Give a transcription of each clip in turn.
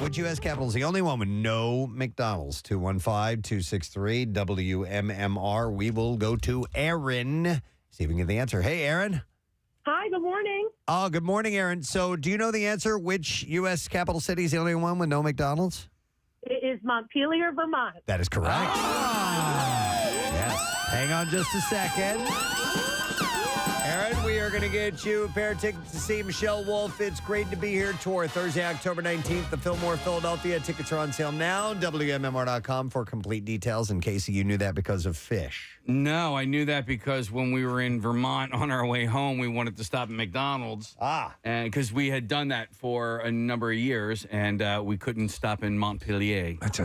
Which U.S. capital is the only one with no McDonald's? 215-263-WMMR. We will go to Aaron. See if we can get the answer. Hey, Aaron. Hi, good morning. Oh, good morning, Aaron. So do you know the answer? Which U.S. capital city is the only one with no McDonald's? It is Montpelier, Vermont. That is correct. Yes. Hang on just a second. Aaron, we are going to get you a pair of tickets to see Michelle Wolf. It's Great to Be Here tour, Thursday, October 19th, the Fillmore, Philadelphia. Tickets are on sale now. WMMR.com for complete details. In case you knew that because of Fish. No, I knew that because when we were in Vermont on our way home, we wanted to stop at McDonald's. And because we had done that for a number of years, and we couldn't stop in Montpelier. It's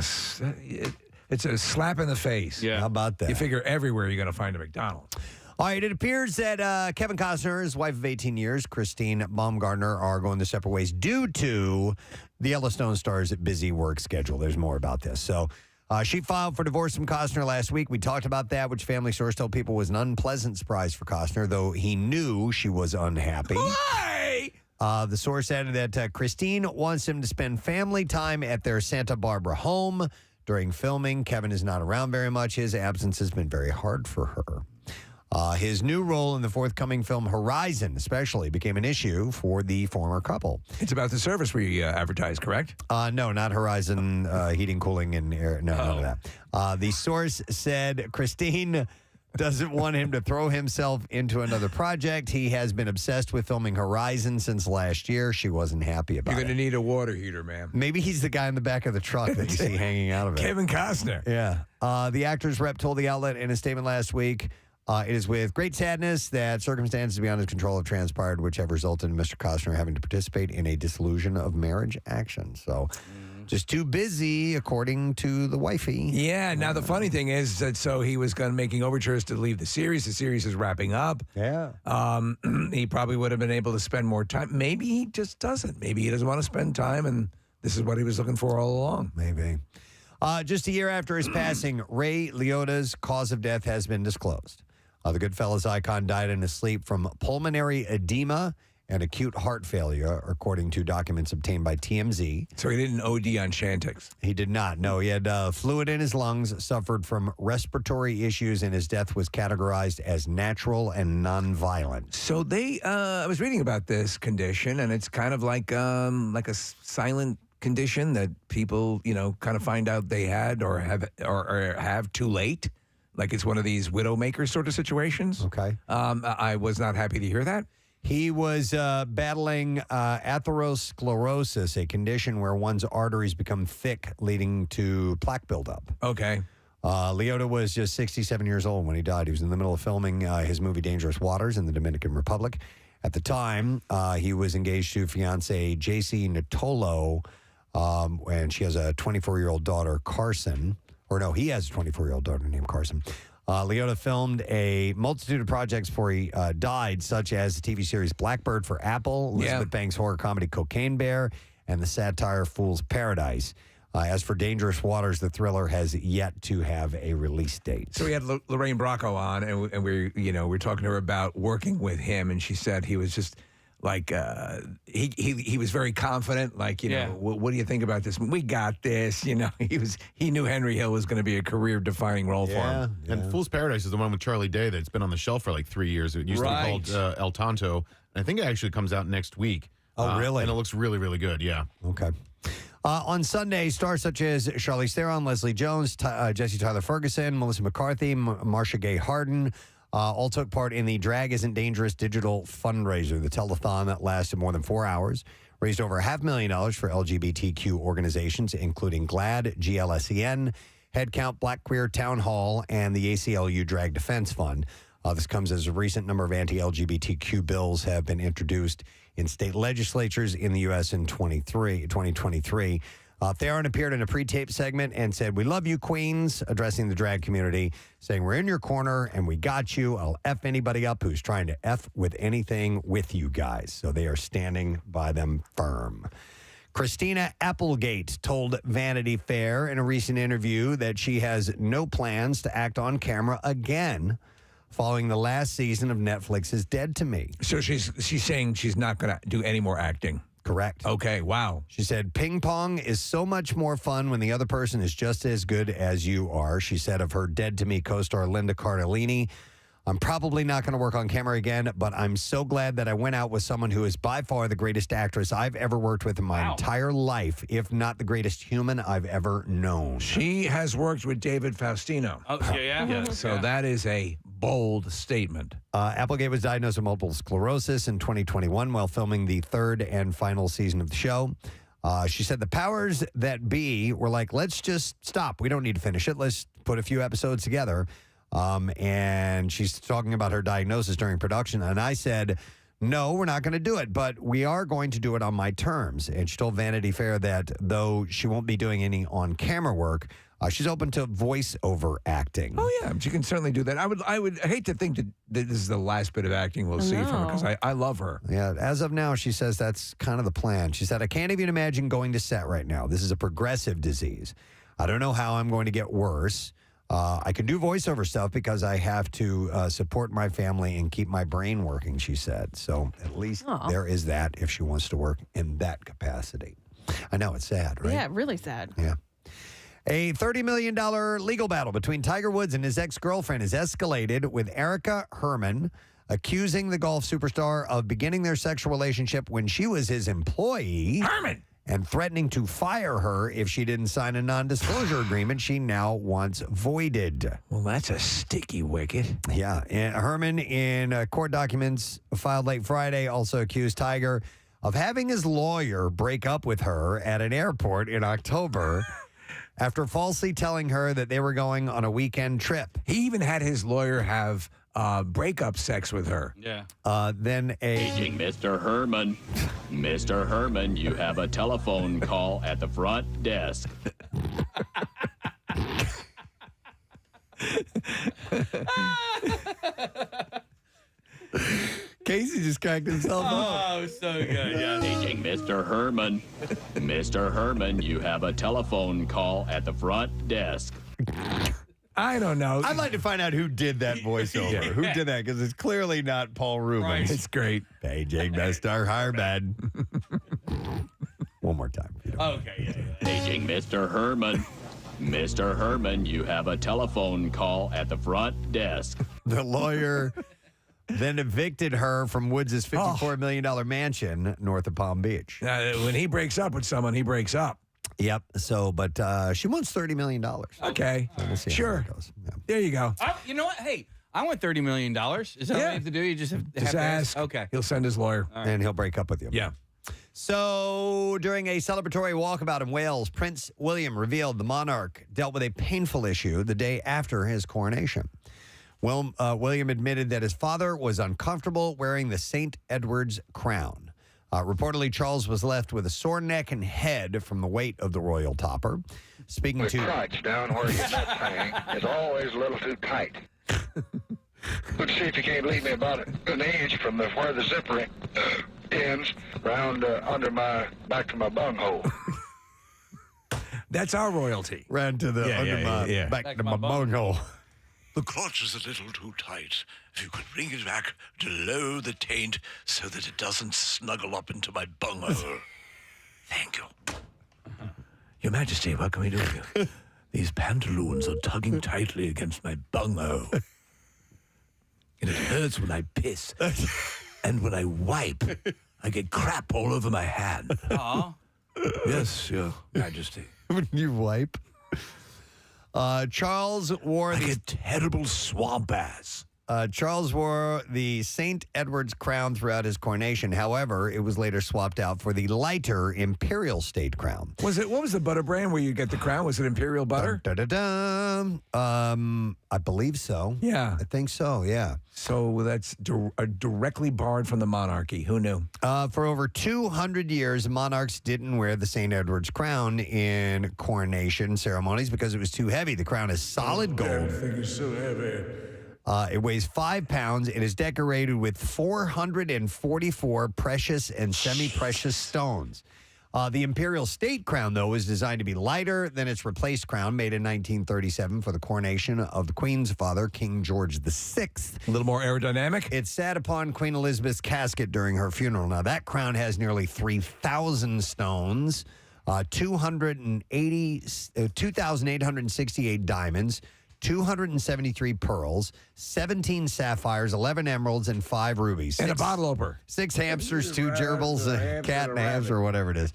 a slap in the face. Yeah. How about that? You figure everywhere you're going to find a McDonald's. All right, it appears that Kevin Costner, his wife of 18 years, Christine Baumgartner, are going their separate ways due to the Yellowstone star's busy work schedule. There's more about this. So she filed for divorce from Costner last week. We talked about that, which family source told people was an unpleasant surprise for Costner, though he knew she was unhappy. Why? The source added that Christine wants him to spend family time at their Santa Barbara home. During filming, Kevin is not around very much. His absence has been very hard for her. His new role in the forthcoming film Horizon especially became an issue for the former couple. It's about the service we advertise, correct? No, not Horizon heating, cooling, and air. No, none of that. The source said Christine doesn't want him to throw himself into another project. He has been obsessed with filming Horizon since last year. She wasn't happy about it. You're going to need a water heater, ma'am. Maybe he's the guy in the back of the truck that you see hanging out of it. Kevin Costner. Yeah. The actor's rep told the outlet in a statement last week, it is with great sadness that circumstances beyond his control have transpired, which have resulted in Mr. Costner having to participate in a dissolution of marriage action. So just too busy, according to the wifey. Yeah. Now, the funny thing is that so he was making overtures to leave the series. The series is wrapping up. Yeah. He probably would have been able to spend more time. Maybe he just doesn't. Maybe he doesn't want to spend time, and this is what he was looking for all along. Maybe. Just a year after his passing, Ray Liotta's cause of death has been disclosed. The Goodfellas icon died in his sleep from pulmonary edema and acute heart failure, according to documents obtained by TMZ. So he didn't OD on Chantix. He did not. No, he had fluid in his lungs, suffered from respiratory issues, and his death was categorized as natural and nonviolent. So I was reading about this condition, and it's kind of like a silent condition that people, kind of find out they had or have too late. Like it's one of these widowmaker sort of situations. Okay. I was not happy to hear that. He was battling atherosclerosis, a condition where one's arteries become thick, leading to plaque buildup. Okay. Liotta was just 67 years old when he died. He was in the middle of filming his movie Dangerous Waters in the Dominican Republic. At the time, he was engaged to fiancée J.C. Nitolo, and she has a 24-year-old daughter, Carson. Or no, he has a 24-year-old daughter named Carson. Liotta filmed a multitude of projects before he died, such as the TV series Blackbird for Apple, Elizabeth Banks' horror comedy Cocaine Bear, and the satire Fool's Paradise. As for Dangerous Waters, the thriller has yet to have a release date. So we had Lorraine Bracco on, and we're talking to her about working with him, and she said he was just like he was very confident. Like what do you think about this? We got this. He knew Henry Hill was going to be a career defining role for him. Yeah. And Fool's Paradise is the one with Charlie Day that's been on the shelf for like 3 years. It used to be called El Tonto. And I think it actually comes out next week. Oh, really? And it looks really, really good. Yeah. Okay. On Sunday, stars such as Charlize Theron, Leslie Jones, Jesse Tyler Ferguson, Melissa McCarthy, Marcia Gay Harden all took part in the Drag Isn't Dangerous digital fundraiser. The telethon that lasted more than 4 hours raised over $500,000 for LGBTQ organizations, including GLAAD, GLSEN, Headcount, Black Queer Town Hall, and the ACLU Drag Defense Fund. This comes as a recent number of anti-LGBTQ bills have been introduced in state legislatures in the U.S. in 2023. Theron appeared in a pre-tape segment and said, "We love you, queens," addressing the drag community, saying, "We're in your corner and we got you. I'll F anybody up who's trying to F with anything with you guys." So they are standing by them firm. Christina Applegate told Vanity Fair in a recent interview that she has no plans to act on camera again following the last season of Netflix's Dead to Me. So she's saying she's not going to do any more acting. Correct. Okay, wow. She said, ping pong is so much more fun when the other person is just as good as you are. She said of her Dead to Me co-star Linda Cardellini, I'm probably not going to work on camera again, but I'm so glad that I went out with someone who is by far the greatest actress I've ever worked with in my entire life, if not the greatest human I've ever known. She has worked with David Faustino. Oh, yeah. So that is a bold statement. Applegate was diagnosed with multiple sclerosis in 2021 while filming the third and final season of the show. She said the powers that be were like, let's just stop. We don't need to finish it. Let's put a few episodes together. And she's talking about her diagnosis during production. And I said, no, we're not going to do it, but we are going to do it on my terms. And she told Vanity Fair that though she won't be doing any on-camera work, she's open to voiceover acting. Oh, yeah, she can certainly do that. I would hate to think that this is the last bit of acting we'll see from her because I love her. Yeah, as of now, she says that's kind of the plan. She said, I can't even imagine going to set right now. This is a progressive disease. I don't know how I'm going to get worse. I can do voiceover stuff because I have to support my family and keep my brain working, she said. So at least there is that if she wants to work in that capacity. I know, it's sad, right? Yeah, really sad. Yeah. A $30 million legal battle between Tiger Woods and his ex-girlfriend has escalated with Erica Herman accusing the golf superstar of beginning their sexual relationship when she was his employee. Herman! And threatening to fire her if she didn't sign a non-disclosure agreement she now wants voided. Well, that's a sticky wicket. Yeah. And Herman, in court documents filed late Friday, also accused Tiger of having his lawyer break up with her at an airport in October after falsely telling her that they were going on a weekend trip. He even had his lawyer have breakup sex with her. Yeah. Then Paging Mr. Herman. Mr. Herman, you have a telephone call at the front desk. Casey just cracked himself up. Oh, so good. Yeah. Paging Mr. Herman. Mr. Herman, you have a telephone call at the front desk. I don't know. I'd like to find out who did that voiceover. Who did that? Because it's clearly not Paul Rubens. Right. It's great. Paging Mr. Herman. One more time. If you don't mind. Okay. Yeah. Paging Mr. Herman. Mr. Herman, you have a telephone call at the front desk. The lawyer then evicted her from Woods' $54 million mansion north of Palm Beach. When he breaks up with someone, he breaks up. Yep. So, but she wants $30 million. Okay. So we'll see how Sure. that goes. Yeah. There you go. You know what? Hey, I want $30 million. Is that what you have to do? You just have Just to ask. Okay. He'll send his lawyer. And he'll break up with you. Yeah. So, during a celebratory walkabout in Wales, Prince William revealed the monarch dealt with a painful issue the day after his coronation. William admitted that his father was uncomfortable wearing the St. Edward's crown. Reportedly, Charles was left with a sore neck and head from the weight of the royal topper. Speaking The to crotch down where your nuts hang is always a little too tight. But see if you can't leave me about an inch from where the zipper ends round under my back to my bunghole. That's our royalty. ran to the back to my bunghole. The crotch is a little too tight. If you could bring it back to low the taint so that it doesn't snuggle up into my bunghole. Thank you. Your Majesty, what can we do for you? These pantaloons are tugging tightly against my bunghole. And it hurts when I piss. And when I wipe, I get crap all over my hand. Aw. Yes, Your Majesty. When you wipe. Charles wore I the get terrible swamp ass. Charles wore the St. Edward's crown throughout his coronation. However, it was later swapped out for the lighter imperial state crown. What was the butter brand where you get the crown? Was it Imperial Butter? I believe so. Yeah. I think so, yeah. So that's directly barred from the monarchy. Who knew? For over 200 years, monarchs didn't wear the St. Edward's crown in coronation ceremonies because it was too heavy. The crown is solid gold. Everything is so heavy. It weighs 5 pounds. It is decorated with 444 precious and semi-precious stones. The Imperial State Crown, though, is designed to be lighter than its replaced crown made in 1937 for the coronation of the Queen's father, King George VI. A little more aerodynamic? It sat upon Queen Elizabeth's casket during her funeral. Now, that crown has nearly 3,000 stones, 2,868 diamonds, 273 pearls, 17 sapphires, 11 emeralds, and 5 rubies. And a bottle opener. 6 hamsters, 2 gerbils, a cat and a hamster, or whatever it is.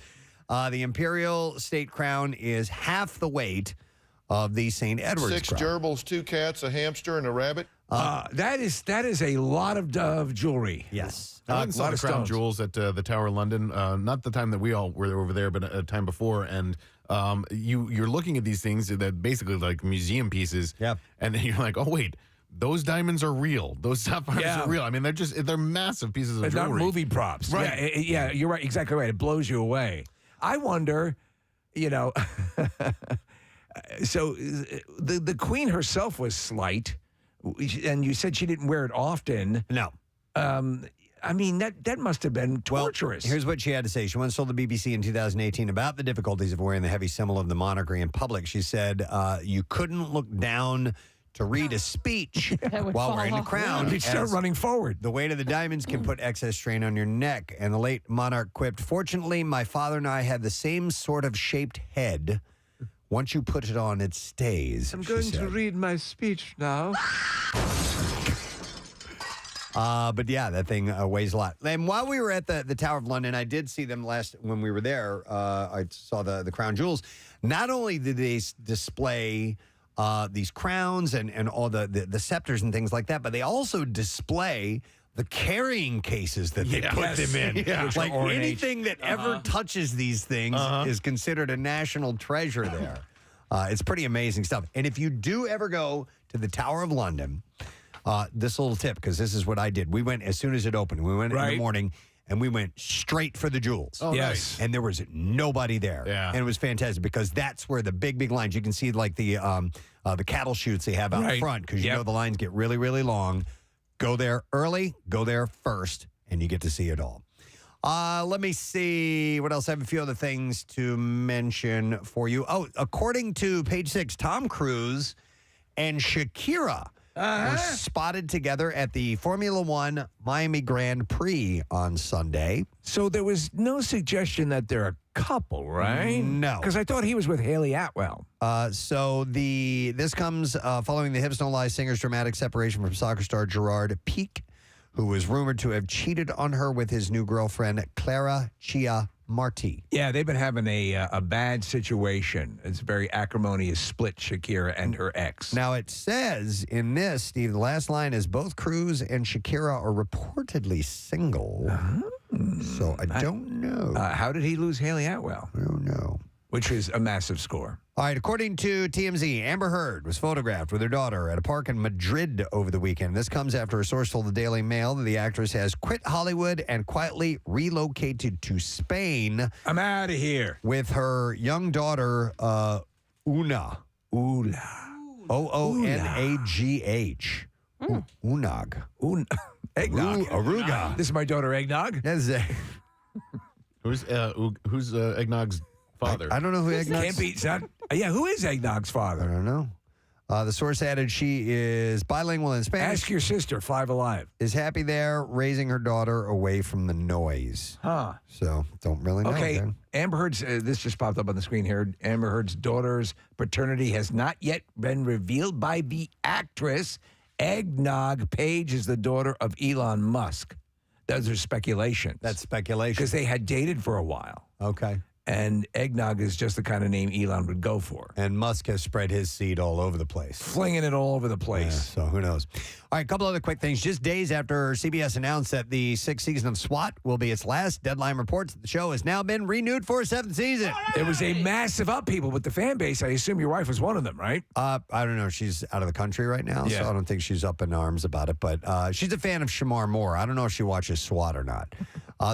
The Imperial State Crown is half the weight of the St. Edward's 6 crown. gerbils, 2 cats, a hamster, and a rabbit. That is a lot of jewelry. Yes. I went and saw the crown jewels at the Tower of London. Not the time that we all were over there, but a time before. And you're looking at these things that basically like museum pieces. Yep. And then you're like, oh wait, those diamonds are real. Those sapphires are real. I mean, they're massive pieces of They're jewelry. not movie props. Right. Yeah, you're right. Exactly right. It blows you away. I wonder, so the Queen herself was slight, and you said she didn't wear it often. No. I mean, that must have been torturous. Well, here's what she had to say. She once told the BBC in 2018 about the difficulties of wearing the heavy symbol of the monarchy in public. She said, you couldn't look down to read a speech while wearing the crown. You'd start running forward. The weight of the diamonds can put excess strain on your neck. And the late monarch quipped, fortunately, my father and I had the same sort of shaped head. Once you put it on, it stays. I'm going to read my speech now. But yeah, that thing weighs a lot. And while we were at the Tower of London, I did see them when we were there. I saw the crown jewels. Not only did they display these crowns and all the scepters and things like that, but they also display the carrying cases that they put them in. Yeah. Like anything that ever touches these things is considered a national treasure there. It's pretty amazing stuff. And if you do ever go to the Tower of London, this little tip, because this is what I did. We went as soon as it opened. We went in the morning, and we went straight for the jewels. Oh, nice. And there was nobody there. Yeah. And it was fantastic because that's where the big lines, you can see like the cattle chutes they have out front because you know the lines get really, really long. Go there early, go there first, and you get to see it all. Let me see what else. I have a few other things to mention for you. Oh, according to Page 6, Tom Cruise and Shakira were spotted together at the Formula One Miami Grand Prix on Sunday. So there was no suggestion that they're a couple, right? No. Because I thought he was with Haley Atwell. So this comes following the Hips Don't Lie singer's dramatic separation from soccer star Gerard Pique, who was rumored to have cheated on her with his new girlfriend, Clara Chia Marti. Yeah, they've been having a bad situation. It's a very acrimonious split, Shakira and her ex. Now, it says in this, Steve, the last line is both Cruz and Shakira are reportedly single. So I don't know. How did he lose Haley Atwell? I don't know. Which is a massive score. All right, according to TMZ, Amber Heard was photographed with her daughter at a park in Madrid over the weekend. This comes after a source told the Daily Mail that the actress has quit Hollywood and quietly relocated to Spain. I'm out of here. With her young daughter, Una. Ula. Oonagh. Unag. Eggnog. Aruga. This is my daughter, Eggnog. Who's Eggnog's father? I don't know who Eggnog's... Can't be... Yeah, who is Eggnog's father? I don't know. The source added she is bilingual in Spanish. Ask your sister, Five Alive. Is happy there, raising her daughter away from the noise. Huh. So, don't really know. Okay, Then. Amber Heard's, this just popped up on the screen here. Amber Heard's daughter's paternity has not yet been revealed by the actress. Eggnog Page is the daughter of Elon Musk. Those are speculations. That's speculation. Because they had dated for a while. Okay. And Eggnog is just the kind of name Elon would go for. And Musk has spread his seed all over the place. Flinging it all over the place. Yeah, so who knows? All right, a couple other quick things. Just days after CBS announced that the 6th season of SWAT will be its last, Deadline reports that the show has now been renewed for a 7th season. There was a massive upheaval with the fan base. I assume your wife was one of them, right? I don't know. She's out of the country right now, so I don't think she's up in arms about it. But she's a fan of Shamar Moore. I don't know if she watches SWAT or not.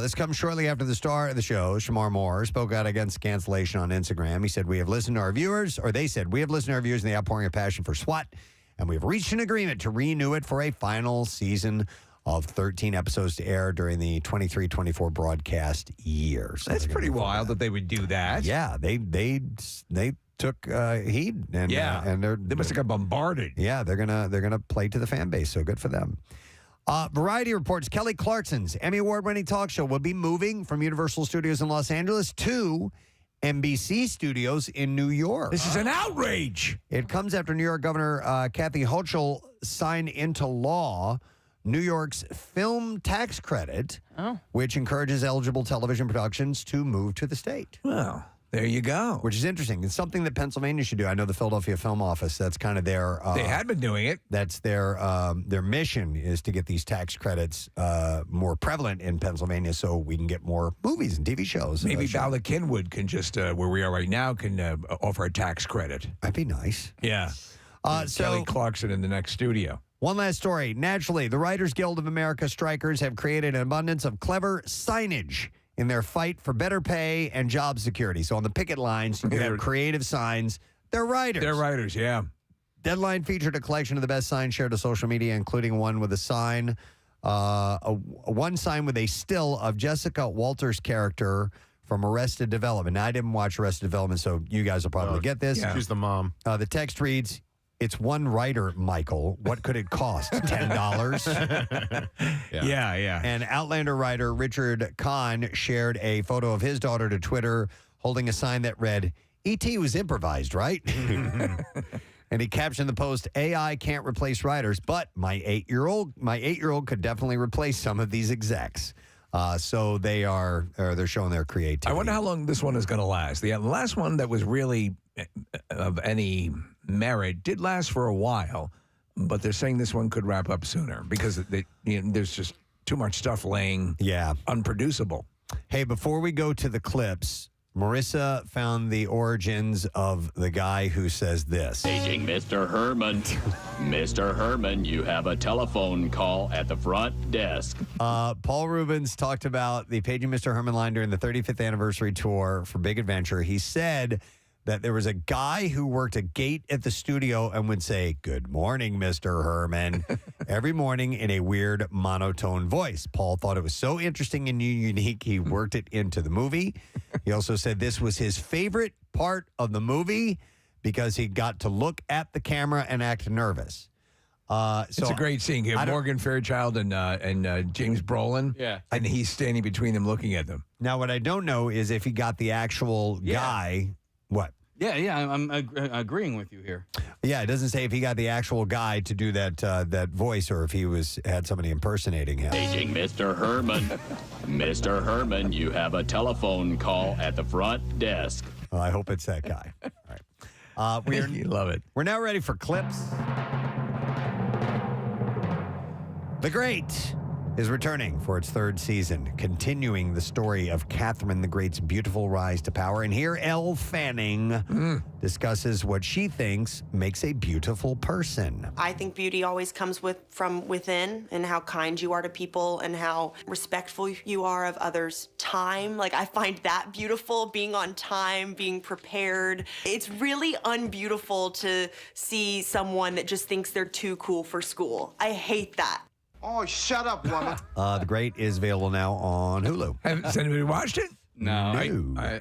This comes shortly after the star of the show, Shamar Moore, spoke out against cancellation on Instagram. He said, we have listened to our viewers, or they said, we have listened to our viewers in the outpouring of passion for SWAT, and we have reached an agreement to renew it for a final season of 13 episodes to air during the 23-24 broadcast year. So That's pretty wild that they would do that. Yeah, they took heed, and and they must have got bombarded. Yeah, they're gonna play to the fan base. So good for them. Variety reports Kelly Clarkson's Emmy Award-winning talk show will be moving from Universal Studios in Los Angeles to NBC Studios in New York. This is an outrage. It comes after New York Governor Kathy Hochul signed into law New York's film tax credit, which encourages eligible television productions to move to the state. Well, there you go. Which is interesting. It's something that Pennsylvania should do. I know the Philadelphia Film Office, that's kind of their... they had been doing it. That's their mission, is to get these tax credits more prevalent in Pennsylvania so we can get more movies and TV shows. Maybe Bala Kinwood can just, where we are right now, can offer a tax credit. That'd be nice. Yeah. Kelly Clarkson in the next studio. One last story. Naturally, the Writers Guild of America strikers have created an abundance of clever signage in their fight for better pay and job security. So on the picket lines, you have creative signs. They're writers. They're writers, yeah. Deadline featured a collection of the best signs shared to social media, including one with a sign, one sign with a still of Jessica Walter's character from Arrested Development. Now, I didn't watch Arrested Development, so you guys will probably get this. Yeah. She's the mom. The text reads, "It's one writer, Michael. What could it cost? $10?" Yeah. And Outlander writer Richard Kahn shared a photo of his daughter to Twitter holding a sign that read, "E.T. was improvised, right?" And he captioned the post, "AI can't replace writers, but my 8-year-old could definitely replace some of these execs." So they're showing their creativity. I wonder how long this one is going to last. The last one that was really of any merit did last for a while, but they're saying this one could wrap up sooner because there's just too much stuff laying unproducible. Hey, before we go to the clips, Marissa found the origins of the guy who says this. Paging Mr. Herman. Mr. Herman, you have a telephone call at the front desk. Paul Rubens talked about the Paging Mr. Herman line during the 35th anniversary tour for Big Adventure. He said that there was a guy who worked a gate at the studio and would say, "Good morning, Mr. Herman," every morning in a weird monotone voice. Paul thought it was so interesting and unique, he worked it into the movie. He also said this was his favorite part of the movie because he got to look at the camera and act nervous. It's a great scene. You have Morgan Fairchild and James Brolin. Yeah. And he's standing between them looking at them. Now, what I don't know is if he got the actual guy. What? Yeah, I'm agreeing with you here. Yeah, it doesn't say if he got the actual guy to do that voice or if he had somebody impersonating him. Paging Mr. Herman. Mr. Herman, you have a telephone call at the front desk. Well, I hope it's that guy. All right. You love it. We're now ready for clips. The Great is returning for its third season, continuing the story of Catherine the Great's beautiful rise to power. And here, Elle Fanning discusses what she thinks makes a beautiful person. I think beauty always comes from within, and how kind you are to people and how respectful you are of others' time. Like, I find that beautiful, being on time, being prepared. It's really unbeautiful to see someone that just thinks they're too cool for school. I hate that. Oh, shut up, woman. The Great is available now on Hulu. Has anybody watched it? No.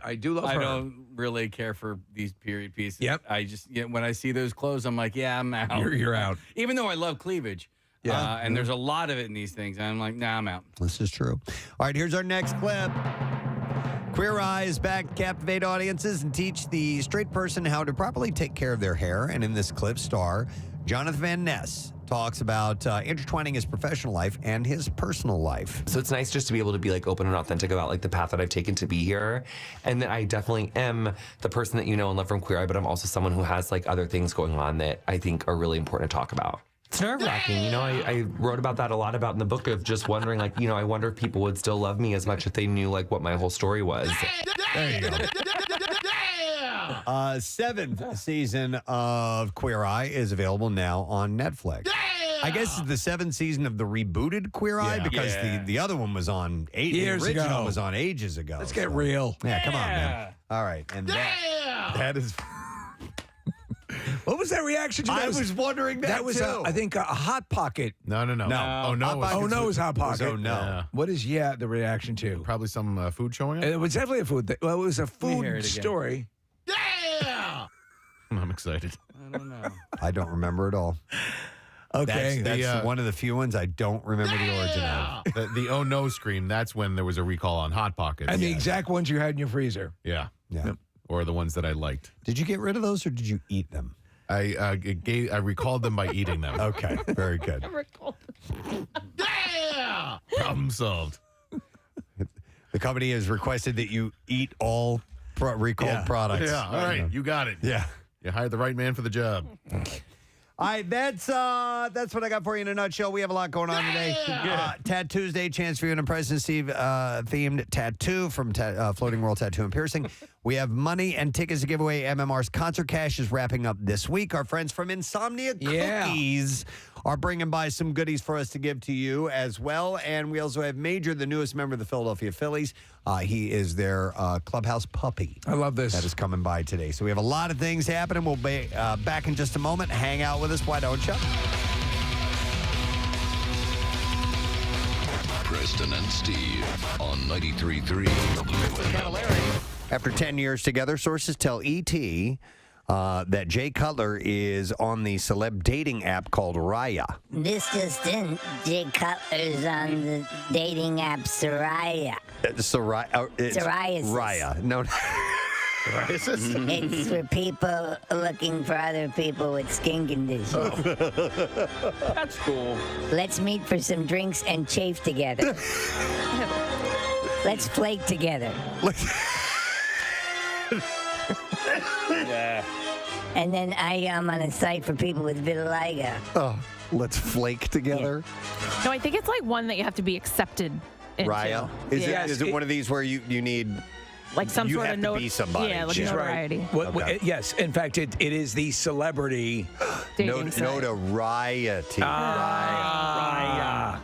I do love her. I don't really care for these period pieces. Yep. I just, when I see those clothes, I'm like, yeah, I'm out. You're out. Even though I love cleavage. Yeah. And there's a lot of it in these things. And I'm like, nah, I'm out. This is true. All right, here's our next clip. Queer Eye is back to captivate audiences and teach the straight person how to properly take care of their hair. And in this clip, star Jonathan Van Ness talks about intertwining his professional life and his personal life. So it's nice just to be able to be like open and authentic about like the path that I've taken to be here. And that I definitely am the person that you know and love from Queer Eye, but I'm also someone who has like other things going on that I think are really important to talk about. It's nerve-wracking, you know, I wrote about that a lot about in the book of just wondering like, you know, I wonder if people would still love me as much if they knew like what my whole story was. There you go. Seventh season of Queer Eye is available now on Netflix. I guess it's the seventh season of the rebooted Queer Eye because the other one was on Years the original ago. was on ages ago. Let's get real. Yeah, come on, man. All right, and that is What was that reaction to that? I was wondering that, That was, too. I think, a Hot Pocket. No. Oh, no. Oh, no is Hot Pocket. Oh, no. Yeah. What is the reaction to? Probably some food showing up. It was definitely a food thing. Well, it was a hear food it again. story. Yeah! I'm excited. I don't know. I don't remember at all. Okay. That's one of the few ones I don't remember the origin of. The oh no scream, that's when there was a recall on Hot Pockets. And the exact ones you had in your freezer. Yeah. Yeah. Or the ones that I liked. Did you get rid of those or did you eat them? I recalled them by eating them. Okay, very good. Yeah! Problem solved. The company has requested that you eat all recalled products. Yeah, all right, you got it. Yeah. You hired the right man for the job. All right, that's what I got for you in a nutshell. We have a lot going on today. Tattoo Tuesday, chance for you in a Preston Steve themed tattoo from Floating World Tattoo and Piercing. We have money and tickets to give away. MMR's Concert Cash is wrapping up this week. Our friends from Insomnia Cookies are bringing by some goodies for us to give to you as well. And we also have Major, the newest member of the Philadelphia Phillies. He is their clubhouse puppy. I love this. That is coming by today. So we have a lot of things happening. We'll be back in just a moment. Hang out with us. Why don't you? Preston and Steve on 93.3 WMMR. After 10 years together, sources tell ET that Jay Cutler is on the celeb dating app called Raya. This just in, Jay Cutler's on the dating app Soraya. Psoriasis. Raya. No. It's for people looking for other people with skin conditions. That's cool. Let's meet for some drinks and chafe together. Let's flake together. Yeah. And then I am on a site for people with vitiligo. Oh, let's flake together. No, I think it's like one that you have to be accepted into. Raya. Is it one of these where you need like some you sort have of to be somebody? Yeah, like She's notoriety. right. Yes, in fact, it is the celebrity notoriety. Raya.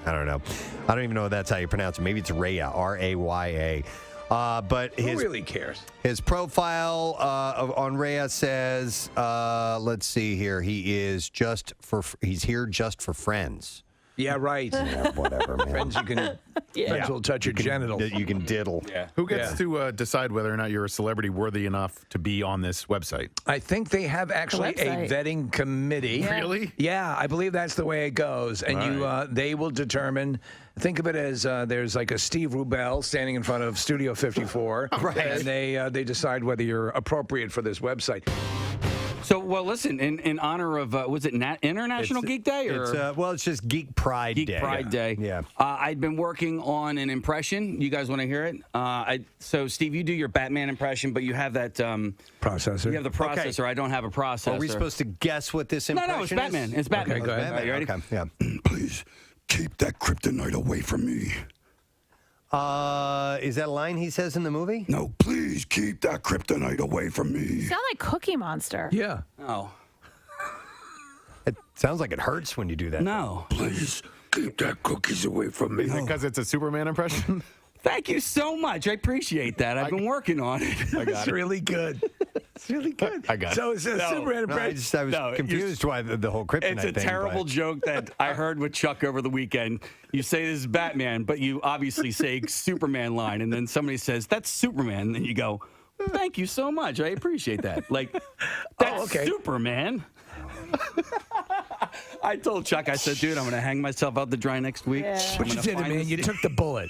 I don't know. I don't even know if that's how you pronounce it. Maybe it's Raya. Raya. But Who really cares? His profile on Raya says, let's see here. He's here just for friends. Yeah, right. Yeah, whatever, man. Friends will touch your genitals. You can diddle. Yeah. Who gets to decide whether or not you're a celebrity worthy enough to be on this website? I think they have actually a vetting committee. Yeah. Really? Yeah, I believe that's the way it goes. And they will determine. Think of it as there's like a Steve Rubel standing in front of Studio 54, Right. And they decide whether you're appropriate for this website. So, well, listen, in honor of, was it International Geek Day? Or? It's just Geek Pride Day. Geek Pride Day. Yeah. I'd been working on an impression. You guys want to hear it? So, Steve, you do your Batman impression, but you have that... processor. You have the processor. I don't have a processor. Are we supposed to guess what this impression No, it's Batman. It's Batman. Okay, go ahead. You ready? Okay, yeah. Please keep that kryptonite away from me. Is that a line he says in the movie? No, please keep that kryptonite away from me. You sound like Cookie Monster. Yeah. Oh. It sounds like it hurts when you do that. No. Please keep that cookies away from me. Because it's a Superman impression? Thank you so much. I appreciate that. I've been working on it. It's really good. It's really good. I got it. So it's a Superman impression. I was confused why the whole kryptonite It's a thing, terrible but- joke that I heard with Chuck over the weekend. You say this is Batman, but you obviously say Superman line, and then somebody says, that's Superman. And then you go, thank you so much. I appreciate that. Like, that's Superman. I told Chuck, I said, dude, I'm going to hang myself out to dry next week. Yeah. What you did, man? You took the bullet.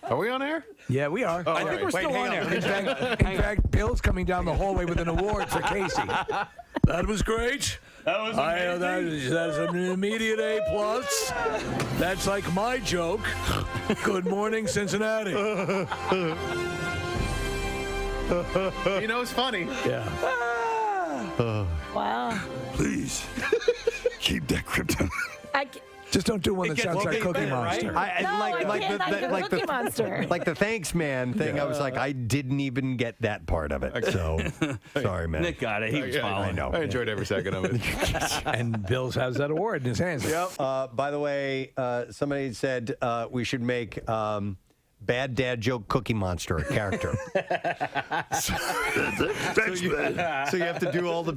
Are we on air? Yeah, we are. I think we're still on air. In fact, Bill's coming down the hallway with an award for Casey. That was great. That was amazing. That's an immediate A+. That's like my joke. Good morning, Cincinnati. He knows funny. Yeah. Wow. Please keep that kryptonite. Just don't do one that sounds like Cookie Monster. Cookie Monster. Like the thanks man thing, I was like, I didn't even get that part of it. So, sorry, man. Nick got it. He was following. I know. I enjoyed every second of it. And Bill has that award in his hands. Yep. By the way, somebody said we should make Bad dad joke Cookie Monster, a character. So you have to do all the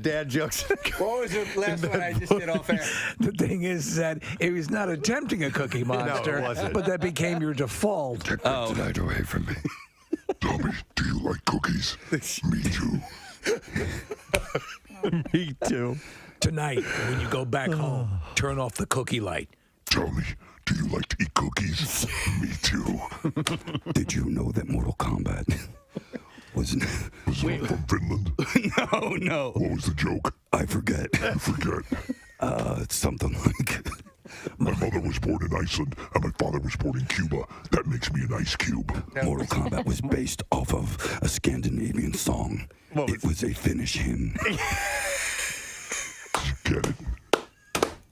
dad jokes. What was the last one I just did off air? The thing is that it was not attempting a Cookie Monster, it wasn't. but that became your default. Take kryptonite away from me. Tell me, do you like cookies? Me too. Me too. Tonight, when you go back home, turn off the cookie light. Tell me, do you like to eat cookies? Me too. Did you know that Mortal Kombat was from Finland? No. What was the joke? I forget. It's something like, my mother was born in Iceland and my father was born in Cuba. That makes me an ice cube. Mortal Kombat was based off of a Scandinavian song. It was a Finnish hymn.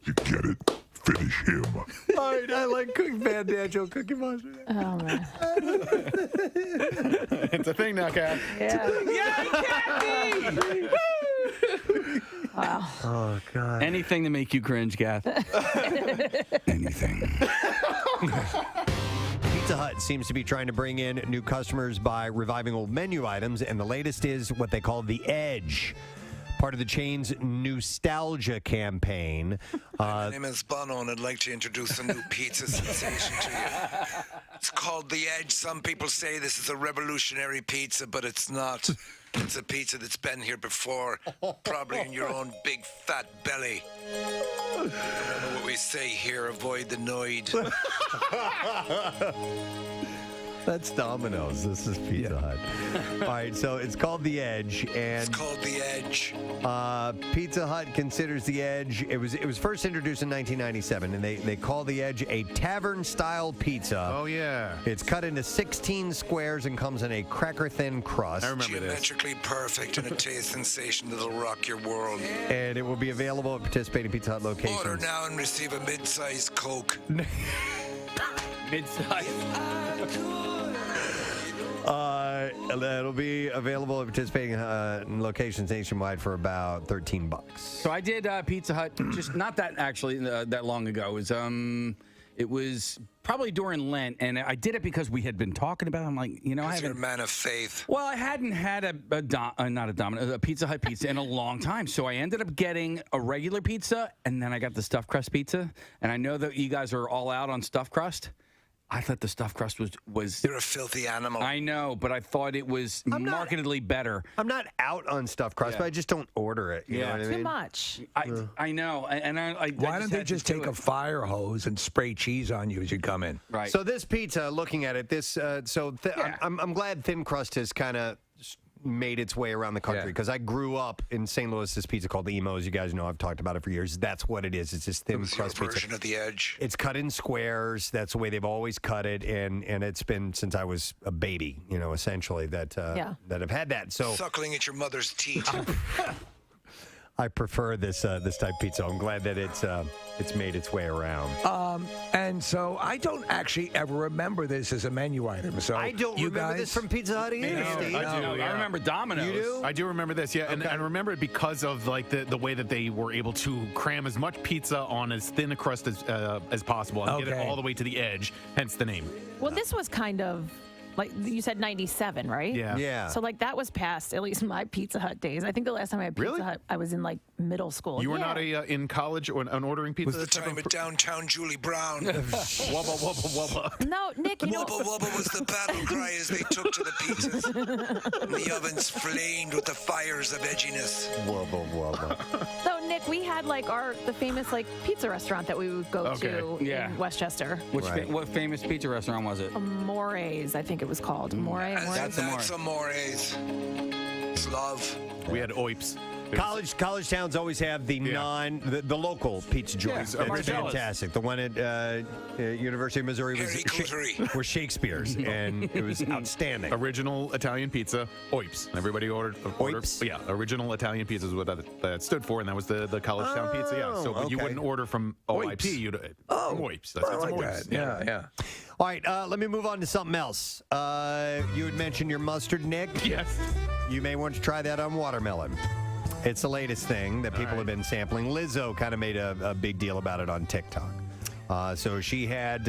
You get it? Finish him. All right, I like Bad Dad Joe Cookie Monster. Oh, man. It's a thing now, Kat. Yeah. Kathy! Wow. Oh, God. Anything to make you cringe, Gath. Anything. Pizza Hut seems to be trying to bring in new customers by reviving old menu items, and the latest is what they call the Edge. Part of the chain's nostalgia campaign. My name is Bono, and I'd like to introduce a new pizza sensation to you. It's called The Edge. Some people say this is a revolutionary pizza, but it's not. It's a pizza that's been here before, probably in your own big fat belly. You know what we say here, avoid the noid. That's Domino's. This is Pizza Hut. All right, so it's called The Edge, and It's called The Edge. Pizza Hut considers The Edge. It was first introduced in 1997, and they call The Edge a tavern-style pizza. Oh, yeah. It's cut into 16 squares and comes in a cracker-thin crust. I remember this. Geometrically perfect and a taste sensation that'll rock your world. And it will be available at participating Pizza Hut locations. Order now and receive a mid-sized Coke. Mid-size. It'll be available at participating locations nationwide for about $13. So I did Pizza Hut just not that actually that long ago. It was probably during Lent, and I did it because we had been talking about it. I'm like, I haven't. You're a man of faith. Well, I hadn't had a Pizza Hut pizza in a long time, so I ended up getting a regular pizza, and then I got the stuffed crust pizza. And I know that you guys are all out on stuffed crust. I thought the stuffed crust was. You're a filthy animal. I know, but I thought it was markedly better. I'm not out on stuffed crust, but I just don't order it. You know what I mean? Too much. I know, and Why don't they just take a fire hose and spray cheese on you as you come in? Right. So this pizza, looking at it, I'm glad thin crust has kind of made its way around the country because I grew up in St. Louis. This pizza called the Emo, as you guys know, I've talked about it for years. That's what it is. It's just thin crust pizza. Version of The Edge. It's cut in squares. That's the way they've always cut it, and it's been since I was a baby, essentially that I've had that. So Suckling at your mother's teeth. I prefer this type of pizza. I'm glad that it's made its way around. And so I don't actually ever remember this as a menu item. So I don't you remember guys, this from Pizza Hut either, Steve. I do. I remember Domino's. You do? I do remember this, yeah, and I remember it because of like the way that they were able to cram as much pizza on as thin a crust as possible and get it all the way to the edge. Hence the name. Well, this was kind of like you said, 97, right? Yeah. So like that was past at least my Pizza Hut days. I think the last time I had Pizza Hut, I was in like middle school. You were not in college or ordering pizza. Was the time at downtown Julie Brown. Wubba wubba wubba. No, Nick. Wubba wubba was the battle cry as they took to the pizzas. And the ovens flamed with the fires of edginess. Wubba wubba. So Nick, we had like the famous like pizza restaurant that we would go to in Westchester. What famous pizza restaurant was it? More's, I think it was called. That's a More's. It's love. We had Oips. College towns always have the the local pizza joints. Yeah, That's fantastic. The one at University of Missouri was Shakespeare's, and it was outstanding. Original Italian pizza, Oips. Everybody ordered. Oips? Yeah, original Italian pizza is what that stood for, and that was the college town pizza. Yeah, so but you wouldn't order from OIP. You'd from Oips. That's I like Oips. that. Yeah. All right, let me move on to something else. You had mentioned your mustard, Nick. Yes. You may want to try that on watermelon. It's the latest thing that people have been sampling. Lizzo kind of made a big deal about it on TikTok. So she had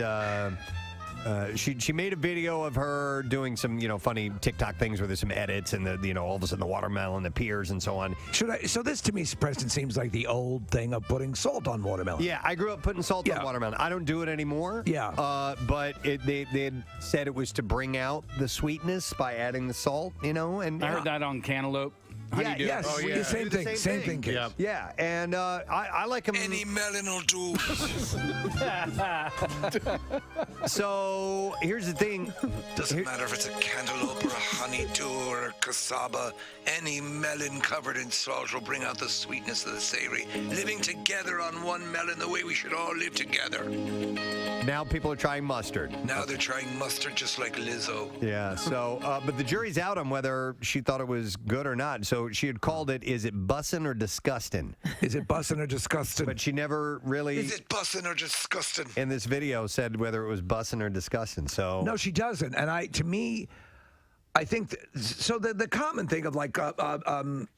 She made a video of her doing some, funny TikTok things where there's some edits and all of a sudden the watermelon appears and so on. So this to me, Preston, seems like the old thing of putting salt on watermelon. Yeah, I grew up putting salt on watermelon. I don't do it anymore. Yeah. But they had said it was to bring out the sweetness by adding the salt, and I heard that on cantaloupe. Honeydew. Yes, same thing. Same thing. Yep. Yeah, and I like them. Any melon will do. So here's the thing. Doesn't matter if it's a cantaloupe or a honeydew or a cassava. Any melon covered in salt will bring out the sweetness of the savory. Living together on one melon the way we should all live together. Now people are trying mustard. Now they're trying mustard just like Lizzo. Yeah, so, but the jury's out on whether she thought it was good or not. So she had called it, is it bussin' or disgusting? Is it bussin' or disgusting? But she never really... Is it bussin' or disgusting? In this video said whether it was bussin' or disgusting, so... No, she doesn't. And I think, so the common thing of like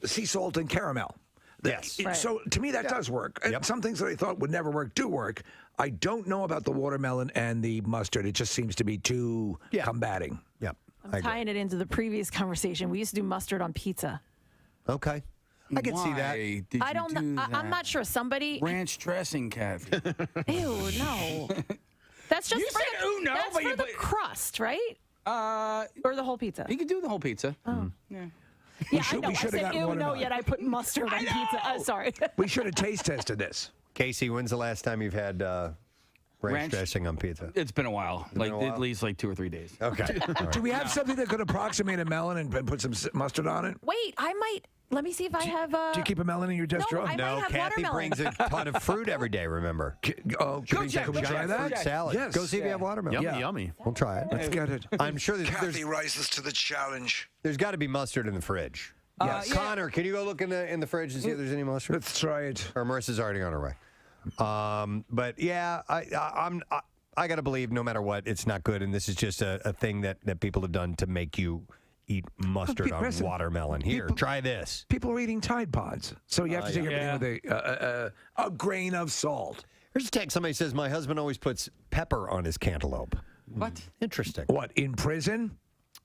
sea salt and caramel. Yes. So to me, that does work. And some things that I thought would never work do work. I don't know about the watermelon and the mustard. It just seems to be too combating. Yep. I'm tying it into the previous conversation. We used to do mustard on pizza. Okay. I can see that. Did I don't know. I'm not sure. Somebody. Ranch dressing, Kathy. Ew, no. That's just You for said, the, "Ooh, no," that's but for you the put- crust, right? Or the whole pizza. You could do the whole pizza. Oh. Yeah. Yeah, should- I know. we I should have said, gotten ew, no, watermelon. yet I put mustard on pizza. Sorry. We should have taste tested this. Casey, when's the last time you've had ranch dressing on pizza? It's been a while. been a while? At least like 2 or 3 days. Okay. Do we have something that could approximate a melon and put some mustard on it? Wait, I might. Let me see if I have. Do you keep a melon in your desk drawer? I might No, have Kathy watermelon. brings a ton of fruit every day, remember? Oh, She brings can we a try giant that? fruit salad. Yes. Go see if you have watermelon. Yummy, yummy. We'll try it. Let's get it. I'm sure Kathy rises to the challenge. there's got to be mustard in the fridge. Yes. Connor, can you go look in the fridge and see if there's any mustard? Let's try it. Or Marissa's already on her way. But yeah, I got to believe no matter what, it's not good. And this is just a thing that people have done to make you eat mustard on Preston, watermelon. Here, try this. People are eating Tide Pods, so you have to take everything with a grain of salt. Here's a text. Somebody says, my husband always puts pepper on his cantaloupe. What? Interesting. What, in prison?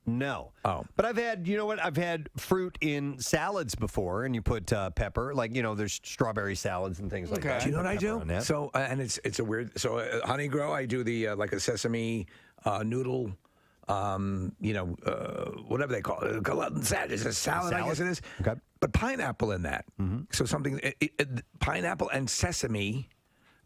No. Oh. But I've had fruit in salads before, and you put pepper. Like, there's strawberry salads and things like that. Do you know what I Pepper do? on that. So, and it's a weird. So, Honey Grow, I do the like a sesame noodle. Whatever they call it. It's a salad, I guess it is. Okay. But pineapple in that. So something, pineapple and sesame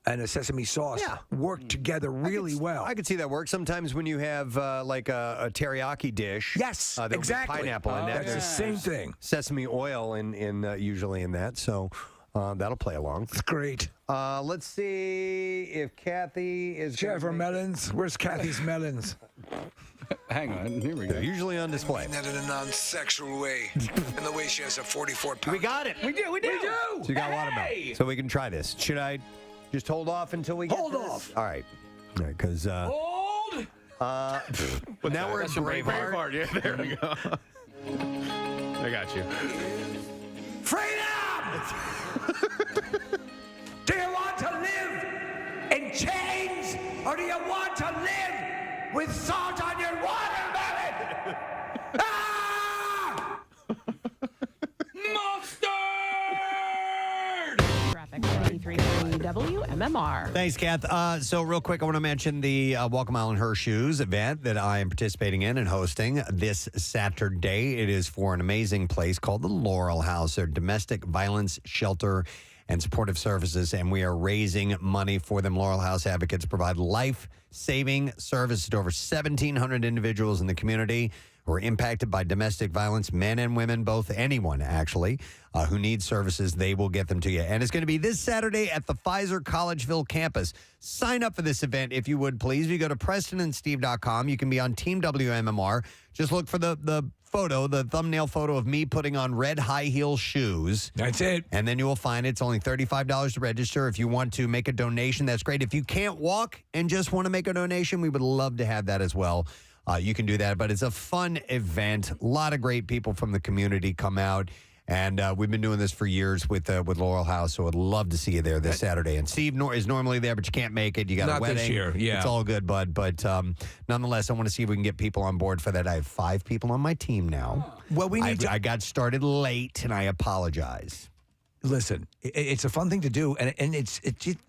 and a sesame sauce work together really well. I could see that work. Sometimes when you have like a teriyaki dish. Yes, there'll be exactly. pineapple in that. That's the same thing. Sesame oil in usually in that. So that'll play along. It's great. Let's see if Kathy is. Chef for melons. Where's Kathy's melons? Hang on. Here we go. They're usually on display. I mean that in a non-sexual way. In the way she has a 44-pound. We got it. We do. So you got watermelon. So we can try this. Should I just hold off until we get Hold to this? off. All right. Because Hold. now we're in That's from Braveheart. Braveheart, yeah, there we go. I got you. Freedom! Do you want to live in chains, or do you want to live with salt on your watermelon? Ah! Mustard! Traffic 93.3 WMMR. Thanks, Kath. So real quick, I want to mention the Walk a Mile in Her Shoes event that I am participating in and hosting this Saturday. It is for an amazing place called the Laurel House. They're domestic violence shelter and supportive services, and we are raising money for them. Laurel House advocates provide life-saving services to over 1,700 individuals in the community who are impacted by domestic violence, men and women, both, anyone, actually, who needs services. They will get them to you. And it's going to be this Saturday at the Pfizer Collegeville campus. Sign up for this event, if you would, please. If you go to PrestonandSteve.com, you can be on Team WMMR. Just look for the photo, the thumbnail photo of me putting on red high heel shoes. That's it. And then you will find it's only $35 to register. If you want to make a donation, that's great. If you can't walk and just want to make a donation, we would love to have that as well. You can do that, but it's a fun event. A lot of great people from the community come out. And we've been doing this for years with Laurel House, so I'd love to see you there this Saturday. And Steve is normally there, but you can't make it. You got Not a wedding. this year, yeah. It's all good, bud. But nonetheless, I want to see if we can get people on board for that. I have 5 people on my team now. Well, we need I got started late, and I apologize. Listen, it's a fun thing to do, and it's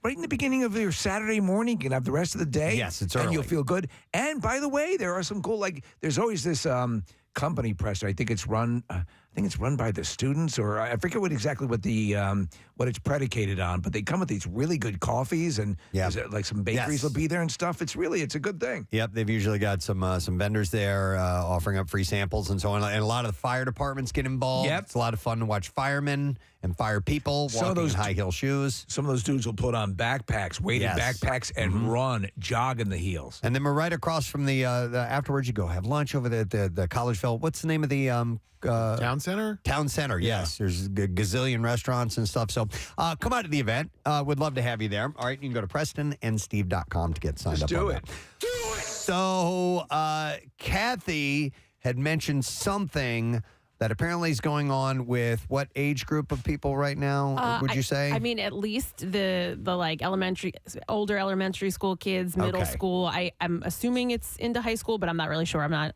right in the beginning of your Saturday morning. You can have the rest of the day. Yes, it's and early. you'll feel good. And by the way, there are some cool, like there's always this company, Preston. I think it's run by the students, or I forget what it's predicated on. But they come with these really good coffees, and like some bakeries will be there and stuff. It's a good thing. Yep, they've usually got some vendors there offering up free samples and so on. And a lot of the fire departments get involved. Yep. It's a lot of fun to watch firemen and fire people walking in high heel shoes. Some of those dudes will put on backpacks, weighted backpacks, and run, jog in the heels. And then we're right across from the afterwards. You go have lunch over the Collegeville. What's the name of the Town Center? Town Center, yes. There's a gazillion restaurants and stuff. So come out to the event. Would love to have you there. All right, you can go to PrestonandSteve.com to get signed up. Do on it. that. Do it. So Kathy had mentioned something that apparently is going on with what age group of people right now, would you say? I mean, at least the like older elementary school kids, middle school. I'm assuming it's into high school, but I'm not really sure. I'm not,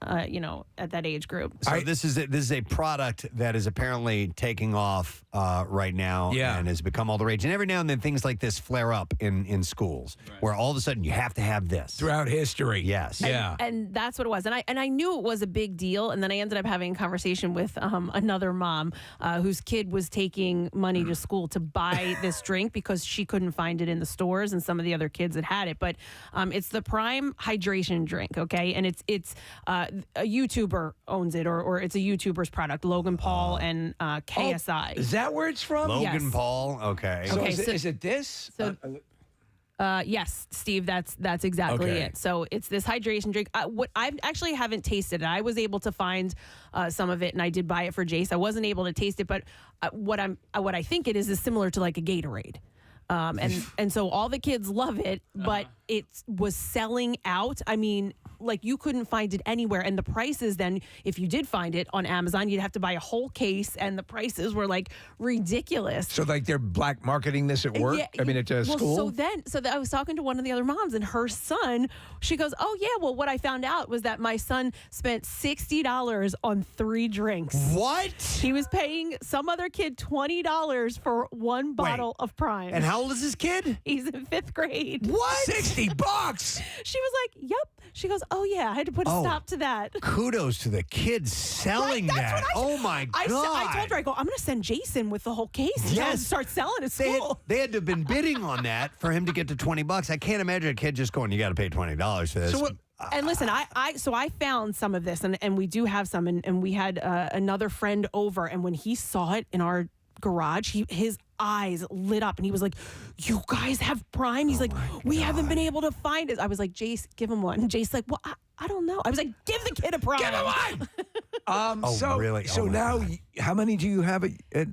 at that age group. So this is a product that is apparently taking off right now and has become all the rage. And every now and then things like this flare up in schools where all of a sudden you have to have this. Throughout history. Yes. And that's what it was. And I knew it was a big deal. And then I ended up having a conversation with another mom whose kid was taking money to school to buy this drink because she couldn't find it in the stores, and some of the other kids had it. But it's the Prime hydration drink, okay? And it's a YouTuber owns it, or it's a YouTuber's product, Logan Paul and KSI. Is that where it's from? Logan Paul? Okay. So is it this? Yes, Steve, that's exactly it. So it's this hydration drink. What I actually haven't tasted it. I was able to find some of it, and I did buy it for Jace. I wasn't able to taste it, but what I think it is similar to like a Gatorade. And so all the kids love it, but it was selling out. I mean, like you couldn't find it anywhere. And the prices then, if you did find it on Amazon, you'd have to buy a whole case, and the prices were like ridiculous. So like they're black marketing this at work? I mean, at school? So I was talking to one of the other moms, and her son, she goes, oh yeah, well what I found out was that my son spent $60 on 3 drinks. What? He was paying some other kid $20 for one bottle of Prime. And how old is this kid? He's in 5th grade. What? $60? She was like, yep. She goes, oh yeah, I had to put a stop to that. Kudos to the kids selling that. Oh my God. I told her, I go, I'm going to send Jason with the whole case. And tell him to start selling at school. They had to have been bidding on that for him to get to $20. I can't imagine a kid just going, you got to pay $20 for this. And listen, I found some of this, and we do have some, and we had another friend over, and when he saw it in our garage, his eyes lit up, and he was like, you guys have Prime? He's like, we haven't been able to find it. I was like, Jace, give him one. And Jace's like, well, I don't know. I was like, give the kid a Prime. Give him one! Really? So now, how many do you have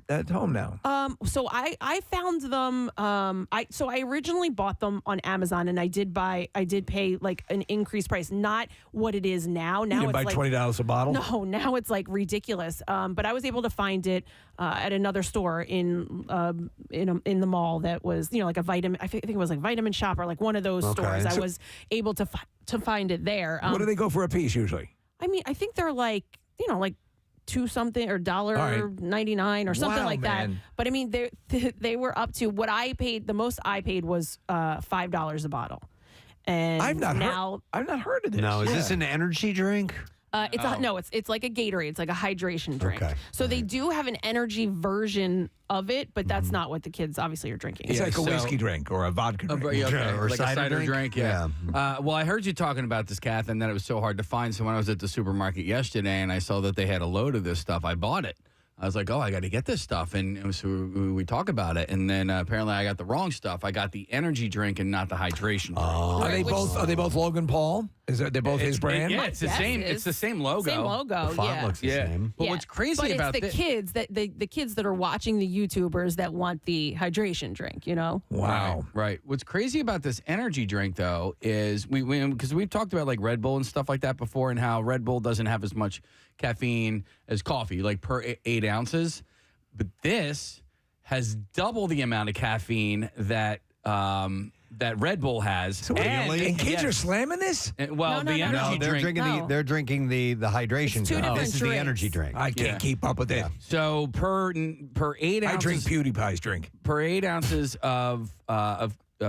at home now? So I found them. I originally bought them on Amazon, and I did pay like an increased price, not what it is now. Now you didn't it's buy like $20 a bottle? No, now it's like ridiculous. But I was able to find it at another store in the mall that was like a vitamin. I think it was like Vitamin Shop or like one of those stores. I was able to find it there. What do they go for a piece usually? I mean, I think they're like like $2 something or $1.99 or something like that. But I mean, they were up to what I paid. The most I paid was $5 a bottle. And I've not heard of this. No, is this an energy drink? It's like a Gatorade. It's like a hydration drink. Okay. So they do have an energy version of it, but that's not what the kids obviously are drinking. It's like a whiskey drink or a vodka drink. Or like a cider drink. Yeah. Well, I heard you talking about this, Kath, and that it was so hard to find. So when I was at the supermarket yesterday and I saw that they had a load of this stuff, I bought it. I was like, oh, I got to get this stuff. And so we talk about it. And then apparently I got the wrong stuff. I got the energy drink and not the hydration drink. Are they both Logan Paul? They're both his brand? Yeah, it's the same. It's the same logo. Same logo. The font looks the same. But what's crazy about it's the kids that are watching the YouTubers that want the hydration drink, Wow. Right. What's crazy about this energy drink, though, is because we've talked about like Red Bull and stuff like that before, and how Red Bull doesn't have as much caffeine as coffee, like per 8 ounces. But this has double the amount of caffeine that that Red Bull has. So and kids are slamming this? Well, the energy drink. They're drinking the hydration two drink. different This is the drinks. energy drink. I can't keep up with it. So per 8 ounces, I drink PewDiePie's drink. Per 8 ounces of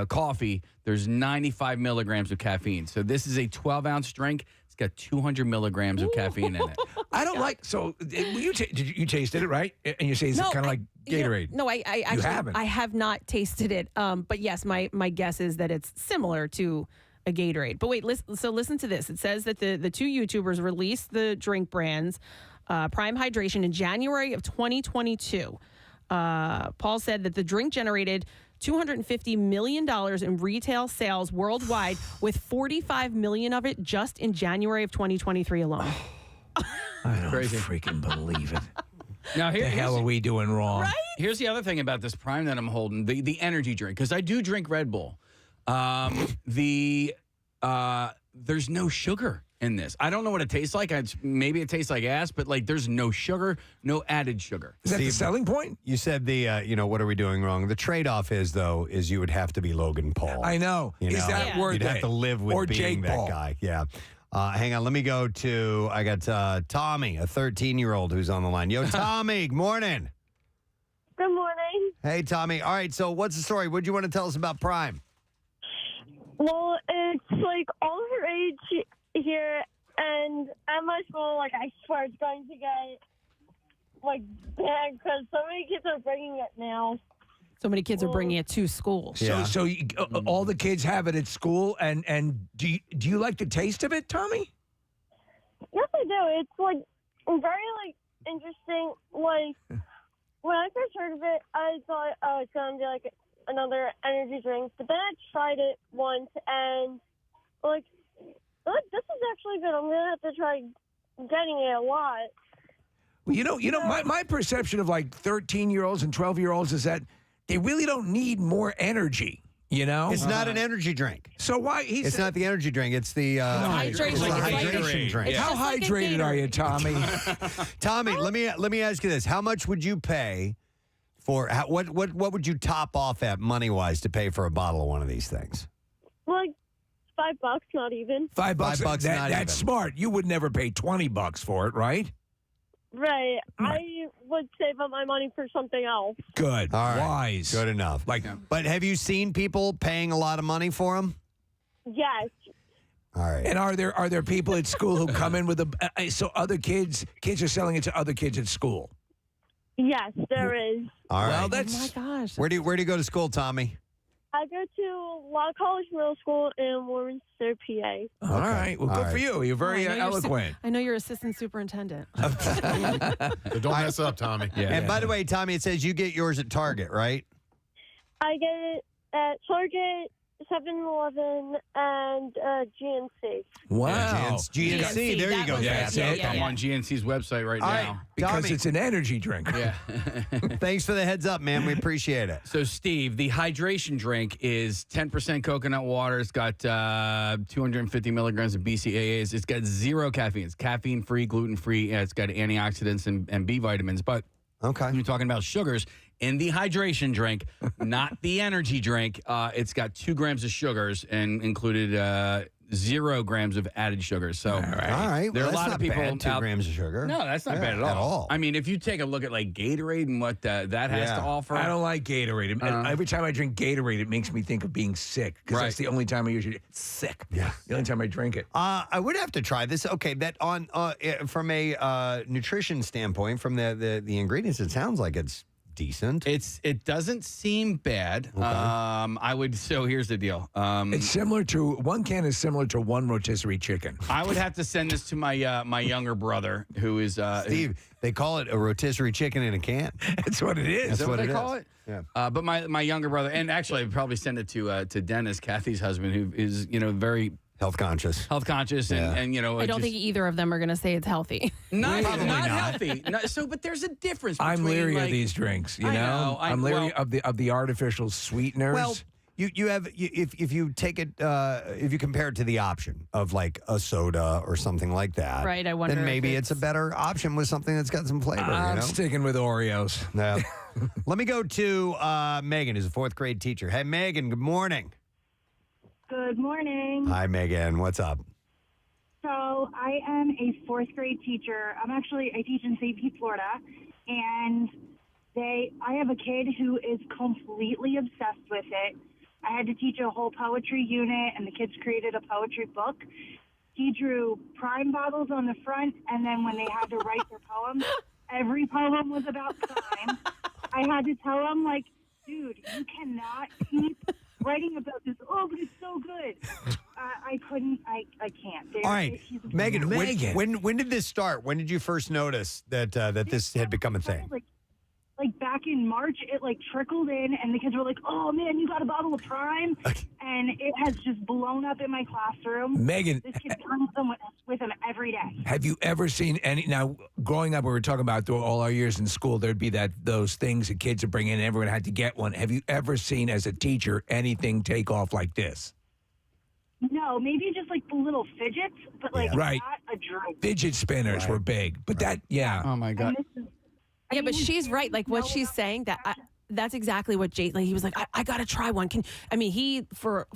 coffee, there's 95 milligrams of caffeine. So this is a 12-ounce drink. It's got 200 milligrams of caffeine in it. I don't like. So you tasted it, right? And you say it's kind of like Gatorade. No, I actually haven't. I have not tasted it. But yes, my guess is that it's similar to a Gatorade. But wait, listen to this. It says that the two YouTubers released the drink brands, Prime Hydration, in January of 2022. Paul said that the drink generated $250 million in retail sales worldwide, with 45 million of it just in January of 2023 alone. I don't freaking believe it. Now, the hell are we doing wrong? Right? Here's the other thing about this Prime that I'm holding, the energy drink, because I do drink Red Bull. There's no sugar in this. I don't know what it tastes like. Maybe it tastes like ass, but like there's no sugar, no added sugar. Is that the selling point? You said what are we doing wrong? The trade-off is you would have to be Logan Paul. I know. Is that worth You'd it? have to live with or being Jake that Paul. guy. Yeah. Hang on. Let me go to, I got Tommy, a 13-year-old who's on the line. Yo, Tommy, good morning. Good morning. Hey, Tommy. All right, so what's the story? What do you want to tell us about Prime? Well, it's like all her age here, and at my school, like, I swear it's going to get, like, bad because so many kids are bringing it now. So many kids are bringing it to school. So all the kids have it at school, and do you like the taste of it, Tommy? Yes, I do. It's, like, very, like, interesting. Like, when I first heard of it, I thought, it's going to be, like, another energy drink. But then I tried it once, and, like, this is actually good. I'm going to have to try getting it a lot. Well, you know, my perception of, like, 13-year-olds and 12-year-olds is that they really don't need more energy, you know? It's not an energy drink. So why? It's not the energy drink. It's the hydration drink. How hydrated are you, Tommy? Tommy, let me ask you this: how much would you pay for? What would you top off at money-wise to pay for a bottle of one of these things? Like $5, not even. $5. $5 not even. That's smart. You would never pay $20 for it, right? Right. I would save up my money for something else. Good. All right. Wise. Good enough. But have you seen people paying a lot of money for them? Yes. All right. And are there people at school who come in with so other kids are selling it to other kids at school? Yes, there is. All right. Well, that's Oh my gosh. Where do you go to school, Tommy? I go to Law College Middle School in Warminster, PA. all right. Well, good for you. You're very I know you're eloquent. I know you're assistant superintendent. So don't mess up, Tommy. And by the way, Tommy, it says you get yours at Target, right? I get it at Target, 7-Eleven, and GNC. Wow. GNC. There you go. I'm on GNC's website right now. Because Tommy. it's an energy drink. Yeah. Thanks for the heads up, man. We appreciate it. So, Steve, the hydration drink is 10% coconut water. It's got 250 milligrams of BCAAs. It's got 0 caffeine. It's caffeine-free, gluten-free. It's got antioxidants and B vitamins. But you're talking about sugars. In the hydration drink, not the energy drink, it's got 2 grams of sugars and included 0 grams of added sugars. So, All right. there are Well, a lot that's of people. not bad, 2 grams of sugar. No, that's not bad at all. I mean, if you take a look at like Gatorade and what that has to offer. I don't like Gatorade. Every time I drink Gatorade, it makes me think of being sick. Because that's the only time I usually sick. Yeah. The only time I drink it. I would have to try this. Okay, that on from a nutrition standpoint, from the ingredients, it sounds like it's decent. It doesn't seem bad. Okay. So here's the deal. It's similar to, one can is similar to one rotisserie chicken. I would have to send this to my my younger brother, who is Steve. They call it a rotisserie chicken in a can. That's what it is. Is that what they call it? Yeah. But my younger brother, and actually I'd probably send it to Dennis, Kathy's husband, who is very health conscious, and I don't think either of them are going to say it's healthy. not healthy. But there's a difference. I'm between, leery of these drinks. You know? I'm leery of the artificial sweeteners. Well, if you take it if you compare it to the option of like a soda or something like that, Right, I wonder then if maybe it's a better option with something that's got some flavor. I'm you know? sticking with Oreos. Yeah. Let me go to Megan, who's a fourth grade teacher. Hey, Megan. Good morning. Good morning. Hi, Megan. What's up? So I am a fourth grade teacher. I teach in St. Pete, Florida, and I have a kid who is completely obsessed with it. I had to teach a whole poetry unit, and the kids created a poetry book. He drew Prime bottles on the front, and then when they had to write their poems, every poem was about Prime. I had to tell him, like, dude, you cannot keep writing about this. Oh, but it's so good. I couldn't. I can't. All right, Megan. When did this start? When did you first notice that this had become a thing? Like back in March, it like trickled in, and the kids were like, "Oh man, you got a bottle of Prime," and it has just blown up in my classroom. Megan, this kid comes with him every day. Have you ever seen any? Now, growing up, we were talking about through all our years in school, there'd be those things that kids would bring in, and everyone had to get one. Have you ever seen, as a teacher, anything take off like this? No, maybe just like the little fidgets, but like Right. not a drink. Fidget spinners were big, but that, yeah. Oh my God. Yeah, but she's right. Like what she's saying, that's exactly what Jay. Like he was like, I gotta try one. He for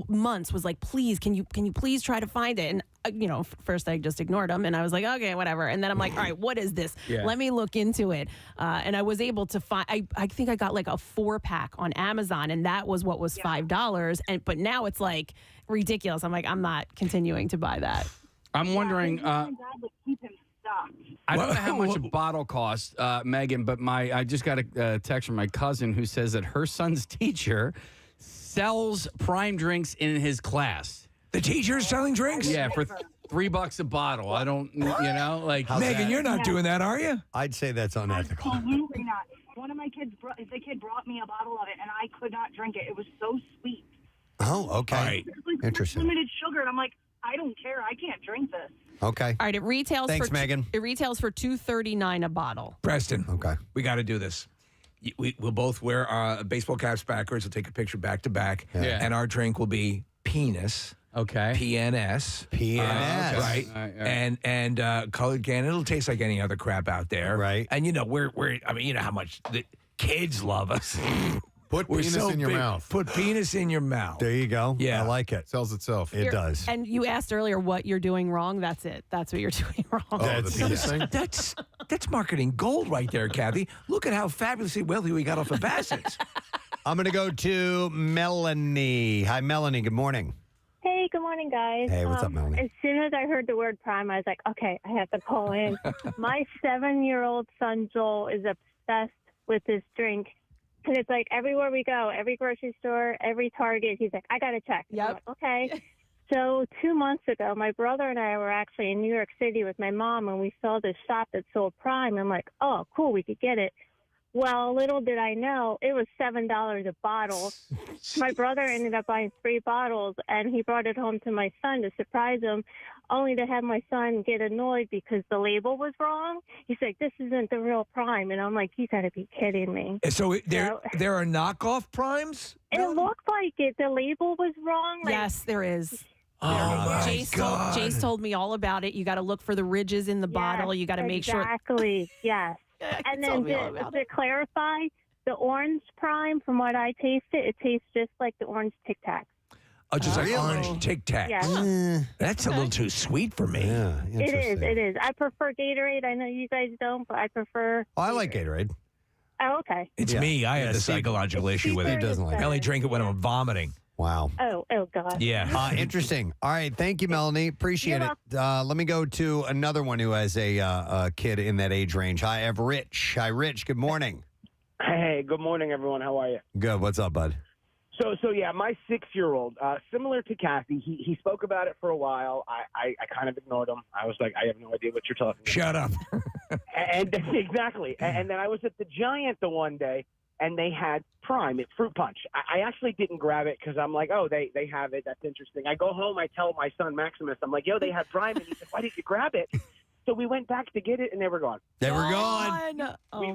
months was like, please, can you please try to find it? And first I just ignored him, and I was like, okay, whatever. And then I'm like, all right, what is this? Yeah. Let me look into it. And I was able to find. I think I got like a 4-pack on Amazon, and that was what was $5. But now it's like ridiculous. I'm like, I'm not continuing to buy that. I'm wondering. My dad would keep him stocked. I don't know how much a bottle costs, Megan, but I just got a text from my cousin who says that her son's teacher sells Prime drinks in his class. The teacher's selling drinks? Yeah, for $3 a bottle. I don't, like. Megan, you're not doing that, are you? I'd say that's unethical. Absolutely not. One of my kids, the kid brought me a bottle of it, and I could not drink it. It was so sweet. Oh, okay. Right. It was like Interesting. limited sugar, and I'm like, I don't care. I can't drink this. Okay. All right, it retails Thanks, for Megan. It retails for $2.39 a bottle. Preston. Okay. We got to do this. We'll both wear baseball caps backwards. We'll take a picture back to back. Yeah. And our drink will be penis. Okay. PNS. PNS. Right. All right. And colored can. It'll taste like any other crap out there. Right. And we're you know how much the kids love us. Put We're penis so in your big. mouth. Put penis in your mouth. There you go. Yeah. I like it. Sells itself. It does. And you asked earlier what you're doing wrong. That's it. That's what you're doing wrong. Oh, the penis thing? That's marketing gold right there, Kathy. Look at how fabulously wealthy we got off of Bassett's. I'm going to go to Melanie. Hi, Melanie. Good morning. Hey, good morning, guys. Hey, what's up, Melanie? As soon as I heard the word Prime, I was like, okay, I have to call in. My 7-year-old son, Joel, is obsessed with this drink. And it's like everywhere we go, every grocery store, every Target, he's like, I got to check. Yep. I'm like, okay. So 2 months ago, my brother and I were actually in New York City with my mom, and we saw this shop that sold Prime. I'm like, oh, cool, we could get it. Well, little did I know, it was $7 a bottle. My brother ended up buying 3 bottles, and he brought it home to my son to surprise him, only to have my son get annoyed because the label was wrong. He's like, this isn't the real Prime. And I'm like, you got to be kidding me. So there are knockoff Primes? It looked like it. The label was wrong. Like, Yes, there is. Oh, my God. Jace told me all about it. You got to look for the ridges in the bottle. You got to make sure. Exactly, yes. And then to clarify, the orange Prime, from what I tasted, it tastes just like the orange Tic Tac. Oh, just like orange Tic Tacs. Yeah. That's a little too sweet for me. Yeah, It is. I prefer Gatorade. I know you guys don't, but I prefer. Oh, I like Gatorade. Oh, okay. It's me. I have the psychological issue with it. doesn't like I only it. drink it when I'm vomiting. Wow. Oh, God. Yeah. Interesting. All right. Thank you, Melanie. Appreciate it. Let me go to another one who has a kid in that age range. Hi, I have Rich. Hi, Rich. Good morning. Hey, good morning, everyone. How are you? Good. What's up, bud? So yeah, my 6-year-old, similar to Kathy, he spoke about it for a while. I kind of ignored him. I was like, I have no idea what you're talking about. Shut up. And exactly. And then I was at the Giant the one day, and they had Prime, fruit punch. I actually didn't grab it because I'm like, oh, they have it. That's interesting. I go home, I tell my son Maximus, I'm like, yo, they have Prime. And he said, why didn't you grab it? So we went back to get it, and they were gone. They were gone.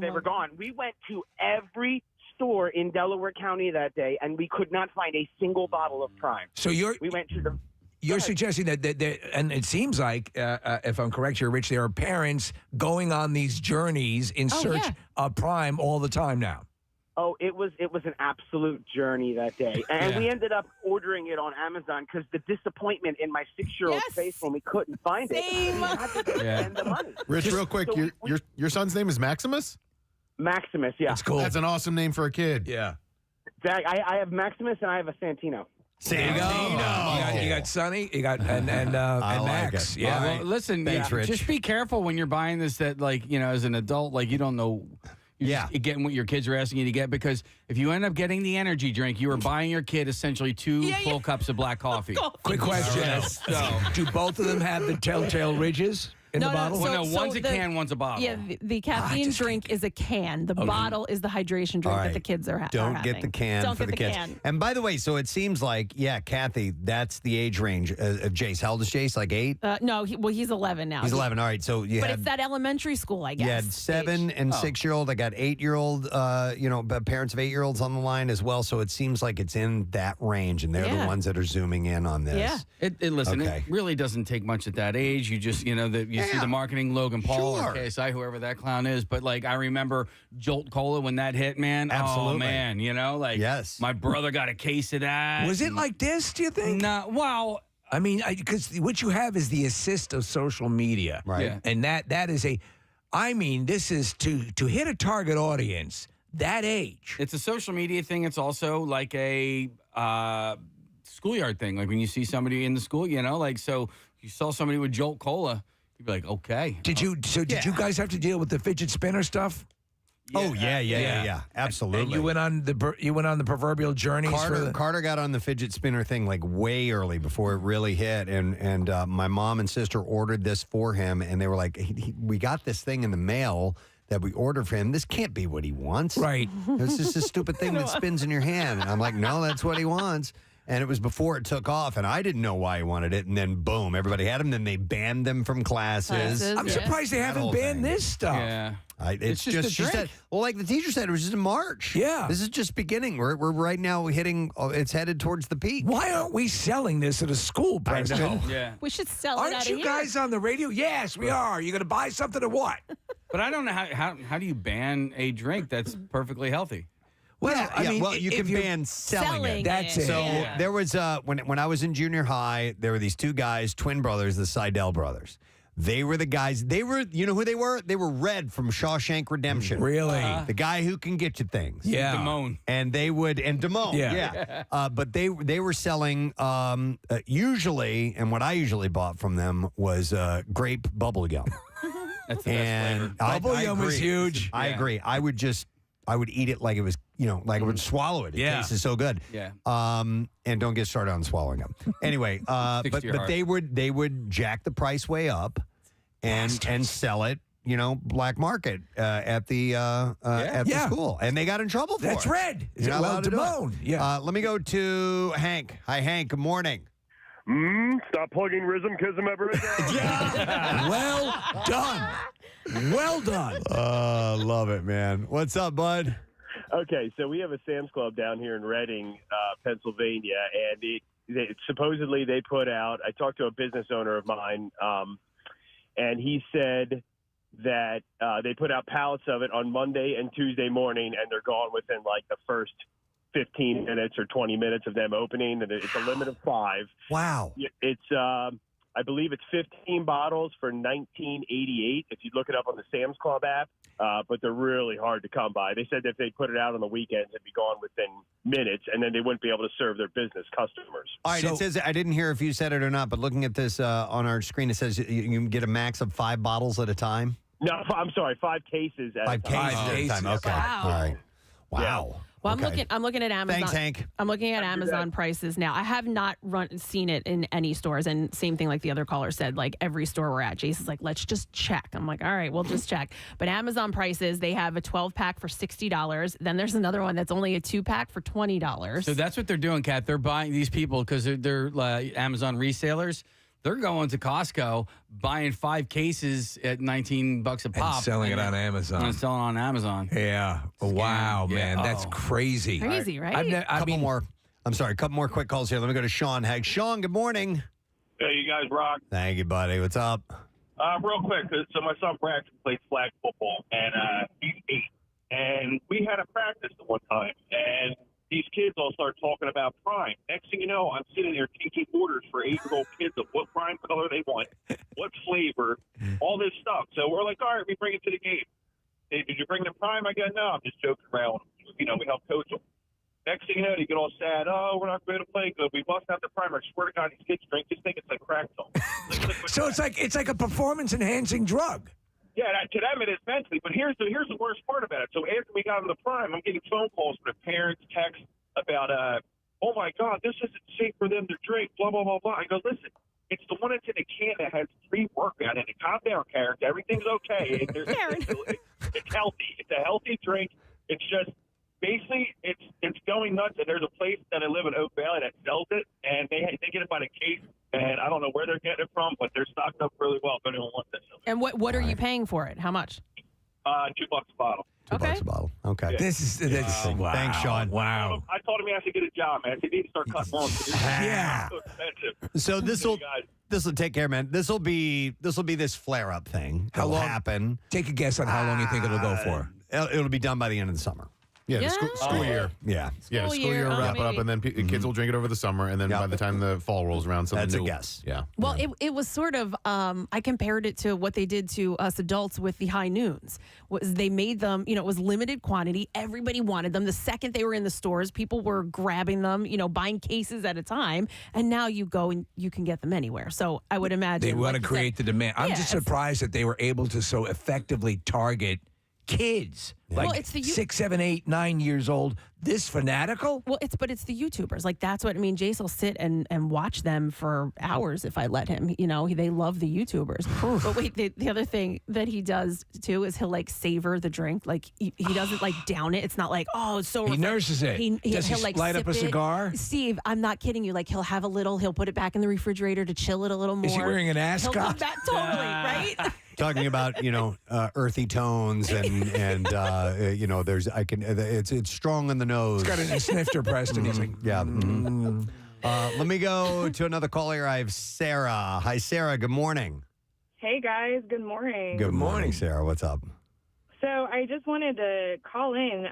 They were gone. We went to every store in Delaware County that day, and we could not find a single bottle of Prime. So we went to the. You're suggesting that, and it seems like, if I'm correct here, Rich, there are parents going on these journeys in search of Prime all the time now. Oh, it was an absolute journey that day, and we ended up ordering it on Amazon because the disappointment in my 6-year-old's face when we couldn't find it. We had to spend the money. Rich, real quick, So your son's name is Maximus? Maximus, yeah. That's cool. That's an awesome name for a kid. Yeah. I have Maximus and I have a Santino. There you go. You got Sonny, you got and Max. Like yeah. well, listen, Thanks, Rich. just be careful when you're buying this. That as an adult, you don't know. You're just getting what your kids are asking you to get, because if you end up getting the energy drink, you are buying your kid essentially 2 full cups of black coffee. Quick question: do both of them have the telltale ridges in the bottle? Well, no, one's a can, one's a bottle. Yeah, the caffeine drink is a can. The bottle is the hydration drink that the kids are having. Don't get the can for the kids. And by the way, so it seems like, Kathy, that's the age range of Jace. How old is Jace? Like 8? No, he's 11 now. He's 11. All right, so but it's that elementary school, I guess. You had 7 and 6-year-old. I got 8-year-old. Parents of 8-year-olds on the line as well. So it seems like it's in that range, and they're the ones that are zooming in on this. Yeah. Listen, it really doesn't take much at that age. You just, you see the marketing, Logan Paul or KSI, whoever that clown is. But I remember Jolt Cola when that hit, man. Absolutely. Oh, man, yes. My brother got a case of that. Was it like this, do you think? No, well, I mean, because what you have is the assist of social media. Right. Yeah. And that is this is to hit a target audience that age. It's a social media thing. It's also like a schoolyard thing. Like when you see somebody in the school, so you saw somebody with Jolt Cola, you'd be like, okay. Did you guys have to deal with the fidget spinner stuff? Yeah. Absolutely. And you went on the proverbial journeys. Carter got on the fidget spinner thing way early before it really hit, and my mom and sister ordered this for him, and they were like, "We got this thing in the mail that we ordered for him. This can't be what he wants, right? It's just a stupid thing that spins in your hand." And I'm like, "No, that's what he wants." And it was before it took off, and I didn't know why he wanted it. And then, boom, everybody had them. Then they banned them from classes. I'm surprised they haven't banned this stuff. Yeah. It's just she said, like the teacher said, it was just in March. Yeah. This is just beginning. We're right now it's headed towards the peak. Why aren't we selling this at a school, Preston? I know. Yeah. We should sell it Aren't out you of guys on the radio? Yes, we are. You going to buy something or what? But I don't know how do you ban a drink that's perfectly healthy? Well, you can ban selling it. That's it. So there was when I was in junior high, there were these 2 guys, twin brothers, the Seidel brothers. They were the guys. They were, you know who they were? They were Red from Shawshank Redemption. Really? The guy who can get you things. Yeah. Damone. And Damone. Yeah. But they were selling usually, and what I usually bought from them was grape bubble gum. That's the best flavor. Bubble gum is huge. I agree. I would eat it like it was, like I would swallow it. It tastes so good. Yeah. And don't get started on swallowing them. Anyway, but they would jack the price way up and sell it, black market at the school, and they got in trouble for That's it. Red. Damone. Yeah. Let me go to Hank. Hi, Hank. Good morning. Stop plugging Rhythm Kism ever again. Well done. Well done. Love it, man. What's up, bud? Okay, so we have a Sam's Club down here in Reading, Pennsylvania, and supposedly they put out. I talked to a business owner of mine, and he said that they put out pallets of it on Monday and Tuesday morning, and they're gone within like the first 15 minutes or 20 minutes of them opening, and it's a limit of 5. Wow. It's I believe it's 15 bottles for $19.88 if you look it up on the Sam's Club app, but they're really hard to come by. They said that if they put it out on the weekends, it'd be gone within minutes, and then they wouldn't be able to serve their business customers. All right, it says, I didn't hear if you said it or not, but looking at this on our screen, it says you can get a max of 5 bottles at a time? No, I'm sorry, 5 cases at a time. 5 cases at a time, okay. Wow. All right. Wow. Yeah. Well, Okay. I'm looking at Amazon. Thanks, Hank. I'm looking at Amazon prices now. I have not seen it in any stores, and same thing like the other caller said. Like every store we're at, Jason's like, let's just check. I'm like, all right, we'll just check. But Amazon prices, they have a 12-pack for $60. Then there's another one that's only a 2-pack for $20. So that's what they're doing, Kat. They're buying these people because they're Amazon resellers. They're going to Costco, buying 5 cases at $19 a pop. And selling it on Amazon. And selling on Amazon. Yeah. Wow, Yeah. man. That's crazy. Crazy, right? Couple more quick calls here. Let me go to Sean Hagg. Sean, good morning. Hey, you guys rock. Thank you, buddy. What's up? Real quick, so my son Braxton plays flag football, and he's 8. And we had a practice at one time, and these kids all start talking about Prime. Next thing you know, I'm sitting there taking orders for 8-year-old kids of what Prime color they want, what flavor, all this stuff. So we're like, all right, we bring it to the game. Hey, did you bring the Prime? I go, no, I'm just joking around. We help coach them. Next thing you know, they get all sad. Oh, we're not going to play good. We must have the Prime. I swear to God, these kids drink. Just think it's like crack salt. So it's like a performance-enhancing drug. Yeah, to them it is mentally. But here's the worst part about it. So after we got them the Prime, I'm getting phone calls from the parents, texts about, oh my God, this isn't safe for them to drink. Blah blah blah blah. I go, listen, it's the one that's in a can that has 3 workout in it. Calm down, Karen. Everything's okay. It's healthy. It's a healthy drink. It's just basically it's going nuts. And there's a place that I live in Oak Valley that sells it, and they get it by the case. And I don't know where they're getting it from, but they're stocked up really well if anyone wants it. And what are you paying for it? How much? $2 a bottle. $2 a bottle. Okay. Yeah. This is wow. Thanks, Sean. Wow. I told him he has to get a job, man. He needs to start cutting lawns. Yeah. So expensive. So this will take care, man. This will be this flare up thing. How It'll long? happen? Take a guess on how long you think it'll go for. It'll be done by the end of the summer. Yeah, the school year. Yeah. Yeah, the school year wrap it up, and then kids will drink it over the summer, and then by the time the fall rolls around, something That's a new. guess. Yeah. Well, it was sort of, I compared it to what they did to us adults with the high noons. Was they made them, it was limited quantity. Everybody wanted them. The second they were in the stores, people were grabbing them, buying cases at a time. And now you go and you can get them anywhere. So I would imagine. They want like to you create said, the demand. I'm Yeah, just it's- surprised that they were able to so effectively target kids. Well, Like it's the 6, 7, 8, 9 years old. This fanatical? Well, it's the YouTubers. Like that's what I mean. Jace will sit and watch them for hours if I let him. They love the YouTubers. But wait, the other thing that he does too is he'll like savor the drink. Like he doesn't like down it. It's not like it's so. He nurses it. Does he he'll like light up sip a it. cigar? Steve, I'm not kidding you. Like he'll have a little. He'll put it back in the refrigerator to chill it a little more. Is he wearing an He'll ascot? do that totally right. Talking about earthy tones and there's it's strong in the nose. He's got a snifter, Preston. He's like, yeah. Let me go to another caller here. I have Sarah. Hi, Sarah. Good morning. Hey guys, good morning. Good morning, Sarah. What's up? So I just wanted to call in.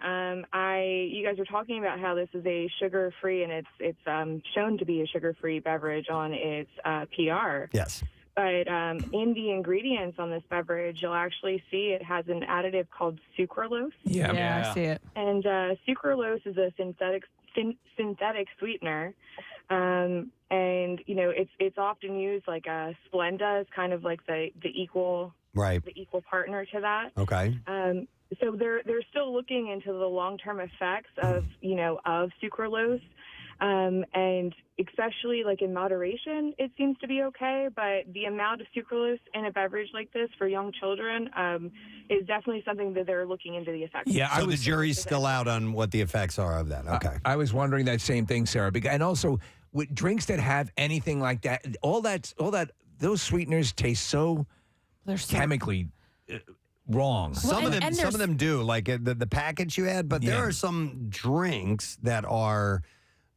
You guys were talking about how this is a sugar-free, and it's shown to be a sugar-free beverage on its PR. Yes. But in the ingredients on this beverage, you'll actually see it has an additive called sucralose. Yeah, I see it. And sucralose is a synthetic sweetener, and it's often used like Splenda is kind of like the equal partner to that. Okay. So they're still looking into the long-term effects of sucralose. And especially like in moderation, it seems to be okay. But the amount of sucralose in a beverage like this for young children is definitely something that they're looking into the effects. Yeah, So the jury's still out on what the effects are of that. Okay. I was wondering that same thing, Sarah. And also, with drinks that have anything like that, those sweeteners taste so chemically wrong. Some of them do, like the package you had, but there are some drinks that are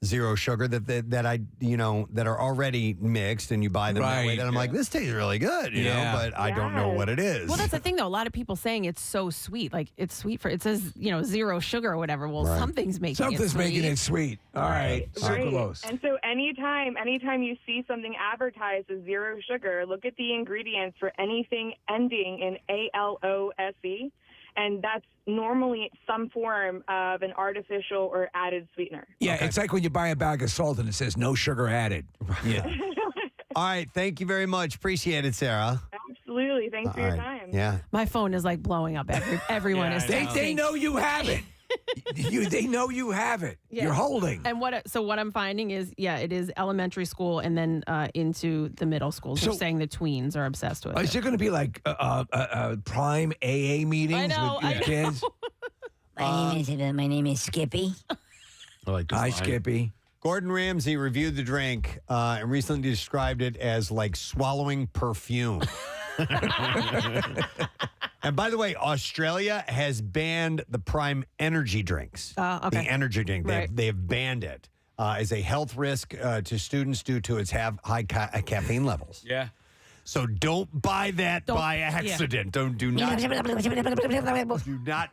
zero sugar that are already mixed, and you buy them that way. That I'm like, this tastes really good, but I don't know what it is. Well, that's the thing, though. A lot of people saying it's so sweet. Like it's sweet it says, zero sugar or whatever. Well, something's making it sweet. All right. Sucralose. And so anytime you see something advertised as zero sugar, look at the ingredients for anything ending in ALOSE. And that's normally some form of an artificial or added sweetener. Yeah, it's like when you buy a bag of salt and it says no sugar added. Yeah. All right. Thank you very much. Appreciate it, Sarah. Absolutely. Thanks for your time. Yeah. My phone is like blowing up. Everyone is texting. They know you have it. They know you have it. Yeah. You're holding. And what I'm finding is, it is elementary school and then into the middle schools. So- They're saying the tweens are obsessed with Is it. there going to be like Prime AA meetings with kids? My name is Skippy. I like this Hi, line. Skippy. Gordon Ramsay reviewed the drink and recently described it as like swallowing perfume. And by the way, Australia has banned the Prime energy drinks. Okay. The energy drink. Right. They have banned it as a health risk to students due to its high caffeine levels. Yeah. So don't buy that by accident. Yeah. Do not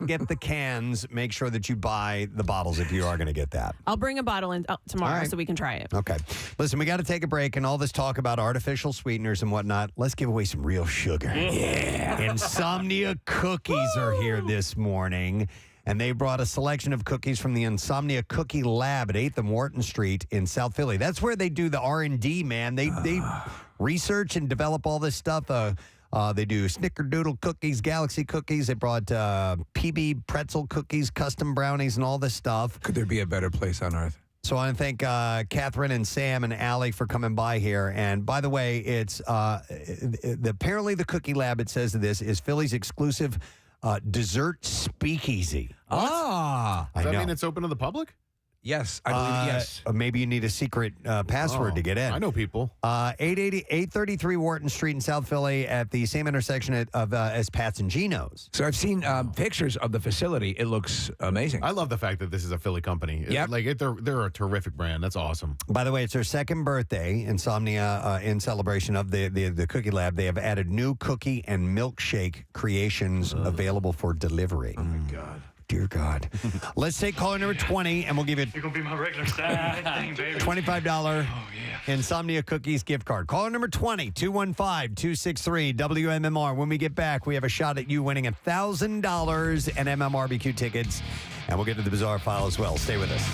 get the cans. Make sure that you buy the bottles if you are going to get that. I'll bring a bottle in tomorrow All right. so we can try it. Okay. Listen, we got to take a break and all this talk about artificial sweeteners and whatnot. Let's give away some real sugar. Yeah. Insomnia Cookies are here this morning. And they brought a selection of cookies from the Insomnia Cookie Lab at 8th and Wharton Street in South Philly. That's where they do the R&D, man. They research and develop all this stuff. They do Snickerdoodle cookies, Galaxy cookies. They brought PB pretzel cookies, custom brownies, and all this stuff. Could there be a better place on earth? So I want to thank Catherine and Sam and Allie for coming by here. And by the way, it's apparently the Cookie Lab, it says this, is Philly's exclusive dessert speakeasy. Does that know. mean it's open to the public? Yes, I believe yes. Maybe you need a secret password to get in. I know people. 833 Wharton Street in South Philly at the same intersection as Pat's and Gino's. So I've seen pictures of the facility. It looks amazing. I love the fact that this is a Philly company. Yep. They're a terrific brand. That's awesome. By the way, it's their second birthday, Insomnia, in celebration of the Cookie Lab. They have added new cookie and milkshake creations available for delivery. Oh, my God. Dear God. Let's take caller number 20, and we'll give you You're going to be my regular Saturday thing, baby. $25 Insomnia Cookies gift card. Caller number 20, 215-263 WMMR. When we get back, we have a shot at you winning $1,000 and MMRBQ tickets, and we'll get to the bizarre file as well. Stay with us.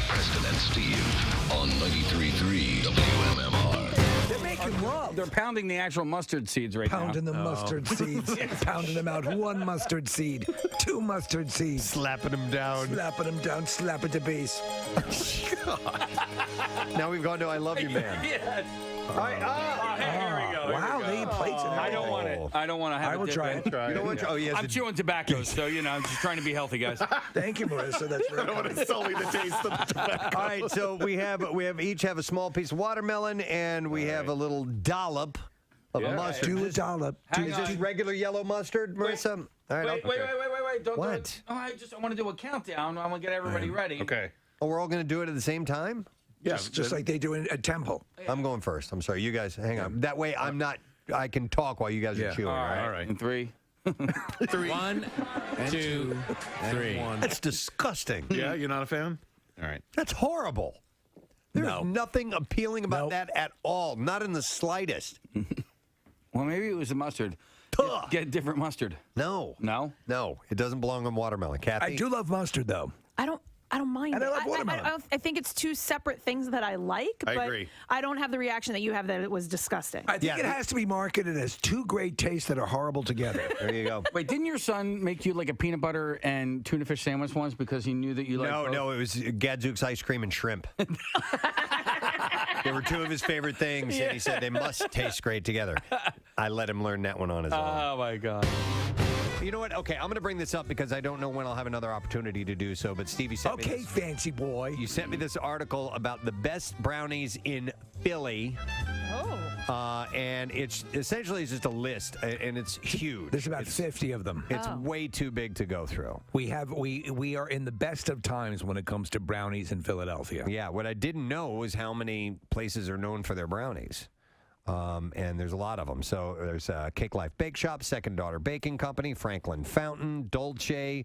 Preston and Steve on 93.3 WMMR. They're making rum. They're pounding the actual mustard seeds right now. Pounding the mustard seeds. Pounding them out. 1 mustard seed. 2 mustard seeds. Slapping them down. Slapping them down. Slap at the base. Now we've gone to I Love You, Man. Yes. All right. Here we go. Wow, they eat plates. I don't want it. I don't want to have I will try it. You don't want to? Oh, yes. I'm chewing tobacco, so, I'm just trying to be healthy, guys. Thank you, Marissa. That's I don't want to sully the taste of the tobacco. All right, so we each have a small piece of watermelon, and we have a little dollop of mustard. Do a dollop. Is this regular yellow mustard, Marissa? All right. Wait. Don't What? do it. Oh, I want to do a countdown. I want to get everybody ready. Okay. Oh, we're all going to do it at the same time? Yeah, Just like they do in a temple. I'm going first. I'm sorry. You guys, hang on. That way I can talk while you guys are chewing. All right. In 3. 1, 2, 3. That's disgusting. Yeah, you're not a fan? All right. That's horrible. There's nothing appealing about that at all. Not in the slightest. Well, maybe it was the mustard. Get different mustard. No. No? No. It doesn't belong on watermelon. Kathy? I do love mustard, though. I don't mind. And I it. love watermelon. I think it's two separate things that I like, I but agree. I don't have the reaction that you have that it was disgusting. I think it has to be marketed as 2 great tastes that are horrible together. There you go. Wait, didn't your son make you like a peanut butter and tuna fish sandwich once because he knew that you liked both? No, it was Gadzooks ice cream and shrimp. They were 2 of his favorite things, and he said they must taste great together. I let him learn that one on his own. Oh, my God. You know what? Okay, I'm going to bring this up because I don't know when I'll have another opportunity to do so, but Stevie sent me this. Fancy boy. You sent me this article about the best brownies in Philly. Oh. And it's essentially just a list, and it's huge. There's about 50 of them. It's way too big to go through. We are in the best of times when it comes to brownies in Philadelphia. Yeah, what I didn't know was how many places are known for their brownies. And there's a lot of them. So there's Cake Life Bake Shop, Second Daughter Baking Company, Franklin Fountain, Dolce,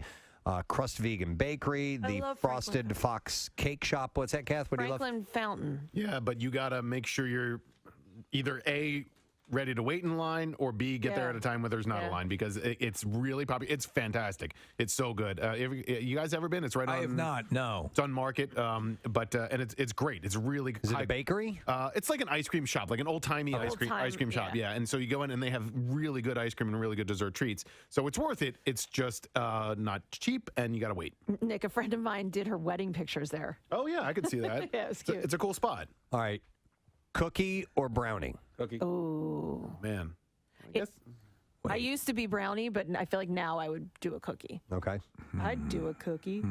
Crust Vegan Bakery, the Frosted Fox Cake Shop. What's that, Kath? What do you love? Franklin Fountain. Yeah, but you got to make sure you're either A, ready to wait in line, or B, get there at a time where there's not a line, because it's really popular. It's fantastic. It's so good. You guys ever been? It's right on. I have not, no. It's on Market, and it's great. It's really Is it a bakery? It's like an ice cream shop, like an old-timey ice cream shop. Yeah, and so you go in and they have really good ice cream and really good dessert treats. So it's worth it. It's just not cheap, and you got to wait. Nick, a friend of mine did her wedding pictures there. Oh, yeah, I could see that. Yeah, it was cute. It's a cool spot. All right. Cookie or brownie? Cookie. Oh. Man. I guess. I used to be brownie, but I feel like now I would do a cookie. Okay. I'd do a cookie.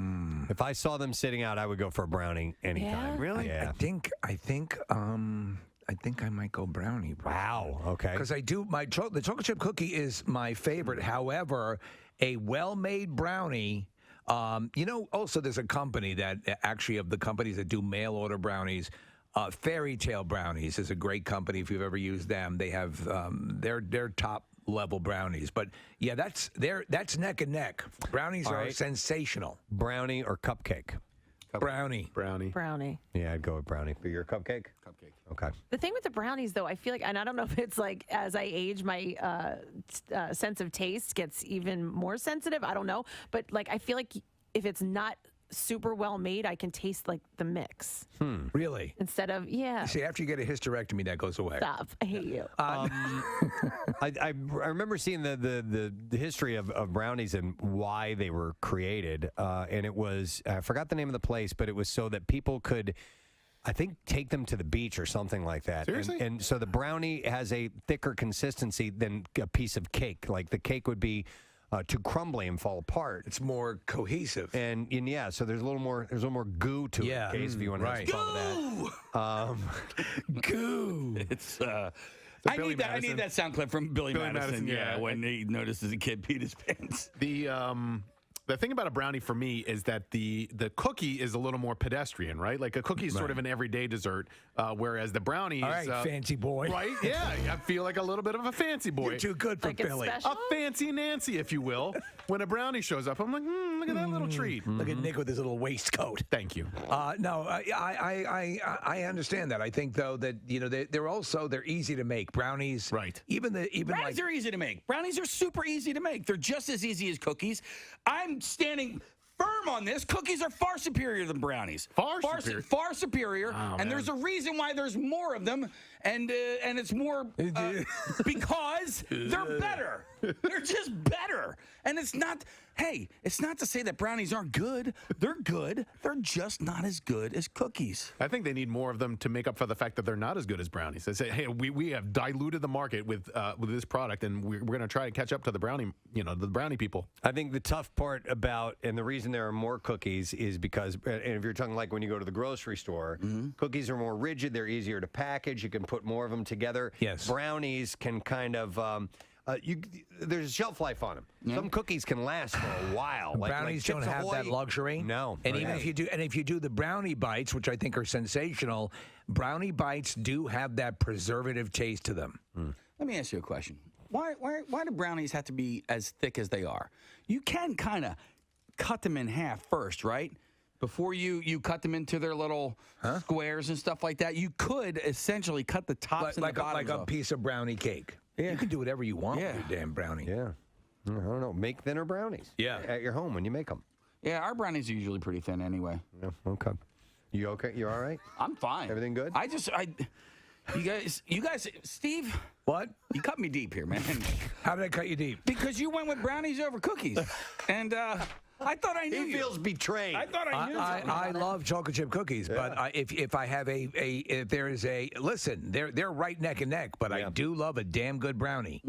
If I saw them sitting out, I would go for a brownie anytime. Yeah? Really? Yeah. I think I might go brownie. Wow. Okay. Because I do the chocolate chip cookie is my favorite. However, a well-made brownie. Also there's a company that actually of the companies that do mail order brownies. Fairy Tale Brownies is a great company. If you've ever used them, they have their top level brownies. But yeah, that's neck and neck. Brownies are sensational. Brownie or cupcake? Brownie. Yeah, I'd go with brownie. For your cupcake? Cupcake. Okay. The thing with the brownies, though, I feel like, and I don't know if it's like as I age, my sense of taste gets even more sensitive. I don't know. But like, I feel like if it's not super well made, I can taste like the mix. Really? Instead of, You see, after you get a hysterectomy, that goes away. Stop. I hate you. I remember seeing the history of brownies and why they were created. And it was, I forgot the name of the place, but it was so that people could, I think, take them to the beach or something like that. Seriously? And so the brownie has a thicker consistency than a piece of cake. Like the cake would be too crumbly and fall apart. It's more cohesive. And yeah, so there's a little more goo to it. In case if you want to have some fun with that. Goo. It's I need that sound clip from Billy Madison. Yeah, when he notices a kid peed his pants. The thing about a brownie for me is that the cookie is a little more pedestrian, right? Like a cookie is sort of an everyday dessert, whereas the brownie All is right, fancy boy. Right? Yeah, I feel like a little bit of a fancy boy. You're too good for Billy. A fancy Nancy, if you will. When a brownie shows up, I'm like, look at that little treat. Look at Nick with his little waistcoat. Thank you. No, I understand that. I think though that they're easy to make. Brownies, right? Brownies are easy to make. Brownies are super easy to make. They're just as easy as cookies. I'm standing firm on this. Cookies are far superior than brownies. Far superior. Oh, and there's a reason why there's more of them, and it's more because they're better. They're just better. And it's not to say that brownies aren't good. They're good. They're just not as good as cookies. I think they need more of them to make up for the fact that they're not as good as brownies. They say, hey, we have diluted the market with this product, and we're going to try to catch up to the brownie people. I think the tough part about, and the reason there are more cookies is because, and if you're talking like when you go to the grocery store, cookies are more rigid. They're easier to package. You can put more of them together. Yes. Brownies can kind of, there's a shelf life on them. Some cookies can last for a while. Brownies don't Chips have Ahoy. that luxury. No. And even if you do the brownie bites, which I think are sensational, brownie bites do have that preservative taste to them. Let me ask you a question. Why do brownies have to be as thick as they are? You can kind of cut them in half first, right? Before you cut them into their little squares and stuff like that. You could essentially cut the tops and the bottoms like a piece of brownie cake. Yeah. You can do whatever you want with your damn brownie. Yeah. I don't know. Make thinner brownies. Yeah. At your home when you make them. Yeah, our brownies are usually pretty thin anyway. Yeah, okay. You okay? You all right? I'm fine. Everything good? You guys, Steve. What? You cut me deep here, man. How did I cut you deep? Because you went with brownies over cookies, and I thought I knew He you. feels betrayed. I thought I knew. I love chocolate chip cookies, but if I have if there is listen, they're right neck and neck, but I do love a damn good brownie.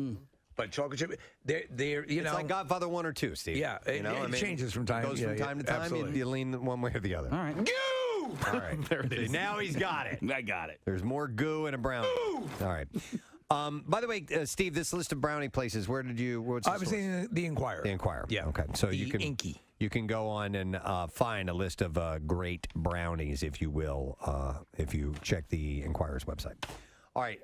But chocolate chip, they're it's like Godfather 1 or 2, Steve. Yeah, it changes from time. Goes from time to time. Absolutely. You lean one way or the other. All right. Goo! All right. There it is. Now he's got it. I got it. There's more goo in a brownie. All right. By the way, Steve, this list of brownie places, what's the I was source? in the Inquirer. The Inquirer. Yeah. Okay. So the you can Inky. You can go on and find a list of great brownies, if you will, if you check the Inquirer's website. All right.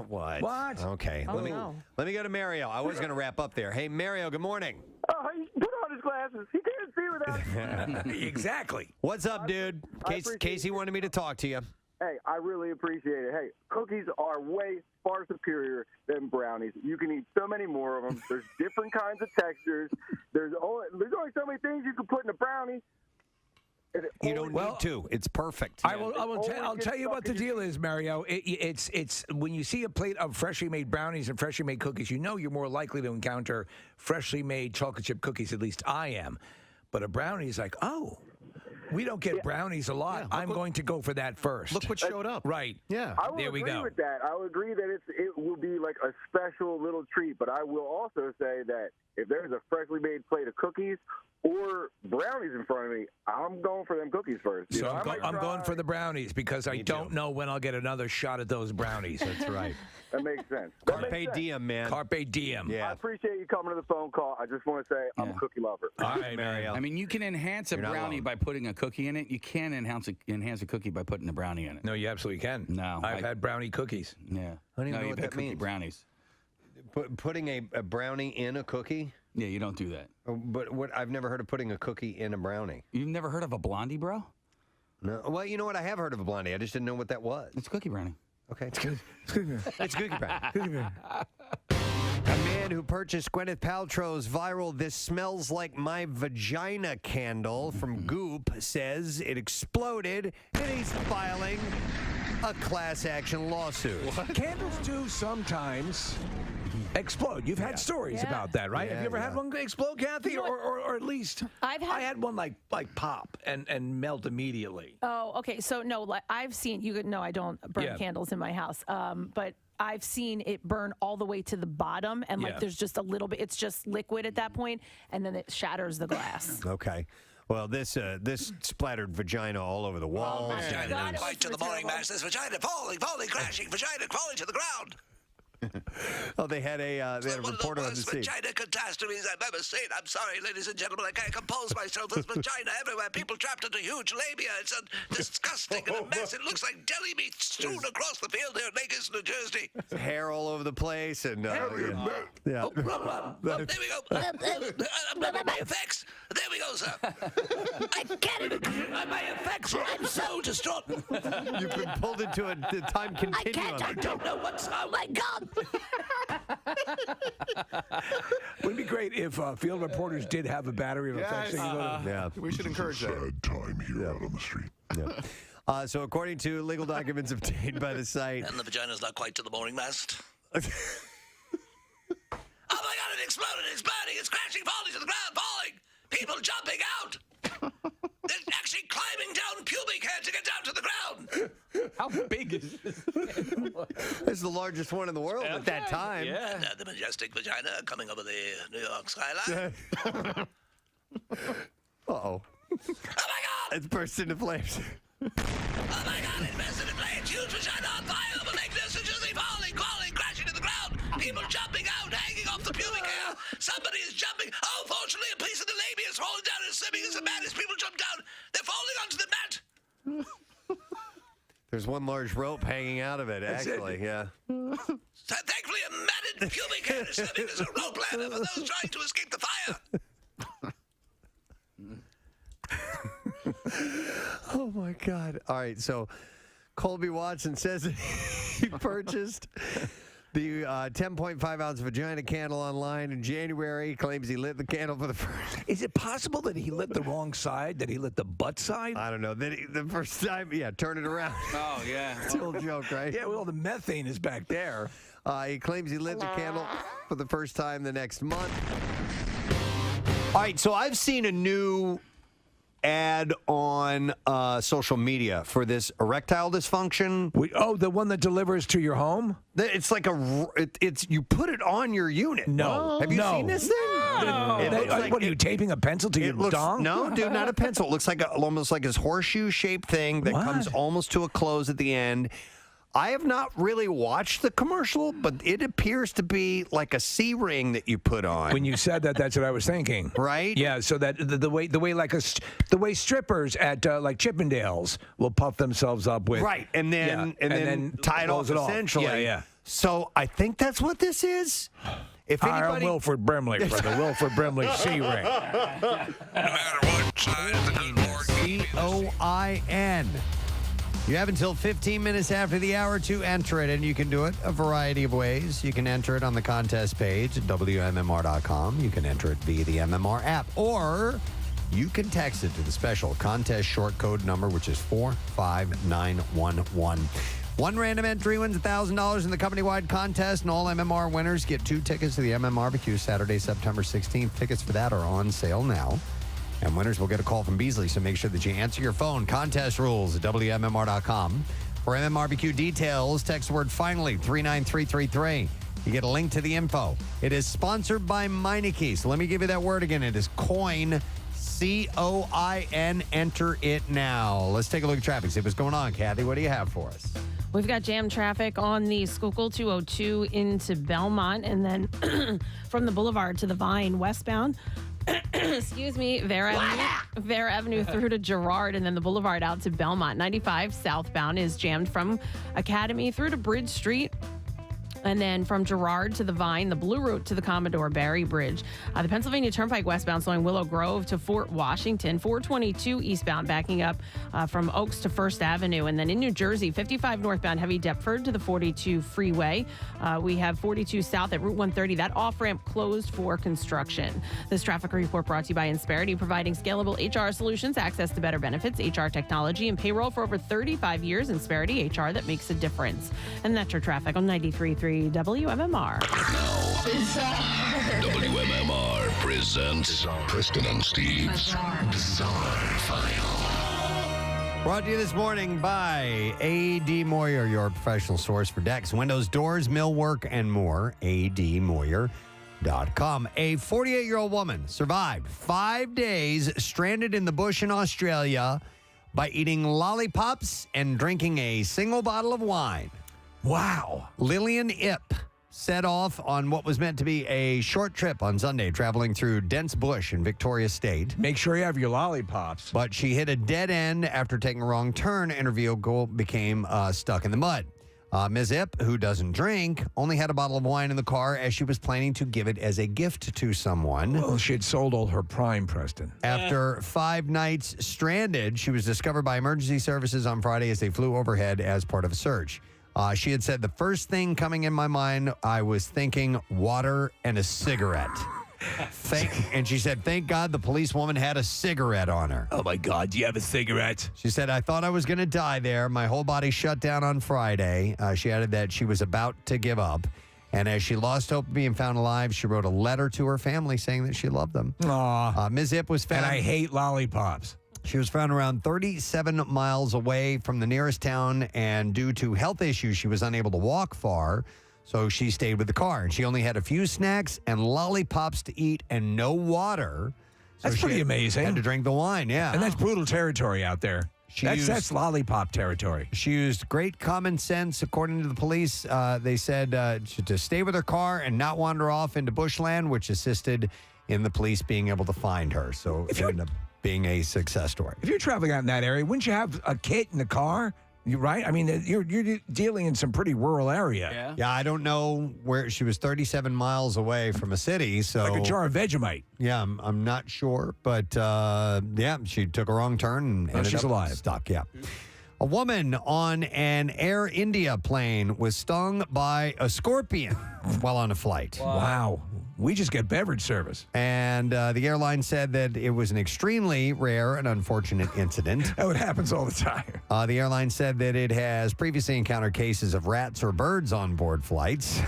What? What? Okay. Oh, let me go to Mario. I was going to wrap up there. Hey, Mario. Good morning. Oh, he put on his glasses. He can't see without. Exactly. What's up, dude? Casey wanted me to talk to you. Hey, I really appreciate it. Hey, cookies are way far superior than brownies. You can eat so many more of them. There's different kinds of textures. There's only so many things you can put in a brownie. You don't need to. It's perfect. I'll tell you what the deal is, Mario. It's when you see a plate of freshly made brownies and freshly made cookies, you know you're more likely to encounter freshly made chocolate chip cookies. At least I am. But a brownie is like, oh, We don't get brownies a lot. I'm going to go for that first. Look what showed up. Right. Yeah. I would There we agree go. with that. I would agree that it will be like a special little treat, but I will also say that if there's a freshly made plate of cookies or brownies in front of me, I'm going for them cookies first. You So know, I'm going for the brownies because I don't know when I'll get another shot at those brownies. That's right. That makes sense. Carpe diem, man. Carpe diem. I appreciate you coming to the phone call. I just want to say I'm a cookie lover. All right, Mario. I mean, you can enhance a You're not brownie alone. by putting a cookie in it. You can enhance a cookie by putting a brownie in it. No, you absolutely can. No. I've had brownie cookies. Yeah. I don't even no, know you've what had that cookie means. brownies. Putting a brownie in a cookie? Yeah, you don't do that. But I've never heard of putting a cookie in a brownie. You've never heard of a blondie, bro? No. Well, you know what? I have heard of a blondie. I just didn't know what that was. It's cookie brownie. Okay. It's cookie brownie. A man who purchased Gwyneth Paltrow's viral "This Smells Like My Vagina" candle from Goop says it exploded and he's filing a class action lawsuit. Candles do sometimes explode. You've had stories about that, right? Have you ever had one explode, Kathy? Or at least I had one like pop and melt immediately. Oh, okay. So no, like I've seen you. No, I don't burn candles in my house. But I've seen it burn all the way to the bottom, and like there's just a little bit. It's just liquid at that point, and then it shatters the glass. Okay. Well, this splattered vagina all over the walls. Vagina quite to the morning mass. This vagina falling, crashing, vagina falling to the ground. Oh, they had a reporter on the scene. Vagina catastrophes I've ever seen. I'm sorry, ladies and gentlemen, I can't compose myself. There's vagina everywhere. People trapped into huge labia. It's disgusting and a mess. It looks like deli meat strewn across the field here in Vegas, New Jersey. Hair all over the place, and Oh, there we go. My effects. There we go, sir. I can't even. My effects. I'm so distraught. You've been pulled into a time continuum. I don't know what's. Oh my God. Wouldn't it be great if field reporters did have a battery of effects? Yeah. We should encourage that. Sad time here out on the street. Yeah. So according to legal documents obtained by the site, And the vagina's not quite to the morning mast. Oh my God, it exploded. It's burning. It's crashing, falling to the ground, falling. People jumping out. They're actually climbing down pubic hair to get down to the ground. How big is this? this is the largest one in the world at that time. Yeah. And the majestic vagina coming over the New York skyline. Uh-oh. Oh, my God! It's burst into flames. Oh my God, it burst into flames. Huge vagina on fire, magnifiously falling, crawling, crashing to the ground. People jumping out, hanging off the pubic hair. Somebody is jumping. Oh, fortunately, a piece of the labia is falling down and slipping as a mat as people jump down. They're falling onto the mat. There's one large rope hanging out of it, actually. Yeah. So thankfully, a matted pubic hair is serving as a rope ladder for those trying to escape the fire. Oh, my God. All right. So Colby Watson says that he purchased the 10.5 ounce vagina candle online in January. He claims he lit the candle for the first. Is it possible that he lit the wrong side? That he lit the butt side? I don't know. The first time, turn it around. Oh, yeah. It's a little joke, right? Yeah, well, the methane is back there. He claims he lit the candle for the first time the next month. All right, so I've seen a new ad on social media for this erectile dysfunction. The one that delivers to your home? It's like it's you put it on your unit. No. Have you seen this thing? No. What are you taping a pencil to your dong? No, dude, not a pencil. It looks like almost like this horseshoe-shaped thing that comes almost to a close at the end. I have not really watched the commercial, but it appears to be like a C-ring that you put on. When you said that, that's what I was thinking. Right? Yeah. So that the way strippers at like Chippendales will puff themselves up with and then tie it off essentially. Yeah. So I think that's what this is. If I'm Wilford Brimley for the Wilford Brimley C-ring. No matter what side of the good Lord. COIN. You have until 15 minutes after the hour to enter it, and you can do it a variety of ways. You can enter it on the contest page at WMMR.com. You can enter it via the MMR app, or you can text it to the special contest short code number, which is 45911. One random entry wins $1,000 in the company-wide contest, and all MMR winners get 2 tickets to the MM Barbecue Saturday, September 16th. Tickets for that are on sale now And winners will get a call from Beasley, so make sure that you answer your phone. Contest rules at WMMR.com. For MMRBQ details, text the word finally, 39333. You get a link to the info. It is sponsored by Meineke. So let me give you that word again. It is coin, C-O-I-N. Enter it now. Let's take a look at traffic. See what's going on. Kathy, what do you have for us? We've got jam traffic on the Schuylkill 202 into Belmont, and then from the Boulevard to the Vine westbound. Excuse me, Vera Avenue through to Girard, and then the Boulevard out to Belmont. 95 southbound is jammed from Academy through to Bridge Street. And then from Girard to the Vine, the Blue Route to the Commodore Barry Bridge. The Pennsylvania Turnpike westbound slowing Willow Grove to Fort Washington. 422 eastbound backing up from Oaks to First Avenue. And then in New Jersey, 55 northbound heavy Deptford to the 42 freeway. We have 42 south at Route 130. That off-ramp closed for construction. This traffic report brought to you by Insperity, providing scalable HR solutions, access to better benefits, HR technology, and payroll for over 35 years. Insperity, HR that makes a difference. And that's your traffic on 93.3 WMMR. WMMR presents Preston and Steve's Bizarre File. Brought to you this morning by A.D. Moyer, your professional source for decks, windows, doors, millwork, and more. admoyer.com. A 48-year-old woman survived 5 days stranded in the bush in Australia by eating lollipops and drinking a single bottle of wine. Wow. Lillian Ip set off on what was meant to be a short trip on Sunday, traveling through dense bush in Victoria State. Make sure you have your lollipops. But she hit a dead end after taking a wrong turn, and her vehicle became stuck in the mud. Ms. Ip, who doesn't drink, only had a bottle of wine in the car as she was planning to give it as a gift to someone. Well, she had sold all her Prime, Preston. After 5 nights stranded, she was discovered by emergency services on Friday as they flew overhead as part of a search. She had said, the first thing coming in my mind, I was thinking water and a cigarette. And she said, thank God the policewoman had a cigarette on her. Oh, my God. Do you have a cigarette? She said, I thought I was going to die there. My whole body shut down on Friday. She added that she was about to give up. And as she lost hope of being found alive, she wrote a letter to her family saying that she loved them. Aw. Ms. Ip was found. And I hate lollipops. She was found around 37 miles away from the nearest town, and due to health issues, she was unable to walk far, so she stayed with the car. And she only had a few snacks and lollipops to eat and no water. So That's pretty amazing. Had to drink the wine, yeah. And that's brutal territory out there. That's lollipop territory. She used great common sense, according to the police. They said to stay with her car and not wander off into bushland, which assisted in the police being able to find her. So it ended up being a success story. If you're traveling out in that area, wouldn't you have a kit in the car? You right? I mean, you're dealing in some pretty rural area. Yeah, I don't know where she was. 37 miles away from a city, so like a jar of Vegemite. Yeah, I'm not sure, but yeah, she took a wrong turn and ended she's up alive. stuck. Yeah. A woman on an Air India plane was stung by a scorpion while on a flight. Wow. We just get beverage service. And the airline said that it was an extremely rare and unfortunate incident. Oh, it happens all the time. The airline said that it has previously encountered cases of rats or birds on board flights.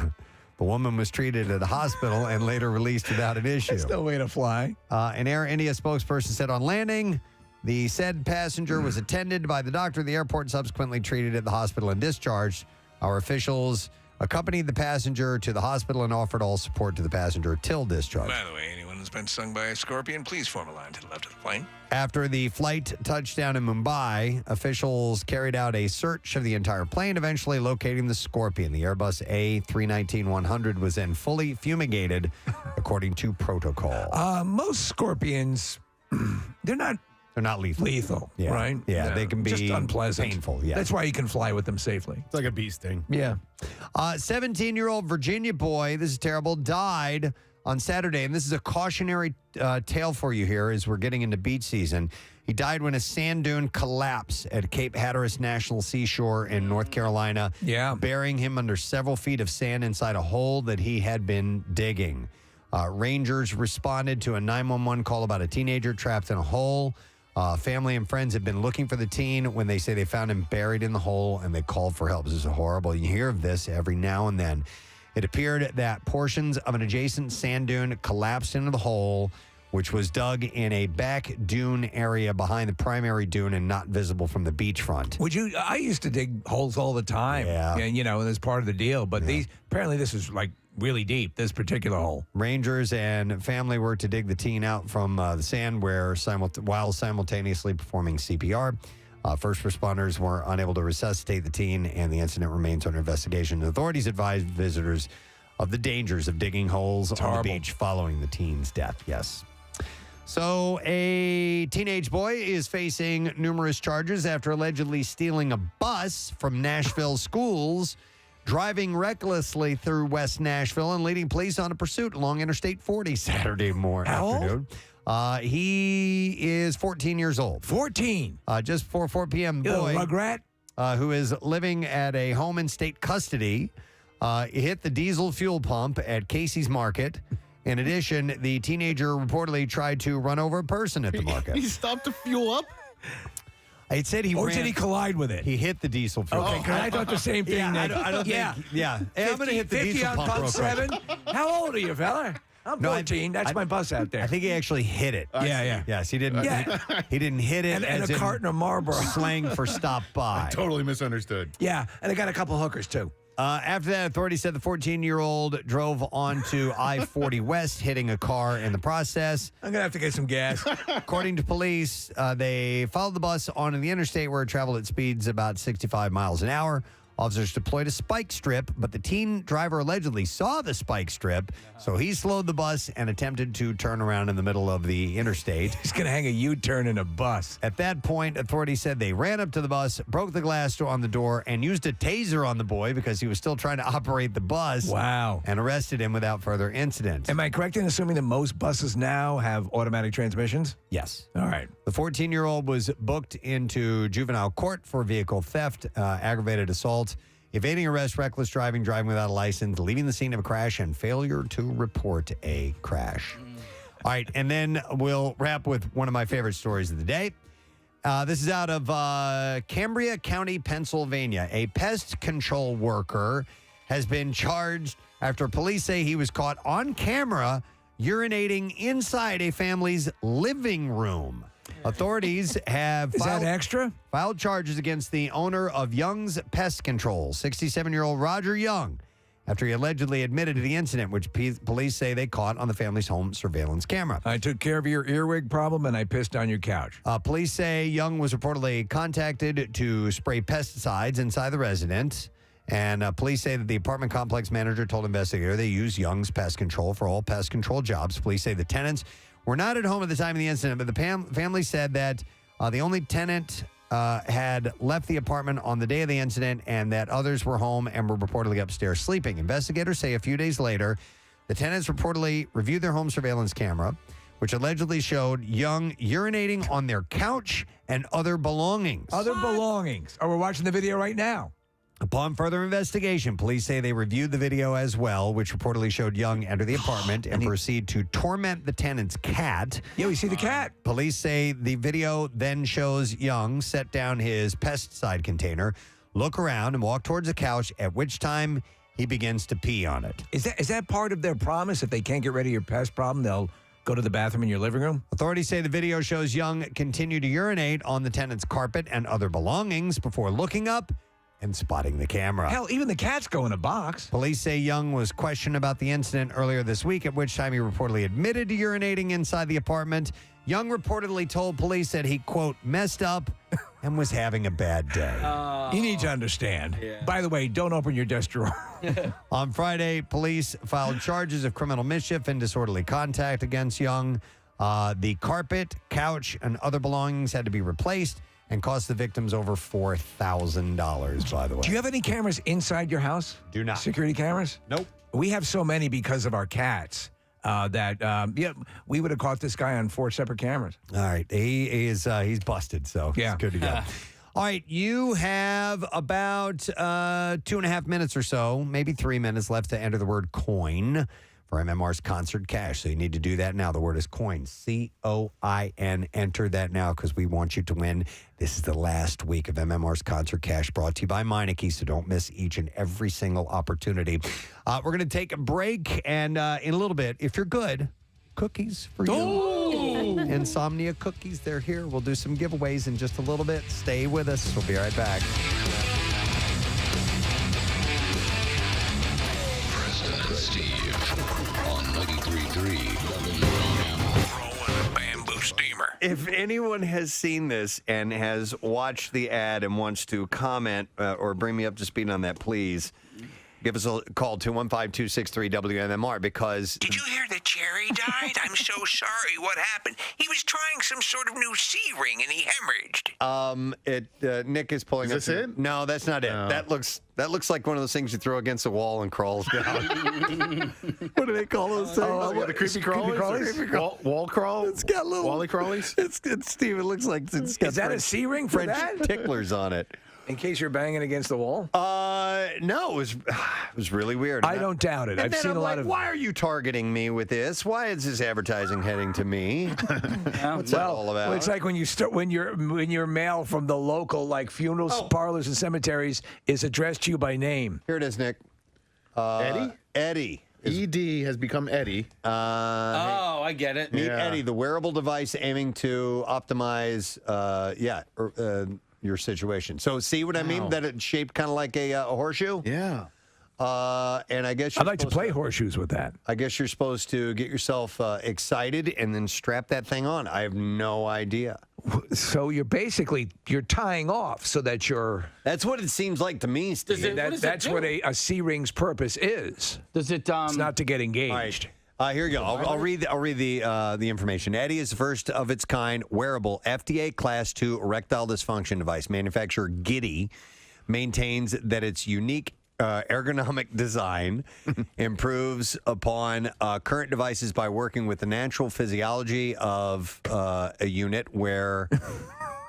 The woman was treated at a hospital and later released without an issue. There's no way to fly. An Air India spokesperson said on landing, the said passenger was attended by the doctor at the airport and subsequently treated at the hospital and discharged. Our officials accompanied the passenger to the hospital and offered all support to the passenger till discharge. By the way, anyone who's been stung by a scorpion, please form a line to the left of the plane. After the flight touched down in Mumbai, officials carried out a search of the entire plane, eventually locating the scorpion. The Airbus A319-100 was then fully fumigated, according to protocol. Most scorpions, they're not lethal, Yeah. right? Yeah, they can be just unpleasant. painful, yeah. That's why you can fly with them safely. It's like a bee sting. Yeah. 17-year-old Virginia boy, this is terrible, died on Saturday. And this is a cautionary tale for you here as we're getting into beach season. He died when a sand dune collapsed at Cape Hatteras National Seashore in North Carolina, burying him under several feet of sand inside a hole that he had been digging. Rangers responded to a 911 call about a teenager trapped in a hole. Family and friends had been looking for the teen when they say they found him buried in the hole, and they called for help. This is horrible. You hear of this every now and then. It appeared that portions of an adjacent sand dune collapsed into the hole, which was dug in a back dune area behind the primary dune and not visible from the beachfront. I used to dig holes all the time. Yeah. And, that's part of the deal. But apparently this is like really deep, this particular hole. Rangers and family worked to dig the teen out from the sand while simultaneously performing CPR. First responders were unable to resuscitate the teen, and the incident remains under investigation. Authorities advised visitors of the dangers of digging holes on the beach following the teen's death. Yes. So a teenage boy is facing numerous charges after allegedly stealing a bus from Nashville schools, driving recklessly through West Nashville, and leading police on a pursuit along Interstate 40 Saturday afternoon. He is 14 years old. 14? Just before 4 p.m. boy, Rugrat? Who is living at a home in state custody, hit the diesel fuel pump at Casey's Market. In addition, the teenager reportedly tried to run over a person at the market. He stopped to fuel up? It said he Or did he collide with it? He hit the diesel fuel Okay, pump. 'cause I thought the same thing. Yeah, Nick. I don't think. Yeah. Hey, I'm going to hit the 50 diesel on pump pump real 7? quick. How old are you, fella? I'm 14. That's my bus out there. I think he actually hit it. Yeah. Yes, he didn't. Yeah. He didn't hit it. And as a in carton of Marlboro. Slang for stop by. Totally misunderstood. Yeah, and I got a couple hookers, too. After that, authorities said the 14-year-old drove onto I-40 West, hitting a car in the process. I'm going to have to get some gas. According to police, they followed the bus onto the interstate where it traveled at speeds about 65 miles an hour. Officers deployed a spike strip, but the teen driver allegedly saw the spike strip, so he slowed the bus and attempted to turn around in the middle of the interstate. He's going to hang a U-turn in a bus. At that point, authorities said they ran up to the bus, broke the glass on the door, and used a taser on the boy because he was still trying to operate the bus. Wow. And arrested him without further incident. Am I correct in assuming that most buses now have automatic transmissions? Yes. All right. The 14-year-old was booked into juvenile court for vehicle theft, aggravated assault, evading arrest, reckless driving, driving without a license, leaving the scene of a crash, and failure to report a crash. All right, and then we'll wrap with one of my favorite stories of the day. This is out of Cambria County, Pennsylvania. A pest control worker has been charged after police say he was caught on camera urinating inside a family's living room. Authorities have filed charges against the owner of Young's Pest Control, 67-year-old Roger Young, after he allegedly admitted to the incident, which police say they caught on the family's home surveillance camera. I took care of your earwig problem and I pissed on your couch. Police say Young was reportedly contacted to spray pesticides inside the residence. And police say that the apartment complex manager told investigators they use Young's Pest Control for all pest control jobs. Police say the tenants were not at home at the time of the incident, but the family said that the only tenant had left the apartment on the day of the incident and that others were home and were reportedly upstairs sleeping. Investigators say a few days later, the tenants reportedly reviewed their home surveillance camera, which allegedly showed Young urinating on their couch and other belongings. Other belongings. Oh, we're watching the video right now. Upon further investigation, police say they reviewed the video as well, which reportedly showed Young enter the apartment and proceed to torment the tenant's cat. Yeah, we see the cat. Police say the video then shows Young set down his pesticide container, look around, and walk towards the couch, at which time he begins to pee on it. Is that part of their promise? If they can't get rid of your pest problem, they'll go to the bathroom in your living room? Authorities say the video shows Young continue to urinate on the tenant's carpet and other belongings before looking up and spotting the camera. Hell, even the cats go in a box. Police say Young was questioned about the incident earlier this week, at which time he reportedly admitted to urinating inside the apartment. Young reportedly told police that he, quote, messed up and was having a bad day. You need to understand. Yeah. By the way, don't open your desk drawer. On Friday, police filed charges of criminal mischief and disorderly contact against Young. The carpet, couch, and other belongings had to be replaced and cost the victims over $4,000, by the way. Do you have any cameras inside your house? Do not. Security cameras? Nope. We have so many because of our cats that we would have caught this guy on 4 separate cameras. All right. He's busted, so it's good to go. All right. You have about 2.5 minutes or so, maybe 3 minutes left to enter the word coin for MMR's Concert Cash. So you need to do that now. The word is coin, C-O-I-N. Enter that now because we want you to win. This is the last week of MMR's Concert Cash, brought to you by Meineke, so don't miss each and every single opportunity. We're going to take a break, and in a little bit, if you're good, cookies for you. Oh! Insomnia cookies, they're here. We'll do some giveaways in just a little bit. Stay with us. We'll be right back. Preston and Steve on 93.3 Bamboo steamer. If anyone has seen this and has watched the ad and wants to comment or bring me up to speed on that, please give us a call, 215-263-WMMR, because... Did you hear that Jerry died? I'm so sorry. What happened? He was trying some sort of new C-ring and he hemorrhaged. Nick is pulling Is this it? No, that's not it. No. That looks like one of those things you throw against a wall and crawls down. What do they call those things? The creepy crawlies? Wall crawl? It's got little Wally crawlies? It's Steve. It looks like it's got Is that a C-ring for French that? ticklers on it. In case you're banging against the wall? No, it was really weird. I don't doubt it. And I've then seen I'm a lot like, of. why are you targeting me with this? Why is this advertising heading to me? What's that all about? Well, it's like when your mail from the local funeral parlors and cemeteries is addressed to you by name. Here it is, Nick. Eddie? Eddie. ED has become Eddie. I get it. Meet Eddie, the wearable device aiming to optimize, your situation. So see what I mean? That it's shaped kind of like a horseshoe? Yeah. And I guess I'd like to play horseshoes with that. I guess you're supposed to get yourself excited and then strap that thing on. I have no idea. So you're tying off so that you're. That's what it seems like to me, Steve. That's what a C-ring's purpose is. Does it? It's not to get engaged. Here you go. I'll read the information. Eddie is the first of its kind wearable FDA Class II erectile dysfunction device. Manufacturer Giddy maintains that its unique ergonomic design improves upon current devices by working with the natural physiology of a unit where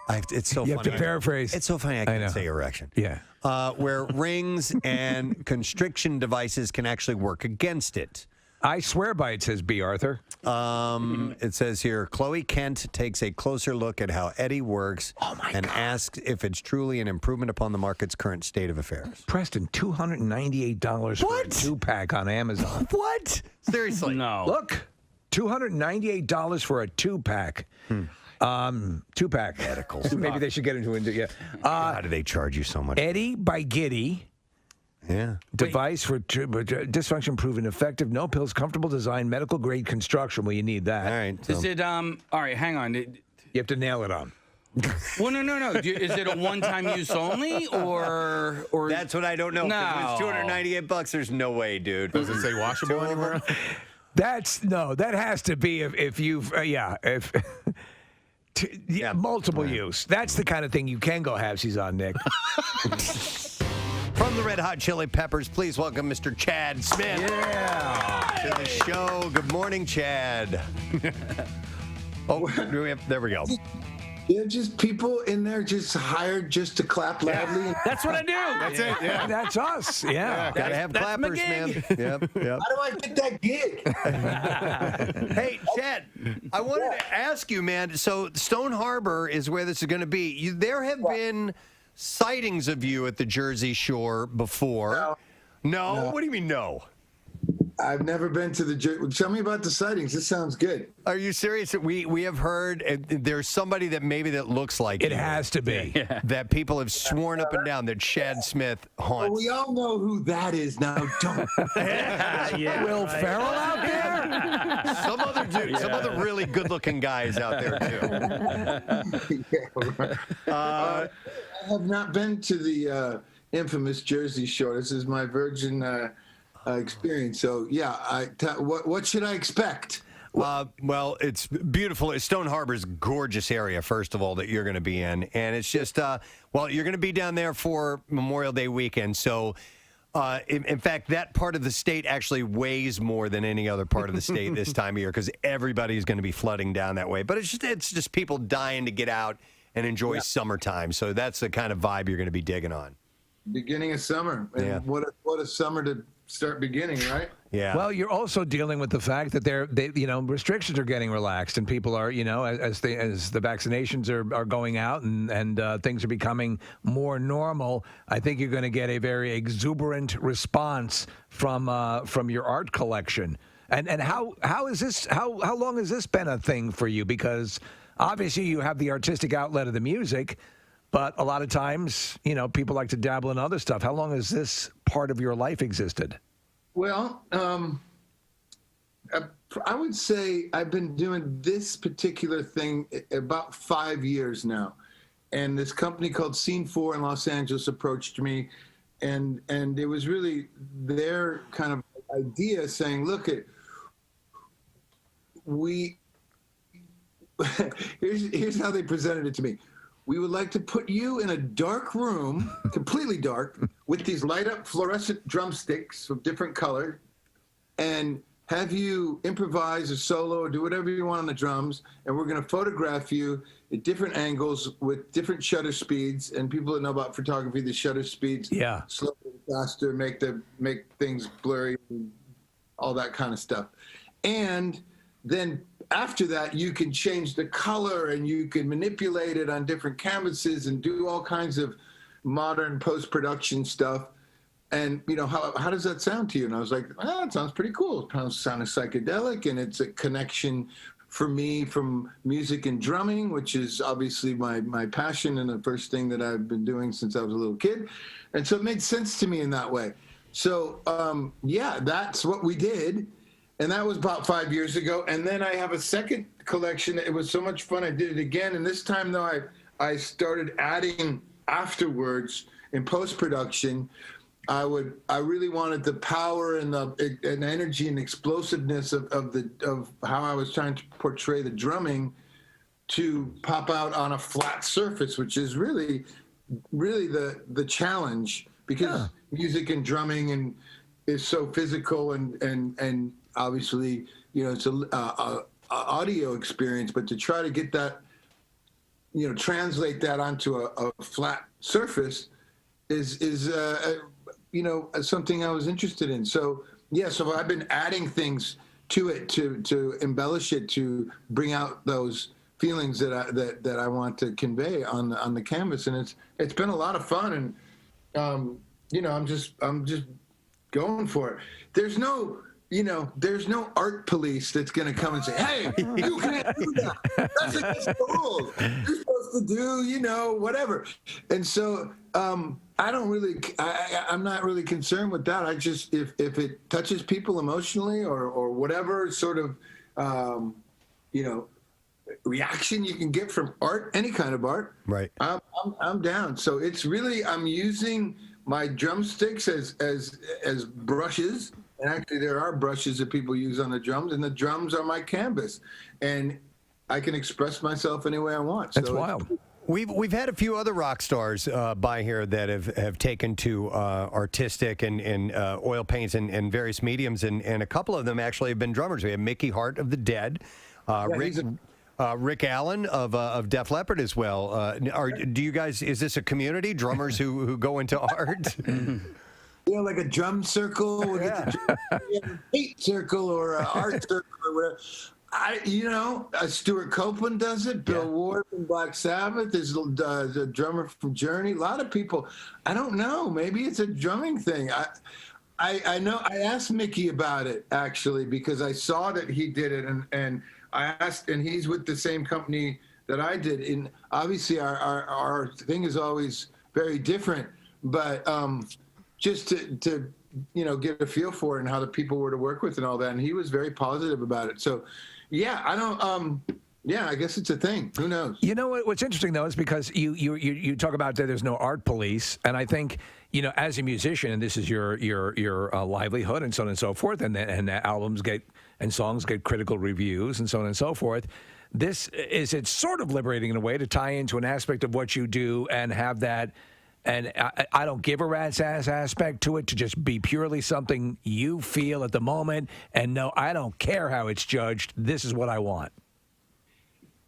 it's so funny. You have to paraphrase. It's so funny I can't say erection. Yeah. Where rings and constriction devices can actually work against it. I swear by it, says B. Arthur. It says here, Chloe Kent takes a closer look at how Eddie works and asks if it's truly an improvement upon the market's current state of affairs. Preston, $298 for a 2-pack on Amazon. What? Seriously? No. Look, $298 for a 2-pack. 2-pack. Medicals. Maybe they should get into it. How do they charge you so much? Eddie by Giddy. Yeah. Device for dysfunction proven effective. No pills, comfortable design, medical grade construction. Well, you need that. All right. Is it? All right, hang on. You have to nail it on. Well, no. Is it a one-time use only, or? That's what I don't know. No. If it's $298, there's no way, dude. Does it say washable anywhere? That has to be if you've multiple use. That's the kind of thing you can go halvesies on, Nick. From the Red Hot Chili Peppers, please welcome Mr. Chad Smith. Yeah. To the show. Good morning, Chad. There we go. Yeah, just people in there just hired just to clap loudly. That's what I do. That's it. Yeah. That's us. Yeah. Gotta have that's my clappers, man. gig. Yep. How do I get that gig? Hey, Chad, I wanted to ask you, man. So Stone Harbor is where this is going to be. There have been sightings of you at the Jersey Shore before. No? What do you mean no? I've never been to the Jersey. Tell me about the sightings. This sounds good. Are you serious? We have heard there's somebody that looks like It you, has to be. that people have sworn up and down that Chad Smith haunts. Well, we all know who that is now, don't we? Will Ferrell out there? Some other dude, some other really good-looking guys out there too. I have not been to the infamous Jersey Shore. This is my virgin experience. So, yeah, what should I expect? Well, it's beautiful. Stone Harbor's gorgeous area, first of all, that you're going to be in. And it's just, you're going to be down there for Memorial Day weekend. So, in fact, that part of the state actually weighs more than any other part of the state this time of year because everybody's going to be flooding down that way. But it's just people dying to get out and enjoy summertime. So that's the kind of vibe you're going to be digging on. Beginning of summer. And what a summer to start beginning, right? Yeah. Well, you're also dealing with the fact that restrictions are getting relaxed, and people are, as the vaccinations are going out and things are becoming more normal. I think you're going to get a very exuberant response from your art collection. And how is this? How long has this been a thing for you? Because obviously you have the artistic outlet of the music, but a lot of times, people like to dabble in other stuff. How long has this part of your life existed? Well, I would say I've been doing this particular thing about 5 years now. And this company called Scene 4 in Los Angeles approached me, and it was really their kind of idea saying, look, here's how they presented it to me. We would like to put you in a dark room, completely dark, with these light-up fluorescent drumsticks of different color, and have you improvise or solo or do whatever you want on the drums, and we're going to photograph you at different angles with different shutter speeds. And people that know about photography, the shutter speeds, slower and faster, make things blurry, and all that kind of stuff. And then after that, you can change the color and you can manipulate it on different canvases and do all kinds of modern post-production stuff. And, how does that sound to you? And I was like, it sounds pretty cool. It sounds psychedelic, and it's a connection for me from music and drumming, which is obviously my passion and the first thing that I've been doing since I was a little kid. And so it made sense to me in that way. So, that's what we did. And that was about 5 years ago. And then I have a second collection. It was so much fun. I did it again. And this time, though, I started adding afterwards in post-production. I really wanted the power and the energy and explosiveness of how I was trying to portray the drumming to pop out on a flat surface, which is really the challenge, because music and drumming is so physical and obviously it's a audio experience, but to try to get that translate that onto a flat surface is something I was interested in. So I've been adding things to it to embellish it, to bring out those feelings that I want to convey on the canvas, and it's been a lot of fun, and I'm just going for it. There's no art police that's going to come and say, hey, you can't do that. That's against the rules. You're supposed to do, whatever. And so I'm not really concerned with that. I just, if it touches people emotionally or whatever sort of, reaction you can get from art, any kind of art, right? I'm down. So it's really, I'm using my drumsticks as brushes. And actually, there are brushes that people use on the drums, and the drums are my canvas, and I can express myself any way I want. That's wild. We've had a few other rock stars by here that have taken to artistic and oil paints and various mediums, and a couple of them actually have been drummers. We have Mickey Hart of the Dead, Rick Allen of Def Leppard as well. Do you guys? Is this a community, drummers who go into art? Like a drum circle, we'll get a hate circle or an art circle or whatever. Stuart Copeland does it. Bill Ward from Black Sabbath. There's a drummer from Journey. A lot of people. I don't know. Maybe it's a drumming thing. I know. I asked Mickey about it actually because I saw that he did it, and I asked, and he's with the same company that I did. And obviously, our thing is always very different, but. Just to get a feel for it and how the people were to work with and all that, and he was very positive about it. So, I guess it's a thing. Who knows? You know what's interesting though is because you talk about that there's no art police, and I think as a musician, and this is your livelihood and so on and so forth, and albums and songs get critical reviews and so on and so forth. It's sort of liberating in a way to tie into an aspect of what you do and have that. And I don't give a rat's ass aspect to it, to just be purely something you feel at the moment. And no, I don't care how it's judged. This is what I want.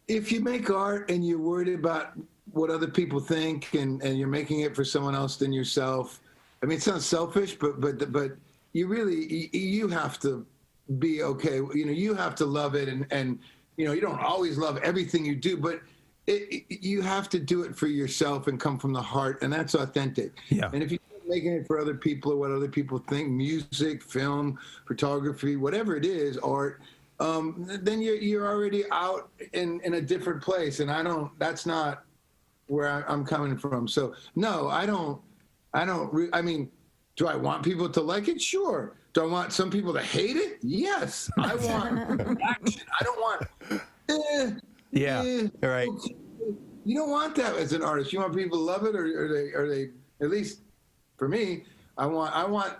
If you make art and you're worried about what other people think and you're making it for someone else than yourself, I mean, it sounds selfish, but you really, you have to be okay. You have to love it. And you don't always love everything you do, but you have to do it for yourself and come from the heart, and that's authentic. Yeah. And if you making it for other people or what other people think, music, film, photography, whatever it is, art, then you're already out in a different place. And that's not where I'm coming from. So no, I mean, do I want people to like it? Sure. Do I want some people to hate it? Yes. I want action. I don't want, All right. Okay. You don't want that as an artist. You want people to love it, or they at least for me, I want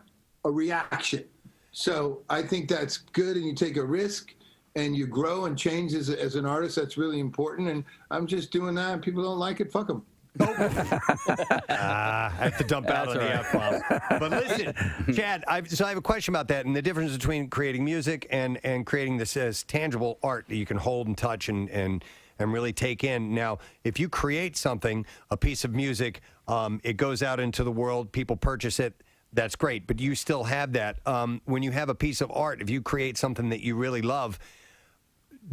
a reaction. So I think that's good, and you take a risk and you grow and change as an artist. That's really important, and I'm just doing that. And people don't like it, fuck them. I have to dump out on the F-bomb. But listen, Chad, I have a question about that and the difference between creating music and creating this as tangible art that you can hold and touch and really take in. Now, if you create something, a piece of music, it goes out into the world, people purchase it, that's great. But you still have that. When you have a piece of art, if you create something that you really love,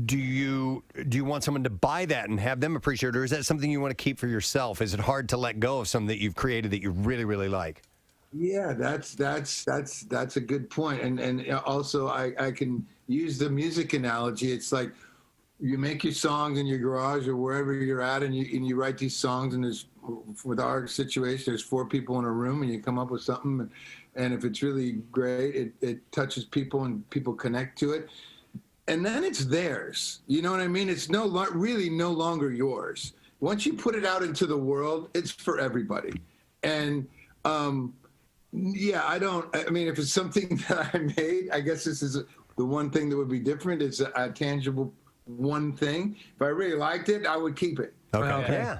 do you want someone to buy that and have them appreciate it, or is that something you want to keep for yourself? Is it hard to let go of something that you've created that you really, really like? Yeah, that's a good point. And also I can use the music analogy. It's like you make your songs in your garage or wherever you're at, and you write these songs, and with our situation, there's 4 people in a room, and you come up with something, and if it's really great, it touches people and people connect to it. And then it's theirs. You know what I mean? It's really no longer yours. Once you put it out into the world, it's for everybody. And I mean, if it's something that I made, I guess this is the one thing that would be different. It's a tangible one thing. If I really liked it, I would keep it. Okay.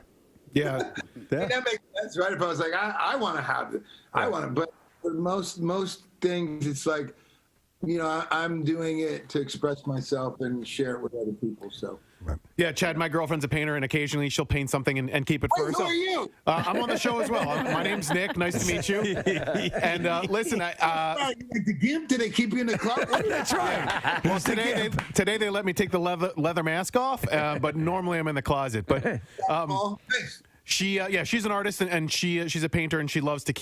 Yeah. That makes sense, right? If I was like, I want to have it. I want it. But for most things, it's like, you know, I'm doing it to express myself and share it with other people. So, yeah, Chad, my girlfriend's a painter, and occasionally she'll paint something and keep it for herself. Who are you? I'm on the show as well. My name's Nick. Nice to meet you. And listen, like the GIMP, did they keep you in the club? That's right. Well, today they let me take the leather mask off, but normally I'm in the closet. But she's an artist, and she's a painter, and she loves to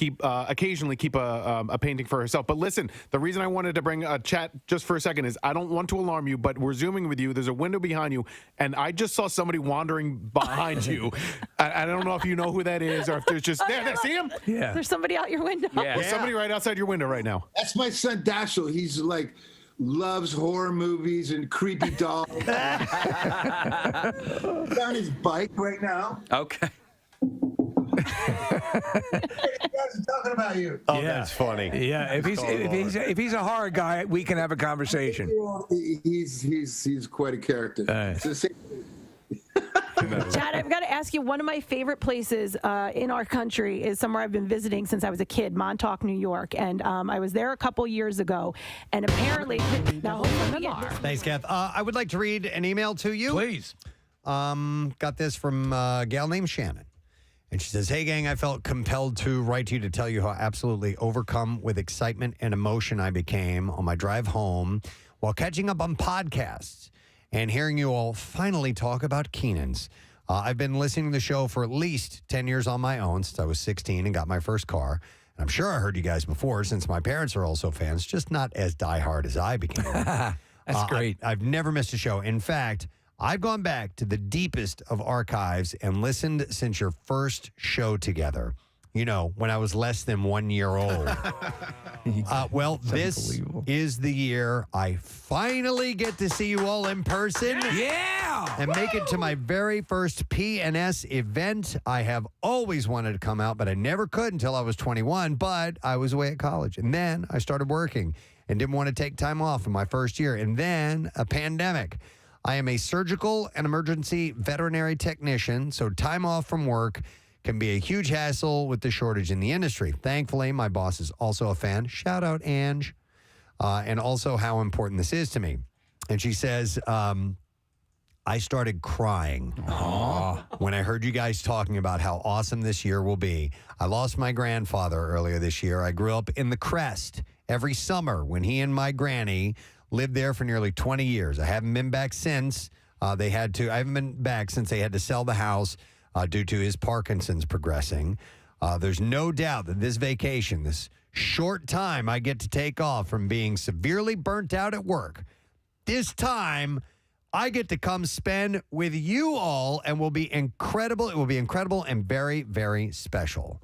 occasionally keep a painting for herself. But listen, the reason I wanted to bring a chat just for a second is I don't want to alarm you, but we're zooming with you. There's a window behind you, and I just saw somebody wandering behind you. I don't know if you know who that is, or if there's just there. See him? Yeah. There's somebody out your window. Yeah. There's somebody right outside your window right now. That's my son Dashiell. He's like loves horror movies and creepy dolls. He's on his bike right now. Okay. You guys are talking about you. Oh, that's funny. Yeah, if he's a horror guy, we can have a conversation. He's quite a character. Chad, I've got to ask you, one of my favorite places in our country is somewhere I've been visiting since I was a kid, Montauk, New York. And I was there a couple years ago. And apparently, Thanks, Kath. I would like to read an email to you. Please. Got this from a gal named Shannon. And she says, hey, gang, I felt compelled to write to you to tell you how absolutely overcome with excitement and emotion I became on my drive home while catching up on podcasts and hearing you all finally talk about Keenan's. I've been listening to the show for at least 10 years on my own since I was 16 and got my first car. And I'm sure I heard you guys before since my parents are also fans, just not as diehard as I became. That's great. I've never missed a show. In fact, I've gone back to the deepest of archives and listened since your first show together. You know, when I was less than 1 year old. Well, this is the year I finally get to see you all in person. Yeah! And make it to my very first P&S event. I have always wanted to come out, but I never could until I was 21. But I was away at college. And then I started working and didn't want to take time off in my first year. And then a pandemic. I am a surgical and emergency veterinary technician, so time off from work can be a huge hassle with the shortage in the industry. Thankfully, my boss is also a fan. Shout out, Ange. And also how important this is to me. And she says, I started crying when I heard you guys talking about how awesome this year will be. I lost my grandfather earlier this year. I grew up in the Crest every summer when he and my granny lived there for nearly 20 years. I haven't been back since I haven't been back since they had to sell the house due to his Parkinson's progressing. There's no doubt that this vacation, this short time I get to take off from being severely burnt out at work, this time I get to come spend with you all and will be incredible. It will be incredible and very, very special.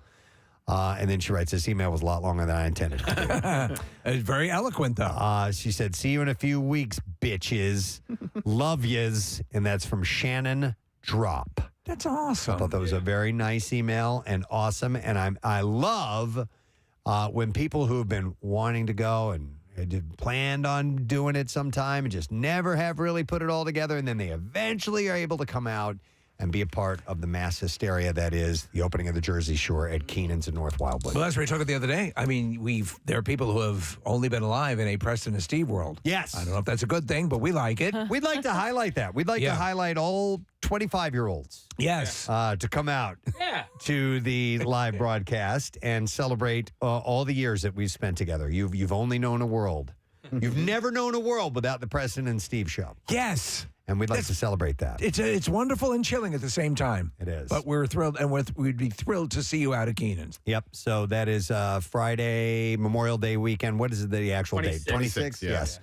And then she writes, this email was a lot longer than I intended to do. It's very eloquent, though. She said, see you in a few weeks, bitches. Love yous. And that's from Shannon Drop. That's awesome. I thought that was a very nice email and awesome. And I love when people who have been wanting to go and had planned on doing it sometime and just never have really put it all together, and then they eventually are able to come out and be a part of the mass hysteria that is the opening of the Jersey Shore at Keenan's in North Wildwood. Well, that's what we were talking the other day. I mean, there are people who have only been alive in a Preston and Steve world. Yes. I don't know if that's a good thing, but we like it. We'd like to highlight that. We'd like to highlight all 25-year-olds. Yes. To come out to the live broadcast and celebrate all the years that we've spent together. You've only known a world. You've never known a world without the Preston and Steve show. Yes. And we'd like to celebrate that. It's wonderful and chilling at the same time. It is. But we're thrilled, and we'd be thrilled to see you out at Keenan's. Yep. So that is Friday, Memorial Day weekend. What is the actual date? 26th? Yes.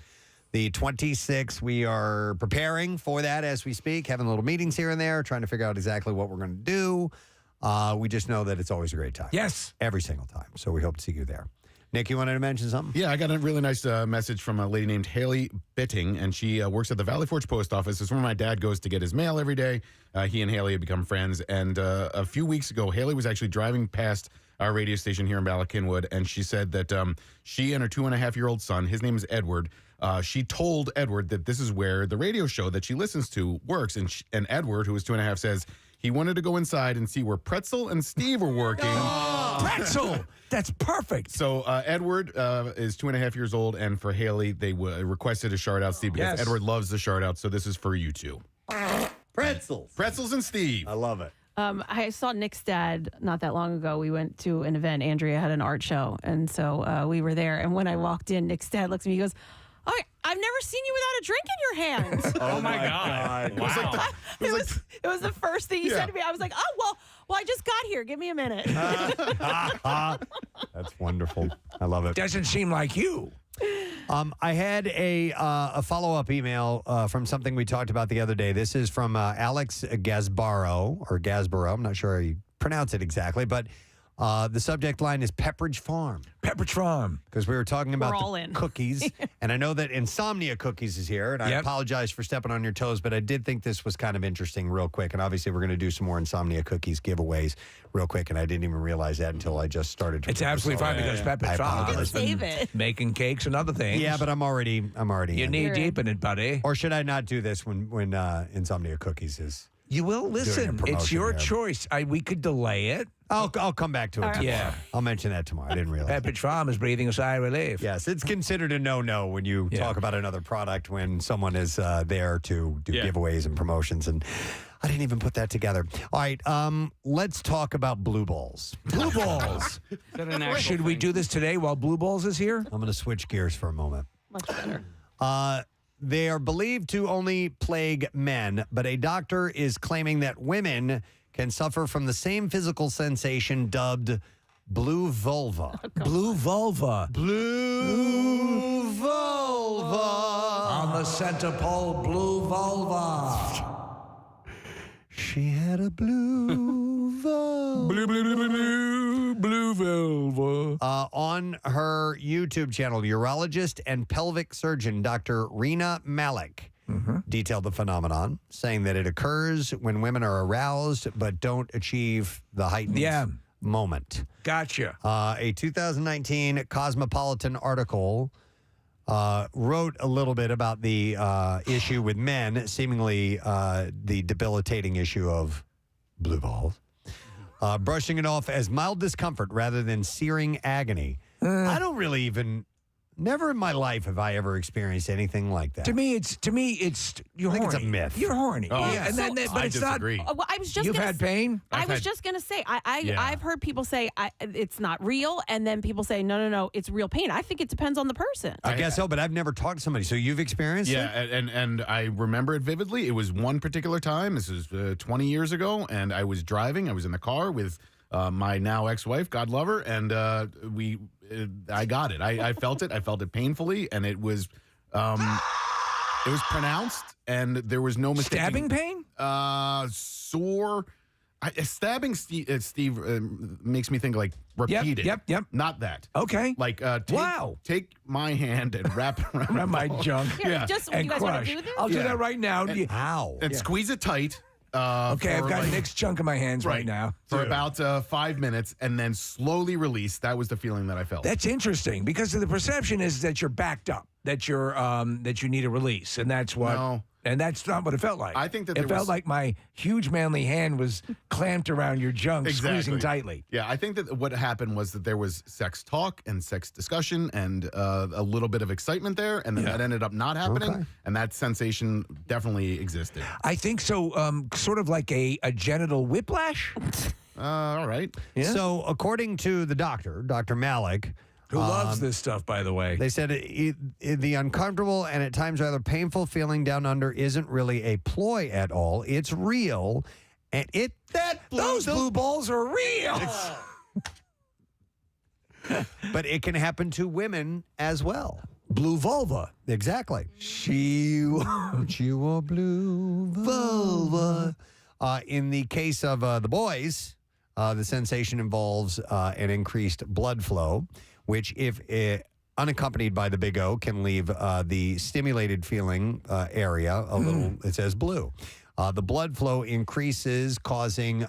The 26th, we are preparing for that as we speak, having little meetings here and there, trying to figure out exactly what we're going to do. We just know that it's always a great time. Yes. Every single time. So we hope to see you there. Nick, you wanted to mention something? Yeah, I got a really nice message from a lady named Haley Bitting, and she works at the Valley Forge Post Office. It's where my dad goes to get his mail every day. He and Haley have become friends, and a few weeks ago, Haley was actually driving past our radio station here in Ballackinwood, and she said that she and her 2.5-year-old son, his name is Edward, she told Edward that this is where the radio show that she listens to works, and Edward, who is 2.5, says he wanted to go inside and see where Pretzel and Steve were working. Pretzel! That's perfect. So Edward is 2.5 years old, and for Haley, they requested a shout out, Steve, because Edward loves the shout out. So this is for you two. Pretzels and Steve. I love it. I saw Nick's dad not that long ago. We went to an event. Andrea had an art show, and so we were there. And when I walked in, Nick's dad looked at me. He goes, "Oh, I've never seen you without a drink in your hand." Oh my God! Wow. It was the first thing he said to me. I was like, "Oh, well, I just got here. Give me a minute." That's wonderful. I love it. Doesn't seem like you. I had a follow-up email from something we talked about the other day. This is from Alex Gasbaro, I'm not sure how you pronounce it exactly, but the subject line is Pepperidge Farm. Pepperidge Farm. Because we were talking about We're all the in. cookies. And I know that Insomnia Cookies is here, and I apologize for stepping on your toes, but I did think this was kind of interesting real quick. And obviously we're going to do some more Insomnia Cookies giveaways real quick, and I didn't even realize that until I just started to. It's absolutely fine because Pepperidge Farm has Save been it. making cakes and other things. Yeah, but I'm already You're in. knee deep in it, buddy. Or should I not do this when Insomnia Cookies is? You will doing a listen. It's promotion your here. choice. We could delay it. I'll come back to it tomorrow. Yeah. I'll mention that tomorrow. I didn't realize. Pepperidge Farm is breathing a sigh of relief. Yes, it's considered a no-no when you talk about another product when someone is there to do giveaways and promotions, and I didn't even put that together. All right, let's talk about Blue Balls. Blue Balls. Should we do this today while Blue Balls is here? I'm going to switch gears for a moment. Much better. They are believed to only plague men, but a doctor is claiming that women can suffer from the same physical sensation dubbed blue vulva. Blue vulva. Blue vulva. On the center pole, blue vulva. She had a blue vulva. Blue vulva. On her YouTube channel, urologist and pelvic surgeon Dr. Reena Malik detailed the phenomenon, saying that it occurs when women are aroused but don't achieve the heightened moment. Gotcha. A 2019 Cosmopolitan article wrote a little bit about the issue with men, seemingly the debilitating issue of blue balls, brushing it off as mild discomfort rather than searing agony. I don't really even. Never in my life have I ever experienced anything like that. To me, it's you're I think horny. it's a myth. You're horny. Oh. Yeah, and then, but I it's disagree. Well, I was just You've gonna had pain? I was had- just going to say, Yeah. I've heard people say it's not real, and then people say, no, it's real pain. I think it depends on the person. I guess so, but I've never talked to somebody. So you've experienced Yeah, it? and I remember it vividly. It was one particular time. This was 20 years ago, and I was driving. I was in the car with my now ex-wife, God love her, and I got it. I felt it. I felt it painfully, and it was pronounced, and there was no mistake. Stabbing pain? Sore. Stabbing Steve makes me think like repeated. Yep. Not that. Okay. Like wow. Take my hand and wrap it around my junk. Here, just and you guys crush. Want to do this? I'll do that right now. And squeeze it tight. Okay, I've got Nick's chunk in my hands right now. For about 5 minutes, and then slowly release. That was the feeling that I felt. That's interesting because the perception is that you're backed up, that you're that you need a release, and that's what. No. And that's not what it felt like. I think that it felt like my huge manly hand was clamped around your junk, squeezing tightly. Yeah, I think that what happened was that there was sex talk and sex discussion and a little bit of excitement there, and then that ended up not happening, and that sensation definitely existed. I think so, sort of like a genital whiplash. All right. Yeah. So, according to the doctor, Dr. Malik, who loves this stuff, by the way. They said the uncomfortable and at times rather painful feeling down under isn't really a ploy at all. It's real, and those blue balls are real. But it can happen to women as well. Blue vulva. Exactly. She wants you a blue vulva. In the case of the boys, the sensation involves an increased blood flow, which, if unaccompanied by the big O, can leave the stimulated feeling area a little, it says blue. The blood flow increases, causing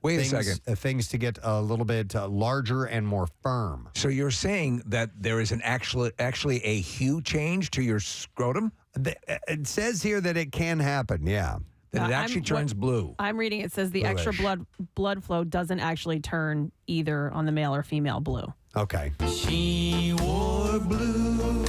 things to get a little bit larger and more firm. So you're saying that there is actually a hue change to your scrotum? It says here that it can happen, yeah. That it actually turns blue. I'm reading it says the extra blood flow doesn't actually turn either on the male or female blue. Okay. She wore blue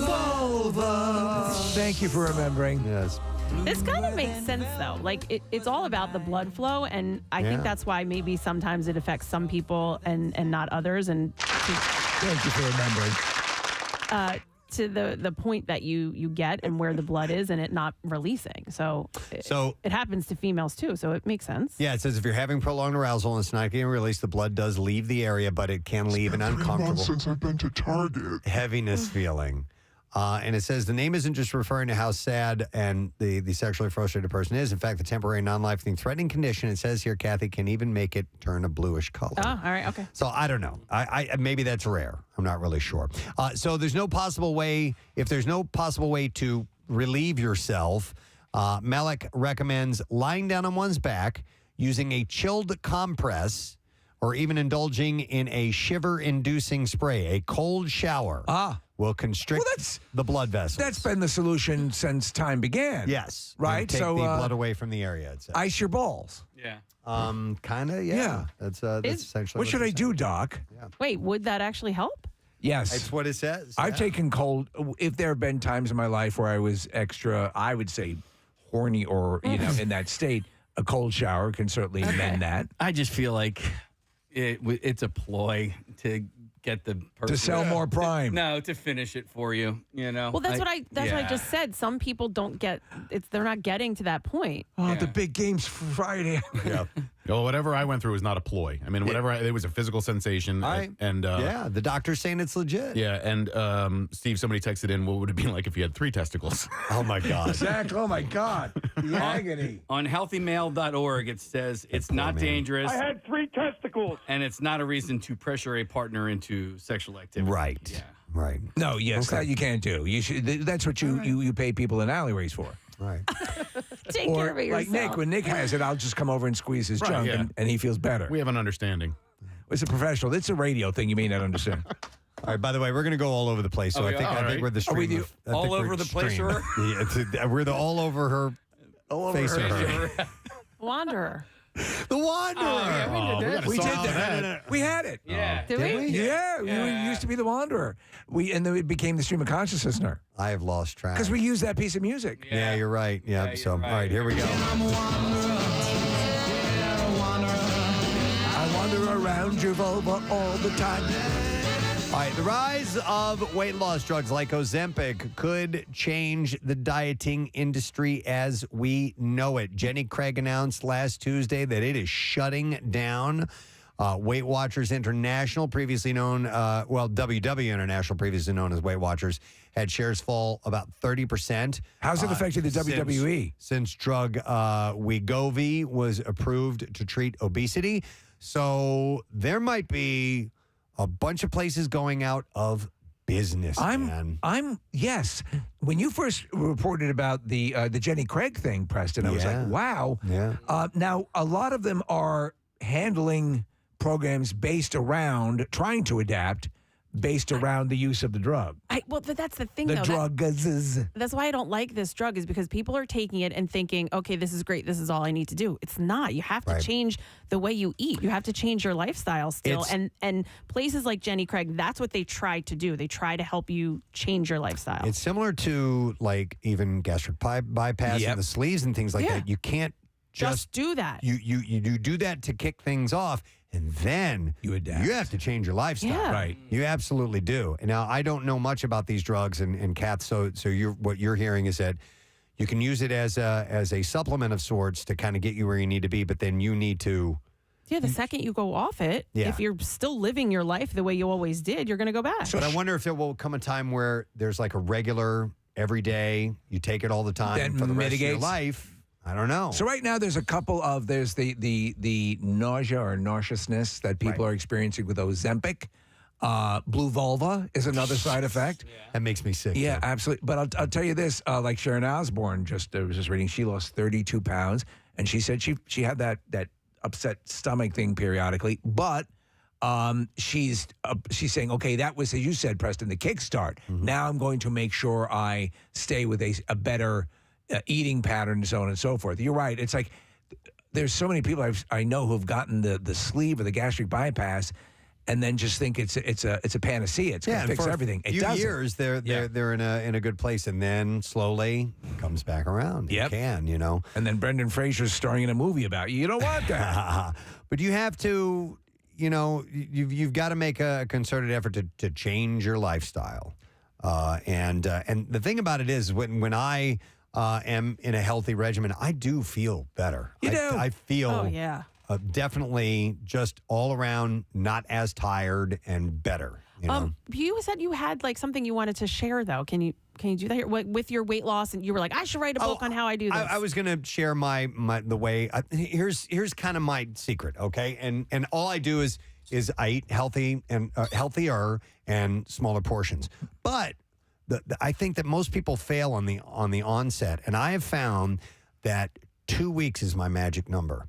vulva. Thank you for remembering. Yes. This kind of makes sense, though. Like, it's all about the blood flow, and I think that's why maybe sometimes it affects some people and not others. And thank you for remembering. To the point that you get and where the blood is and it not releasing. So it happens to females, too, so it makes sense. Yeah, it says if you're having prolonged arousal and it's not getting released, the blood does leave the area, but it can leave an uncomfortable since I've been to Target. heaviness feeling. And it says the name isn't just referring to how sad and the sexually frustrated person is. In fact, the temporary, non-life-threatening condition, it says here, Kathy, can even make it turn a bluish color. Oh, all right, okay. So I don't know. I maybe that's rare. I'm not really sure. So there's no possible way, if there's no possible way to relieve yourself, Malik recommends lying down on one's back, using a chilled compress, or even indulging in a shiver-inducing spray. A cold shower will constrict the blood vessels. That's been the solution since time began. Yes. Right? Take the blood away from the area, it says. Ice your balls. Yeah. Kind of, yeah. That's essentially what should I do, Doc? Wait, would that actually help? Yes. That's what it says. I've taken cold. If there have been times in my life where I was extra, I would say, horny or, in that state, a cold shower can certainly mend that. I just feel like it's a ploy to get the person to sell more Prime. No, to finish it for you. Well, that's what I just said. Some people don't get it. They're not getting to that point. Oh, the big game's Friday. Yeah. Well, whatever I went through was not a ploy. I mean, it was a physical sensation. The doctor's saying it's legit. Yeah, and Steve, somebody texted in, what would it be like if you had 3 testicles? Oh, my God. Zach, oh, my God. The agony. On healthymail.org, it says it's not dangerous. I had 3 testicles. And it's not a reason to pressure a partner into sexual activity. Right. Yeah. Right. No, yes, that you can't do. You should. That's what you pay people in alleyways for. Right. Take or care of it like yourself. Nick, when Nick has it, I'll just come over and squeeze his junk, and he feels better. We have an understanding. It's a professional. It's a radio thing. You may not understand. All right. By the way, we're going to go all over the place. So I think we're the stream. All over the place, her? Yeah, we're the all over her face of her. Wanderer. The Wanderer. We did that. We had it. Yeah. Did we? Yeah. We used to be the Wanderer. And then it became the Stream of Consciousness. I have lost track. Because we use that piece of music. Yeah, you're right. Yeah. So, all right, here we go. I wander around your vulva all the time. All right, the rise of weight loss drugs like Ozempic could change the dieting industry as we know it. Jenny Craig announced last Tuesday that it is shutting down. Weight Watchers International, previously known, WW International, previously known as Weight Watchers, had shares fall about 30%. How's it affecting the WWE? Since drug Wegovy was approved to treat obesity. So there might be a bunch of places going out of business. Yes. When you first reported about the Jenny Craig thing, Preston, I was like, wow. Yeah. Now a lot of them are handling programs based around trying to adapt based around the use of the drug. But that's the thing, The though. drug. That's why I don't like this drug, is because people are taking it and thinking, okay, this is great. This is all I need to do. It's not. You have to change the way you eat. You have to change your lifestyle still. And places like Jenny Craig, that's what they try to do. They try to help you change your lifestyle. It's similar to like even gastric bypass and the sleeves and things like that. You can't just do that. You do that to kick things off. And then you adapt. You have to change your lifestyle. Yeah. Right. You absolutely do. And now I don't know much about these drugs and Kath, so what you're hearing is that you can use it as a supplement of sorts to kind of get you where you need to be, but then you need to the second you go off it, if you're still living your life the way you always did, you're going to go back. But I wonder if there will come a time where there's like a regular every day, you take it all the time That for the rest of your mitigates? life. I don't know. So right now there's a couple of there's the nausea or nauseousness that people are experiencing with Ozempic. Blue vulva is another side effect. That makes me sick. Yeah, absolutely. But I'll tell you this: like Sharon Osbourne I was just reading, she lost 32 pounds, and she said she had that upset stomach thing periodically, but. She's saying, okay, that was, as you said, Preston, the kickstart. Now I'm going to make sure I stay with a better eating pattern, and so on and so forth. You're right. It's like there's so many people I know who have gotten the sleeve or the gastric bypass, and then just think it's a panacea. It's going to fix everything. A few years they're in a good place, and then slowly it comes back around. Yep. It can, And then Brendan Fraser's starring in a movie about you. You don't want that. But you have to. You've got to make a concerted effort to change your lifestyle, and the thing about it is when I am in a healthy regimen, I do feel better. You do. I feel Oh, yeah. Definitely just all around not as tired and better. You said you had like something you wanted to share, though. Can you do that here? With your weight loss? And you were like, I should write a book on how I do this. I was going to share the way. Here's kind of my secret, okay? And all I do is I eat healthy and healthier and smaller portions. But I think that most people fail on the onset, and I have found that 2 weeks is my magic number.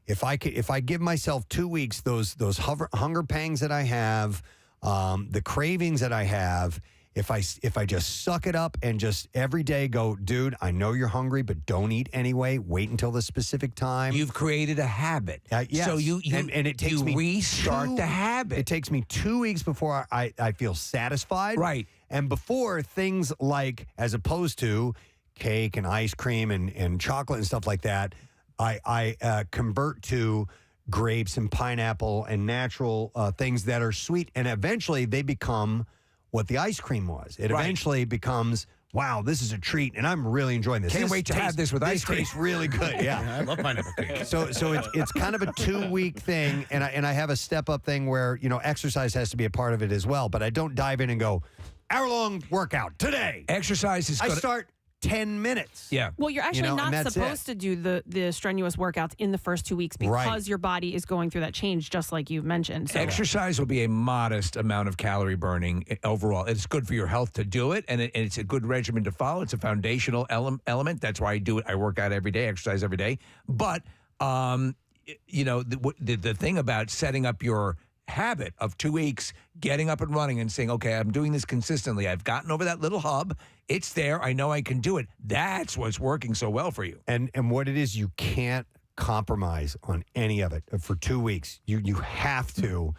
If I give myself 2 weeks, those hunger pangs that I have. The cravings that I have, if I just suck it up and just every day go, dude, I know you're hungry, but don't eat anyway. Wait until the specific time. You've created a habit. Yes. So and it takes me restart the habit. It takes me 2 weeks before I feel satisfied. Right. And before things like, as opposed to cake and ice cream and chocolate and stuff like that, I convert to grapes and pineapple and natural things that are sweet, and eventually they become what the ice cream was. It eventually becomes, wow, this is a treat, and I'm really enjoying this. Can't wait to have this with ice cream. This tastes really good. Yeah, I love pineapple cake. So it's kind of a 2 week thing, and I have a step up thing where exercise has to be a part of it as well. But I don't dive in and go hour-long workout today. Exercise is. I start 10 minutes. Yeah. Well, you're actually not supposed to do the strenuous workouts in the first 2 weeks because your body is going through that change, just like you've mentioned. So. Exercise will be a modest amount of calorie burning overall. It's good for your health to do it, and it's a good regimen to follow. It's a foundational element. That's why I do it. I work out every day, exercise every day. But, the thing about setting up your habit of 2 weeks, getting up and running and saying, okay, I'm doing this consistently. I've gotten over that little hub. It's there. I know I can do it. That's what's working so well for you. And what it is, you can't compromise on any of it for 2 weeks. You have to,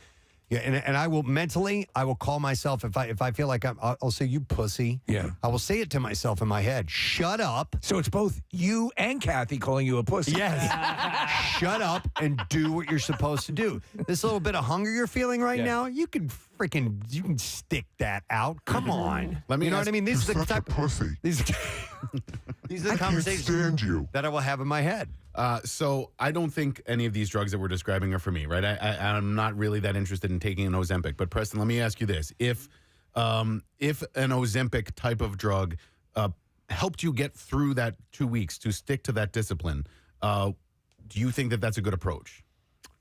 Yeah, and I will mentally, I will call myself if I feel like I'll say, you pussy. Yeah. I will say it to myself in my head. Shut up. So it's both you and Kathy calling you a pussy. Yes. Shut up and do what you're supposed to do. This little bit of hunger you're feeling right now, you can stick that out. Come on. Let me you know ask- what I mean? These are the Such a type pussy. these are the I can't conversations stand you. that I will have in my head. So I don't think any of these drugs that we're describing are for me, right? I'm not really that interested in taking an Ozempic. But Preston, let me ask you this: if an Ozempic type of drug helped you get through that 2 weeks to stick to that discipline, do you think that that's a good approach?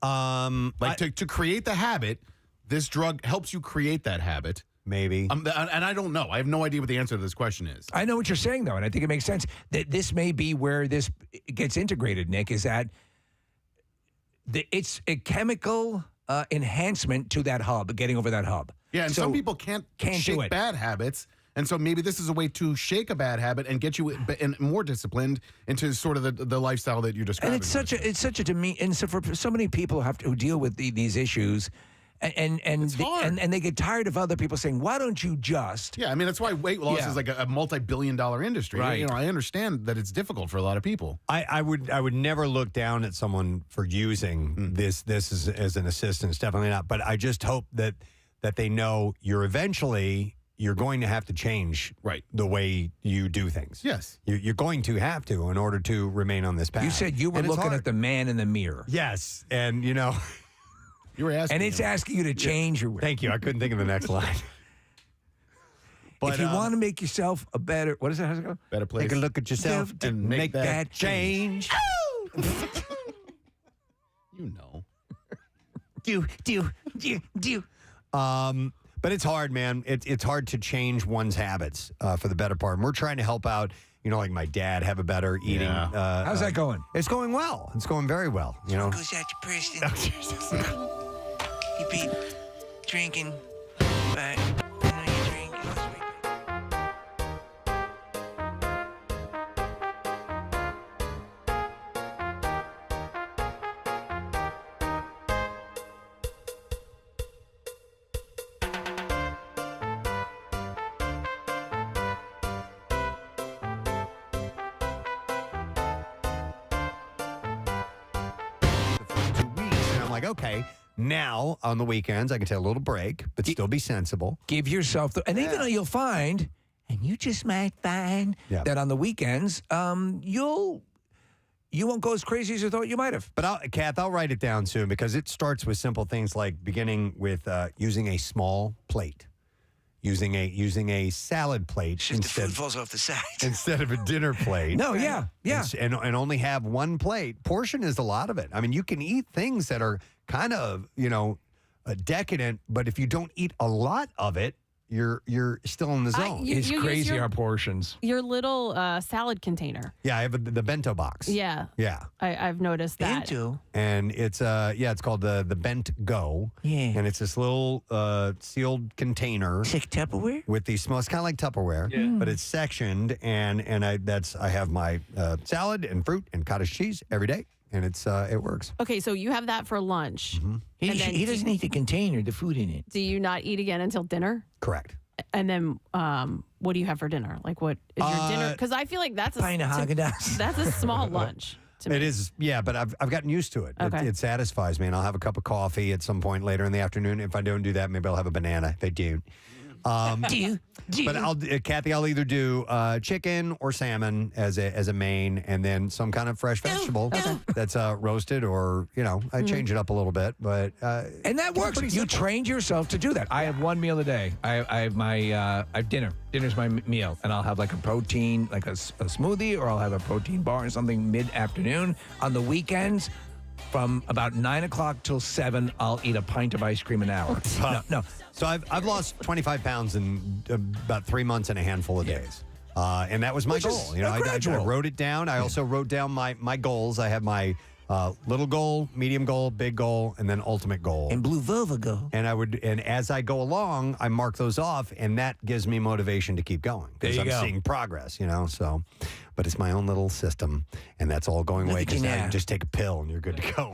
To create the habit, this drug helps you create that habit. Maybe. And I don't know. I have no idea what the answer to this question is. I know what you're saying, though, and I think it makes sense that this may be where this gets integrated, Nick, is that it's a chemical enhancement to that hub, getting over that hub. Yeah, and So some people can't do shake it. bad habits. And so maybe this is a way to shake a bad habit and get you more disciplined into sort of the lifestyle that you're describing. And it's such a demean, and so for so many people who deal with these issues, and they get tired of other people saying, "Why don't you just?" Yeah, I mean that's why weight loss is like a multi-billion-dollar industry. Right. You know, I understand that it's difficult for a lot of people. I would never look down at someone for using this as an assistance. Definitely not. But I just hope that they know you're going to have to change the way you do things. Yes. You're going to have to in order to remain on this path. You said you were And it's looking hard. at the man in the mirror. Yes. And, you know. You were asking. And it's asking you to change your way. Thank you. I couldn't think of the next line. If you want to make yourself a better, what is it? How's it go? Better place. Take a look at yourself and make that change. You know. Do. But it's hard, man. It's hard to change one's habits for the better part. And we're trying to help out, you know, like my dad have a better eating. How's that going? It's going well. It's going very well, you know. Goes out to Preston. You be drinking, but I know you drink. And I'm like, okay, now on the weekends I can take a little break, but still be sensible. Give yourself and even though you'll find, and you just might find that on the weekends, you won't go as crazy as you thought you might have. But Kath, I'll write it down soon because it starts with simple things like beginning with using a small plate. Using a salad plate The food falls off the side. instead of a dinner plate. No, yeah. And only have one plate. Portion is a lot of it. I mean, you can eat things that are kind of, you know, decadent, but if you don't eat a lot of it, you're still in the zone. you use crazy your- our portions. Your little salad container. Yeah, I have the bento box. Yeah. Yeah. I've noticed that. And it's it's called the Bent Go. Yeah. And it's this little sealed container. It's like Tupperware? With these small, it's kind of like Tupperware, but it's sectioned, and I have my salad and fruit and cottage cheese every day, and it works. Okay, so you have that for lunch. He doesn't eat the container, the food in it. Do you not eat again until dinner? Correct. And then what do you have for dinner? Like what is your dinner? Because I feel like that's Pint of Haagen-Dazs. That's a small lunch. It is, yeah, but I've gotten used to it. Okay. It satisfies me, and I'll have a cup of coffee at some point later in the afternoon. If I don't do that, maybe I'll have a banana. If I do. But Kathy, I'll either do chicken or salmon as a main, and then some kind of fresh vegetable that's roasted, or I change it up a little bit. But And that works. You trained yourself to do that. I have one meal a day. I have my I have dinner. Dinner's my meal, and I'll have like a protein, like a smoothie, or I'll have a protein bar or something mid-afternoon. On the weekends, from about 9 o'clock till 7, I'll eat a pint of ice cream an hour. No. So I've lost 25 pounds in about 3 months and a handful of days. And that was my Which goal. is I wrote it down. I also wrote down my goals. I have my little goal, medium goal, big goal, and then ultimate goal. And Blue Vulva goal. And as I go along, I mark those off, and that gives me motivation to keep going because There you I'm go. seeing progress. So, but it's my own little system, and that's all going away Look at because you now now. you just take a pill and you're good to go.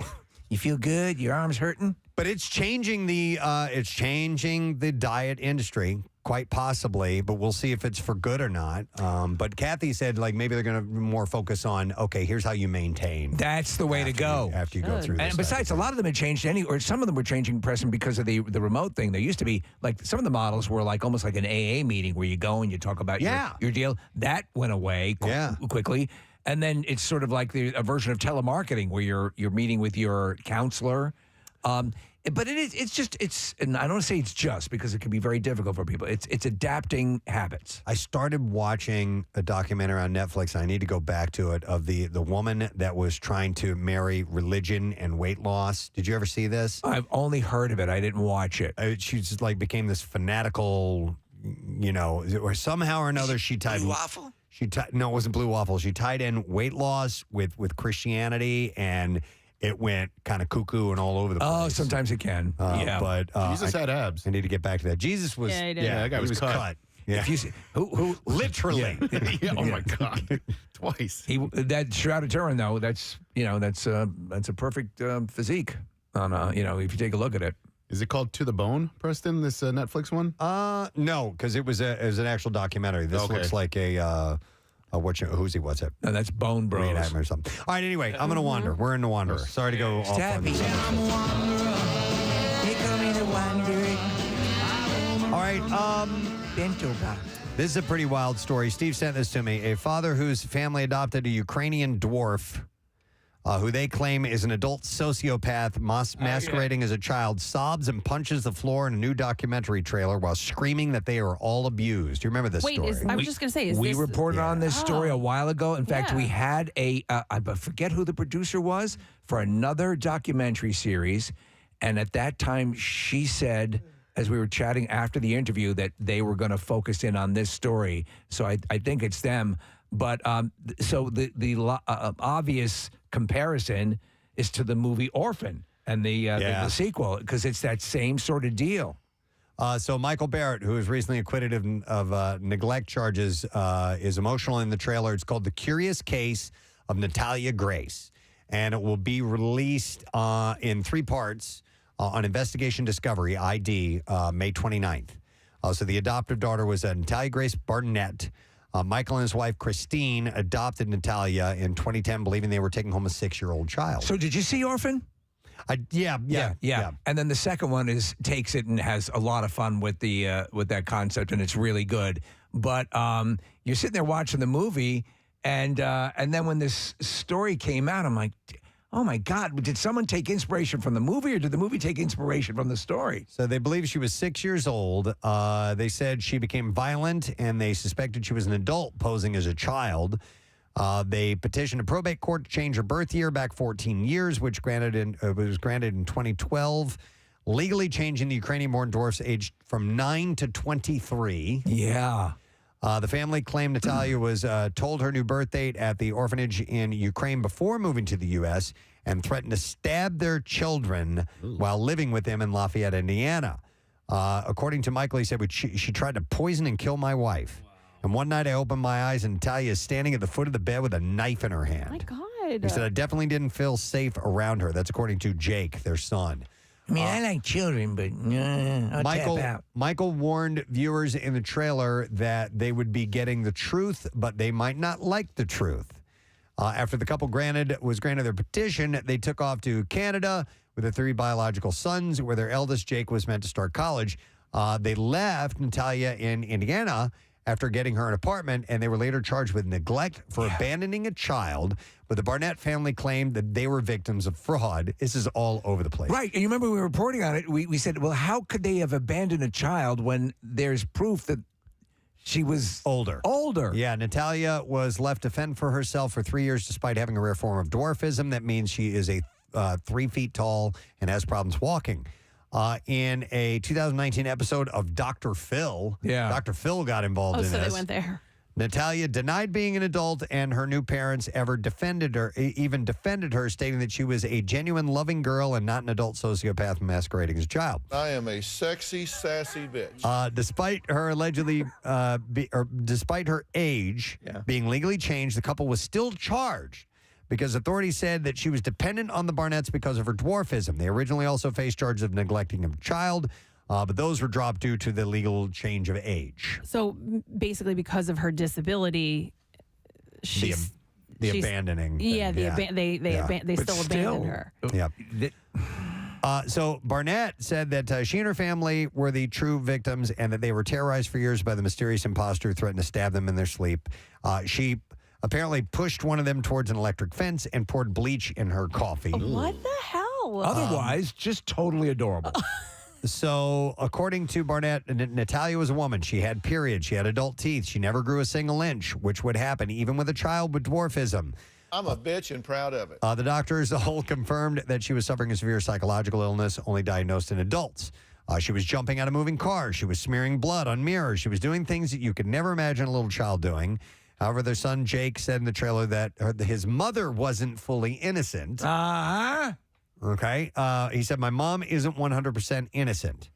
You feel good? Your arm's hurting? But it's changing the diet industry, quite possibly. But we'll see if it's for good or not. But Kathy said, like, maybe they're going to more focus on, okay, here's how you maintain. That's the way to go after you go through this. And besides, a lot of them had changed or some of them were changing, Preston, because of the remote thing. There used to be, like, some of the models were like almost like an AA meeting where you go and you talk about your deal. That went away quickly. And then it's sort of like a version of telemarketing where you're meeting with your counselor. But it's and I don't want to say it's just because it can be very difficult for people. It's adapting habits. I started watching a documentary on Netflix, and I need to go back to it, of the woman that was trying to marry religion and weight loss. Did you ever see this? I've only heard of it. I didn't watch it. She just like became this fanatical, or somehow or another she tied Blue waffle? No, it wasn't blue waffle. She tied in weight loss with Christianity, and it went kind of cuckoo and all over the place. Oh, sometimes it can. But Jesus had abs. I need to get back to that. Jesus was Yeah, he did. Yeah, that guy was cut. Yeah. If you see, who literally. Yeah, oh my God, twice. That Shroud of Turin though, that's a perfect physique. If you take a look at it. Is it called To the Bone, Preston? This Netflix one? No, because it was an actual documentary. This looks like a. Who's he? What's it? No, that's Bone Bros. Reenactment or something. All right, anyway, I'm going to wander. We're in the Wanderer. Sorry to go off on this. All right, this is a pretty wild story. Steve sent this to me. A father whose family adopted a Ukrainian dwarf who they claim is an adult sociopath masquerading as a child, sobs and punches the floor in a new documentary trailer while screaming that they are all abused. Do you remember this story? I was just going to say, we reported on this story a while ago. In fact, we had I forget who the producer was for another documentary series. And at that time, she said, as we were chatting after the interview, that they were going to focus in on this story. So I think it's them. But so the obvious comparison is to the movie Orphan and the sequel, because it's that same sort of deal. So Michael Barrett, who was recently acquitted of neglect charges, is emotional in the trailer. It's called The Curious Case of Natalia Grace, and it will be released in 3 parts on Investigation Discovery, ID, May 29th. So the adoptive daughter was Natalia Grace Barnett. Michael and his wife, Christine, adopted Natalia in 2010, believing they were taking home a 6-year-old child. So did you see Orphan? Yeah. And then the second one takes it and has a lot of fun with that concept, and it's really good. But you're sitting there watching the movie, and then when this story came out, I'm like, oh my God, did someone take inspiration from the movie, or did the movie take inspiration from the story? So they believe she was 6 years old. They said she became violent, and they suspected she was an adult posing as a child. They petitioned a probate court to change her birth year back 14 years, which was granted in 2012, legally changing the Ukrainian-born dwarf's age from 9 to 23. Yeah. The family claimed Natalia was told her new birth date at the orphanage in Ukraine before moving to the U.S. and threatened to stab their children while living with them in Lafayette, Indiana. According to Michael, he said, she tried to poison and kill my wife. Wow. And one night I opened my eyes and Natalia is standing at the foot of the bed with a knife in her hand. My God. He said, I definitely didn't feel safe around her. That's according to Jake, their son. I mean, I like children, but I'll tap out. Michael warned viewers in the trailer that they would be getting the truth, but they might not like the truth. After the couple was granted their petition, they took off to Canada with their 3 biological sons, where their eldest, Jake, was meant to start college. They left Natalia in Indiana after getting her an apartment, and they were later charged with neglect for abandoning a child. But the Barnett family claimed that they were victims of fraud. This is all over the place. Right. And you remember we were reporting on it. We said, well, how could they have abandoned a child when there's proof that she was older? Yeah, Natalia was left to fend for herself for 3 years despite having a rare form of dwarfism. That means she is 3 feet tall and has problems walking. In a 2019 episode of Dr. Phil, Dr. Phil got involved in this. So they went there. Natalia denied being an adult, and her new parents defended her, stating that she was a genuine loving girl and not an adult sociopath masquerading as a child. I am a sexy, sassy bitch. Despite her despite her age being legally changed, the couple was still charged. because authorities said that she was dependent on the Barnetts because of her dwarfism. They originally also faced charges of neglecting a child, but those were dropped due to the legal change of age. So basically, because of her disability, she's abandoning. Yeah, thing, they still abandoned her. Yep. So Barnett said that she and her family were the true victims and that they were terrorized for years by the mysterious imposter who threatened to stab them in their sleep. She apparently pushed one of them towards an electric fence and poured bleach in her coffee. What the hell? Otherwise, just totally adorable. So, according to Barnett, Natalia was a woman. She had periods. She had adult teeth. She never grew a single inch, which would happen even with a child with dwarfism. I'm a bitch and proud of it. The doctors all confirmed that she was suffering a severe psychological illness, only diagnosed in adults. She was jumping out of moving cars. She was smearing blood on mirrors. She was doing things that you could never imagine a little child doing. However, their son Jake said in the trailer that his mother wasn't fully innocent. Okay. He said, my mom isn't 100% innocent.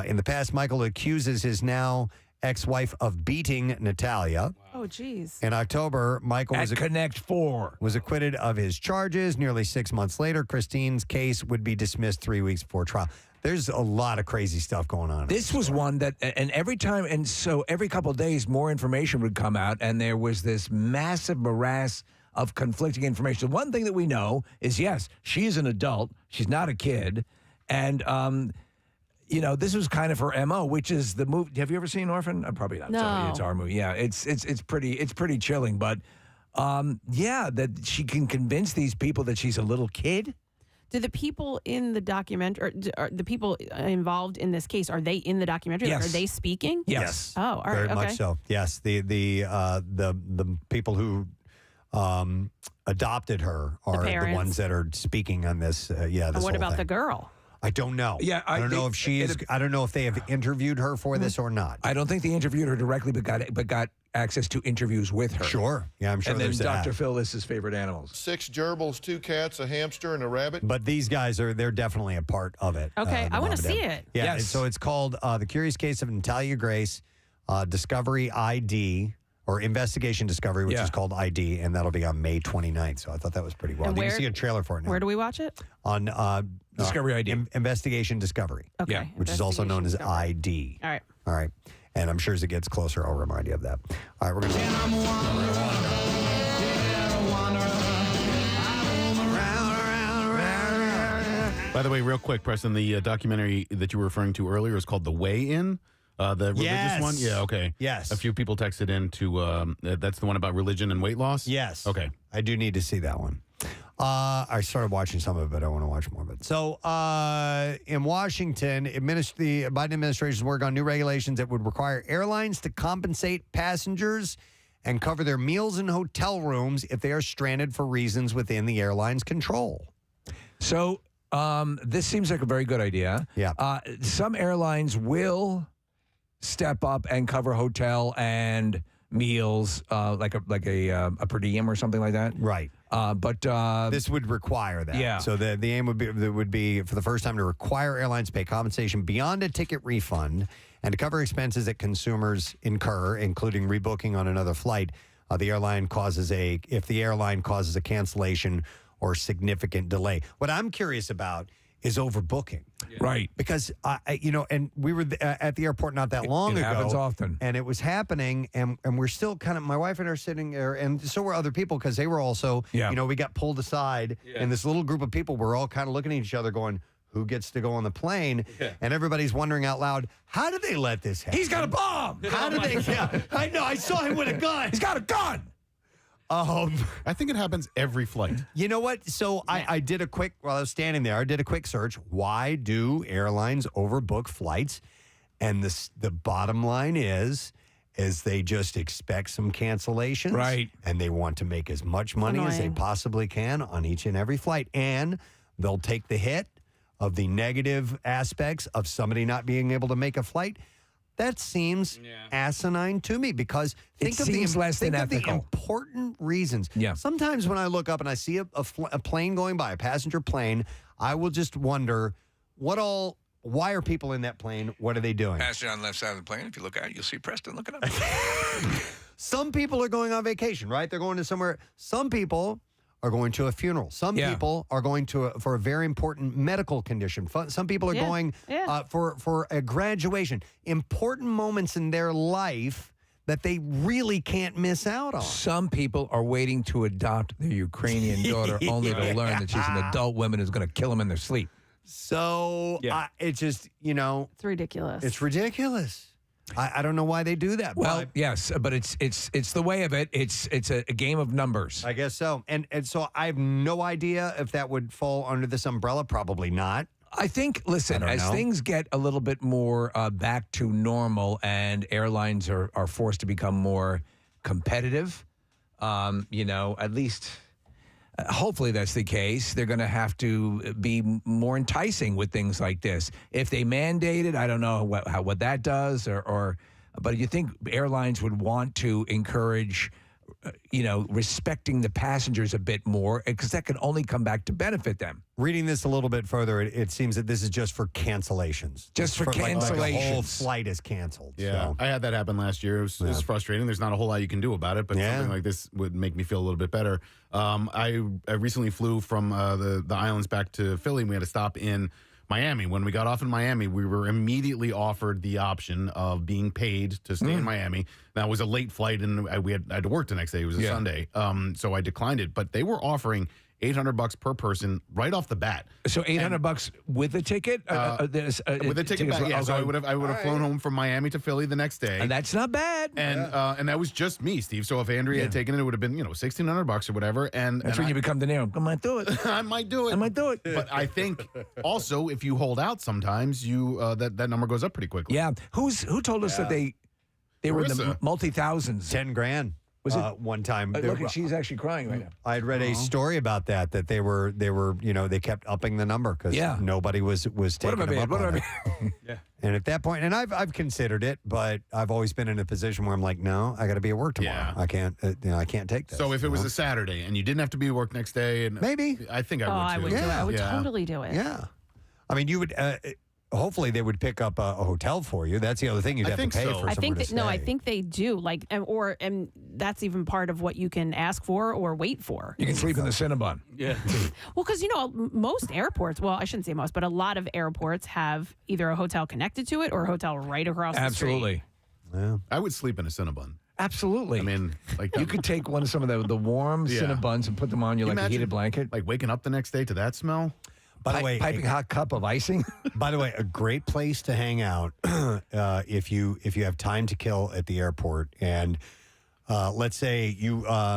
In the past, Michael accuses his now ex-wife of beating Natalia. Oh, geez. In October, Michael At Connect 4 was acquitted of his charges. Nearly 6 months later, Christine's case would be dismissed 3 weeks before trial. There's a lot of crazy stuff going on. This was one that, and every time, and so every couple of days, more information would come out, and there was this massive morass of conflicting information. One thing that we know is, yes, she's an adult. She's not a kid. And, this was kind of her MO, which is the movie. Have you ever seen Orphan? Probably not. No. It's our movie. Yeah, it's pretty chilling. But, that she can convince these people that she's a little kid. Do the people in the documentary, or the people involved in this case, are they in the documentary? Yes. Are they speaking? Yes. Oh, all right. Very okay. much so. Yes. The people who adopted her are the parents. ones that are speaking on this. This And what whole about thing. the girl? I don't know. Yeah, I don't know if she is. I don't know if they have interviewed her for this or not. I don't think they interviewed her directly, but got access to interviews with her. Sure. Yeah, I'm sure And then there's Dr. that. Phil lists his favorite animals. 6 gerbils, 2 cats, a hamster, and a rabbit. But these guys they're definitely a part of it. Okay, the I wanna mom and see dad. it. Yeah, Yes. and so it's called The Curious Case of Natalia Grace, Discovery ID, or Investigation Discovery, which Yeah. is called ID, and that'll be on May 29th. So I thought that was pretty well. And You can where- see a trailer for it now. Where do we watch it? On Discovery ID. Investigation Discovery. Okay. Yeah, which is also known as ID. All right. All right. And I'm sure as it gets closer, I'll remind you of that. All right, we're going By the way, real quick, Preston, the documentary that you were referring to earlier is called The Way In. The religious Yes. one? Yeah, okay. Yes. A few people texted in to, that's the one about religion and weight loss? Yes. Okay. I do need to see that one. I started watching some of it, but I want to watch more of it. So in Washington, the Biden administration is working on new regulations that would require airlines to compensate passengers and cover their meals and hotel rooms if they are stranded for reasons within the airline's control. So this seems like a very good idea. Yeah. Some airlines will step up and cover hotel and meals, like a per diem or something like that. Right. But this would require that. Yeah. So the aim would be for the first time to require airlines to pay compensation beyond a ticket refund and to cover expenses that consumers incur, including rebooking on another flight. If the airline causes a cancellation or significant delay. What I'm curious about is overbooking. Right. Because, and we were at the airport not that long it ago. happens often. And it was happening, and we're still kind of, my wife and I are sitting there, and so were other people, because they were also, we got pulled aside, and this little group of people were all kind of looking at each other going, who gets to go on the plane? Yeah. And everybody's wondering out loud, how did they let this happen? He's got a bomb! How did they? Yeah, I know, I saw him with a gun. He's got a gun! I think it happens every flight. You know what? So I did while I was standing there, I did a quick search. Why do airlines overbook flights? And the bottom line is they just expect some cancellations. Right. And they want to make as much money as they possibly can on each and every flight. And they'll take the hit of the negative aspects of somebody not being able to make a flight. That seems asinine to me, because think of the important reasons. Yeah. Sometimes when I look up and I see a plane going by, a passenger plane, I will just wonder, why are people in that plane? What are they doing? Passenger on the left side of the plane. If you look out, you'll see Preston looking up. Some people are going on vacation, right? They're going to somewhere. Some people are going to a funeral. Some people are going for a very important medical condition. Some people are going for a graduation. Important moments in their life that they really can't miss out on. Some people are waiting to adopt their Ukrainian daughter only to learn that she's an adult woman who's going to kill them in their sleep. So it's just, it's ridiculous. It's ridiculous. I don't know why they do that. Well, yes, but it's the way of it. It's a game of numbers. I guess so. And so I have no idea if that would fall under this umbrella. Probably not. I think, listen, as things get a little bit more back to normal and airlines are forced to become more competitive, at least hopefully that's the case. They're going to have to be more enticing with things like this. If they mandate it, I don't know what that does, but you think airlines would want to encourage respecting the passengers a bit more, because that can only come back to benefit them. Reading this a little bit further, it seems that this is just for cancellations. Just for cancellations. Like a whole flight is canceled. Yeah, so. I had that happen last year. It was frustrating. There's not a whole lot you can do about it, but something like this would make me feel a little bit better. I recently flew from the islands back to Philly, and we had to stop in Miami. When we got off in Miami, we were immediately offered the option of being paid to stay in Miami. That was a late flight, and I had to work the next day. It was a Sunday, so I declined it. But they were offering $800 per person right off the bat. So $800 with a ticket? With a ticket back, yeah. So I would have flown home from Miami to Philly the next day. And that's not bad. And that was just me, Steve. So if Andrea had taken it, it would have been $1,600 or whatever. And that's when you become De Niro. I might do it. I might do it. But I think also if you hold out, sometimes you that number goes up pretty quickly. Yeah. Who told us that they were in the multi-thousands? $10,000. Was it one time? Look, she's actually crying right now. I had read a story about that they were they kept upping the number because nobody was taking them up on it. Yeah. And at that point, and I've considered it, but I've always been in a position where I'm like, no, I got to be at work tomorrow. I can't I can't take this. So if it was a Saturday and you didn't have to be at work next day, and maybe I think I would. I would do it. I would totally do it. Yeah. I mean, you would. Hopefully, they would pick up a hotel for you. That's the other thing you'd have to pay for. I think I think they do. Like, and that's even part of what you can ask for or wait for. You can sleep in the Cinnabon. Yeah. Well, because most airports. Well, I shouldn't say most, but a lot of airports have either a hotel connected to it or a hotel right across the street. Absolutely. Yeah. I would sleep in a Cinnabon. Absolutely. I mean, like you could take some of the warm Cinnabons and put them on you like a heated blanket. Like waking up the next day to that smell. By the way, piping hot cup of icing. By the way, a great place to hang out if you have time to kill at the airport, and let's say you're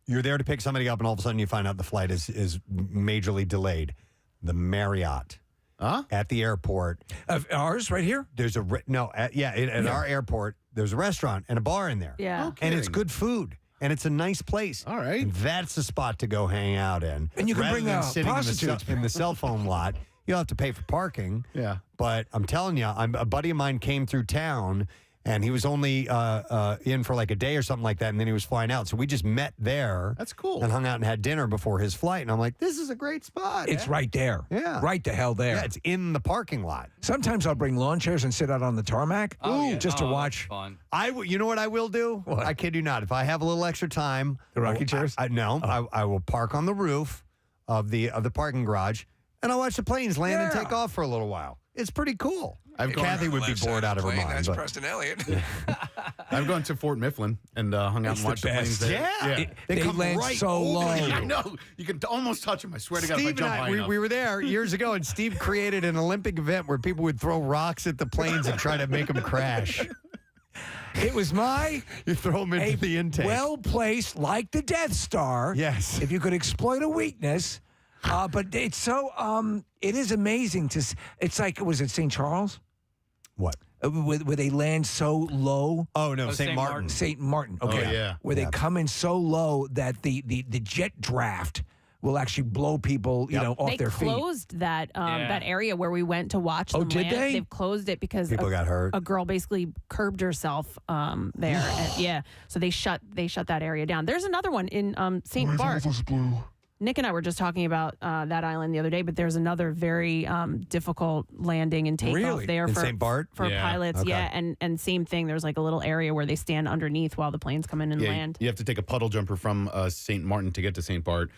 there to pick somebody up, and all of a sudden you find out the flight is majorly delayed. The Marriott at the airport, ours right here. There's a at our airport. There's a restaurant and a bar in there. Yeah, and it's good food. And it's a nice place. All right. And that's the spot to go hang out in. And you can rather bring than a sitting prostitute in the cell phone lot. You'll have to pay for parking. Yeah. But I'm telling you, a buddy of mine came through town, and he was only in for like a day or something like that, and then he was flying out. So we just met there. That's cool. And hung out and had dinner before his flight. And I'm like, this is a great spot. It's right there. Yeah. Right the hell there. Yeah, it's in the parking lot. Sometimes I'll bring lawn chairs and sit out on the tarmac just to watch. Fun. You know what I will do? What? I kid you not. If I have a little extra time, the rocking chairs? I will park on the roof of the parking garage, and I'll watch the planes land and take off for a little while. It's pretty cool. Kathy would be bored out of her mind. That's but- Preston Elliott. I've gone to Fort Mifflin and hung out and watched the planes there. Yeah. They come land right so over low. you. I know. You can almost touch them. I swear to God, if I Steve jump and high I, enough. we were there years ago, and Steve created an Olympic event where people would throw rocks at the planes and try to make them crash. It was You throw them into the intake. well placed, like the Death Star. Yes. If you could exploit a weakness. But it's so, it is amazing it's like, was it St. Charles? What? Where they land so low. Oh, no, St. Martin. St. Martin. Okay. Oh, yeah. Where they come in so low that the jet draft will actually blow people, off their feet. They closed that that area where we went to watch them did land. they? They've closed it because People got hurt. A girl basically curbed herself there. So they shut that area down. There's another one in St. Bart. Nick and I were just talking about that island the other day, but there's another very difficult landing and takeoff there in for St. Bart? for pilots. Okay. Yeah, and same thing. There's like a little area where they stand underneath while the planes come in and land. You have to take a puddle jumper from St. Martin to get to St. Bart.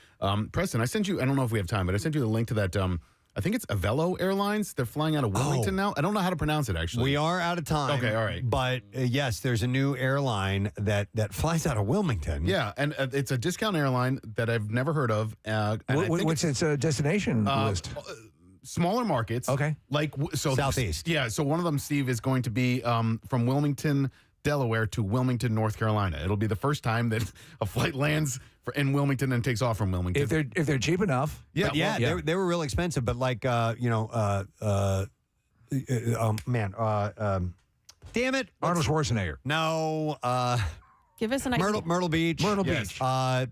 Preston, I sent you, I don't know if we have time, but I sent you the link to that, I think it's Avelo Airlines. They're flying out of Wilmington now. I don't know how to pronounce it, actually. We are out of time. Okay, all right. But yes, there's a new airline that flies out of Wilmington. Yeah, and it's a discount airline that I've never heard of. What's its destination list? Smaller markets. Okay. Southeast. Yeah, so one of them, Steve, is going to be from Wilmington, Delaware to Wilmington, North Carolina. It'll be the first time that a flight lands in Wilmington and takes off from Wilmington. If they're cheap enough. Yeah, They were real expensive, but like damn it, Arnold Schwarzenegger. No, Give us an idea. Myrtle Beach. Yes.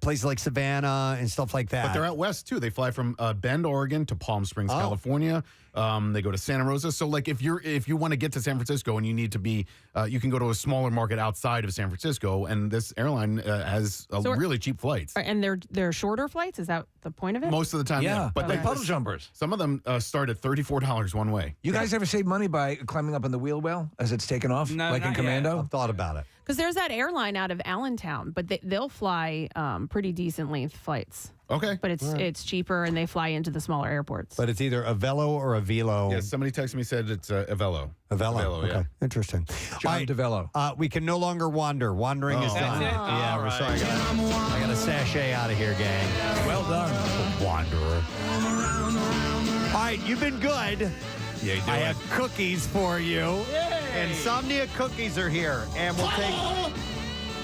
Places like Savannah and stuff like that. But they're out west too. They fly from Bend, Oregon to Palm Springs, California. They go to Santa Rosa. So like if you want to get to San Francisco and you need to be, you can go to a smaller market outside of San Francisco. And this airline has really cheap flights. And they're shorter flights. Is that the point of it? Most of the time, yeah. But like puddle jumpers. Some of them start at $34 one way. You guys ever save money by climbing up on the wheel well as it's taken off, like in Commando? I've thought about it. Because there's that airline out of Allentown, but they'll fly pretty decent length flights. Okay. But it's cheaper, and they fly into the smaller airports. But it's either a Velo or a Velo. Yes, somebody texted me, said it's a Velo. A Velo. Okay. Yeah. Interesting. John DeVelo. We can no longer wander. Wandering is done. Yeah, we're sorry. I got to sashay out of here, gang. Well done. Wanderer. All right, you've been good. Yeah, you do I it. have cookies for you. Insomnia cookies are here, and we'll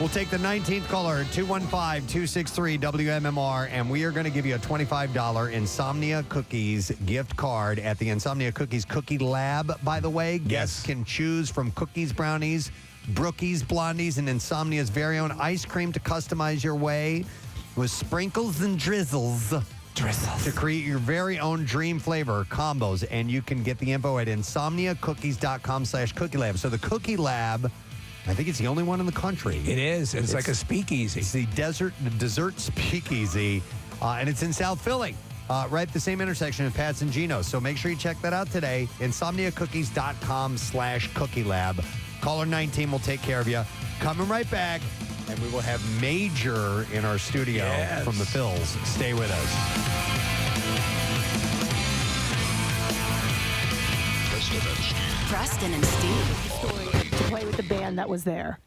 take the 19th caller at 215-263 WMMR, and we are going to give you a $25 Insomnia Cookies gift card at the Insomnia Cookies Cookie Lab. By the way, guests can choose from cookies, brownies, brookies, blondies, and Insomnia's very own ice cream to customize your way with sprinkles and drizzles. To create your very own dream flavor combos, and you can get the info at insomniacookies.com/cookie lab. So the Cookie Lab, I think it's the only one in the country. It is. It's like a speakeasy. It's the dessert speakeasy, and it's in South Philly, right at the same intersection of Pat's and Gino's. So make sure you check that out today. insomniacookies.com/cookie lab. Caller 19 will take care of you. Coming right back. And we will have Major in our studio from the Phils. Stay with us. Preston and Steve. To play with the band that was there.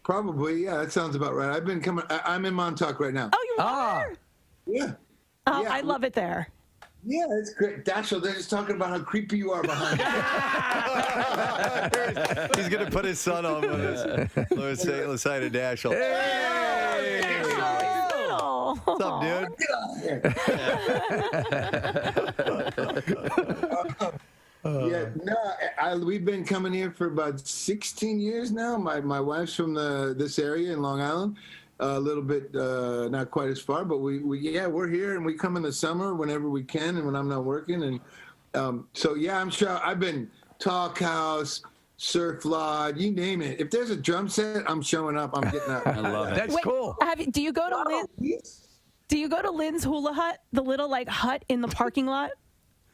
Probably, yeah. That sounds about right. I've been coming. I'm in Montauk right now. Oh, you are? Yeah. Oh, Yeah. I love it there. Yeah, it's great. Dashiell, they're just talking about how creepy you are behind me. He's going to put his son on with us. Lord St. Lucida Dashiell. Hey! What's up, dude? We've been coming here for about 16 years now. My wife's from this area in Long Island. A little bit, not quite as far, but we're here, and we come in the summer whenever we can, and when I'm not working, and I'm sure I've been Talk House, Surf Lodge, you name it. If there's a drum set, I'm showing up. I'm getting up. I love it. That's cool. Do you go to Lynn? Do you go to Lynn's Hula Hut, the little hut in the parking lot?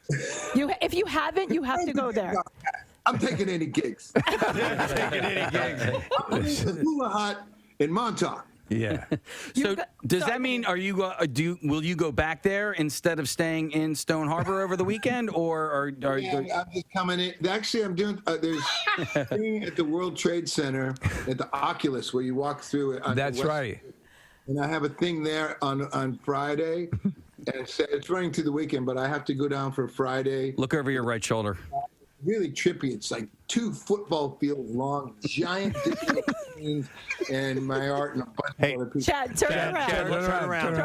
If you haven't, you have to go there. I'm taking any gigs. I'm in the Hula Hut in Montauk. Yeah. So does that mean will you go back there instead of staying in Stone Harbor over the weekend, or are I'm just coming in. Actually, I'm doing. There's a thing at the World Trade Center at the Oculus where you walk through it. That's right. And I have a thing there on Friday, and it's running through the weekend. But I have to go down for Friday. Look over your right shoulder. Really trippy. It's like 2 football fields long, giant digital screens, and my art and a bunch of other people. Chad, turn around. Turn around.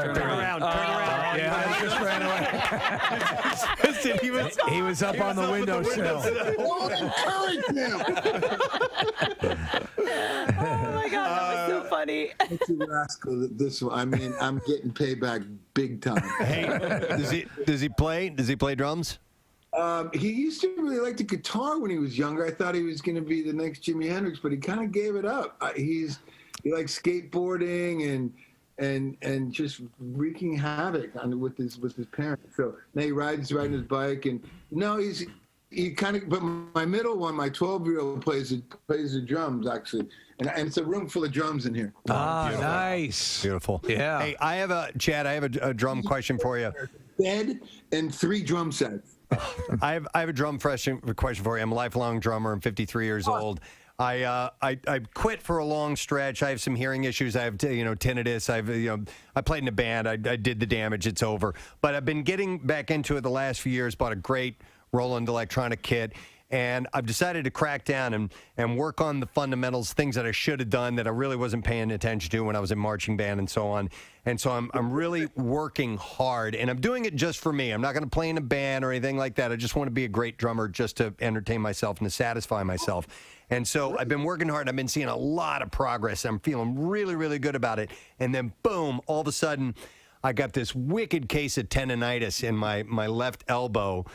Yeah, I just ran away. He was up on the windowsill. Don't encourage them. Oh my God, that was so funny. It's a rascal. This one. I mean, I'm getting payback big time. Hey, does he play? Does he play drums? He used to really like the guitar when he was younger. I thought he was going to be the next Jimi Hendrix, but he kind of gave it up. He likes skateboarding, and and just wreaking havoc with his parents. So now he riding his bike, and he kind of. But my middle one, my 12-year-old, plays the drums actually, and it's a room full of drums in here. Ah, nice, beautiful. Yeah. Hey, I have a drum question for you. Bed and 3 drum sets. I have a drum question for you. I'm a lifelong drummer. I'm 53 years old. I quit for a long stretch. I have some hearing issues. I have tinnitus. I played in a band. I did the damage. It's over. But I've been getting back into it the last few years. Bought a great Roland electronic kit. And I've decided to crack down and work on the fundamentals, things that I should have done that I really wasn't paying attention to when I was in marching band and so on. And so I'm really working hard, and I'm doing it just for me. I'm not going to play in a band or anything like that. I just want to be a great drummer just to entertain myself and to satisfy myself. And so I've been working hard. I've been seeing a lot of progress. I'm feeling really, really good about it. And then, boom, all of a sudden, I got this wicked case of tendonitis in my left elbow.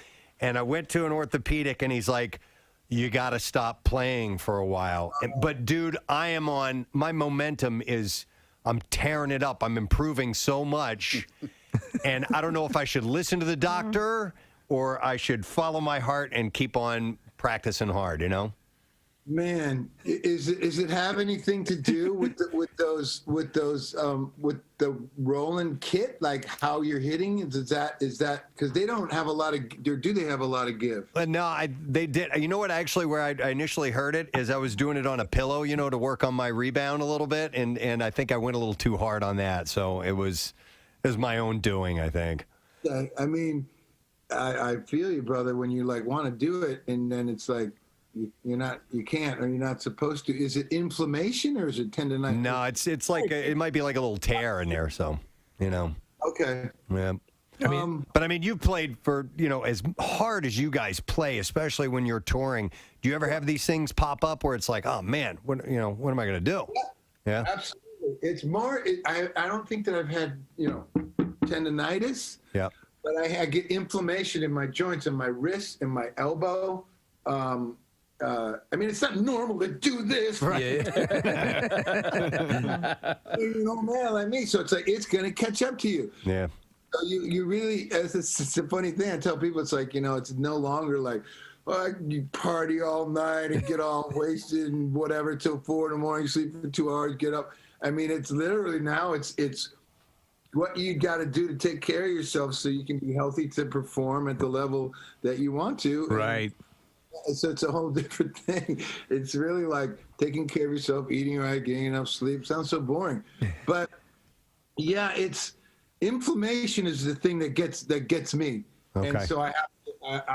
And I went to an orthopedic, and he's like, you got to stop playing for a while. But, dude, my momentum is, I'm tearing it up. I'm improving so much. And I don't know if I should listen to the doctor or I should follow my heart and keep on practicing hard, you know? Man, is it have anything to do with the Roland kit, like how you're hitting? Is that because they don't have a lot of, do they have a lot of give? No, they did. You know what? Actually, where I initially heard it is I was doing it on a pillow, to work on my rebound a little bit, and I think I went a little too hard on that. So it was my own doing, I think. Yeah, I mean, I feel you, brother, when you want to do it, and then it's like, you can't, or you're not supposed to. Is it inflammation or is it tendonitis? No, it's like it might be like a little tear in there. So, Okay. Yeah. But you've played for as hard as you guys play, especially when you're touring. Do you ever have these things pop up where it's like, oh man, what am I going to do? Yeah. Absolutely. It's more. I don't think that I've had tendonitis. Yeah. But I get inflammation in my joints, in my wrist, in my elbow. It's not normal to do this, right? Man like me. So it's like, it's going to catch up to you. Yeah. So you really, it's a funny thing. I tell people, it's like, it's no longer like, you party all night and get all wasted and whatever till 4 a.m, sleep for 2 hours, get up. It's literally now it's what you got to do to take care of yourself so you can be healthy to perform at the level that you want to. Right. So it's a whole different thing. It's really like taking care of yourself, eating right, getting enough sleep. Sounds so boring, but yeah, it's inflammation is the thing that gets me. Okay. And so I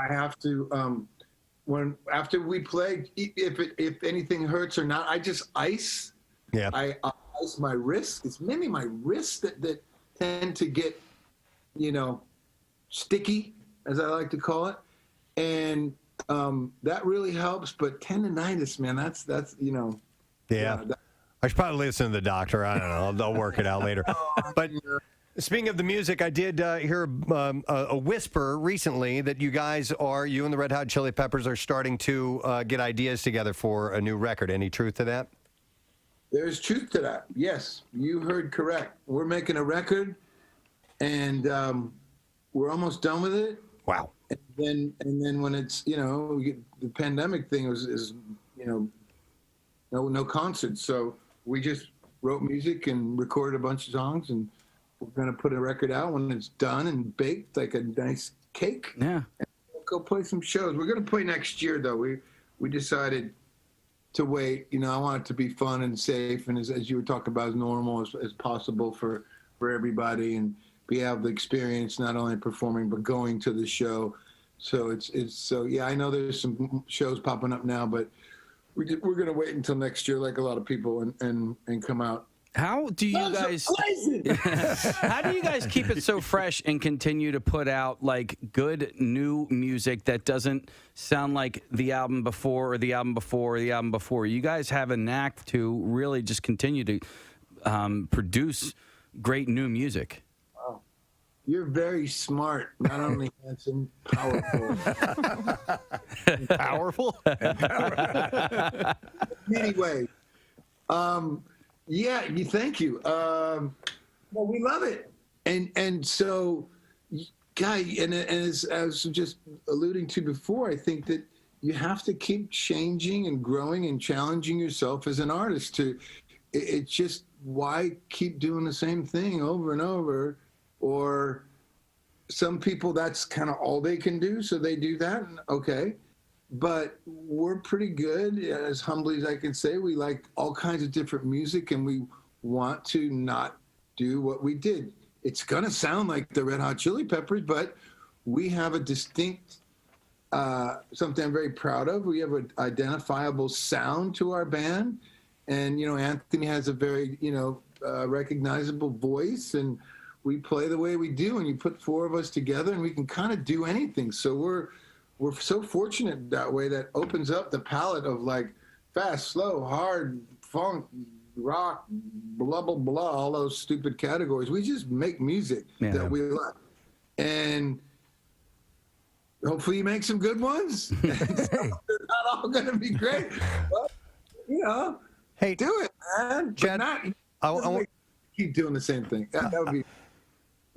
have to when after we play, if anything hurts or not, I just ice. Yeah. I ice my wrists. It's mainly my wrists that tend to get sticky, as I like to call it, and that really helps. But tendonitis, man, that's Yeah. I should probably listen to the doctor. I don't know. They'll work it out later. But speaking of the music, I did hear a whisper recently that you and the Red Hot Chili Peppers are starting to get ideas together for a new record. Any truth to that? There's truth to that. Yes, you heard correct. We're making a record, and we're almost done with it. Wow. And then when it's the pandemic thing is no concerts, so we just wrote music and recorded a bunch of songs, and we're gonna put a record out when it's done and baked like a nice cake. Yeah. And we'll go play some shows. We're gonna play next year though. We decided to wait. I want it to be fun and safe, and as you were talking about, as normal as possible for everybody, and be able to experience not only performing but going to the show. So it's so yeah. I know there's some shows popping up now, but we're gonna wait until next year, like a lot of people, and come out. How do you guys? How do you guys keep it so fresh and continue to put out like good new music that doesn't sound like the album before or the album before or the album before? You guys have a knack to really just continue to produce great new music. Wow. You're very smart, not only handsome, powerful. Powerful? Anyway, yeah, thank you. Well, we love it, and so, guy, and as I was just alluding to before, I think that you have to keep changing and growing and challenging yourself as an artist. It's just, why keep doing the same thing over and over? Or some people, that's kind of all they can do, so they do that. Okay. But we're pretty good, as humbly as I can say. We like all kinds of different music, and we want to not do what we did. It's going to sound like the Red Hot Chili Peppers, but we have a distinct, something I'm very proud of. We have an identifiable sound to our band. And, Anthony has a very, recognizable voice, and we play the way we do, and you put four of us together and we can kind of do anything. So we're so fortunate that way. That opens up the palette of like fast, slow, hard, funk, rock, blah, blah, blah, all those stupid categories. We just make music that we like. And hopefully you make some good ones. They're not all going to be great. But, hey, do it, man. Chad, keep doing the same thing. That would be...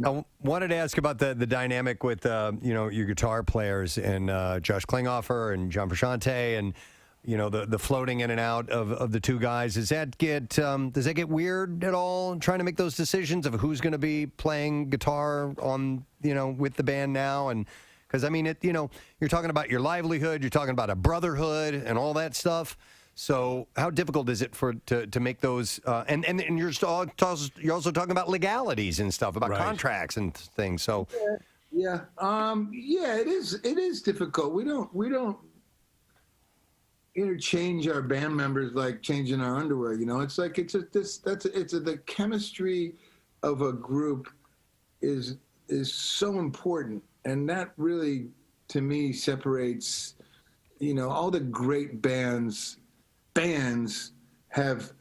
I wanted to ask about the dynamic with your guitar players and Josh Klinghoffer and John Frusciante, and the floating in and out of the two guys. Does that get weird at all, trying to make those decisions of who's going to be playing guitar on with the band now? And because you're talking about your livelihood, you're talking about a brotherhood and all that stuff. So how difficult is it to make those? And you're also talking about legalities and stuff, about contracts and things. So yeah, it is difficult. We don't interchange our band members like changing our underwear. It's like the chemistry of a group is so important, and that really, to me, separates all the great bands have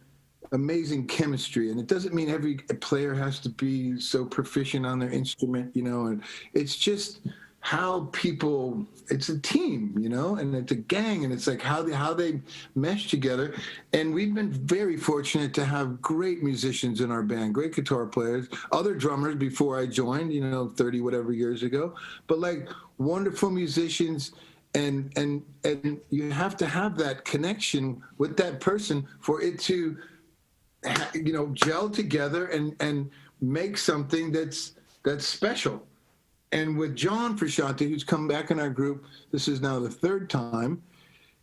amazing chemistry, and it doesn't mean every player has to be so proficient on their instrument, and it's just how people, it's a team, and it's a gang, and it's like how they mesh together. And we've been very fortunate to have great musicians in our band, great guitar players, other drummers before I joined, 30 whatever years ago, but like wonderful musicians. And you have to have that connection with that person for it to, gel together and make something that's special. And with John Frusciante, who's come back in our group, this is now the third time,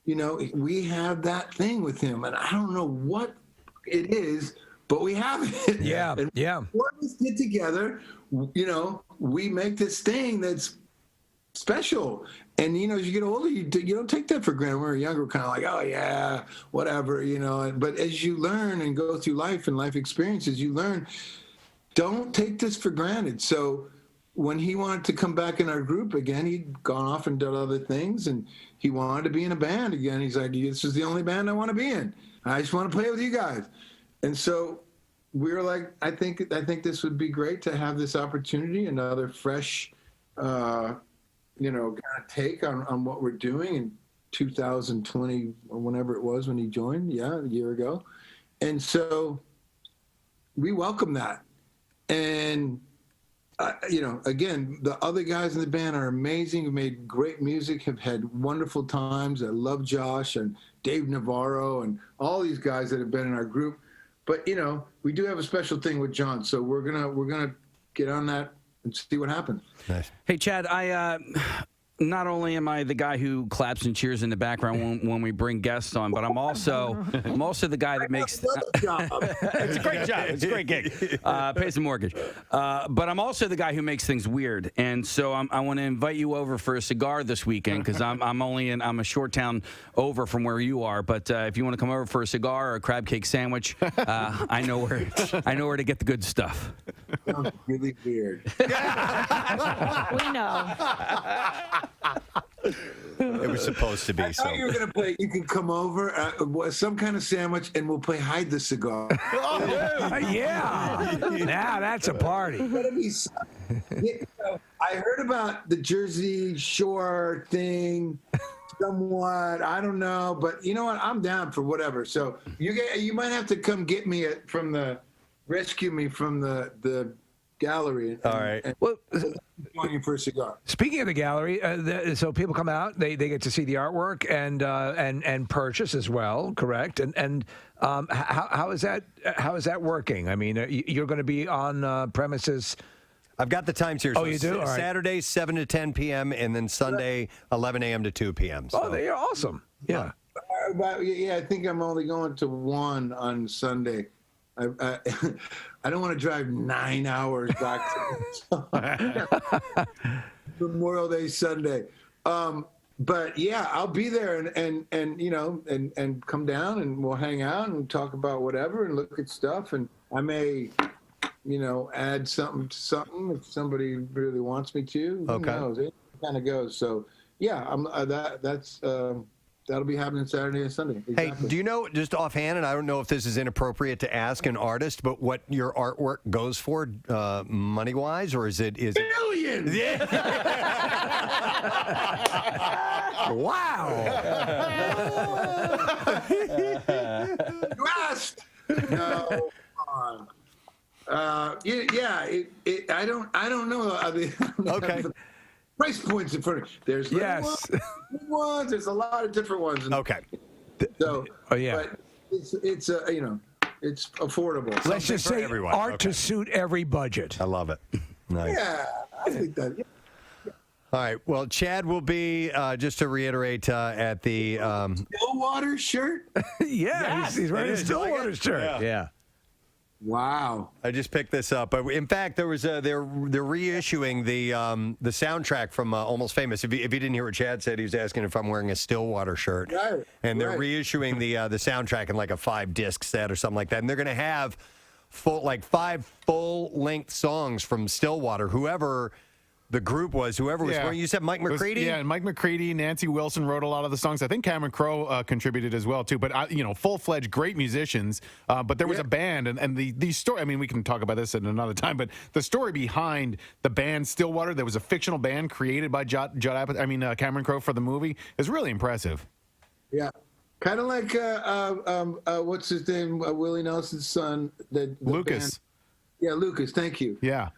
we have that thing with him, and I don't know what it is, but we have it. Yeah, and yeah. When we get together, we make this thing that's special. And, as you get older, you don't take that for granted. When we were younger, we're kind of like, oh, yeah, whatever, But as you learn and go through life and life experiences, you learn, don't take this for granted. So when he wanted to come back in our group again, he'd gone off and done other things, and he wanted to be in a band again. He's like, this is the only band I want to be in. I just want to play with you guys. And so we were like, I think this would be great to have this opportunity, another fresh kind of take on what we're doing in 2020 or whenever it was when he joined, a year ago. And so we welcome that. And, again, the other guys in the band are amazing. We've made great music, have had wonderful times. I love Josh and Dave Navarro and all these guys that have been in our group. But, we do have a special thing with John. So we're gonna get on that and see what happens. Nice. Hey, Chad, not only am I the guy who claps and cheers in the background when we bring guests on, but I'm also the guy that makes. It's a great job. It's a great gig. Pays the mortgage. But I'm also the guy who makes things weird, and so I want to invite you over for a cigar this weekend because I'm a short town over from where you are. But if you want to come over for a cigar or a crab cake sandwich, I know where to get the good stuff. Sounds really weird. We know. It was supposed to be. I thought you were going to play. You can come over, some kind of sandwich, and we'll play hide the cigar. Yeah. Now that's a party. I heard about the Jersey Shore thing. Somewhat, I don't know, but you know what? I'm down for whatever. So you might have to come get me from the rescue me from the gallery. All right. Well, join you for a cigar. Speaking of the gallery, so people come out, they get to see the artwork and purchase as well, correct? And how is that working? I mean, you're going to be on premises. I've got the times here. Oh, you do? All right. Saturday, 7 to 10 p.m., and then Sunday, 11 a.m. to 2 p.m. So. Oh, they're awesome. Yeah. I think I'm only going to one on Sunday. I don't want to drive 9 hours back to Memorial Day Sunday. But yeah, I'll be there and come down and we'll hang out and talk about whatever and look at stuff. And I may, add something to something if somebody really wants me to. Who knows? It kind of goes. So yeah, that'll be happening Saturday and Sunday. Exactly. Hey, do you know, just offhand, and I don't know if this is inappropriate to ask an artist, but what your artwork goes for money-wise, or is it... Billions! Yeah. Wow! You asked! No, come on. I don't know. I mean, okay. Price points in front of you. There's little ones. There's a lot of different ones. Okay. So, but it's it's affordable. Let's just say art to suit every budget. I love it. Nice. Yeah, I think that. Yeah. All right. Well, Chad will be, just to reiterate, at the Stillwater shirt. He's wearing a Stillwater shirt. Yeah. Wow! I just picked this up. In fact, there was they're reissuing the soundtrack from Almost Famous. If you didn't hear what Chad said, he was asking if I'm wearing a Stillwater shirt. Right. And they're reissuing the soundtrack in like a 5-disc set or something like that. And they're going to have 5 full-length songs from Stillwater. Whoever the group was, wearing. You said Mike McCready? Mike McCready, Nancy Wilson wrote a lot of the songs. I think Cameron Crowe contributed as well, too. But, full-fledged great musicians. But there was a band, and the story, I mean, we can talk about this at another time, but the story behind the band Stillwater, there was a fictional band created by Cameron Crowe for the movie, is really impressive. Yeah. Kind of like, what's his name, Willie Nelson's son. Lucas. Band. Yeah, Lucas, thank you. Yeah.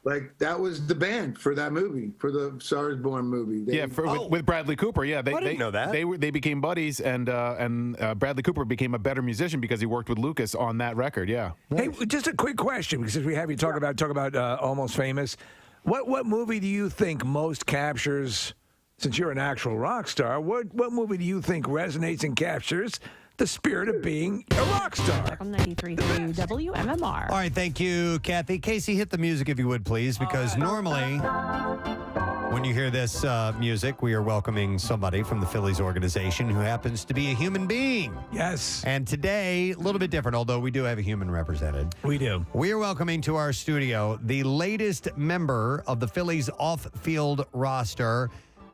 Like, that was the band for that movie, for the Stars Born movie. With Bradley Cooper. Yeah, I didn't know that. They became buddies, and Bradley Cooper became a better musician because he worked with Lucas on that record. Yeah. Hey, just a quick question, because we have you talk about Almost Famous. What movie do you think most captures? Since you're an actual rock star, what movie do you think resonates and captures the spirit of being a rock star? On 93.3 WMMR. All right, thank you, Kathy. Casey, hit the music if you would, please, because normally when you hear this music, we are welcoming somebody from the Phillies organization who happens to be a human being. Yes. And today, a little bit different, although we do have a human represented. We do. We are welcoming to our studio the latest member of the Phillies off-field roster,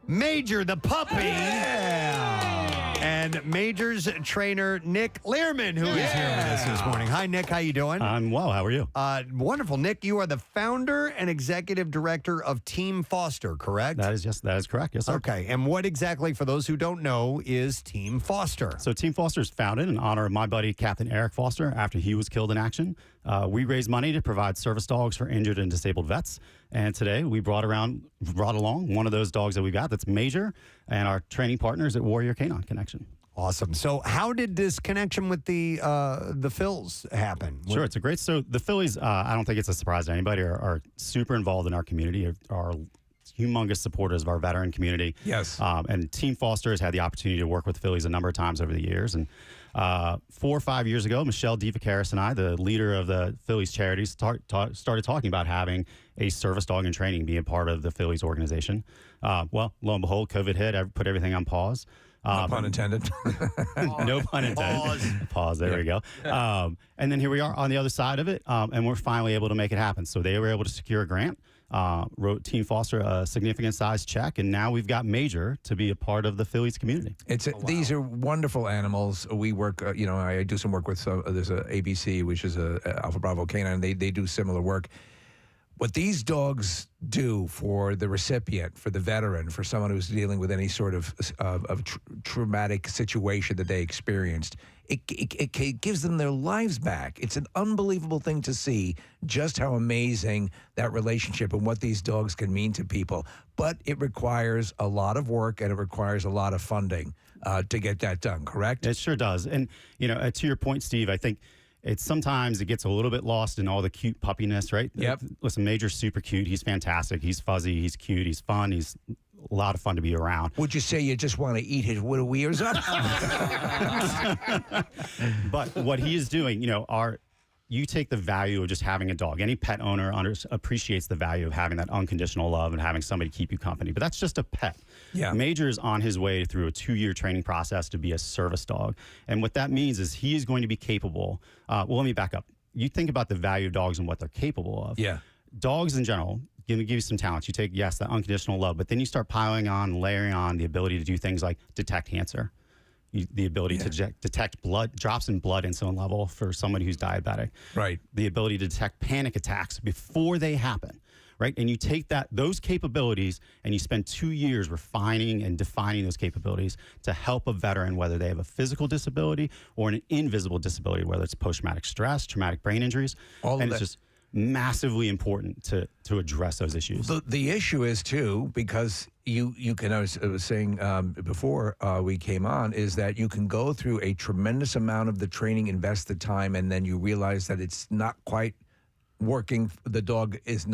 Major the Puppy. Yeah. And Major's trainer, Nick Learman, who is here with us this morning. Hi, Nick. How you doing? I'm well. How are you? Wonderful. Nick, you are the founder and executive director of Team Foster, correct? That is correct. Yes, sir. Okay. And what exactly, for those who don't know, is Team Foster? So Team Foster is founded in honor of my buddy, Captain Eric Foster, after he was killed in action. We raise money to provide service dogs for injured and disabled vets. And today we brought along one of those dogs that we got. That's Major, and our training partners at Warrior Canine Connection. Awesome. So how did this connection with the Phils happen? Sure, it's a great. So the Phillies, I don't think it's a surprise to anybody, are super involved in our community, are humongous supporters of our veteran community. Yes. And Team Foster has had the opportunity to work with the Phillies a number of times over the years. And 4 or 5 years ago, Michelle DeVacaris and I, the leader of the Phillies charities, started talking about having a service dog in training be a part of the Phillies organization. Well, lo and behold, COVID hit, put everything on pause. No pun intended. No pun intended. Pause. There we go. And then here we are on the other side of it, and we're finally able to make it happen. So they were able to secure a grant, wrote Team Foster a significant size check, and now we've got Major to be a part of the Phillies community. These are wonderful animals. We work, I do some work with there's a ABC, which is a Alpha Bravo Canine. They do similar work. What these dogs do for the recipient, for the veteran, for someone who's dealing with any sort of traumatic situation that they experienced, it gives them their lives back. It's an unbelievable thing to see just how amazing that relationship and what these dogs can mean to people. But it requires a lot of work and it requires a lot of funding to get that done, correct? It sure does. And, to your point, Steve, I think sometimes it gets a little bit lost in all the cute puppiness, right? Yep. Listen, Major's super cute. He's fantastic. He's fuzzy. He's cute. He's fun. He's a lot of fun to be around. Would you say you just want to eat his little ears up? But what he is doing, you take the value of just having a dog. Any pet owner appreciates the value of having that unconditional love and having somebody keep you company. But that's just a pet. Yeah. Major is on his way through a 2-year training process to be a service dog. And what that means is he is going to be capable. Well, let me back up. You think about the value of dogs and what they're capable of. Yeah. Dogs in general, give you some talents. You take, yes, that unconditional love, but then you start piling on, layering on the ability to do things like detect cancer. The ability to detect drops in blood insulin level for somebody who's diabetic. Right. The ability to detect panic attacks before they happen, right? And you take those capabilities and you spend 2 years refining and defining those capabilities to help a veteran, whether they have a physical disability or an invisible disability, whether it's post-traumatic stress, traumatic brain injuries. It's just massively important to address those issues. The issue is too, because you can, I was saying before we came on, is that you can go through a tremendous amount of the training, invest the time, and then you realize that it's not quite working. The dog is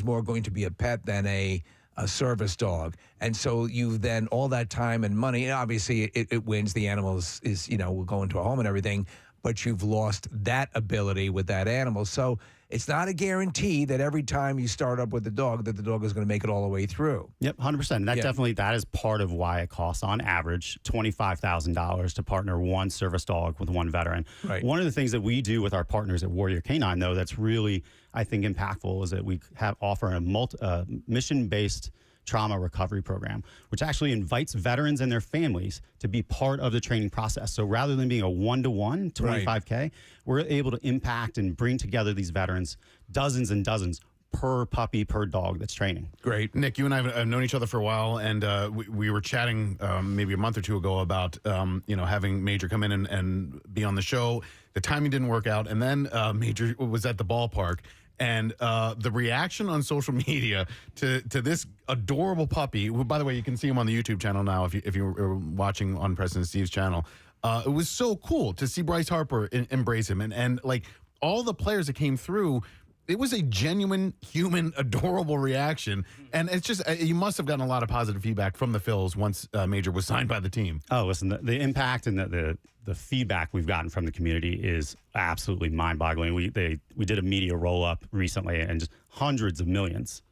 more going to be a pet than a service dog. And so you then, all that time and money, and obviously it wins. The animal will go into a home and everything, but you've lost that ability with that animal. So it's not a guarantee that every time you start up with the dog that the dog is going to make it all the way through. Yep, 100%. And that is part of why it costs on average $25,000 to partner one service dog with one veteran. Right. One of the things that we do with our partners at Warrior Canine, though, that's really, I think, impactful is that we offer a mission-based trauma recovery program, which actually invites veterans and their families to be part of the training process. So rather than being a one-to-one, 25K, we're able to impact and bring together these veterans, dozens and dozens per puppy, per dog that's training. Great. Nick, you and I have known each other for a while, and we were chatting maybe a month or two ago about, having Major come in and be on the show. The timing didn't work out, and then Major was at the ballpark. And the reaction on social media to this adorable puppy, who, by the way, you can see him on the YouTube channel now if you're watching on Preston and Steve's channel. It was so cool to see Bryce Harper embrace him. And like all the players that came through, it was a genuine, human, adorable reaction. And it's just, you must have gotten a lot of positive feedback from the Phils once Major was signed by the team. Oh, listen, the impact and the feedback we've gotten from the community is absolutely mind-boggling. We did a media roll-up recently, and just hundreds of millions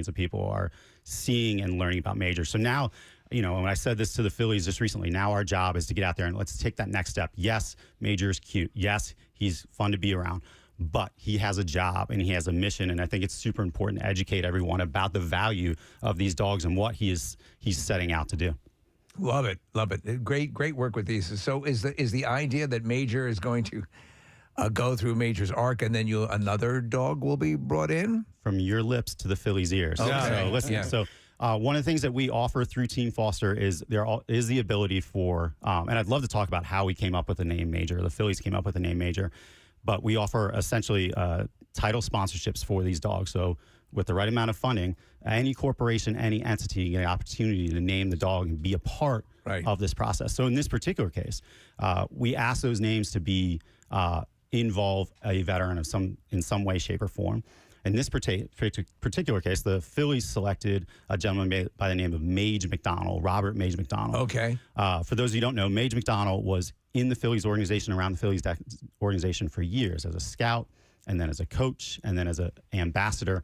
of people are seeing and learning about Major. So now, when I said this to the Phillies just recently, now our job is to get out there and let's take that next step. Yes, Major's cute. Yes, he's fun to be around. But he has a job and he has a mission, and I think it's super important to educate everyone about the value of these dogs and what he's setting out to do. Love it. Great work with these. So is the idea that Major is going to go through Major's arc, and then another dog will be brought in? From your lips to the Phillies' ears. Okay. So listen. Yeah. So one of the things that we offer through Team Foster is the ability for, and I'd love to talk about how we came up with the name Major. The Phillies came up with the name Major. But we offer essentially title sponsorships for these dogs. So with the right amount of funding, any corporation, any entity get an opportunity to name the dog and be a part of this process. So in this particular case, we ask those names to be involve a veteran in some way, shape, or form. In this particular case, the Phillies selected a gentleman by the name of Mage McDonald, Robert Mage McDonald. Okay. For those of you who don't know, Mage McDonald was in the Phillies organization, around the Phillies organization for years as a scout, and then as a coach, and then as an ambassador.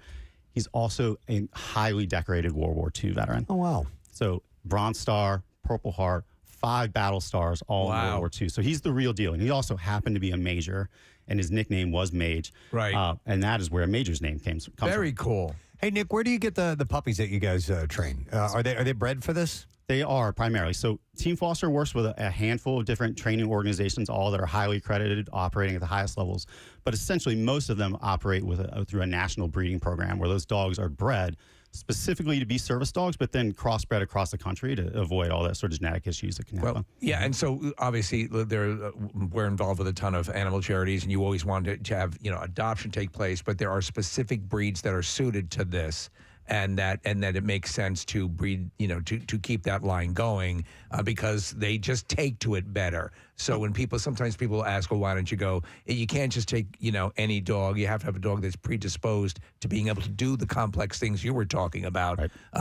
He's also a highly decorated World War II veteran. Oh, wow. So Bronze Star, Purple Heart, 5 battle stars, all in World War II. So he's the real deal. And he also happened to be a Major, and his nickname was Mage. Right. And that is where Major's name comes Very from. cool. Hey, Nick, where do you get the puppies that you guys train? Are they bred for this? They are primarily. So Team Foster works with a handful of different training organizations, all that are highly accredited, operating at the highest levels. But essentially, most of them operate through a national breeding program where those dogs are bred specifically to be service dogs, but then crossbred across the country to avoid all that sort of genetic issues that can happen. Well, yeah, and so obviously we're involved with a ton of animal charities, and you always want to have adoption take place, but there are specific breeds that are suited to this. And that it makes sense to breed, to keep that line going because they just take to it better. So when sometimes people ask, well, why don't you go? You can't just take, any dog. You have to have a dog that's predisposed to being able to do the complex things you were talking about,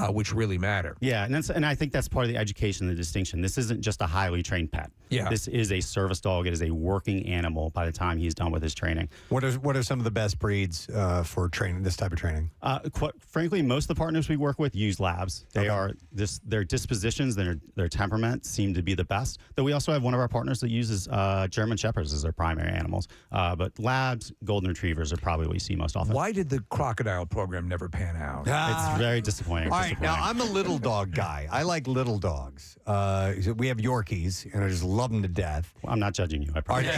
which really matter. Yeah, and I think that's part of the education, the distinction. This isn't just a highly trained pet. Yeah. This is a service dog. It is a working animal by the time he's done with his training. What are some of the best breeds for training, this type of training? Quite frankly, most of the partners we work with use labs. They are their dispositions, their temperament seem to be the best. Though we also have one of our partners that uses German Shepherds as their primary animals. But labs, golden retrievers are probably what you see most often. Why did the crocodile program never pan out? It's very disappointing. All right, now I'm a little dog guy. I like little dogs. We have Yorkies, and I just love them to death. Well, I'm not judging you. I promise.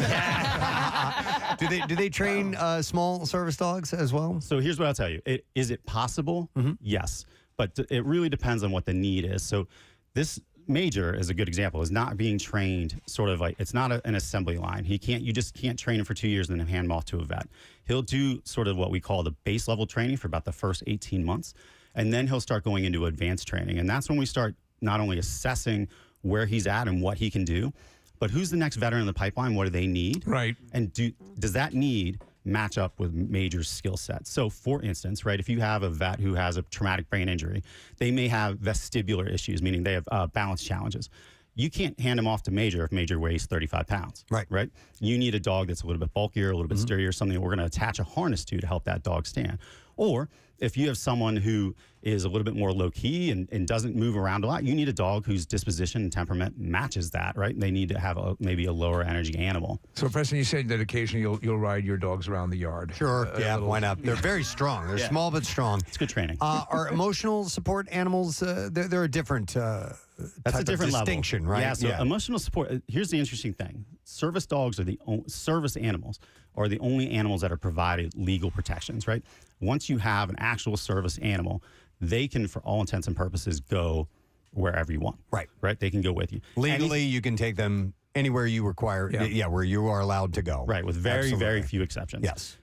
Do they train small service dogs as well? So here's what I'll tell you. Is it possible? Yes. But it really depends on what the need is. So this Major is a good example, is not being trained sort of like, it's not an assembly line. You just can't train him for 2 years and then hand him off to a vet. He'll do sort of what we call the base level training for about the first 18 months. And then he'll start going into advanced training. And that's when we start not only assessing where he's at and what he can do, but who's the next veteran in the pipeline? What do they need? Right. And does that need match up with Major's skill set? So for instance, right, if you have a vet who has a traumatic brain injury, they may have vestibular issues, meaning they have balance challenges. You can't hand him off to Major if Major weighs 35 pounds. Right. You need a dog that's a little bit bulkier, a little bit sturdier, something that we're going to attach a harness to help that dog stand. Or if you have someone who is a little bit more low-key and doesn't move around a lot, you need a dog whose disposition and temperament matches that, right? They need to have maybe a lower energy animal. So, Preston, you said that occasionally you'll ride your dogs around the yard. Sure, why not? They're very strong. They're small but strong. It's good training. Are emotional support animals, they're a different That's a different distinction, level. right? Yeah, so emotional support, here's the interesting thing. Service dogs are service animals are the only animals that are provided legal protections, right? Once you have an actual service animal, they can, for all intents and purposes, go wherever you want. Right. They can go with you. Legally, you can take them anywhere you require, where you are allowed to go. Right, with very few exceptions. Yes.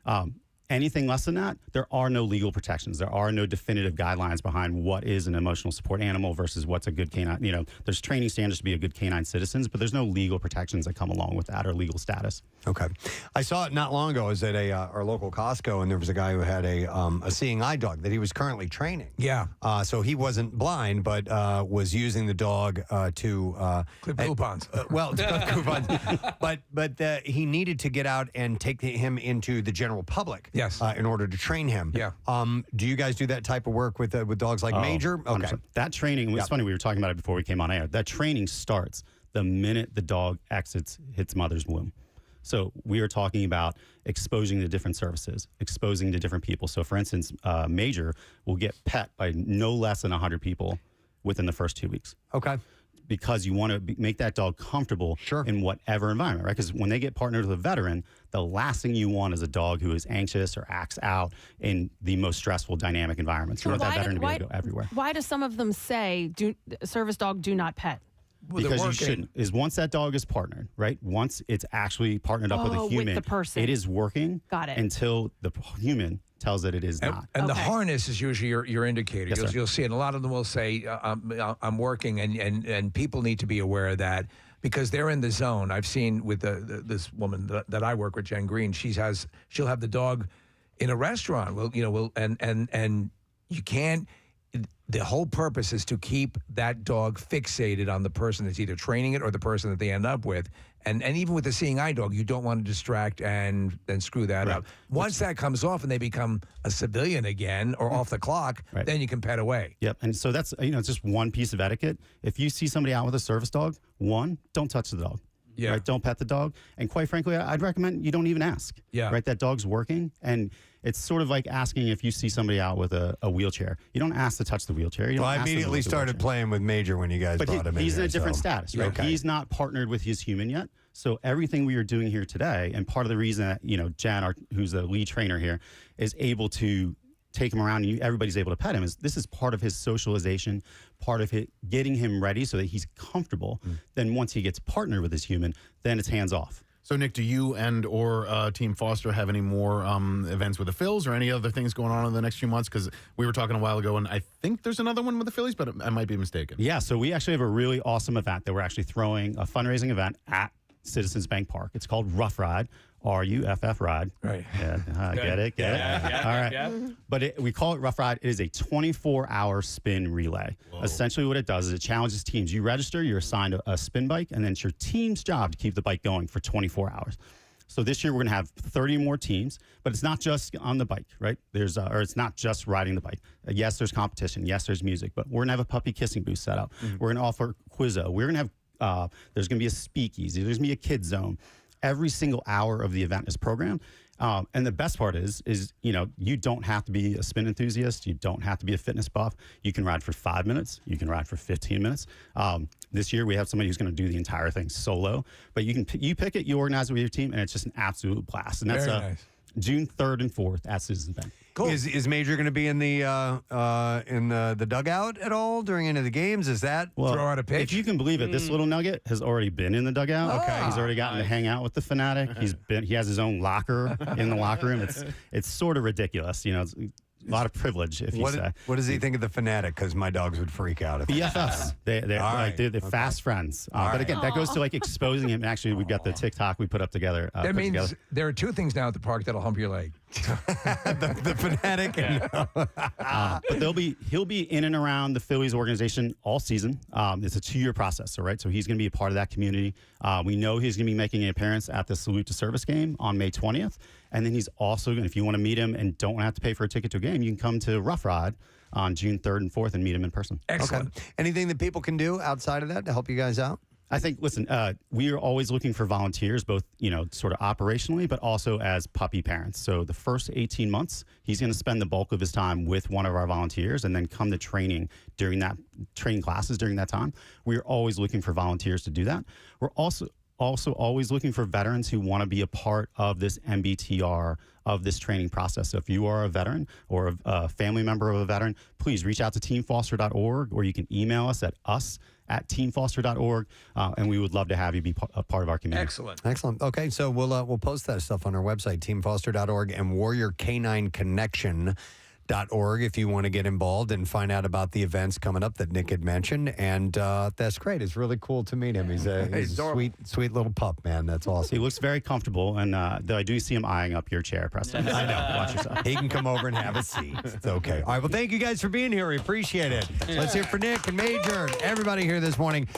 Anything less than that, there are no legal protections. There are no definitive guidelines behind what is an emotional support animal versus what's a good canine. There's training standards to be a good canine citizens, but there's no legal protections that come along with that or legal status. Okay. I saw it not long ago. I was at our local Costco, and there was a guy who had a seeing eye dog that he was currently training. Yeah. So he wasn't blind, but was using the dog to clip coupons. To clip coupons. But he needed to get out and take him into the general public. Yes. In order to train him. Yeah. Do you guys do that type of work with dogs like Major? Okay. 100%. That training, it's funny, we were talking about it before we came on air. That training starts the minute the dog hits mother's womb. So we are talking about exposing to different services, exposing to different people. So for instance, Major will get pet by no less than 100 people within the first 2 weeks. Okay. Because you want to make that dog comfortable in whatever environment, right? Because when they get partnered with a veteran, the last thing you want is a dog who is anxious or acts out in the most stressful dynamic environments. You want that veteran to be able to go everywhere. Why do some of them say, service dog, do not pet? Because you shouldn't. Is once that dog is partnered, right? Once it's actually partnered up with a human, with the person. it is working. Got it. Until the human tells it is not. And the harness is usually your indicator. Yes, You'll see it. And a lot of them will say, I'm working, and people need to be aware of that because they're in the zone. I've seen with this woman that I work with, Jen Green, she'll have the dog in a restaurant. And you can't. The whole purpose is to keep that dog fixated on the person that's either training it or the person that they end up with. And even with the seeing eye dog, you don't want to distract and screw that up. Once that comes off and they become a civilian again or off the clock, then you can pet away. Yep. And so that's, it's just one piece of etiquette. If you see somebody out with a service dog, don't touch the dog. Yeah. Right? Don't pet the dog. And quite frankly, I'd recommend you don't even ask. Yeah. Right? That dog's working. And it's sort of like asking if you see somebody out with a wheelchair. You don't ask to touch the wheelchair. I immediately started playing with Major when you guys brought him in. He's in here, a different so. status, right? Okay. He's not partnered with his human yet. So everything we are doing here today, and part of the reason that, Jen, who's the lead trainer here, is able to take him around and everybody's able to pet him. This is part of his socialization, part of getting him ready so that he's comfortable. Then once he gets partnered with his human, then it's hands off. So, Nick, do you or Team Foster have any more events with the Phils or any other things going on in the next few months? Because we were talking a while ago, and I think there's another one with the Phillies, but I might be mistaken. Yeah, so we actually have a really awesome event that we're actually throwing, a fundraising event at Citizens Bank Park. It's called Rough Ride. RUFF Ride. Right. Yeah. Get it? Yeah. All right. Yeah. But we call it Rough Ride. It is a 24-hour spin relay. Whoa. Essentially what it does is it challenges teams. You register, you're assigned a spin bike, and then it's your team's job to keep the bike going for 24 hours. So this year we're going to have 30 more teams, but it's not just on the bike, right? Or it's not just riding the bike. Yes, there's competition. Yes, there's music, but we're going to have a puppy kissing booth set up. We're going to offer Quizzo. We're going to have, there's going to be a speakeasy. There's going to be a kid zone. Every single hour of the event is programmed. And the best part is, you don't have to be a spin enthusiast. You don't have to be a fitness buff. You can ride for 5 minutes. You can ride for 15 minutes. This year we have somebody who's going to do the entire thing solo. But you pick it, you organize it with your team, and it's just an absolute blast. And that's nice. June 3rd and 4th at Citizens Bank. Cool. Is Major going to be in the dugout at all during any of the games? Is that throw out a pitch? If you can believe it, this little nugget has already been in the dugout. Okay. He's already gotten to hang out with the Fanatic. He has his own locker in the locker room. It's sort of ridiculous, It's a lot of privilege, if you say. What does he think of the Fanatic? Because my dogs would freak out. BFFs. They're fast friends. But again, that goes to exposing him. Actually, we've got the TikTok we put up together. That means there are two things now at the park that'll hump your leg. the Fanatic. But he'll be in and around the Phillies organization all season. It's a 2-year process, all right? So he's going to be a part of that community. We know he's going to be making an appearance at the Salute to Service game on May 20th. And then he's also, if you want to meet him and don't have to pay for a ticket to a game, you can come to Rough Ride on June 3rd and 4th and meet him in person. Excellent. Okay. Anything that people can do outside of that to help you guys out? I think, listen, we are always looking for volunteers, both, sort of operationally, but also as puppy parents. So the first 18 months, he's going to spend the bulk of his time with one of our volunteers and then come to training classes during that time. We're always looking for volunteers to do that. We're also always looking for veterans who want to be a part of this MBTR, of this training process. So if you are a veteran or a family member of a veteran, please reach out to teamfoster.org, or you can email us at teamfoster.org, and we would love to have you be a part of our community. Excellent. Okay, so we'll post that stuff on our website, teamfoster.org, and warriork9connection.org if you want to get involved and find out about the events coming up that Nick had mentioned. And that's great. It's really cool to meet him. He's a sweet little pup, man. That's awesome. He looks very comfortable, and though I do see him eyeing up your chair, Preston. I know. Watch yourself. He can come over and have a seat. It's okay. All right. Well, thank you guys for being here. We appreciate it. Let's hear for Nick and Major and everybody here this morning.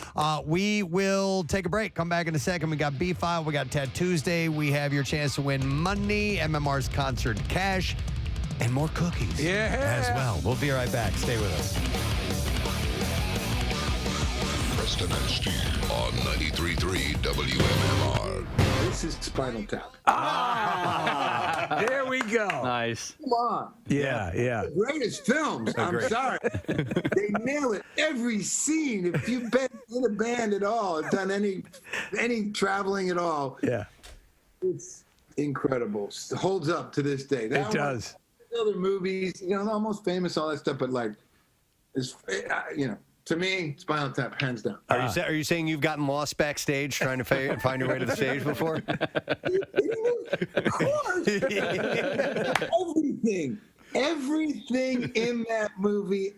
We will take a break. Come back in a second. We got B-File. We got Tat Tuesday. We have your chance to win money, MMR's concert cash, and more cookies as well. We'll be right back. Stay with us. Preston and Steve on 93.3 WMMR. This is Spinal Tap. There we go. Nice. Come on. Yeah. The greatest films. I'm sorry. They nail it. Every scene. If you've been in a band at all, done any traveling at all, it's incredible. It holds up to this day. It does. Other movies, almost famous, all that stuff, but to me, Spinal Tap, hands down. Are you saying you've gotten lost backstage trying to find your way to the stage before? Of course. Everything in that movie,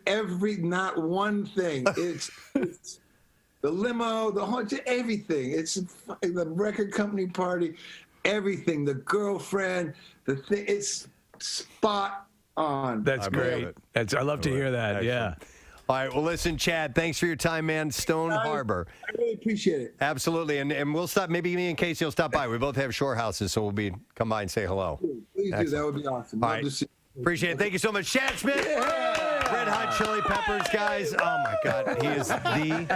not one thing. It's the limo, the whole, everything. It's the record company party, everything. The girlfriend, the thing. It's spot on. That's great. I love to hear that. Excellent. Yeah. All right. Well, listen, Chad, thanks for your time, man. Stone Harbor. I really appreciate it. Absolutely. And we'll stop. Maybe me and Casey will stop by. We both have shore houses, so we'll come by and say hello. Please do. That would be awesome. All right. Appreciate it. Thank you so much. Chad Smith. Red Hot Chili Peppers, guys. Oh, my God. He is the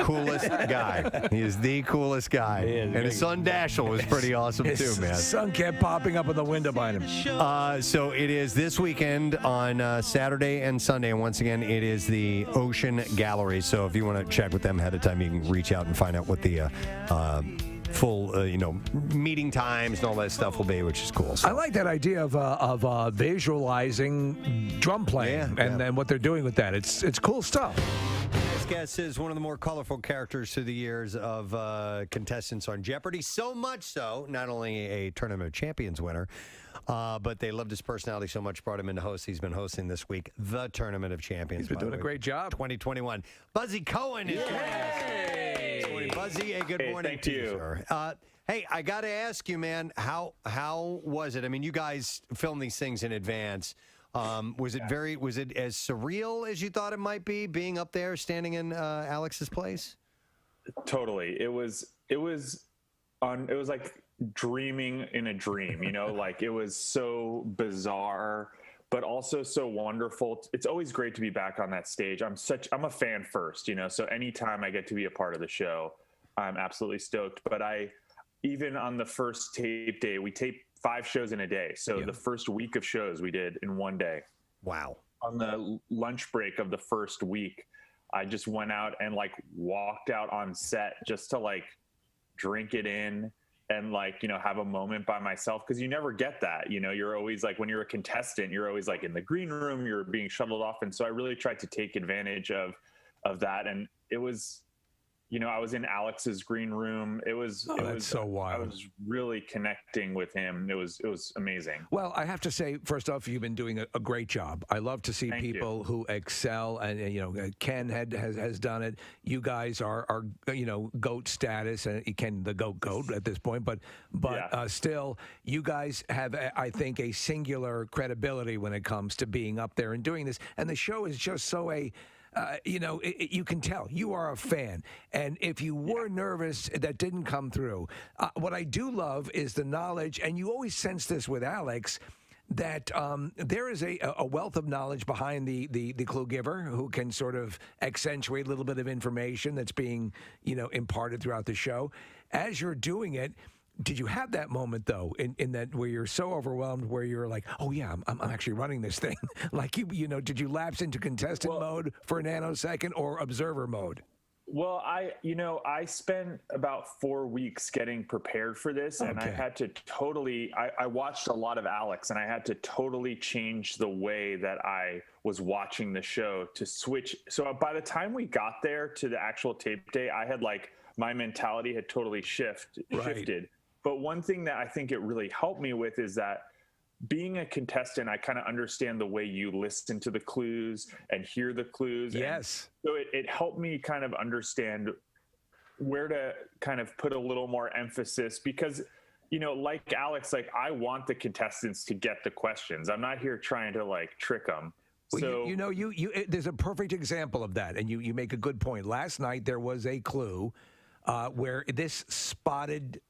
coolest guy. He is the coolest guy. And his son, Dashel, was pretty awesome, too, man. His son kept popping up in the window behind him. So it is this weekend on Saturday and Sunday. And once again, it is the Ocean Gallery. So if you want to check with them ahead of time, you can reach out and find out what the full meeting times and all that stuff will be, which is cool. So. I like that idea of visualizing drum playing and what they're doing with that. It's cool stuff. This guest is one of the more colorful characters through the years of contestants on Jeopardy. So much so, not only a Tournament of Champions winner, but they loved his personality so much, brought him in to host. He's been hosting this week the Tournament of Champions. He's been doing a great job. 2021. Buzzy Cohen is joining us. Good morning, Buzzy. Hey, good morning to you, sir. Hey, I got to ask you, man, how was it? I mean, you guys film these things in advance. Was it as surreal as you thought it might be, being up there, standing in Alex's place? Totally. It was like dreaming in a dream, like it was so bizarre, but also so wonderful. It's always great to be back on that stage. I'm a fan first, so anytime I get to be a part of the show, I'm absolutely stoked. But even on the first tape day, we taped 5 shows in a day. So the first week of shows we did in one day. Wow. On the lunch break of the first week, I just went out and walked out on set just to drink it in and have a moment by myself. Cause you never get that, you're always when you're a contestant, you're always in the green room, you're being shuttled off. And so I really tried to take advantage of that. And it was, I was in Alex's green room. It was so wild. I was really connecting with him. It was amazing. Well, I have to say, first off, you've been doing a great job. I love to see people who excel, and Ken has done it. You guys are GOAT status, and Ken the GOAT at this point, but still, you guys have, I think, a singular credibility when it comes to being up there and doing this. And the show is just so you can tell you are a fan. And if you were nervous, that didn't come through. What I do love is the knowledge, and you always sense this with Alex, that there is a wealth of knowledge behind the clue giver who can sort of accentuate a little bit of information that's being, imparted throughout the show. As you're doing it, did you have that moment, though, in that where you're so overwhelmed, where you're like, oh, yeah, I'm actually running this thing? Did you lapse into contestant mode for a nanosecond or observer mode? Well, I spent about 4 weeks getting prepared for this, and I had to I watched a lot of Alex, and I had to totally change the way that I was watching the show to switch. So by the time we got there to the actual tape day, I had my mentality had totally shifted. But one thing that I think it really helped me with is that being a contestant, I kind of understand the way you listen to the clues and hear the clues. Yes. And so it helped me kind of understand where to kind of put a little more emphasis because, like Alex, I want the contestants to get the questions. I'm not here trying to trick them. Well, so there's a perfect example of that. And you make a good point. Last night, there was a clue where this spotted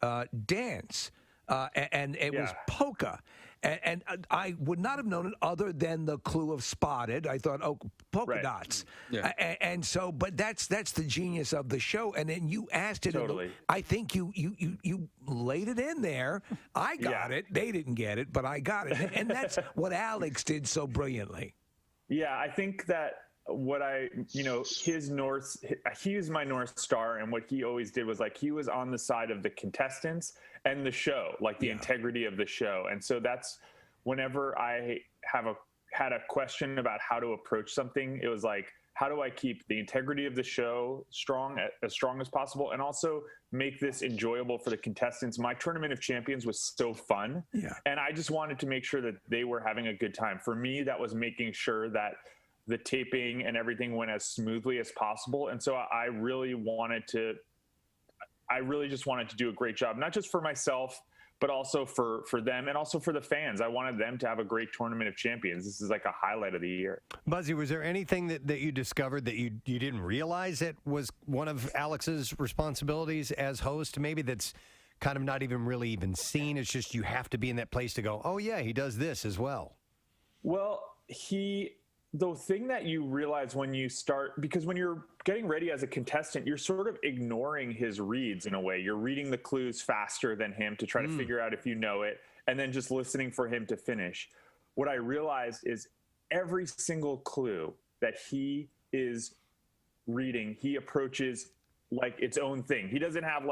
dance, and it was polka. And I would not have known it other than the clue of spotted. I thought, polka dots. Yeah. And so, but that's the genius of the show. And then you asked it. Totally. I think you laid it in there. I got it. They didn't get it, but I got it. And that's what Alex did so brilliantly. Yeah, I think that he was my North Star, and what he always did was he was on the side of the contestants and the show, the integrity of the show. And so that's whenever I had a question about how to approach something, it was how do I keep the integrity of the show as strong as possible, and also make this enjoyable for the contestants. My Tournament of Champions was so fun, and I just wanted to make sure that they were having a good time. For me, that was making sure that the taping and everything went as smoothly as possible. And so I really just wanted to do a great job, not just for myself, but also for them and also for the fans. I wanted them to have a great Tournament of Champions. This is a highlight of the year. Buzzy, was there anything that you discovered that you didn't realize it was one of Alex's responsibilities as host? Maybe that's kind of not even seen. It's just you have to be in that place to go, oh, yeah, he does this as well. Well, the thing that you realize when you start, because when you're getting ready as a contestant, you're sort of ignoring his reads in a way. You're reading the clues faster than him to try to figure out if you know it, and then just listening for him to finish. What I realized is every single clue that he is reading, he approaches like its own thing. He doesn't have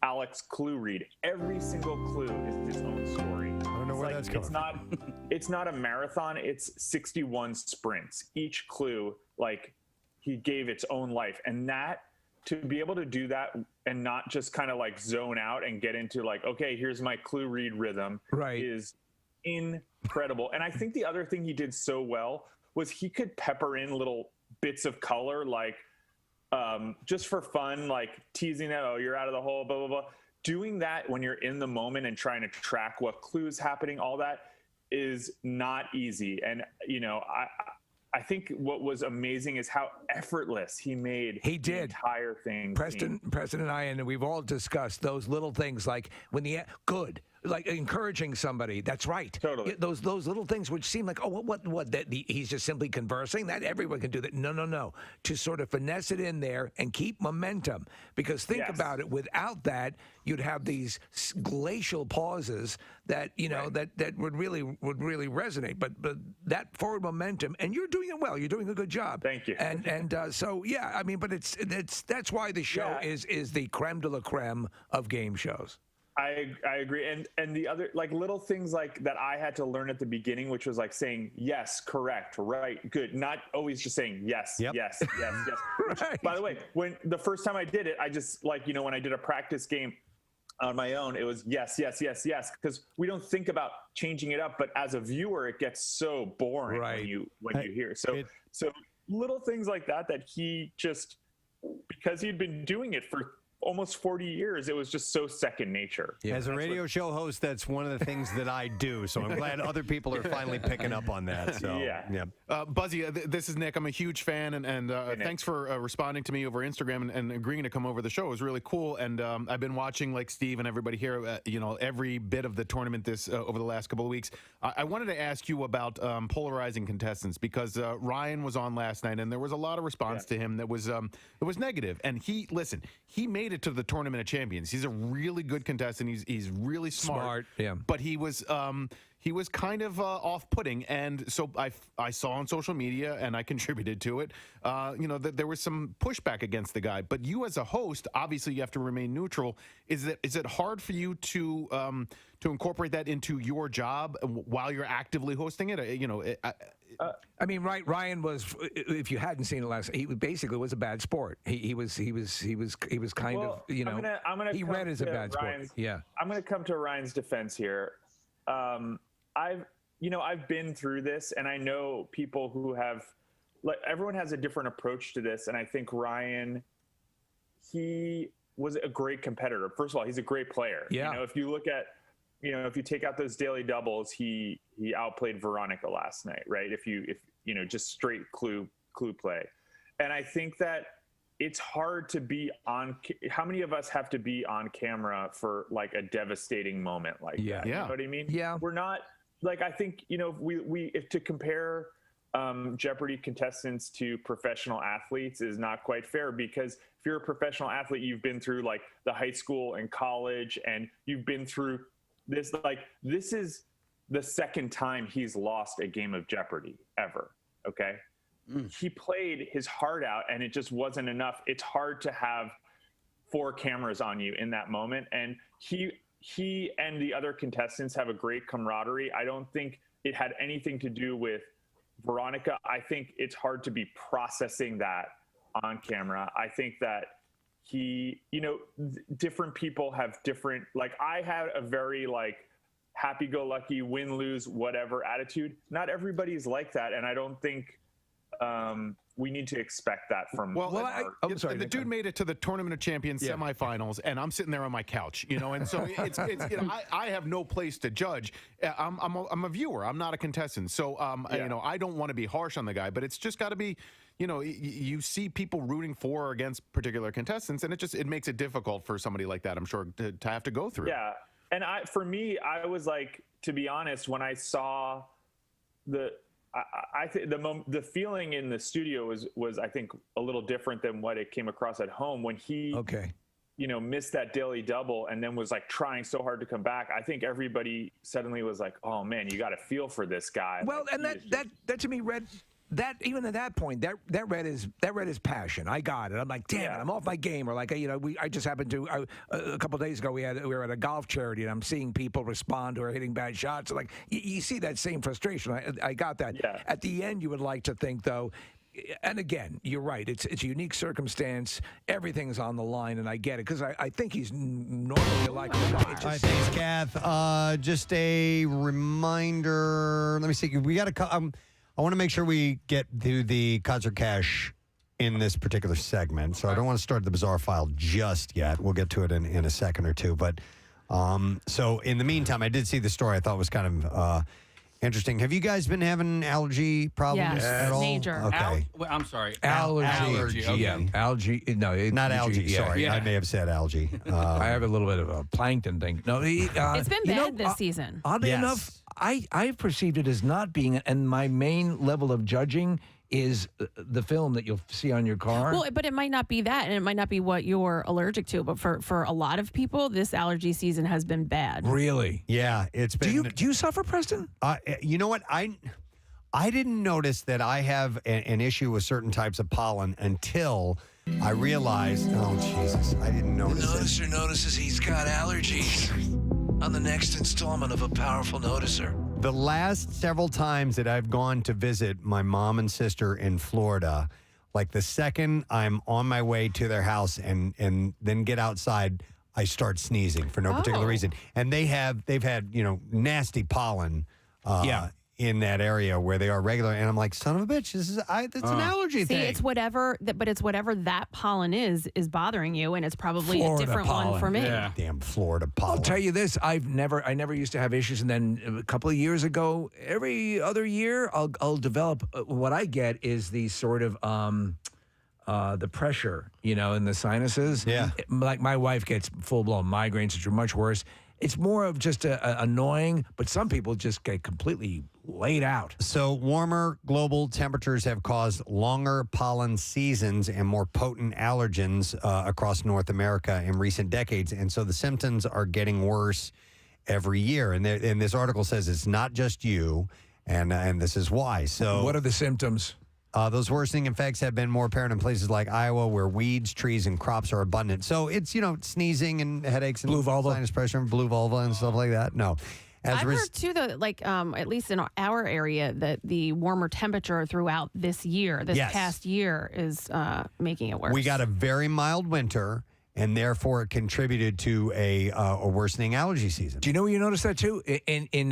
Alex clue read. Every single clue is its own story. I don't know where that's coming from. It's not a marathon. It's 61 sprints. Each clue, like, he gave its own life. And that, to be able to do that and not just kind of like zone out and get into like, okay, here's my clue read rhythm, is incredible. And I think the other thing he did so well was he could pepper in little bits of color, like just for fun, like teasing that, oh, you're out of the hole, blah, blah, blah. Doing that when you're in the moment and trying to track what clues happening, all that is not easy. And, you know, I think what was amazing is how effortless he made the entire thing. Preston and I, and we've all discussed those little things, like when like encouraging somebody. That's right. Totally. Those little things which seem like, oh, what? He's just simply conversing. That everyone can do that. No. To sort of finesse it in there and keep momentum. Because think about it. Without that, you'd have these glacial pauses that that would really resonate. But that forward momentum, and you're doing it well. You're doing a good job. Thank you. And so yeah, I mean, but that's why the show is the creme de la creme of game shows. I agree. And the other, like, little things like that I had to learn at the beginning, which was like saying yes, correct, right, good, not always just saying yes, yes. Right. By the way, when the first time I did it, I just, like, you know, when I did a practice game on my own, it was yes, because we don't think about changing it up, but as a viewer, it gets so boring when you hear. So little things like that he just, because he'd been doing it for almost 40 years, it was just so second nature. Yeah. As a radio show host, that's one of the things that I do. So I'm glad other people are finally picking up on that. So yeah. Buzzy, this is Nick. I'm a huge fan, and thanks for responding to me over Instagram and agreeing to come over the show. It was really cool. And I've been watching, like Steve and everybody here, every bit of the tournament over the last couple of weeks. I wanted to ask you about polarizing contestants, because Ryan was on last night, and there was a lot of response to him that was negative. And he made it to the Tournament of Champions. He's a really good contestant. He's really smart. Yeah. But he was kind of off-putting, and so I saw on social media, and I contributed to it. That there was some pushback against the guy. But you, as a host, obviously you have to remain neutral. Is it hard for you to incorporate that into your job while you're actively hosting it? I mean, Ryan was, if you hadn't seen it last, he basically was a bad sport. He was kind of, you know, he read as a bad sport. Yeah. I'm going to come to Ryan's defense here. I've been through this, and I know people who have, like, everyone has a different approach to this. And I think Ryan, he was a great competitor. First of all, he's a great player. Yeah. You know, if you look at, if you take out those daily doubles, he outplayed Veronica last night, right? If just straight clue play. And I think that it's hard to be on. How many of us have to be on camera for like a devastating moment like that? You know what I mean? Yeah. We're not, like, I think, if to compare Jeopardy contestants to professional athletes is not quite fair, because if you're a professional athlete, you've been through like the high school and college, and you've been through this, like, this is the second time he's lost a game of Jeopardy ever. Okay. He played his heart out, and it just wasn't enough. It's hard to have 4 cameras on you in that moment. And he and the other contestants have a great camaraderie. I don't think it had anything to do with Veronica. I think it's hard to be processing that on camera. I think that different people have different, like, I had a very, like, happy-go-lucky, win-lose, whatever attitude. Not everybody's like that, and I don't think we need to expect that from. The dude made it to the Tournament of Champions semifinals, and I'm sitting there on my couch, and so it's I have no place to judge. I'm a viewer. I'm not a contestant, so I don't want to be harsh on the guy, but it's just got to be. You see people rooting for or against particular contestants, and it makes it difficult for somebody like that, I'm sure, to have to go through. Yeah, and for me, I was like, to be honest, when I saw I think the feeling in the studio was I think a little different than what it came across at home when he missed that daily double and then was like trying so hard to come back. I think everybody suddenly was like, oh man, you got to feel for this guy. Well, like, and that to me even at that point, that read is passion. I got it. I'm like, damn it, I'm off my game. Or like, I just happened to a couple of days ago we were at a golf charity and I'm seeing people respond who are hitting bad shots. Like you see that same frustration. I got that. Yeah. At the end, you would like to think though. And again, you're right. It's a unique circumstance. Everything's on the line, and I get it because I think he's normally a likable guy. Thanks, Kath. Just a reminder. Let me see. We got to. I want to make sure we get to the concert cash in this particular segment. So I don't want to start the bizarre file just yet. We'll get to it in a second or two. But so in the meantime, I did see the story. I thought was kind of. Interesting. Have you guys been having allergy problems at all? Major. Okay. I'm sorry. Allergy. Okay. Yeah. Algae. No, not algae. Yeah. Sorry, I may have said algae. I have a little bit of a plankton thing. No, it's been bad this season. Oddly enough, I perceived it as not being, and my main level of judging is the film that you'll see on your car. Well, but it might not be that, and it might not be what you're allergic to. But for a lot of people, this allergy season has been bad. Really? Yeah, it's been. Do you suffer, Preston? You know what? I didn't notice that I have an issue with certain types of pollen until I realized. Oh Jesus! I didn't notice. The noticer notices he's got allergies. On the next installment of A Powerful Noticer. The last several times that I've gone to visit my mom and sister in Florida, like the second I'm on my way to their house and then get outside, I start sneezing for no particular reason. And they've had, nasty pollen in that area where they are regular. And I'm like, son of a bitch, it's an allergy thing. See, it's whatever that pollen is bothering you, and it's probably Florida a different pollen. one for me. Yeah. Damn Florida pollen. I'll tell you this: I never used to have issues, and then a couple of years ago, every other year, I'll develop. What I get is the sort of the pressure, in the sinuses. Yeah, like my wife gets full blown migraines, which are much worse. It's more of just annoying, but some people just get completely laid out. So warmer global temperatures have caused longer pollen seasons and more potent allergens across North America in recent decades. And so the symptoms are getting worse every year. And this article says it's not just you, and this is why. So what are the symptoms? Those worsening effects have been more apparent in places like Iowa, where weeds, trees, and crops are abundant. So it's, sneezing and headaches and blue vulva, sinus pressure and blue vulva and stuff like that. No. I've heard too, though, at least in our area, that the warmer temperature throughout this past year, is making it worse. We got a very mild winter, and therefore it contributed to a worsening allergy season. Do you know where you noticed that too? In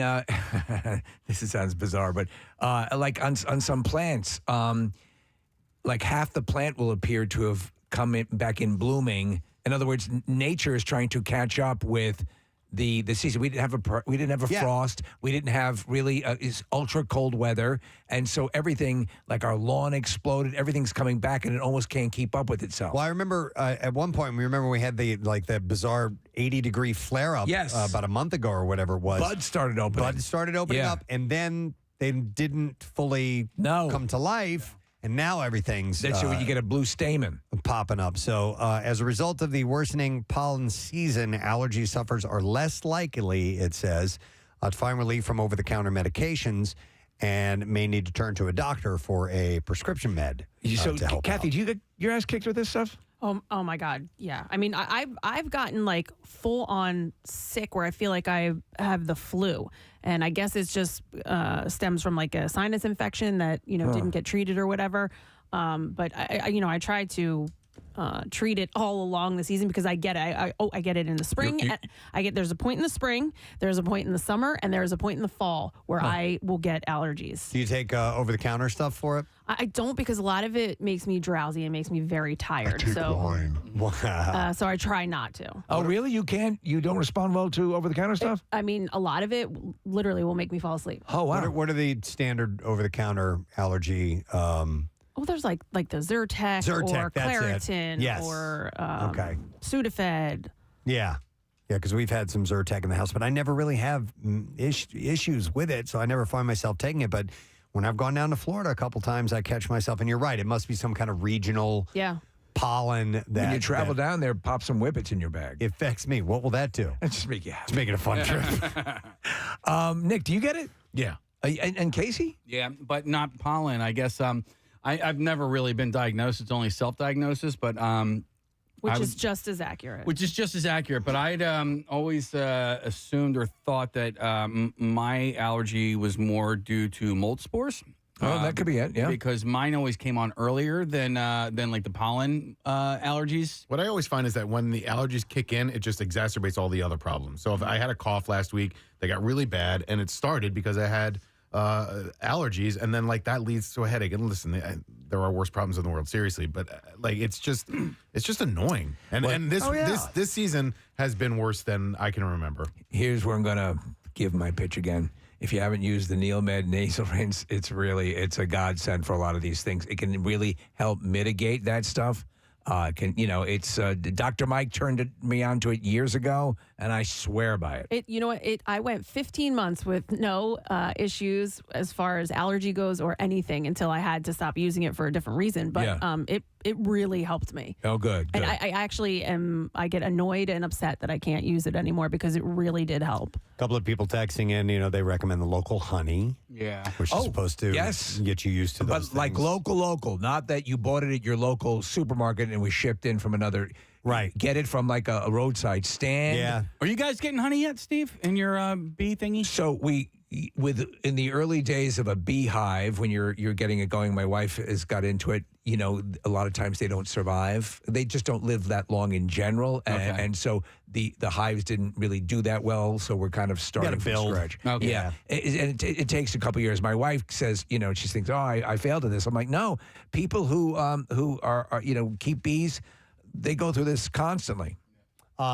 this sounds bizarre, but like on some plants, like half the plant will appear to have come back in blooming. In other words, nature is trying to catch up with the season. We didn't have a frost. We didn't have really ultra cold weather, and so everything, like our lawn exploded. Everything's coming back, and it almost can't keep up with itself. Well, I remember at one point we had the bizarre 80-degree flare up. Yes. About a month ago or whatever it was. Buds started opening. Up, and then they didn't fully come to life. And now everything's... That's when you get a blue stamen. Popping up. So as a result of the worsening pollen season, allergy sufferers are less likely, it says, to find relief from over-the-counter medications and may need to turn to a doctor for a prescription med to help Kathy, out. do you get your ass kicked with this stuff? Oh my God. Yeah. I mean, I've gotten like full on sick where I feel like I have the flu. And I guess it's just stems from like a sinus infection that, didn't get treated or whatever. But I tried to treat it all along the season because I get it. I get it in the spring. There's a point in the spring, there's a point in the summer, and there's a point in the fall where I will get allergies. Do you take over-the-counter stuff for it? I don't, because a lot of it makes me drowsy and makes me very tired. So I try not to. Oh, really? You don't respond well to over-the-counter stuff? I mean, a lot of it literally will make me fall asleep. Oh, wow. What are the standard over-the-counter allergy? Well, there's like the Zyrtec or Claritin or Sudafed. Yeah, because we've had some Zyrtec in the house, but I never really have issues with it, so I never find myself taking it. But when I've gone down to Florida a couple times, I catch myself, and you're right, it must be some kind of regional pollen that... When you travel down there, pop some whippets in your bag. It affects me. What will that do? Just make you happy. Just make it a fun trip. Nick, do you get it? Yeah. And Casey? Yeah, but not pollen. I guess I've never really been diagnosed. It's only self-diagnosis, but which is just as accurate. Which is just as accurate. But I'd always assumed or thought that my allergy was more due to mold spores. Oh, that could be it, yeah. Because mine always came on earlier than like the pollen allergies. What I always find is that when the allergies kick in, it just exacerbates all the other problems. So if I had a cough last week that got really bad, and it started because I had allergies, and then like that leads to a headache. And listen, there are worse problems in the world, seriously. But like it's just annoying. And this season has been worse than I can remember. Here's where I'm gonna give my pitch again. If you haven't used the Neumann nasal rinse, it's a godsend for a lot of these things. It can really help mitigate that stuff. Dr. Mike turned me on to it years ago, and I swear by it. You know what? I went 15 months with no issues as far as allergy goes or anything until I had to stop using it for a different reason. But it really helped me. Oh, good. And I actually I get annoyed and upset that I can't use it anymore because it really did help. A couple of people texting in, they recommend the local honey. Yeah. Which is supposed to get you used to those things. Like local, not that you bought it at your local supermarket and it was shipped in from another. Right. Get it from like a roadside stand. Yeah. Are you guys getting honey yet, Steve, in your bee thingy? So in the early days of a beehive, when you're getting it going, my wife has got into it. A lot of times they don't survive. They just don't live that long in general, and so the hives didn't really do that well. So we're kind of starting from scratch. Okay. Yeah, it takes a couple years. My wife says, she thinks, I failed at this. I'm like, no, people who are keep bees, they go through this constantly.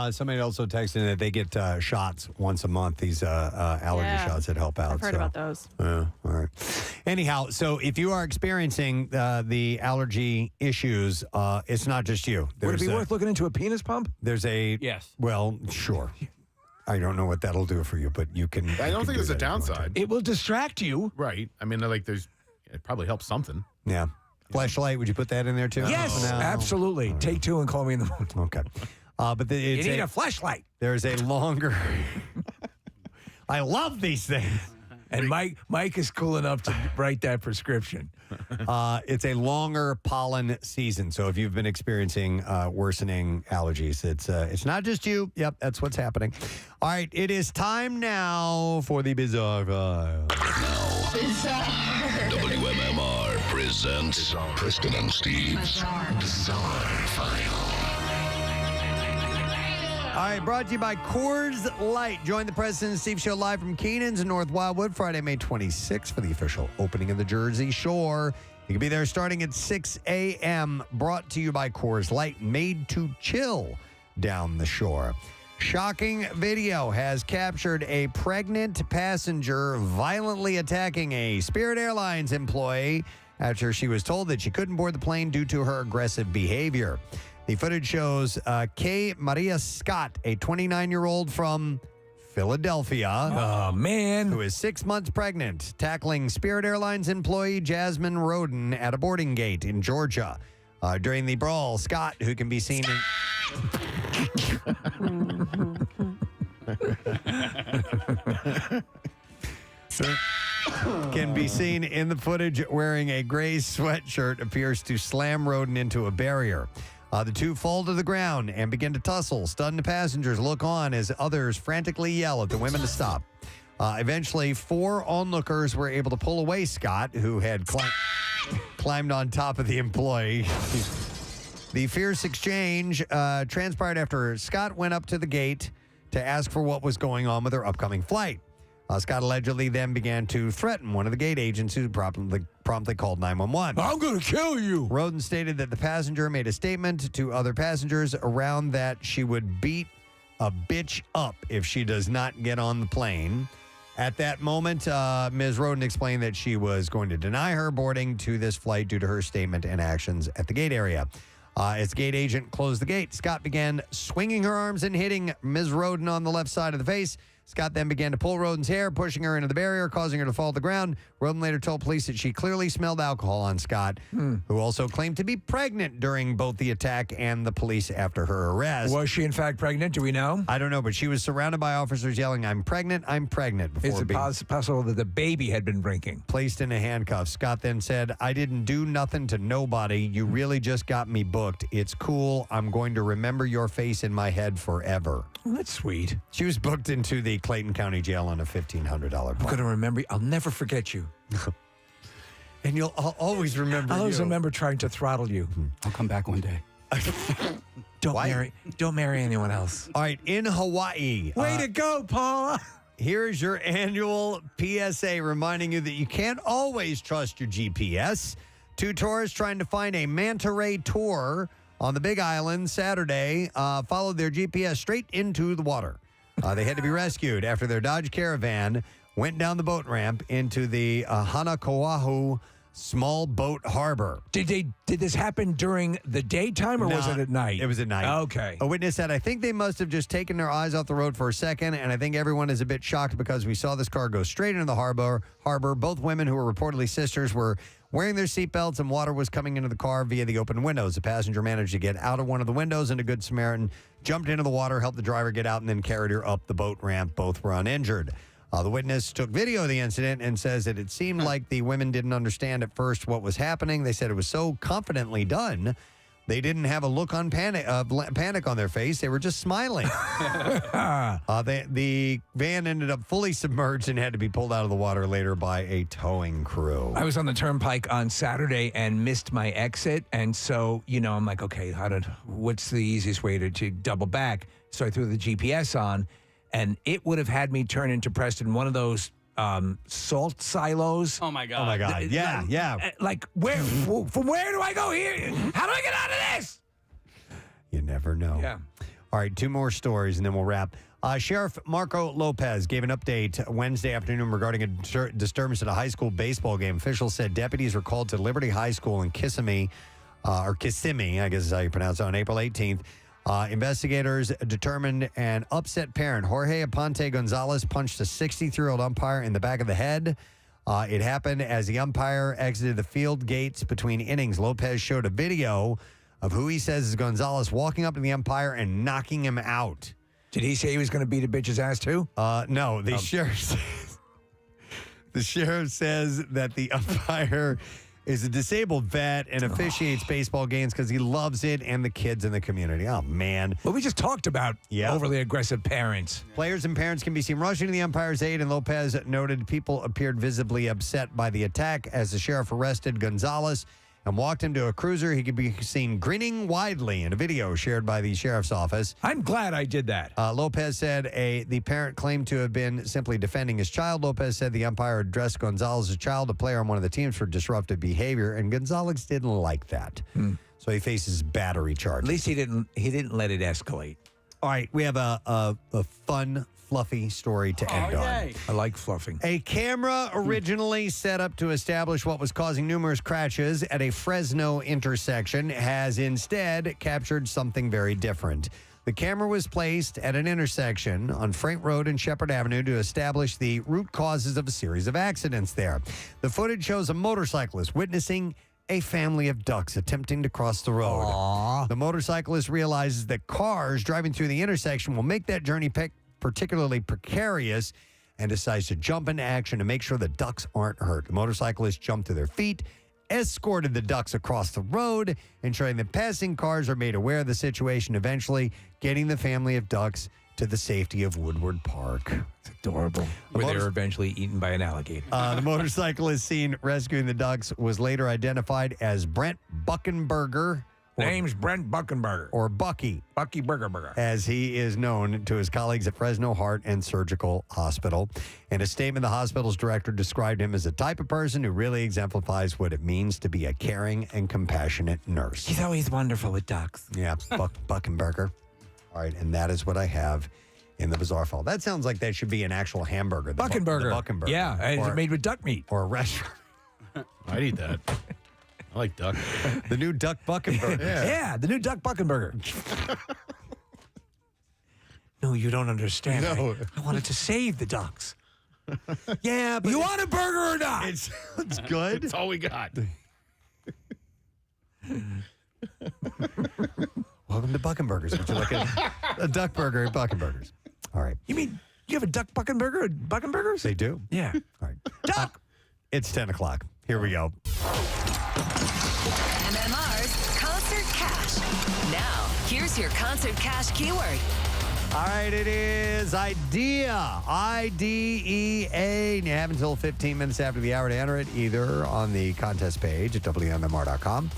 Somebody also texted that they get shots once a month, these allergy shots that help out. I've heard about those. All right. Anyhow, so if you are experiencing the allergy issues, it's not just you. Would it be worth looking into a penis pump? Yes. Well, sure. I don't know what that'll do for you, but you can. I don't think there's a downside. It will distract you. Right. I mean, it probably helps something. Yeah. Flashlight, would you put that in there too? Yes, absolutely. Take two and call me in the morning. Okay. But you need a flashlight. There's a longer. I love these things. And Mike is cool enough to write that prescription. It's a longer pollen season, so if you've been experiencing worsening allergies, it's not just you. Yep, that's what's happening. All right, it is time now for the Bizarre File. WMMR presents Preston and Steve's Bizarre File. All right, brought to you by Coors Light. Join the Preston and Steve Show live from Keenan's in North Wildwood, Friday, May 26th for the official opening of the Jersey Shore. You can be there starting at 6 a.m. Brought to you by Coors Light, made to chill down the shore. Shocking video has captured a pregnant passenger violently attacking a Spirit Airlines employee after she was told that she couldn't board the plane due to her aggressive behavior. The footage shows Kay Maria Scott, a 29-year-old from Philadelphia. Oh, man. Who is 6 months pregnant, tackling Spirit Airlines employee Jasmine Roden at a boarding gate in Georgia. During the brawl, Scott, who can be seen in the footage wearing a gray sweatshirt, appears to slam Roden into a barrier. The two fall to the ground and begin to tussle. Stunned passengers look on as others frantically yell at the women to stop. Eventually, 4 onlookers were able to pull away Scott, who had climbed on top of the employee. The fierce exchange transpired after Scott went up to the gate to ask for what was going on with her upcoming flight. Scott allegedly then began to threaten one of the gate agents, who promptly called 911. I'm going to kill you. Roden stated that the passenger made a statement to other passengers around that she would beat a bitch up if she does not get on the plane. At that moment, Ms. Roden explained that she was going to deny her boarding to this flight due to her statement and actions at the gate area. As the gate agent closed the gate, Scott began swinging her arms and hitting Ms. Roden on the left side of the face. Scott then began to pull Roden's hair, pushing her into the barrier, causing her to fall to the ground. Roden later told police that she clearly smelled alcohol on Scott, who also claimed to be pregnant during both the attack and the police after her arrest. Was she in fact pregnant? Do we know? I don't know, but she was surrounded by officers yelling, I'm pregnant, before Is it possible that the baby had been drinking? Placed in a handcuff. Scott then said, I didn't do nothing to nobody. You really just got me booked. It's cool. I'm going to remember your face in my head forever. Well, that's sweet. She was booked into the Clayton County Jail on a $1,500 bond. I'm going to remember. I'll never forget you. And I'll always remember I'll always you. remember trying to throttle you. I'll come back one day. Don't marry anyone else. All right, in Hawaii. Way to go, Paula. Here's your annual PSA reminding you that you can't always trust your GPS. 2 tourists trying to find a manta ray tour on the Big Island Saturday followed their GPS straight into the water. They had to be rescued after their Dodge Caravan went down the boat ramp into the Hanakauahu small boat harbor. Did this happen during the daytime or was it at night? It was at night. Okay. A witness said, I think they must have just taken their eyes off the road for a second, and I think everyone is a bit shocked because we saw this car go straight into the harbor. Both women, who were reportedly sisters, were wearing their seatbelts, and water was coming into the car via the open windows. The passenger managed to get out of one of the windows, and a Good Samaritan jumped into the water, helped the driver get out, and then carried her up the boat ramp. Both were uninjured. The witness took video of the incident and says that it seemed like the women didn't understand at first what was happening. They said it was so confidently done, they didn't have a look on panic on their face. They were just smiling. The van ended up fully submerged and had to be pulled out of the water later by a towing crew. I was on the turnpike on Saturday and missed my exit. And so, I'm like, okay, what's the easiest way to double back? So I threw the GPS on. And it would have had me turn into Preston one of those salt silos. Oh, my God. Oh, my God. Yeah. Like, from where do I go here? How do I get out of this? You never know. Yeah. All right, 2 more stories, and then we'll wrap. Sheriff Marco Lopez gave an update Wednesday afternoon regarding a disturbance at a high school baseball game. Officials said deputies were called to Liberty High School in Kissimmee, I guess is how you pronounce it, on April 18th. Investigators determined an upset parent, Jorge Aponte Gonzalez, punched a 63-year-old umpire in the back of the head. It happened as the umpire exited the field gates between innings. Lopez showed a video of who he says is Gonzalez walking up to the umpire and knocking him out. Did he say he was going to beat a bitch's ass too? No, the sheriff says that the umpire is a disabled vet and officiates baseball games because he loves it and the kids in the community. Oh, man. Well, we just talked about overly aggressive parents. Players and parents can be seen rushing to the umpire's aid, and Lopez noted people appeared visibly upset by the attack. As the sheriff arrested Gonzalez and walked him to a cruiser, he could be seen grinning widely in a video shared by the sheriff's office. I'm glad I did that. Lopez said the parent claimed to have been simply defending his child. Lopez said the umpire addressed Gonzalez's child, a player on one of the teams, for disruptive behavior, and Gonzalez didn't like that. So he faces battery charges. At least he didn't let it escalate. All right, we have a fun, fluffy story to end on. I like fluffing. A camera originally set up to establish what was causing numerous crashes at a Fresno intersection has instead captured something very different. The camera was placed at an intersection on Freight Road and Shepherd Avenue to establish the root causes of a series of accidents there. The footage shows a motorcyclist witnessing a family of ducks attempting to cross the road. Aww. The motorcyclist realizes that cars driving through the intersection will make that journey particularly precarious and decides to jump into action to make sure the ducks aren't hurt. The motorcyclists jumped to their feet, escorted the ducks across the road, ensuring that passing cars are made aware of the situation, eventually getting the family of ducks to the safety of Woodward Park. It's adorable. Where they were eventually eaten by an alligator. The motorcyclist seen rescuing the ducks was later identified as Brent Buckenberger. Name's Brent Buckenberger. Or Bucky. Bucky Burger. As he is known to his colleagues at Fresno Heart and Surgical Hospital. In a statement, the hospital's director described him as a type of person who really exemplifies what it means to be a caring and compassionate nurse. He's always wonderful with ducks. Yeah, Buckenberger. All right, and that is what I have in the bizarre file. That sounds like that should be an actual hamburger. The Buckenberger. Buckenberger. Yeah, and it's made with duck meat. Or a restaurant. I'd eat that. I like duck. The new Duck Buckenberger. Yeah, the new Duck Buckenberger. No, you don't understand. No. I wanted to save the ducks. Yeah, but You want a burger or not? it sounds good. That's all we got. Welcome to Buckenburgers. Would you like a duck burger at Buckenburgers? All right. You mean you have a duck Buckenburger at Buckenburgers? They do. Yeah. All right. Duck! It's 10 o'clock. Here we go. MMR's Concert Cash. Now, here's your Concert Cash keyword. All right, it is IDEA. IDEA. And you have until 15 minutes after the hour to enter it, either on the contest page at WMMR.com,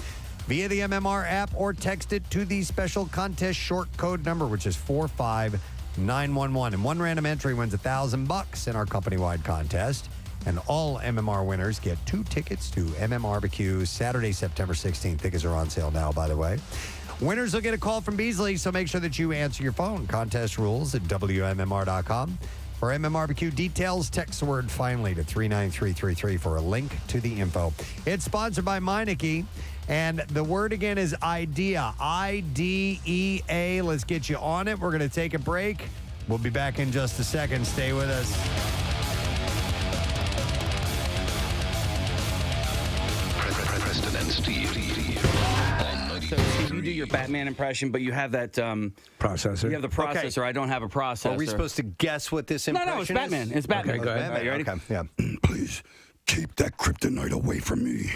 via the MMR app, or text it to the special contest short code number, which is 45911. And one random entry wins $1,000 in our company-wide contest. And all MMR winners get 2 tickets to MMRBQ Saturday, September 16th. Tickets are on sale now, by the way. Winners will get a call from Beasley, so make sure that you answer your phone. Contest rules at WMMR.com. For MMRBQ details, text the word finally to 39333 for a link to the info. It's sponsored by Meineke, and the word again is IDEA. IDEA. Let's get you on it. We're going to take a break. We'll be back in just a second. Stay with us. Preston and Steve. So, Steve, you do your Batman impression, but you have that processor. You have the processor. I don't have a processor. Are we supposed to guess what this impression No, it's Batman. It's Batman. Okay, go ahead. Are you ready? Okay, yeah. Please keep that kryptonite away from me.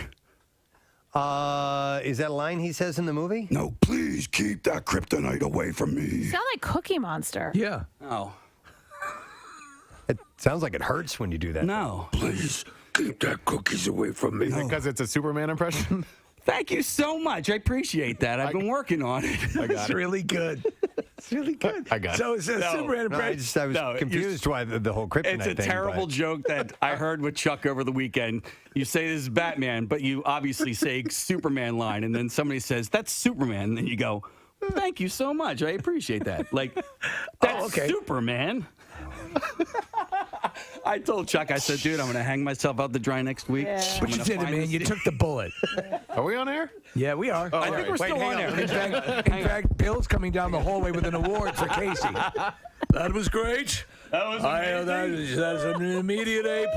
Is that a line he says in the movie? No, please keep that kryptonite away from me. You sound like Cookie Monster. Yeah. Oh. It sounds like it hurts when you do that. No. Please keep that cookies away from me. Because it's a Superman impression? Thank you so much. I appreciate that. I've been working on it. It's really good. It's really good. I got it. So it's a Superman impression. I was confused why the whole kryptonite It's a thing, terrible but- joke that I heard with Chuck over the weekend. You say this is Batman, but you obviously say Superman line, and then somebody says, that's Superman. And then you go, thank you so much. I appreciate that. Like, that's Superman. I told Chuck, I said, dude, I'm going to hang myself out to dry next week. Yeah. I'm But you gonna did it, find man. this- You took the bullet. Are we on air? Yeah, we are. I think we're still on In air. fact, Bill's coming down the hallway with an award for Casey. That was great. That was That's an immediate A+.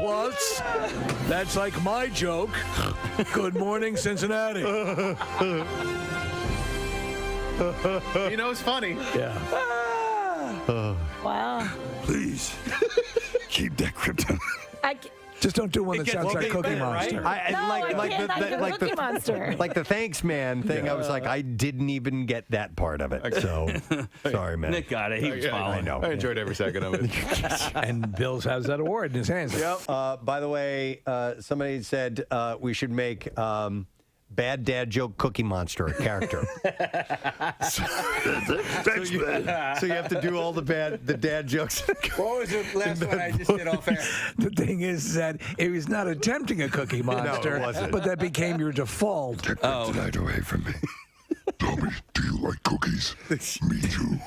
That's like my joke. Good morning, Cincinnati. He knows funny. Yeah. Wow. Please keep that kryptonite. Just don't do one that sounds like Cookie Monster. Cookie Monster. Like the thanks man thing, I was like, I didn't even get that part of it. So, sorry, man. Nick got it. He was following. I know. I enjoyed every second of it. And Bill has that award in his hands. Yep. By the way, somebody said we should make Bad Dad Joke Cookie Monster a character. Thanks, man. So you have to do all the dad jokes. What was the last one I just did off air? The thing is that it was not attempting a Cookie Monster, wasn't. but that became your default. Take kryptonite away from me. Tell me, do you like cookies? Me too.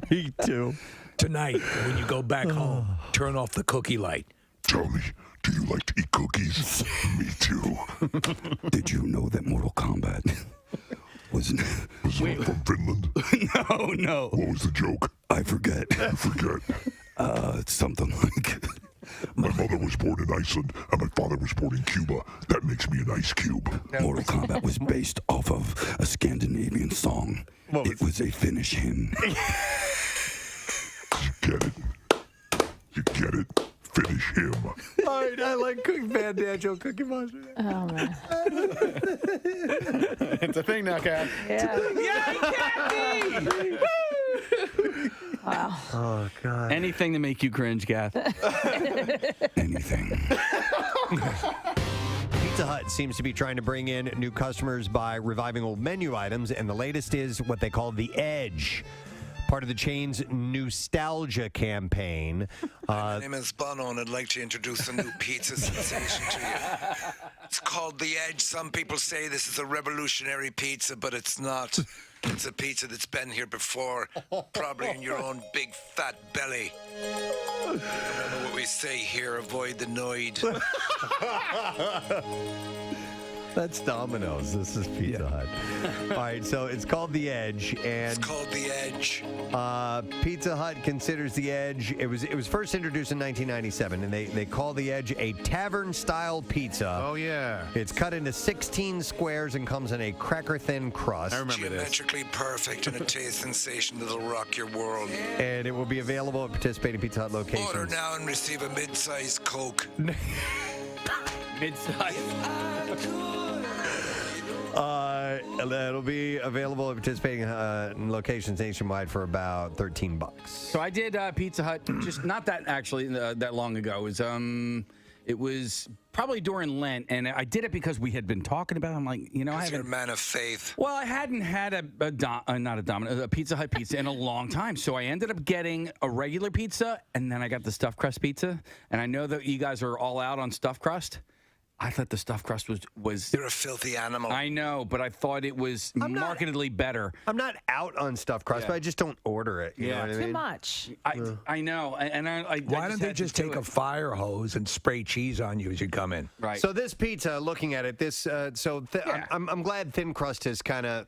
Me too. Tonight, when you go back home, turn off the cookie light. Tell me, do you like to eat cookies? Me too. Did you know that Mortal Kombat was from Finland? No. What was the joke? I forget. It's something like, my mother was born in Iceland and my father was born in Cuba. That makes me an ice cube. Mortal Kombat was based off of a Scandinavian song. It was a Finnish hymn. You get it? Finish him. All right, I like Bad Dad Joke Cookie Monster. Oh, man. It's a thing now, Kat. Yeah. Yay, Kathy! Wow. Oh, God. Anything to make you cringe, Gath. Anything. Pizza Hut seems to be trying to bring in new customers by reviving old menu items, and the latest is what they call the Edge. Part of the chain's nostalgia campaign. My name is Bono, and I'd like to introduce a new pizza sensation to you. It's called The Edge. Some people say this is a revolutionary pizza, but it's not. It's a pizza that's been here before, probably in your own big fat belly. Remember what we say here, avoid the noid. That's Domino's. This is Pizza Hut. All right, so it's called The Edge, and It's called The Edge. Pizza Hut considers The Edge. It was first introduced in 1997, and they call The Edge a tavern-style pizza. Oh yeah. It's cut into 16 squares and comes in a cracker-thin crust. I remember this. Geometrically perfect and a taste sensation that'll rock your world. And it will be available at participating Pizza Hut locations. Order now and receive a mid-sized Coke. Mid-size. It'll be available at participating locations nationwide for about $13. So I did Pizza Hut just not that actually that long ago. It was probably during Lent, and I did it because we had been talking about it. I'm like, I You're a haven't. man of faith. Well, I hadn't had a Pizza Hut pizza in a long time, so I ended up getting a regular pizza, and then I got the stuffed crust pizza. And I know that you guys are all out on stuffed crust. I thought the stuffed crust was. You're a filthy animal. I know, but I thought it was markedly better. I'm not out on stuffed crust, but I just don't order it. You know what I mean? Too much. I know, and Why don't they just take a fire hose and spray cheese on you as you come in? Right. So this pizza, looking at it, I'm glad thin crust has kind of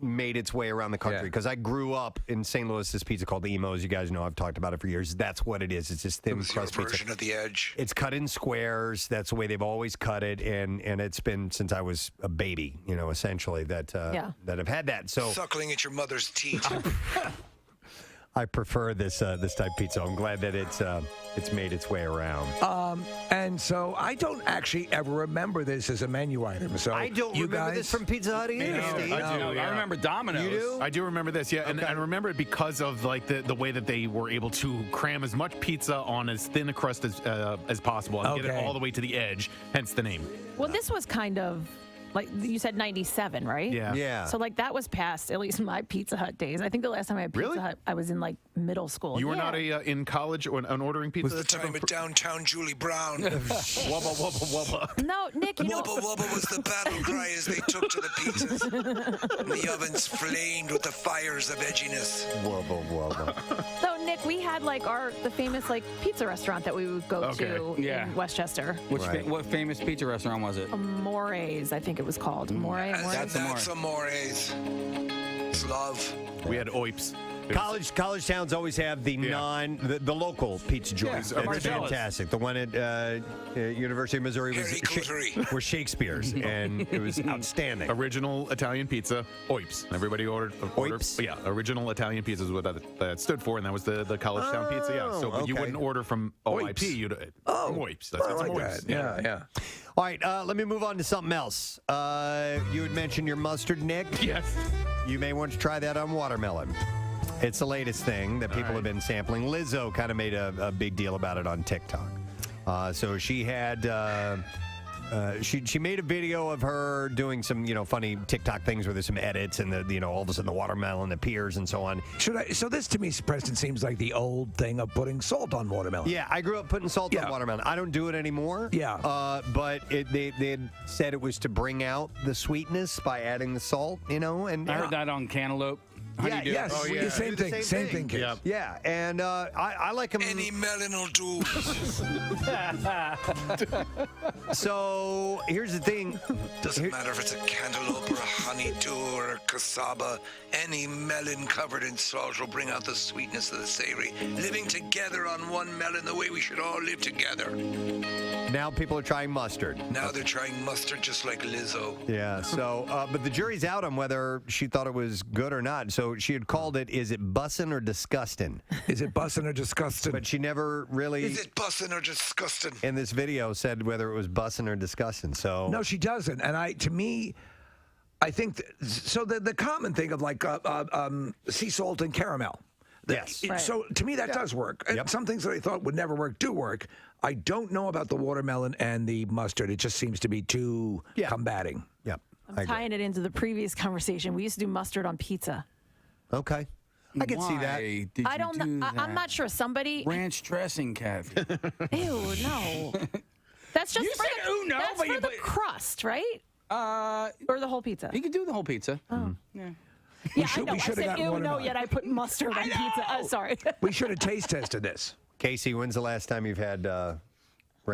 made its way around the country because I grew up in St. Louis. This pizza called the Emos. You guys know I've talked about it for years. That's what it is. It's just thin crust pizza. Version of The Edge. It's cut in squares. That's the way they've always cut it, and it's been since I was a baby, essentially that I've had that. So Suckling at your mother's teeth. I prefer this type pizza. I'm glad that it's made its way around. And so I don't actually ever remember this as a menu item. So I don't you remember guys, this from Pizza Hut either. No, Steve. I do. I remember Domino's. You do? I do remember this, yeah, and I remember it because of like the way that they were able to cram as much pizza on as thin a crust as possible and get it all the way to the edge. Hence the name. Well, this was kind of like you said, 97, right? Yeah. So like that was past at least my Pizza Hut days. I think the last time I had Pizza Hut, I was in like middle school. You were not in college or ordering pizza. Was the time at downtown Julie Brown. Wubba wubba wubba. No, Nick. Wubba wubba was the battle cry as they took to the pizzas. And the ovens flamed with the fires of edginess. Wubba wubba. So Nick, we had like the famous like pizza restaurant that we would go to in Westchester. What famous pizza restaurant was it? More's, I think it was called. That's a More's. It's love. We had Oips. College towns always have the the local pizza joints. Yeah, It's fantastic. The one at University of Missouri was Shakespeare's, and it was outstanding. Original Italian pizza, Oips. Everybody ordered. Oips? Yeah, original Italian pizza is what that stood for, and that was the college town pizza. Yeah, so but you wouldn't order from OIP. You'd from Oips. That's I like Oips. that. Yeah. All right, let me move on to something else. You had mentioned your mustard, Nick. Yes. You may want to try that on watermelon. It's the latest thing that people have been sampling. Lizzo kind of made a big deal about it on TikTok. So she had she made a video of her doing some funny TikTok things where there's some edits and all of a sudden the watermelon appears and so on. So this to me, Preston, seems like the old thing of putting salt on watermelon. Yeah, I grew up putting salt on watermelon. I don't do it anymore. Yeah. But they had said it was to bring out the sweetness by adding the salt. And I heard that on cantaloupe. Yes. Oh, yeah. Same thing. Yep. Yeah, and I like them. Any melon will do. So here's the thing. Doesn't matter if it's a cantaloupe or a honeydew or a cassava. Any melon covered in salt will bring out the sweetness of the savory. Living together on one melon the way we should all live together. Now people are trying mustard. Now they're trying mustard just like Lizzo. Yeah, so, but the jury's out on whether she thought it was good or not. So she had called it, is it bussin' or disgusting? Is it bussin' or disgusting? But she never really... Is it bussin' or disgusting? In this video said whether it was bussin' or disgusting, so... No, she doesn't. And I think, so the common thing of like sea salt and caramel. Yes. So to me, that does work. And some things that I thought would never work do work. I don't know about the watermelon and the mustard. It just seems to be too combating. Yep. I'm tying it into the previous conversation. We used to do mustard on pizza. Okay. I can see that. Did I don't know. I'm not sure. Somebody. Ranch dressing, Kathy. Ew, no. That's just You for said, the, "Ooh, no," that's but for you the put- crust, right? Or the whole pizza. You could do the whole pizza. Oh. Yeah. Yeah, should- I know. we I should have said, gotten ew, no, watermelon. yet I put mustard on pizza. Sorry. We should have taste tested this. Casey, when's the last time you've had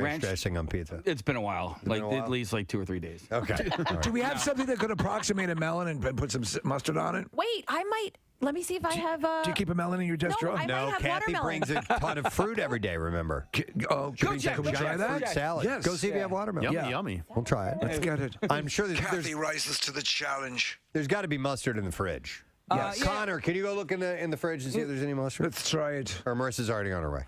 ranch dressing on pizza? It's been a while. Been a while? At least like 2 or 3 days. Okay. Do we have something that could approximate a melon and put some mustard on it? Wait, I might. Let me see if I have. Do you keep a melon in your desk drawer? I might have Kathy watermelon. brings a ton of fruit every day, remember? Oh, She brings can we a try giant that? fruit salad. Yes. Go see if you have watermelon. Yummy. We'll try it. Let's get it. I'm sure Kathy rises to the challenge. there's got to be mustard in the fridge. Yes. Connor, can you go look in the fridge and see if there's any mustard? Let's try it. Or Marissa's already on her way.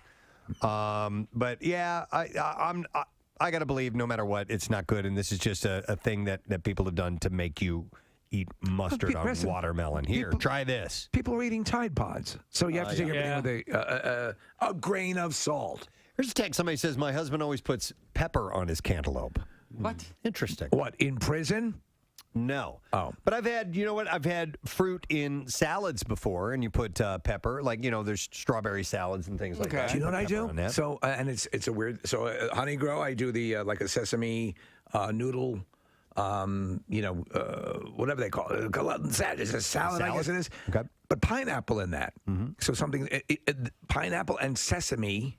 But yeah, I got to believe no matter what, it's not good. And this is just a thing that people have done to make you eat mustard on Preston, watermelon. Here, try this. People are eating Tide Pods, so you have to take everything with a grain of salt. Here's a text. Somebody says, my husband always puts pepper on his cantaloupe. What? Interesting. What, in prison? No. Oh. But I've had fruit in salads before, and you put pepper. Like, there's strawberry salads and things like that. Do you know what I Pepper do? on that. So, and it's a weird. So, Honey Grow, I do the like a sesame noodle. Whatever they call it. It's a salad, I guess it is. Okay. But pineapple in that. So something, pineapple and sesame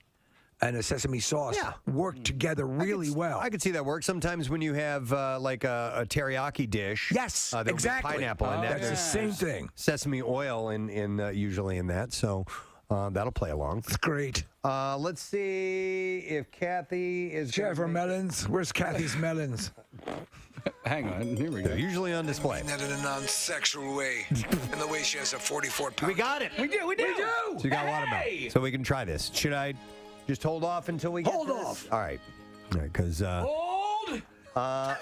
and a sesame sauce work together really well. I could see that work. Sometimes when you have like a teriyaki dish. Yes, there'll be exactly. pineapple in that. That's the same thing. Sesame oil in usually in that. So that'll play along. It's great. Let's see if Kathy is. Chef for melons. Where's Kathy's melons? Hang on. Here we go. They're usually on display. Not in a non-sexual way. In the way she has a 44-pound. We got it. We do. So you got watermelon. So we can try this. Should I just hold off until we get Hold to this? off. All right. Because Hold. now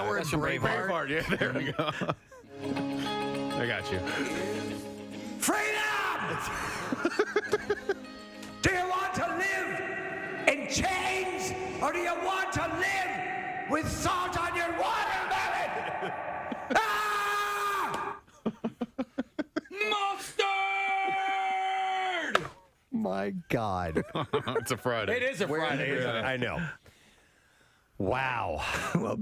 we're in Braveheart. Yeah, there we go. I got you. Freedom! Do you want to live in chains, or do you want to live with salt on your watermelon? Ah! Mustard! My God. It's a Friday. It is a Friday. Isn't it? I know. Wow. Well,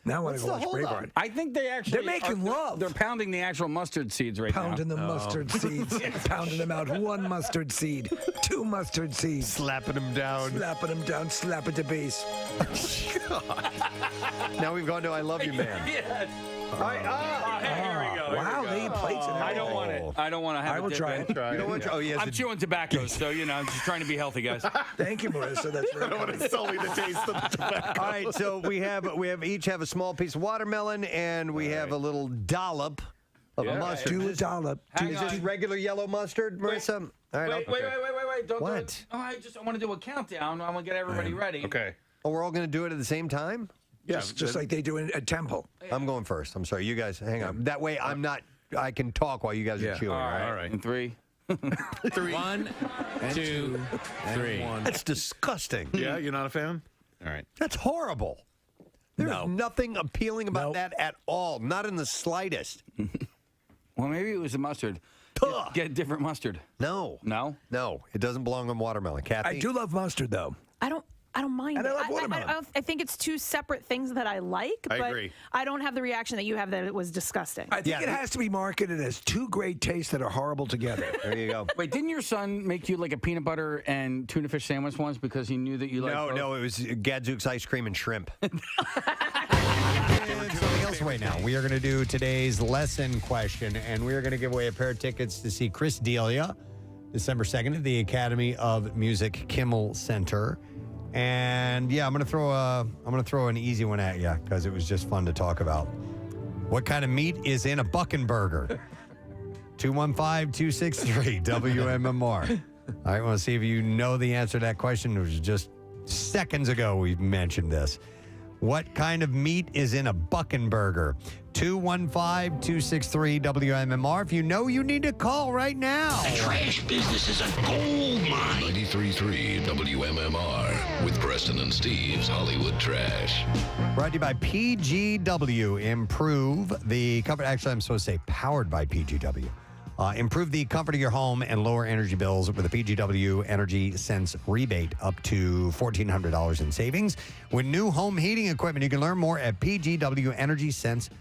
now I want to go watch Braveheart. I think they actually They're making love. They're pounding the actual mustard seeds right Pounding now. the mustard seeds. Pounding them out. 1 mustard seed. 2 mustard seeds. Slapping them down. Slapping them down. Slap at the base. Now we've gone to I Love You Man. Yes. All right. Here we go. Wow, they eat plates and I don't want it. I don't want to have I will try it. You don't want to? Oh, yes. I'm chewing tobacco, so I'm just trying to be healthy, guys. Thank you, Marissa. That's I don't want to sully the taste of the tobacco. All right, so we each have a small piece of watermelon, and we have a little dollop of a mustard. Do a dollop. Is this regular yellow mustard, Marissa? All right. Wait. Don't What? do it. Oh, I want to do a countdown. I want to get everybody ready. Okay. Oh, we're all going to do it at the same time? Just like they do in a temple. I'm going first. I'm sorry. You guys, hang on. That way I can talk while you guys are chewing. All right. In 3. 1, 2, 3. That's disgusting. Yeah, you're not a fan? All right. That's horrible. There's nothing appealing about that at all. Not in the slightest. Well, maybe it was the mustard. Get different mustard. No. No? No. It doesn't belong on watermelon. Kathy? I do love mustard, though. I don't mind. And I like watermelon. I think it's two separate things that I like, I but agree. I don't have the reaction that you have that it was disgusting. I think it has to be marketed as 2 great tastes that are horrible together. There you go. Wait, didn't your son make you like a peanut butter and tuna fish sandwich once because he knew that you liked both? No, it was Gadzooks ice cream and shrimp. Something else away now. We are going to do today's lesson question, and we are going to give away a pair of tickets to see Chris D'Elia December 2nd at the Academy of Music Kimmel Center. And yeah, I'm going to throw an easy one at you because it was just fun to talk about. What kind of meat is in a Buckenburger? 215-263 WMMR. All right, I want to see if you know the answer to that question. It was just seconds ago we mentioned this. What kind of meat is in a Buckenburger? 215-263 WMMR. If you know, you need to call right now. The trash business is a gold mine. 93.3 WMMR with Preston and Steve's Hollywood Trash. Brought to you by PGW. Improve the comfort. Actually, I'm supposed to say powered by PGW. Improve the comfort of your home and lower energy bills with a PGW Energy Sense rebate up to $1,400 in savings. With new home heating equipment, you can learn more at pgwenergysense.com.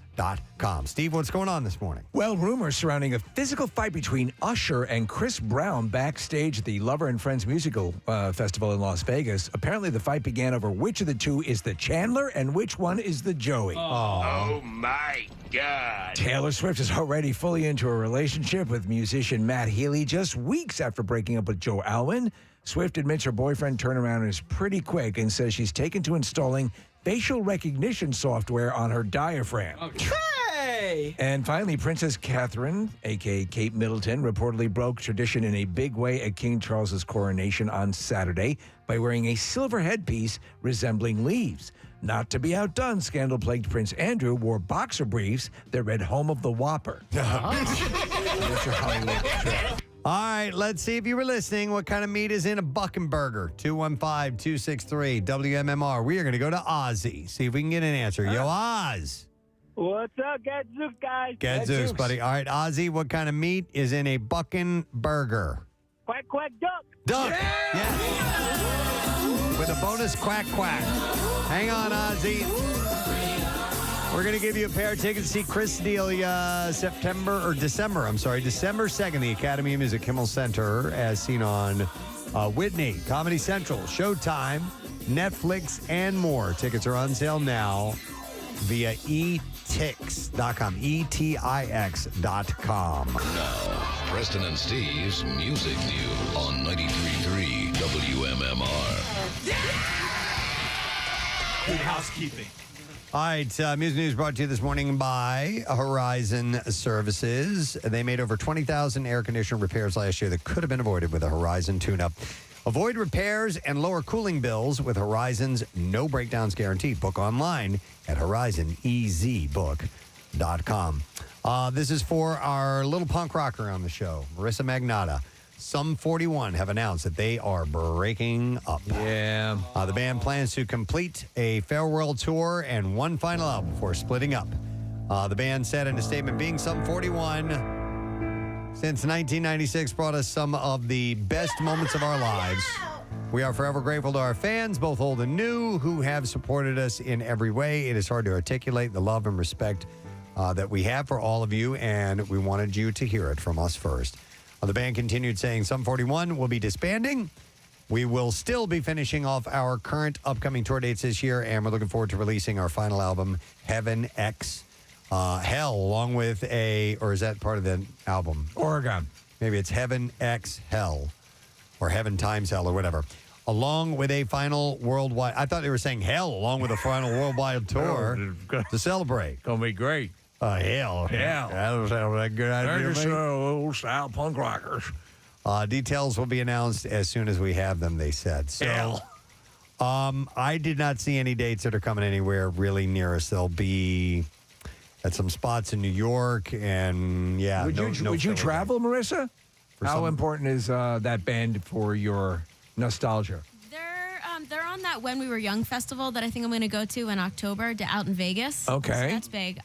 Steve, what's going on this morning? Well, rumors surrounding a physical fight between Usher and Chris Brown backstage at the Lover and Friends Musical Festival in Las Vegas. Apparently, the fight began over which of the two is the Chandler and which one is the Joey. Oh my God. Taylor Swift is already fully into a relationship with musician Matt Healy just weeks after breaking up with Joe Alwyn. Swift admits her boyfriend turnaround is pretty quick and says she's taken to installing facial recognition software on her diaphragm. Hey! And finally, Princess Catherine, a.k.a. Kate Middleton, reportedly broke tradition in a big way at King Charles's coronation on Saturday by wearing a silver headpiece resembling leaves. Not to be outdone, scandal-plagued Prince Andrew wore boxer briefs that read Home of the Whopper. That's your Hollywood trip. All right, let's see if you were listening. What kind of meat is in a Buckenburger? 215-263-WMMR. We are going to go to Ozzy. See if we can get an answer. Yo, Oz. What's up, Gadzooks, guys? Gadzooks, buddy. All right, Ozzy, what kind of meat is in a Buckenburger? Quack, quack, duck. Duck. Yeah. With a bonus quack, quack. Hang on, Ozzy. We're going to give you a pair of tickets to see Chris D'Elia December 2nd, the Academy of Music Kimmel Center, as seen on Whitney, Comedy Central, Showtime, Netflix, and more. Tickets are on sale now via etix.com, etix.com. Now, Preston and Steve's Music News on 93.3 WMMR. Good housekeeping. All right, Music News brought to you this morning by Horizon Services. They made over 20,000 air conditioner repairs last year that could have been avoided with a Horizon tune-up. Avoid repairs and lower cooling bills with Horizon's no breakdowns guarantee. Book online at horizonezbook.com. This is for our little punk rocker on the show, Marissa Magnata. Sum 41 have announced that they are breaking up. Yeah. The band plans to complete a farewell tour and one final album before splitting up. The band said in a statement, being Sum 41 since 1996 brought us some of the best moments of our lives. We are forever grateful to our fans, both old and new, who have supported us in every way. It is hard to articulate the love and respect that we have for all of you, and we wanted you to hear it from us first. The band continued saying Sum 41 will be disbanding. We will still be finishing off our current upcoming tour dates this year, and we're looking forward to releasing our final album, Heaven X Hell, along with or is that part of the album? Oregon. Maybe it's Heaven X Hell, or Heaven Times Hell, or whatever. Along with a final worldwide, I thought they were saying hell, along with a final worldwide tour to celebrate. Gonna be great. Hell. Yeah. That doesn't sound like a good idea to me. Old style punk rockers. Details will be announced as soon as we have them, they said. So, I did not see any dates that are coming anywhere really near us. They'll be at some spots in New York, and Would you travel, Marissa? How important is that band for your nostalgia? They're on that When We Were Young festival that I think I'm going to go to in October out in Vegas. Okay. So that's big.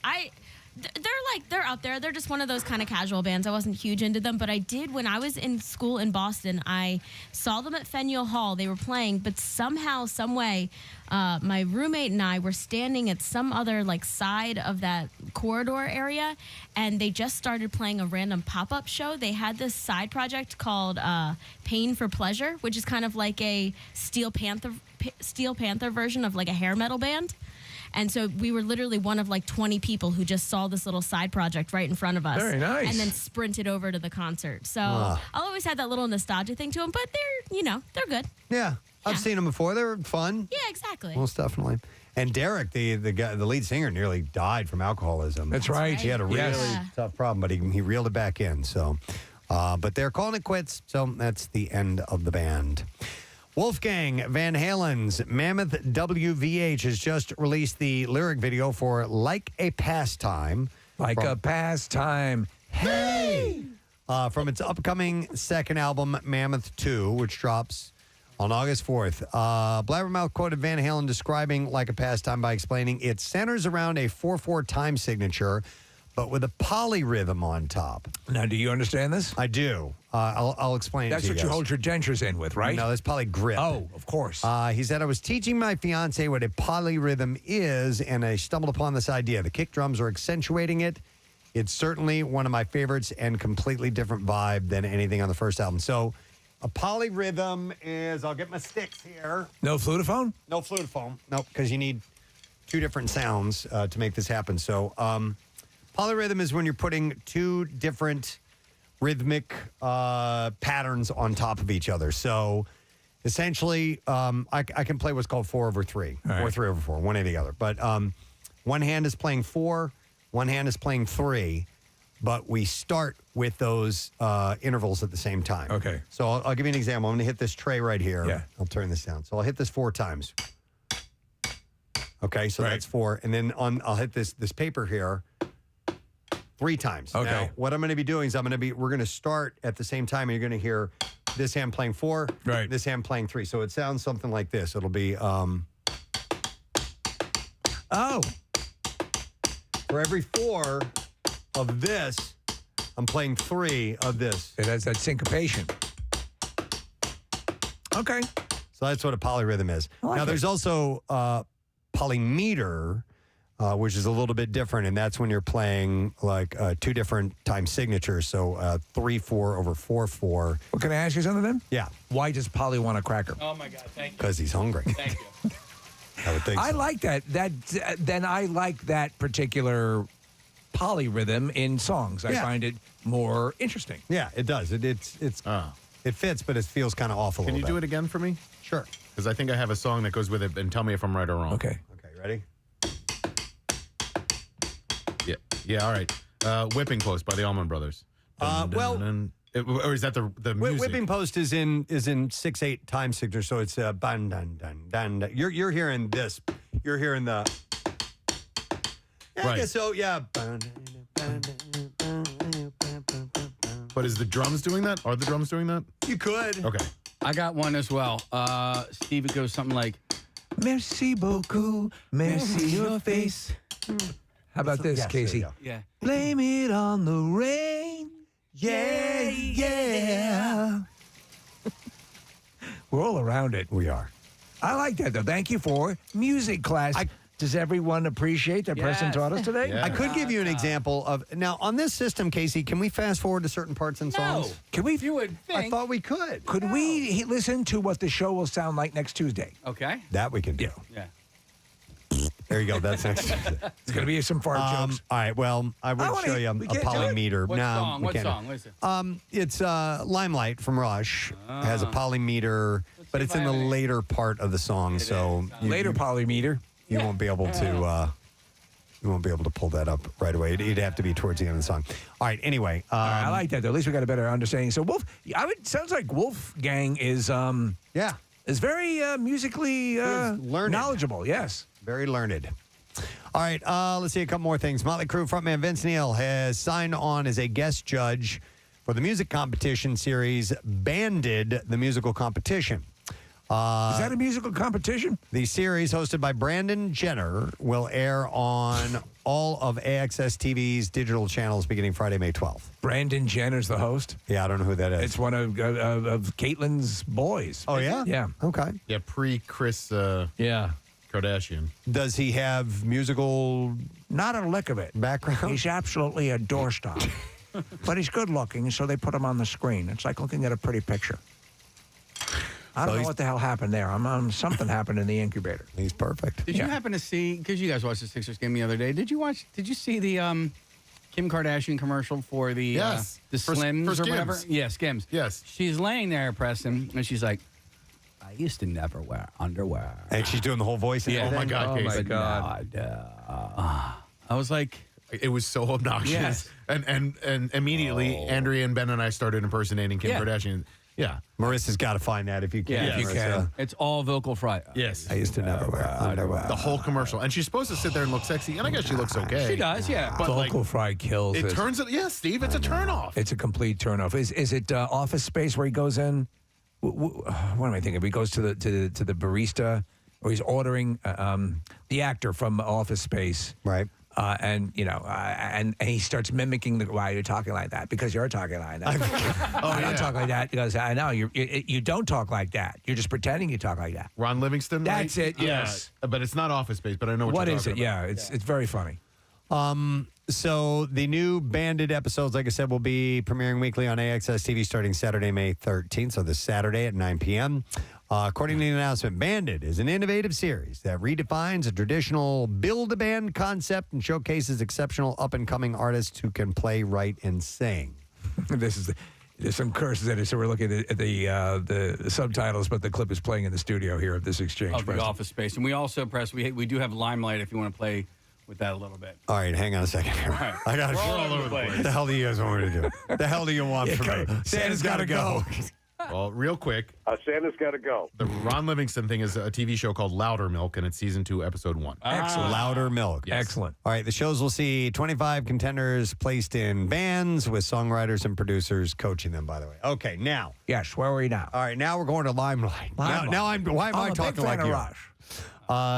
They're out there. They're just one of those kind of casual bands. I wasn't huge into them, but I did when I was in school in Boston. I saw them at Faneuil Hall. They were playing, but somehow, some way, my roommate and I were standing at some other side of that corridor area, and they just started playing a random pop-up show. They had this side project called Pain for Pleasure, which is kind of like a Steel Panther version of a hair metal band. And so we were literally one of 20 people who just saw this little side project right in front of us. Very nice. And then sprinted over to the concert. So I'll always have that little nostalgia thing to them, but they're good. Yeah. I've seen them before. They're fun. Yeah, exactly. Most definitely. And Derek, the guy, the lead singer, nearly died from alcoholism. That's right. He had a really tough problem, but he reeled it back in. So, but they're calling it quits. So that's the end of the band. Wolfgang Van Halen's Mammoth WVH has just released the lyric video for Like a Pastime. A Pastime. Hey! From its upcoming second album, Mammoth 2, which drops on August 4th. Blabbermouth quoted Van Halen describing Like a Pastime by explaining it centers around a 4/4 time signature, but with a polyrhythm on top. Now, do you understand this? I do. I'll explain That's it to what you you guys. hold your dentures in with, right? No, that's polygrip. Oh, of course. He said, I was teaching my fiance what a polyrhythm is, and I stumbled upon this idea. The kick drums are accentuating it. It's certainly one of my favorites and completely different vibe than anything on the first album. So a polyrhythm is, I'll get my sticks here. No flutophone? No flutophone. Nope, because you need two different sounds to make this happen. So polyrhythm is when you're putting two different rhythmic patterns on top of each other. So essentially, I can play what's called 4/3 or 3/4, one or the other. But one hand is playing 4, one hand is playing 3, but we start with those intervals at the same time. Okay. So I'll give you an example. I'm going to hit this tray right here. Yeah. I'll turn this down. So I'll hit this 4 times. Okay, so that's 4. And then I'll hit this paper here 3 times. Okay. Now, what I'm going to be doing is we're going to start at the same time, and you're going to hear this hand playing 4, this hand playing 3. So it sounds something like this. It'll be, for every 4 of this, I'm playing 3 of this. It has that syncopation. Okay. So that's what a polyrhythm is. I like Now, it. there's also polymeter, which is a little bit different, and that's when you're playing like 2 different time signatures. So 3/4 over 4/4. Well, can I ask you something then? Yeah. Why does Polly want a cracker? Oh my God! Thank you. Because he's hungry. Thank you. I would think I so. like that. Then I like that particular polyrhythm in songs. I Yeah. find it more interesting. Yeah, it does. It fits, but it feels kind of off a Can little you bit. do it again for me? Sure. Because I think I have a song that goes with it, and tell me if I'm right or wrong. Okay. Okay, ready? Yeah, all right. Whipping Post by the Allman Brothers. Or is that the music? Whipping Post is in 6/8 time signature, so it's bun dun dun dun. Dun. You're hearing this. You're hearing the. Yeah, I Right. guess so. Yeah. But is the drums doing that? Are the drums doing that? You could. Okay. I got one as well. Steve, it goes something like, Merci beaucoup, merci your face. How about this, Yes, Casey? there you yeah. Blame it on the rain. Yeah, yeah. We're all around it. We are. I like that, though. Thank you for music class. Does everyone appreciate that Preston Yes. taught us today? Yeah. I could give you an example of now on this system, Casey. Can we fast forward to certain parts in songs? No. Can we? You would think. I thought we could. Could we listen to what the show will sound like next Tuesday? Okay. That we can do. Yeah. There you go. That's next. It's going to be some fart jokes. All right. Well, I would wanna show hear- you a we can't do it? polymeter. What no, song? we What can't. song? What is it? It's Limelight from Rush. Has a polymeter, but see it's if in I the have any- later part of the song, so Later polymeter. you won't be able to. You won't be able to pull that up right away. It'd have to be towards the end of the song. All right. Anyway, I like that, though. At least we got a better understanding. So sounds like Wolfgang is very musically learned. knowledgeable. Yes. very learned. All right, let's see a couple more things. Motley Crue frontman Vince Neil has signed on as a guest judge for the music competition series Banded, the musical competition. Is that a musical competition? The series, hosted by Brandon Jenner, will air on all of AXS TV's digital channels beginning Friday, May 12th. Brandon Jenner's the host. Yeah, I don't know who that is. It's one of Caitlin's boys. Oh, yeah? Yeah. Okay. Yeah, pre-Chris Kardashian. Does he have musical Not a lick of it. background? He's absolutely a doorstop. But he's good looking, so they put him on the screen. It's like looking at a pretty picture. I don't know what the hell happened there. Something happened in the incubator. He's perfect. Did you happen to see, because you guys watched the Sixers game the other day, did you see the Kim Kardashian commercial for the Yes. the For Slims or Skims. whatever? Yeah, Skims. Yes. She's laying there, Preston, and she's like, I used to never wear underwear. And she's doing the whole voice. And Oh, my everything? God, Casey. But now I was like, It was so obnoxious. Yes. And immediately, Andrea and Ben and I started impersonating Kim Yeah. Kardashian. Yeah. Marissa's got to find that if you can. yeah, if you Marissa. it's all vocal fry. Yes. I used to never wear underwear. The whole commercial. And she's supposed to sit there and look sexy. And I guess she looks okay. She does, yeah. But like, Vocal fry kills it this. turns it. Yeah, Steve, it's a turnoff. It's a complete turnoff. Is it Office Space where he goes in? What am I thinking? He goes to the barista, or he's ordering the actor from Office Space. Right. and he starts mimicking why you're talking like that because you're talking like that. I don't talk like that. He goes, I know you don't talk like that. You're just pretending you talk like that. Ron Livingston. That's right? it. Yes, but it's not Office Space. But I know what you're is it. talking about. Yeah, it's very funny. So the new Bandit episodes, like I said, will be premiering weekly on AXS TV starting Saturday, May 13th. So this Saturday at 9 p.m. According to the announcement, Bandit is an innovative series that redefines a traditional build-a-band concept and showcases exceptional up-and-coming artists who can play, write, and sing. There's some curses in it, so we're looking at the subtitles, but the clip is playing in the studio here at this exchange. Of the Office Space. And we also, Press, we do have Limelight if you want to play with that a little bit. All right, hang on a second here. Right. I got We're all over the place. What the hell do you guys want me to do? The hell do you want from me? Santa's got to go. Well, real quick. Santa's got to go. The Ron Livingston thing is a TV show called Louder Milk, and it's season 2, episode 1. Excellent. Louder Milk. Yes. Excellent. All right, the shows will see 25 contenders placed in bands with songwriters and producers coaching them, by the way. Okay, now. Yes, where are we now? All right, now we're going to Limelight. Why am I talking like you?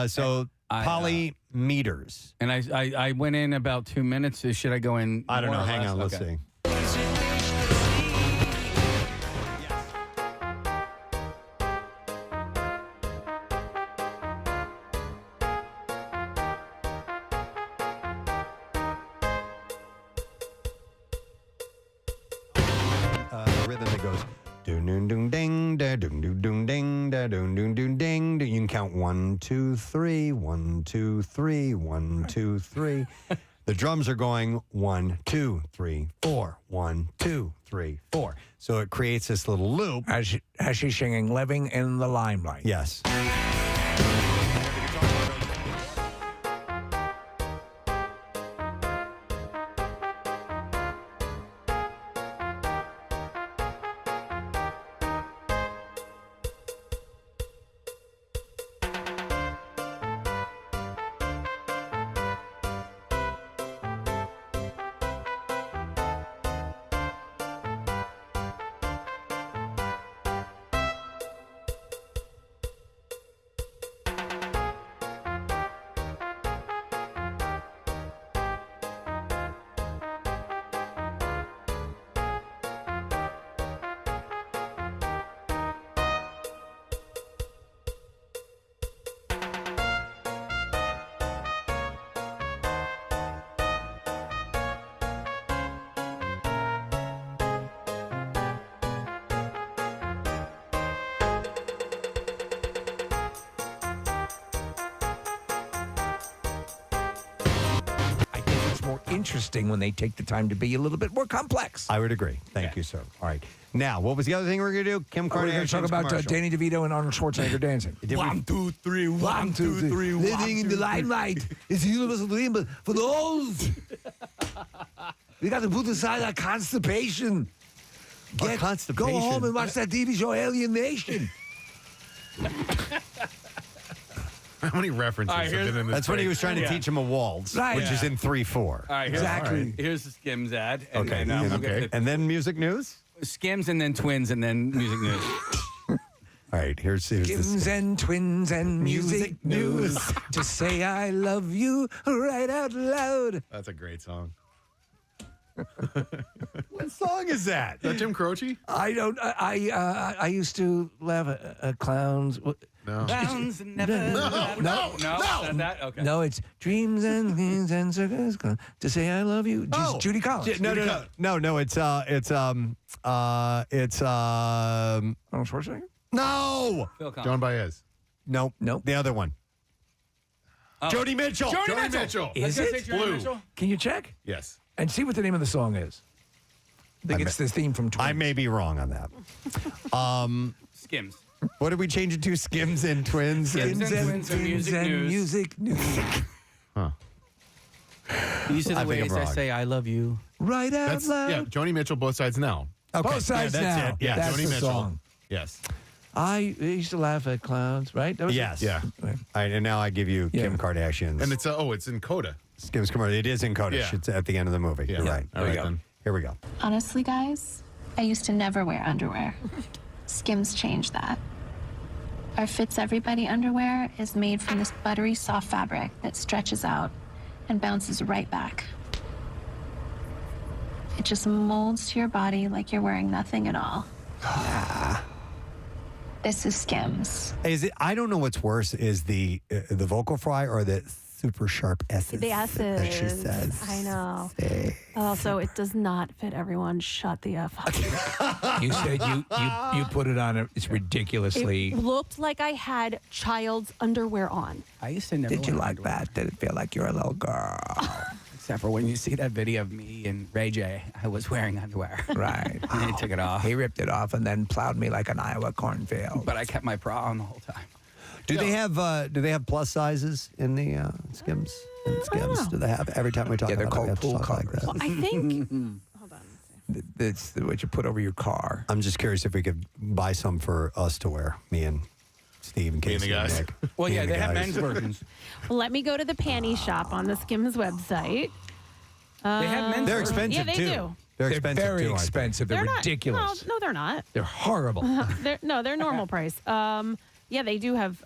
So polymeters. And I went in about 2 minutes. Should I go in? I don't know. more or Hang less? on. Let's Okay. see. Rhythm that goes doon doon doon ding da doon doon doon ding da doon doon doon ding. You can count 1, 2, 3, 1, 2, 3, 1, 2, 3. The drums are going 1, 2, 3, 4, 1, 2, 3, 4. So it creates this little loop. As she's singing "Living in the Limelight." Yes. More interesting when they take the time to be a little bit more complex. I would agree. Thank you, sir. All right. Now, what was the other thing we were going to do? Kim Kardashian's We're going to talk about commercial. Danny DeVito and Arnold Schwarzenegger dancing. 1, 2, 3, 1, 2, 3. Living in the limelight is a universal dream, but for those, we got to put aside our constipation. Constipation? Go home and watch that TV show Alien Nation. How many references have been in this? That's when he thing? was trying to teach him a waltz, which is in 3/4. All right, exactly. Here's the Skims ad. And Okay. then, we'll get the And then music news? Skims and then Twins and then music news. All right, here's Skims and twins and music news to say I love you right out loud. That's a great song. What song is that? Is that Jim Croce? I don't. I used to laugh at clowns. No. Clowns never. No. Not that? Okay. No, it's dreams and things and circus to say I love you. Judy Collins. No. It's Arnold Schwarzenegger. No. Phil Collins. John Baez. Nope. The other one. Joni Mitchell. Joni Mitchell. Is I was gonna it say Joni Blue? Mitchell. Can you check Yes. and see what the name of the song is? I think it's the theme from Twins. I may be wrong on that. Skims. What did we change it to? Skims and Twins? Skims and Twins and music news. music news. These are I the think I'm ways I wrong. say I love you. Right out That's loud. Joni Mitchell. Both sides now. Okay. Both sides that's now. it. Yeah, That's Joni the Mitchell. song. Yes. I used to laugh at clowns, right? That was Yes. Yeah. All right, and now I give you Kim Kardashian's. And it's it's in Coda. Skims commercial. It is in Kodesh. Yeah. It's at the end of the movie. Yeah. You're right. All right then. Here we go. Honestly, guys, I used to never wear underwear. Skims changed that. Our Fits Everybody underwear is made from this buttery soft fabric that stretches out and bounces right back. It just molds to your body like you're wearing nothing at all. This is Skims. Is it? I don't know what's worse, is the vocal fry or the super sharp S's. The S's. That she says. I know. Also, it does not fit everyone. Shut the F up. You said you put it on. It's ridiculously. It looked like I had child's underwear on. I used to never. Did you like that? Did it feel like you're a little girl? Except for when you see that video of me and Ray J, I was wearing underwear. Right. And he took it off. He ripped it off and then plowed me like an Iowa cornfield. But I kept my bra on the whole time. Do they have plus sizes in the Skims? Skims? Do they have every time we talk they're about called it, we have to pool talk like covers. that? I think. That's what you put over your car. I'm just curious if we could buy some for us to wear, me and Steve and Casey and Nick. Well, Me yeah, and the they have guys. men's versions. Let me go to the panty shop on the Skims website. They have men's They're versions. expensive Yeah, they too. do. They're They're expensive very too, aren't they? expensive. They're Not- ridiculous. No, they're not. They're horrible. They're normal price. Yeah, they do have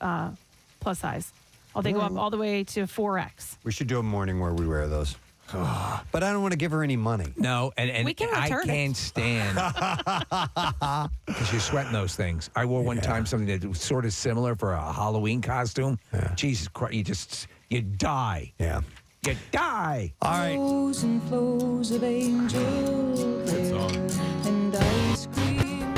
plus size. Oh, they go up all the way to 4X. We should do a morning where we wear those. But I don't want to give her any money. No, and We can I return it. can't stand because you're sweating those things. I wore one time something that was sort of similar for a Halloween costume. Jesus Christ, you die. Yeah. You die. All right. Flows and flows of angel hair and ice cream.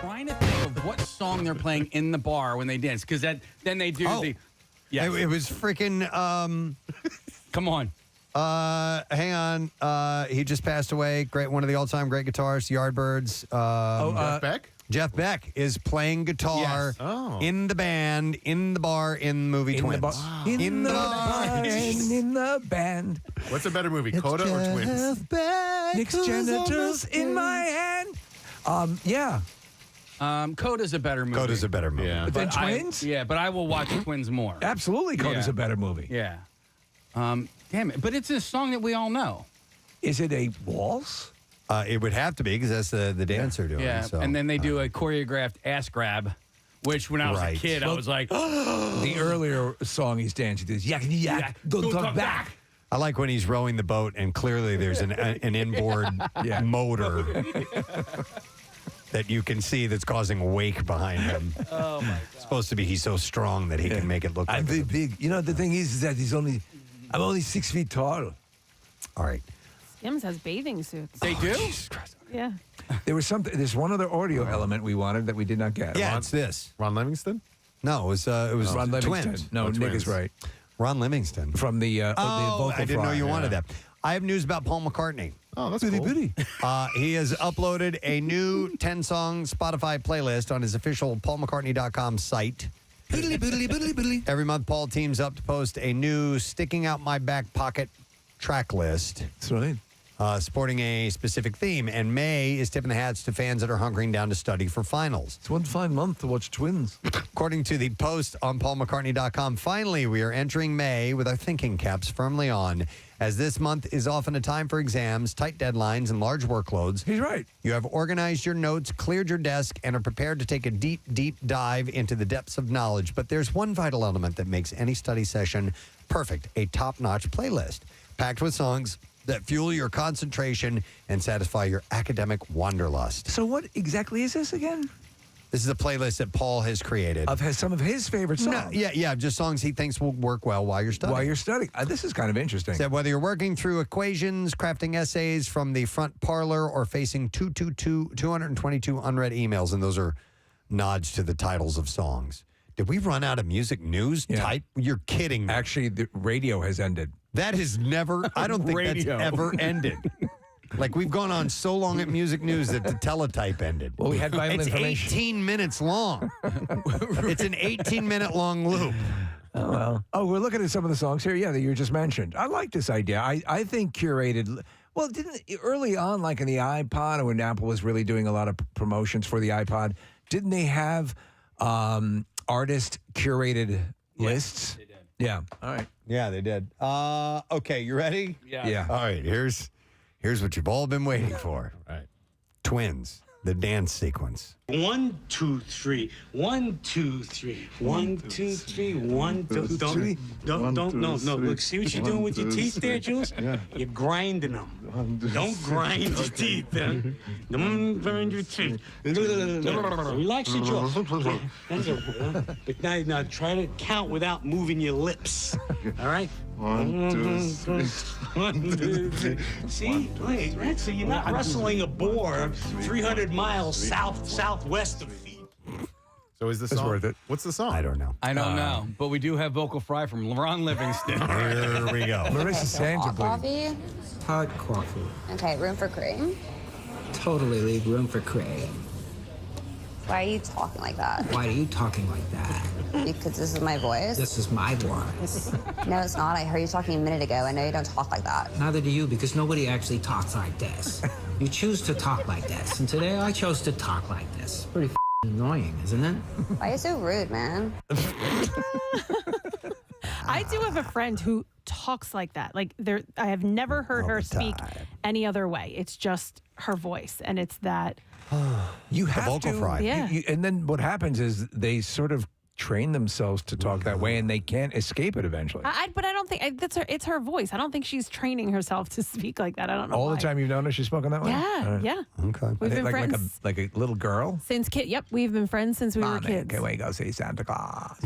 Trying to think of what song they're playing in the bar when they dance, because then they do the. Yeah, It was freaking. Come on. Hang on. He just passed away. One of the all-time great guitarists, Yardbirds. Jeff Beck? Jeff Beck is playing guitar Yes. Oh. in the band, in the bar, in the movie Twins. In the bar. band, in the band. What's a better movie, Coda or Twins? Beck, Nick's genitals in my hand. Yeah. Coda's a better movie. Coda's a better movie. Yeah. Than But Twins? but I will watch Twins more. Absolutely, Coda's Yeah. a better movie. Yeah. Damn it. But it's a song that we all know. Is it a waltz? It would have to be because that's the dancer doing. Yeah. So. And then they do a choreographed ass grab, which when I was Right. a kid, I was like, The earlier song he's dancing to is yak yak, don't talk back. I like when he's rowing the boat and clearly there's an inboard motor that you can see that's causing a wake behind him. Oh my God. It's supposed to be he's so strong that he can make it look like I'm very big. You know, the thing is that I'm only 6 feet tall. All right. Skims has bathing suits. They do? Jesus Christ. Yeah. There's one other audio element we wanted that we did not get. Yeah, it's this. Ron Livingston? No, it was Ron Livingston. Twins. No, Nick Twins. is right. Ron Livingston. From the vocal I didn't know fry. you wanted that. I have news about Paul McCartney. Oh, that's cool. He has uploaded a new 10-song Spotify playlist on his official paulmccartney.com site. Every month, Paul teams up to post a new Sticking Out My Back Pocket track list. That's right. Supporting a specific theme. And May is tipping the hats to fans that are hunkering down to study for finals. It's one fine month to watch Twins. According to the post on paulmccartney.com, finally, we are entering May with our thinking caps firmly on, as this month is often a time for exams, tight deadlines, and large workloads. He's right. You have organized your notes, cleared your desk, and are prepared to take a deep, deep dive into the depths of knowledge. But there's one vital element that makes any study session perfect: a top-notch playlist, packed with songs that fuel your concentration and satisfy your academic wanderlust. So what exactly is this again? This is a playlist that Paul has created. Of some of his favorite songs. No, yeah, just songs he thinks will work well while you're studying. While you're studying. This is kind of interesting. Said whether you're working through equations, crafting essays from the front parlor, or facing 222 unread emails, and those are nods to the titles of songs. Did we run out of music news type? You're kidding me. Actually, the radio has ended. That has never, I don't think that's Radio. ever ended. Like, we've gone on so long at music news that the teletype ended. Well, we had vital it's information. 18 minutes long. It's an 18-minute long loop. Oh, well. Oh, we're looking at some of the songs here, that you just mentioned. I like this idea. I think curated. Well, didn't early on, like in the iPod, or when Apple was really doing a lot of promotions for the iPod, didn't they have artist curated lists? They did. Yeah. All right. Yeah, they did. Okay, you ready? Yeah. All right, here's what you've all been waiting for. All right. Twins, the dance sequence. 1, 2, 3. 1, 2, 3. 1, 2, 3. 1, 2, no. Look, see what you're doing with your teeth there, Jules? Yeah. You're grinding them. Don't grind your teeth, man. Don't grind your teeth. Relax your jaw. That's it. But now try to count without moving your lips. All right? 1, 2, 3. 1, 2, 3. See? Wait, right? So you're not wrestling a boar 300 miles southwest of me. So is the It's song worth it. What's the song? I don't know. I don't know, but we do have vocal fry from Ron Livingston. Here we go. Marissa Sandra, please. Coffee? Hot coffee. Okay, room for cream? Totally leave room for cream. Why are you talking like that? Why are you talking like that? Because this is my voice? This is my voice. No, it's not. I heard you talking a minute ago. I know you don't talk like that. Neither do you, because nobody actually talks like this. You choose to talk like this, and today I chose to talk like this. Pretty annoying, isn't it? Why are you so rude, man? I do have a friend who talks like that. Like I have never heard her speak any other way. It's just her voice, and it's that. You have vocal to. fry. Yeah. And then what happens is they sort of train themselves to talk that way, and they can't escape it eventually. But I don't think it's her voice. I don't think she's training herself to speak like that. I don't know. All why. the time you've known her, she's spoken that way? Yeah, All right. yeah. Okay. We've been like friends a little girl? since kid. Yep, we've been friends since we were Mommy, kids. can we go see Santa Claus?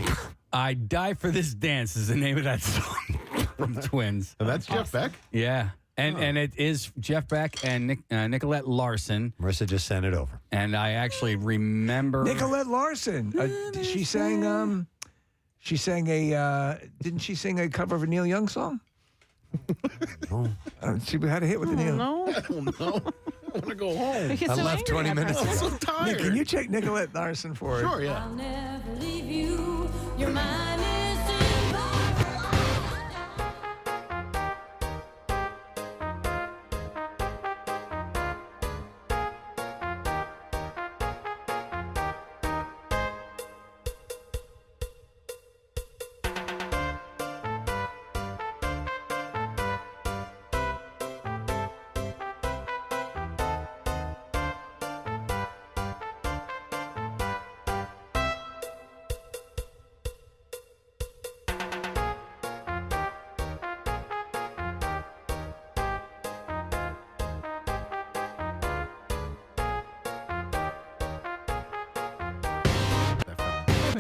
I Die for This Dance is the name of that song from Twins. And that's Jeff Beck? Yeah. And it is Jeff Beck and Nicolette Larson. Marissa just sent it over. And I actually remember Nicolette Larson. She sang a didn't she sing a cover of a Neil Young song? She had a hit with the Neil. No. I don't know. I want to go home. You're so left angry 20 at minutes her. I'm so tired. Nick, can you check Nicolette Larson for it? Sure, yeah. I'll never leave you. Your mind is in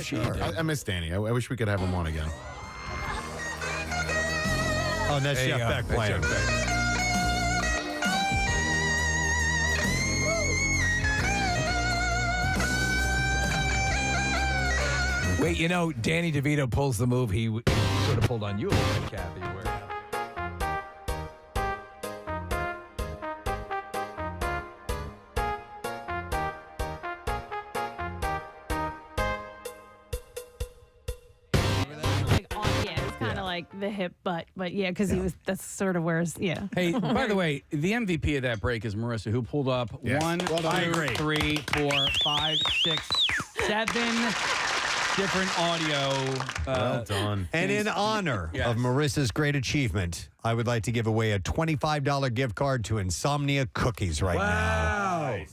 Sure. I miss Danny. I wish we could have him on again. Oh, and that's There you Jeff go. Beck That's playing. Jeff Beck. Wait, Danny DeVito pulls the move he sort of pulled on you a little bit, Kathy. Where like the hip butt, but yeah, because he was. That's sort of where his Hey, by the way, the MVP of that break is Marissa, who pulled up Yes. 1, Well done. I 2, agree. 3, 4, 5, 6, 7 different audio. Well done. And in honor of Marissa's great achievement, I would like to give away a $25 gift card to Insomnia Cookies right now.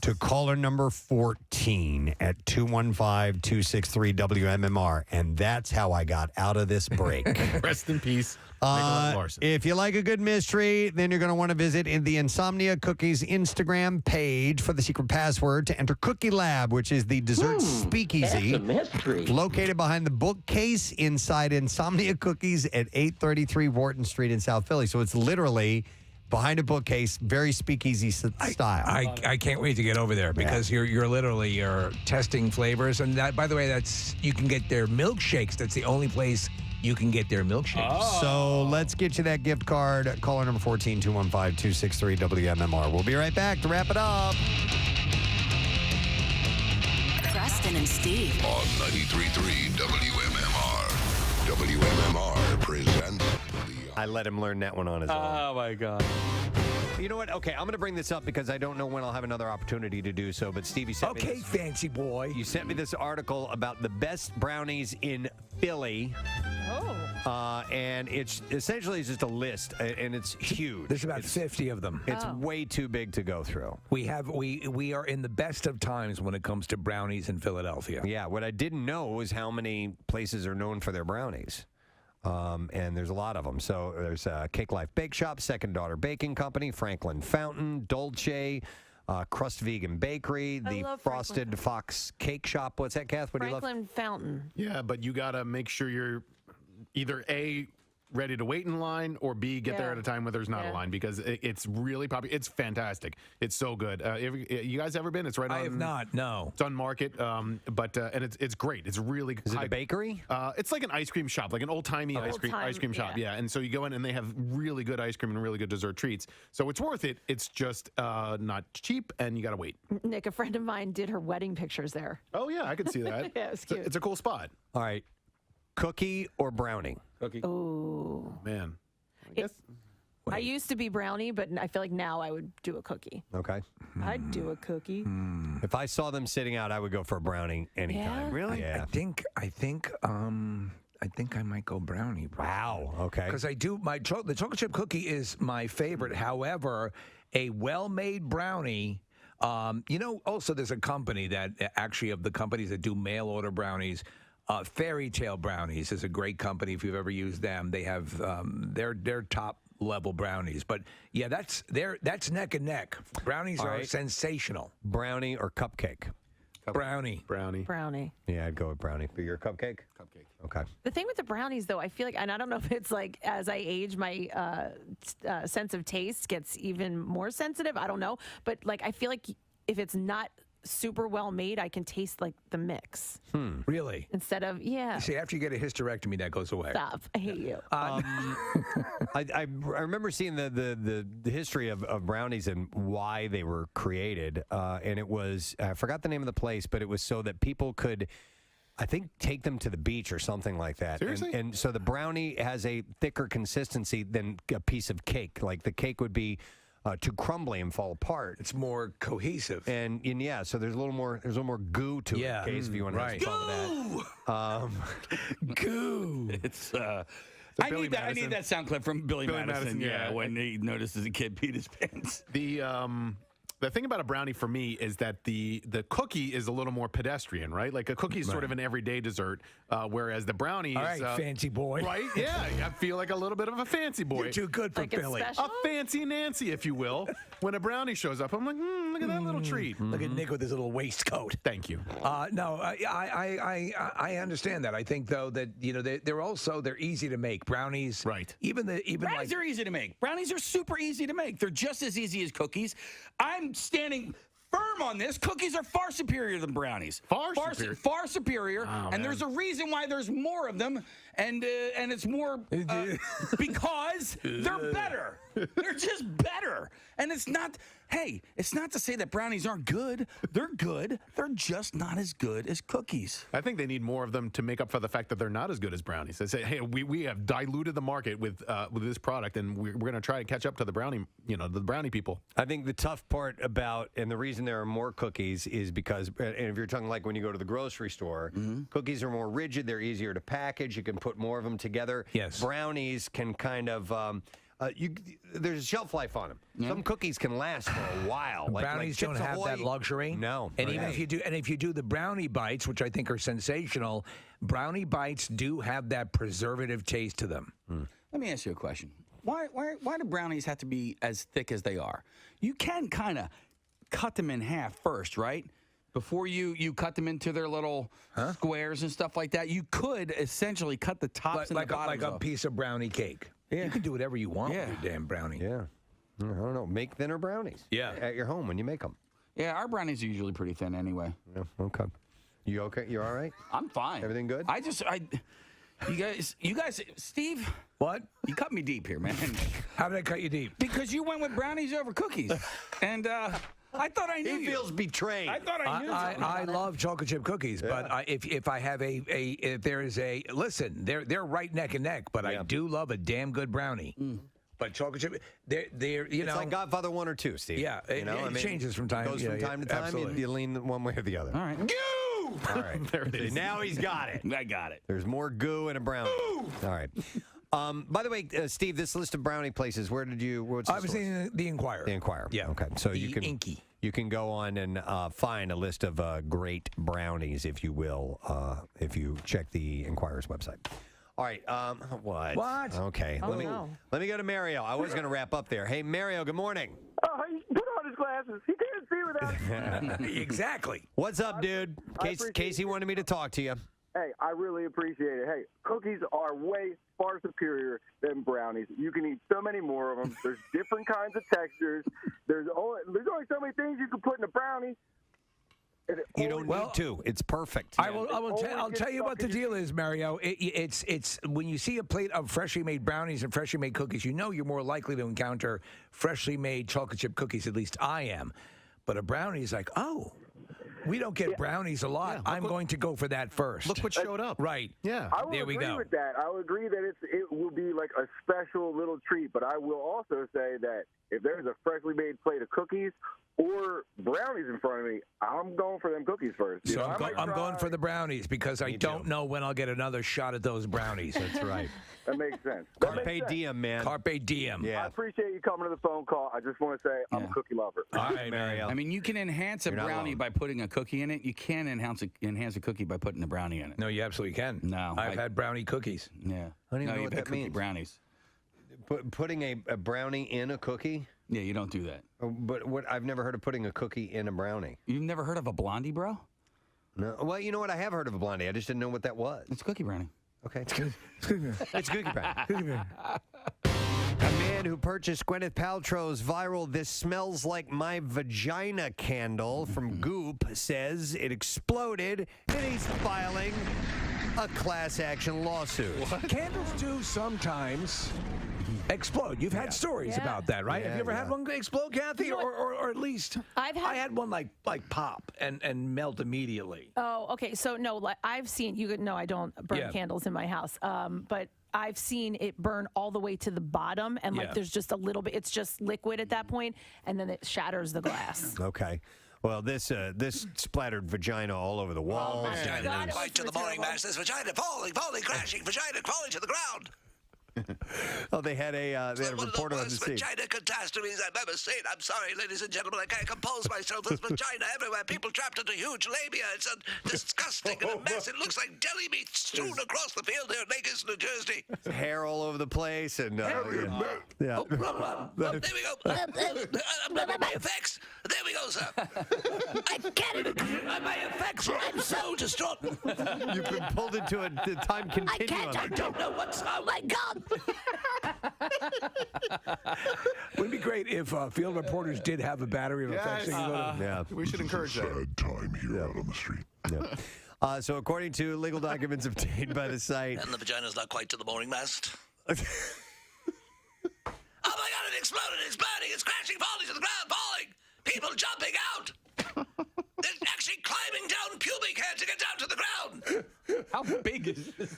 To caller number 14 at 215-263-WMMR. And that's how I got out of this break. Rest in peace, Nicolette Larson. If you like a good mystery, then you're going to want to visit the Insomnia Cookies Instagram page for the secret password to enter Cookie Lab, which is the dessert speakeasy That's a mystery. located behind the bookcase inside Insomnia Cookies at 833 Wharton Street in South Philly. So it's literally behind a bookcase, very speakeasy style. I can't wait to get over there because you're literally testing flavors, and that, by the way, you can get their milkshakes. That's the only place you can get their milkshakes. So let's get you that gift card. Caller number 14 215 263 WMMR. We'll be right back to wrap it up. Preston and Steve. On 93.3 WMMR. WMMR presents I let him learn that one on his own. Oh, my God. You know what? Okay, I'm going to bring this up because I don't know when I'll have another opportunity to do so. But Stevie sent me this. Fancy boy. You sent me this article about the best brownies in Philly. And it's essentially just a list, and it's huge. There's about 50 of them. It's way too big to go through. We are in the best of times when it comes to brownies in Philadelphia. Yeah, what I didn't know was how many places are known for their brownies. And there's a lot of them. So there's Cake Life Bake Shop, Second Daughter Baking Company, Franklin Fountain, Dolce, Crust Vegan Bakery, the Frosted Fox Cake Shop. What's that, Kath? What do you love? Franklin Fountain. Yeah, but you got to make sure you're either A, ready to wait in line, or B, get there at a time where there's not a line, because it's really popular. It's fantastic. It's so good. You guys ever been? It's right on. I have not, no. It's on Market, and it's great. It's really Is it a bakery? It's like an ice cream shop, like an old-timey ice cream shop, yeah. And so you go in, and they have really good ice cream and really good dessert treats. So it's worth it. It's just not cheap, and you got to wait. Nick, a friend of mine did her wedding pictures there. Oh, yeah, I could see that. Yeah, it's cute. It's a cool spot. All right. Cookie or brownie? Cookie. Oh. Man. I used to be brownie, but I feel like now I would do a cookie. Okay. I'd do a cookie. If I saw them sitting out, I would go for a brownie anytime. Yeah? Really? Yeah. I think I might go brownie. Wow. Okay. Because I do the chocolate chip cookie is my favorite. However, a well-made brownie. Also there's a company that actually of the companies that do mail order brownies. Fairy Tale Brownies is a great company. If you've ever used them, they have their top level brownies. But yeah, that's neck and neck. Brownies are sensational. Brownie or cupcake? Brownie. Yeah, I'd go with brownie. For your cupcake? Cupcake. Okay. The thing with the brownies, though, I feel like, and I don't know if it's like as I age, my sense of taste gets even more sensitive. I don't know. But like, I feel like if it's not super well made, I can taste like the mix. Really? Instead of, See, after you get a hysterectomy, that goes away. Stop. I hate you. I remember seeing the history of brownies and why they were created. And it was, I forgot the name of the place, but it was so that people could, I think, take them to the beach or something like that. Seriously? And so the brownie has a thicker consistency than a piece of cake. Like the cake would be too crumbly and fall apart. It's more cohesive. And yeah, so there's a little more goo to it, in case if you want to have some of that. Goo. It's I need that sound clip from Billy Madison. Yeah, when he notices a kid peed his pants. The thing about a brownie for me is that the cookie is a little more pedestrian, right? Like a cookie is sort of an everyday dessert, whereas the brownie is... All right, fancy boy. Right? Yeah, I feel like a little bit of a fancy boy. You're too good for Billy. A fancy Nancy, if you will. When a brownie shows up, I'm like, look at that little treat. Look at Nick with his little waistcoat. Thank you. No, I understand that. I think though that they're easy to make. Brownies, right? Brownies are easy to make. Brownies are super easy to make. They're just as easy as cookies. I'm standing firm on this. Cookies are far superior than brownies. Far superior. Oh, and there's a reason why there's more of them, and it's more because they're better. They're just better. And it's not to say that brownies aren't good. They're good. They're just not as good as cookies. I think they need more of them to make up for the fact that they're not as good as brownies. They say, hey, we have diluted the market with this product, and we're going to try to catch up to the brownie people. I think the tough part about, and the reason there are more cookies is because, and if you're talking like when you go to the grocery store, cookies are more rigid. They're easier to package. You can put more of them together. Yes. Brownies can kind of... there's a shelf life on them. Some cookies can last for a while. Brownies don't have that luxury. No. And even if you do the brownie bites, which I think are sensational, brownie bites do have that preservative taste to them. Let me ask you a question. Why do brownies have to be as thick as they are? You can kind of cut them in half first, right? Before you cut them into their little squares and stuff like that. You could essentially cut the tops and the bottoms like a piece of brownie cake. Yeah. You can do whatever you want with your damn brownie. Yeah. I don't know. Make thinner brownies. Yeah. At your home when you make them. Yeah, our brownies are usually pretty thin anyway. Yeah, okay. You okay? You all right? I'm fine. Everything good? You guys, Steve. What? You cut me deep here, man. How did I cut you deep? Because you went with brownies over cookies, and I thought I knew He you. feels betrayed. I thought I knew. I love chocolate chip cookies, but if I have if there is a listen, they're right neck and neck, but I do love a damn good brownie. But chocolate chip, they're It's like Godfather 1 or 2, Steve. Yeah, it changes from time. Goes from time to time. Absolutely. You lean one way or the other. All right. All right. There it is. Now he's got it. I got it. There's more goo in a brownie. All right. By the way, Steve, this list of brownie places, where did you? What's the I was source? in the Inquirer. The Inquirer. Yeah. Okay. So The you can Inky. You can go on and find a list of great brownies, if you will, if you check the Inquirer's website. All right. What? What? Okay. Oh, let me go to Mario. I was going to wrap up there. Hey, Mario. Good morning. Oh, he put on his glasses. He can't see without. Exactly. What's up, dude? Casey wanted me to talk to you. Hey, I really appreciate it. Hey, cookies are way far superior than brownies. You can eat so many more of them. There's different kinds of textures. There's only so many things you can put in a brownie. You don't need to. It's perfect. I'll tell you what the deal is, Mario. It's when you see a plate of freshly made brownies and freshly made cookies, you know you're more likely to encounter freshly made chocolate chip cookies. At least I am. But a brownie is like, oh, we don't get brownies a lot. I'm going to go for that first. Look what showed up. Right. Yeah. I will there we agree go. with that. I will agree that it will be like a special little treat. But I will also say that if there's a freshly made plate of cookies or brownies in front of me, I'm going for them cookies first. So I'm going for the brownies because I don't know when I'll get another shot at those brownies. That's right. That makes sense. Carpe diem, man. Carpe diem. Yeah. I appreciate you coming to the phone call. I just want to say I'm a cookie lover. All right, Mario. I mean, you can enhance a You're not brownie wrong. by putting a cookie in it. You can enhance a cookie by putting a brownie in it. No, you absolutely can. No, I've had brownie cookies. Yeah. I don't even know you've what had that cookie means. brownies. Putting a brownie in a cookie? Yeah, you don't do that. But I've never heard of putting a cookie in a brownie. You've never heard of a blondie, bro? No. Well, you know what? I have heard of a blondie. I just didn't know what that was. It's cookie brownie. Okay. It's cookie brownie. A man who purchased Gwyneth Paltrow's viral "This Smells Like My Vagina" candle from Goop says it exploded, and he's filing a class action lawsuit. Candles do sometimes explode. You've had stories about that, right? Have you ever had one explode, Kathy? Or at least I had one like pop and melt immediately. Oh, okay. So no, I've seen you. No, I don't burn candles in my house. But I've seen it burn all the way to the bottom, and there's just a little bit. It's just liquid at that point, and then it shatters the glass. Okay. Well, this splattered vagina all over the walls. Vagina fight to the morning mass. This vagina falling, crashing, vagina falling to the ground. Oh, they had a reporter on the scene. Vagina catastrophes I've ever seen. I'm sorry, ladies and gentlemen, I can't compose myself. There's vagina everywhere. People trapped into huge labia. It's disgusting and a mess. It looks like deli meat strewn across the field here in Vegas, New Jersey. Hair all over the place, and There we go. My effects. There we go, sir. I can't even. My effects. I'm so distraught. You've been pulled into a time continuum. I don't know what's. Oh my God. Wouldn't it be great if field reporters did have a battery of effects? We should encourage that. Sad time here out on the street. Yeah. So according to legal documents obtained by the site, And the vagina's not quite to the mooring mast. Oh my God, it exploded. It's burning. It's crashing, falling to the ground, falling. People jumping out. They're actually climbing down pubic hair to get down to the ground. How big is this?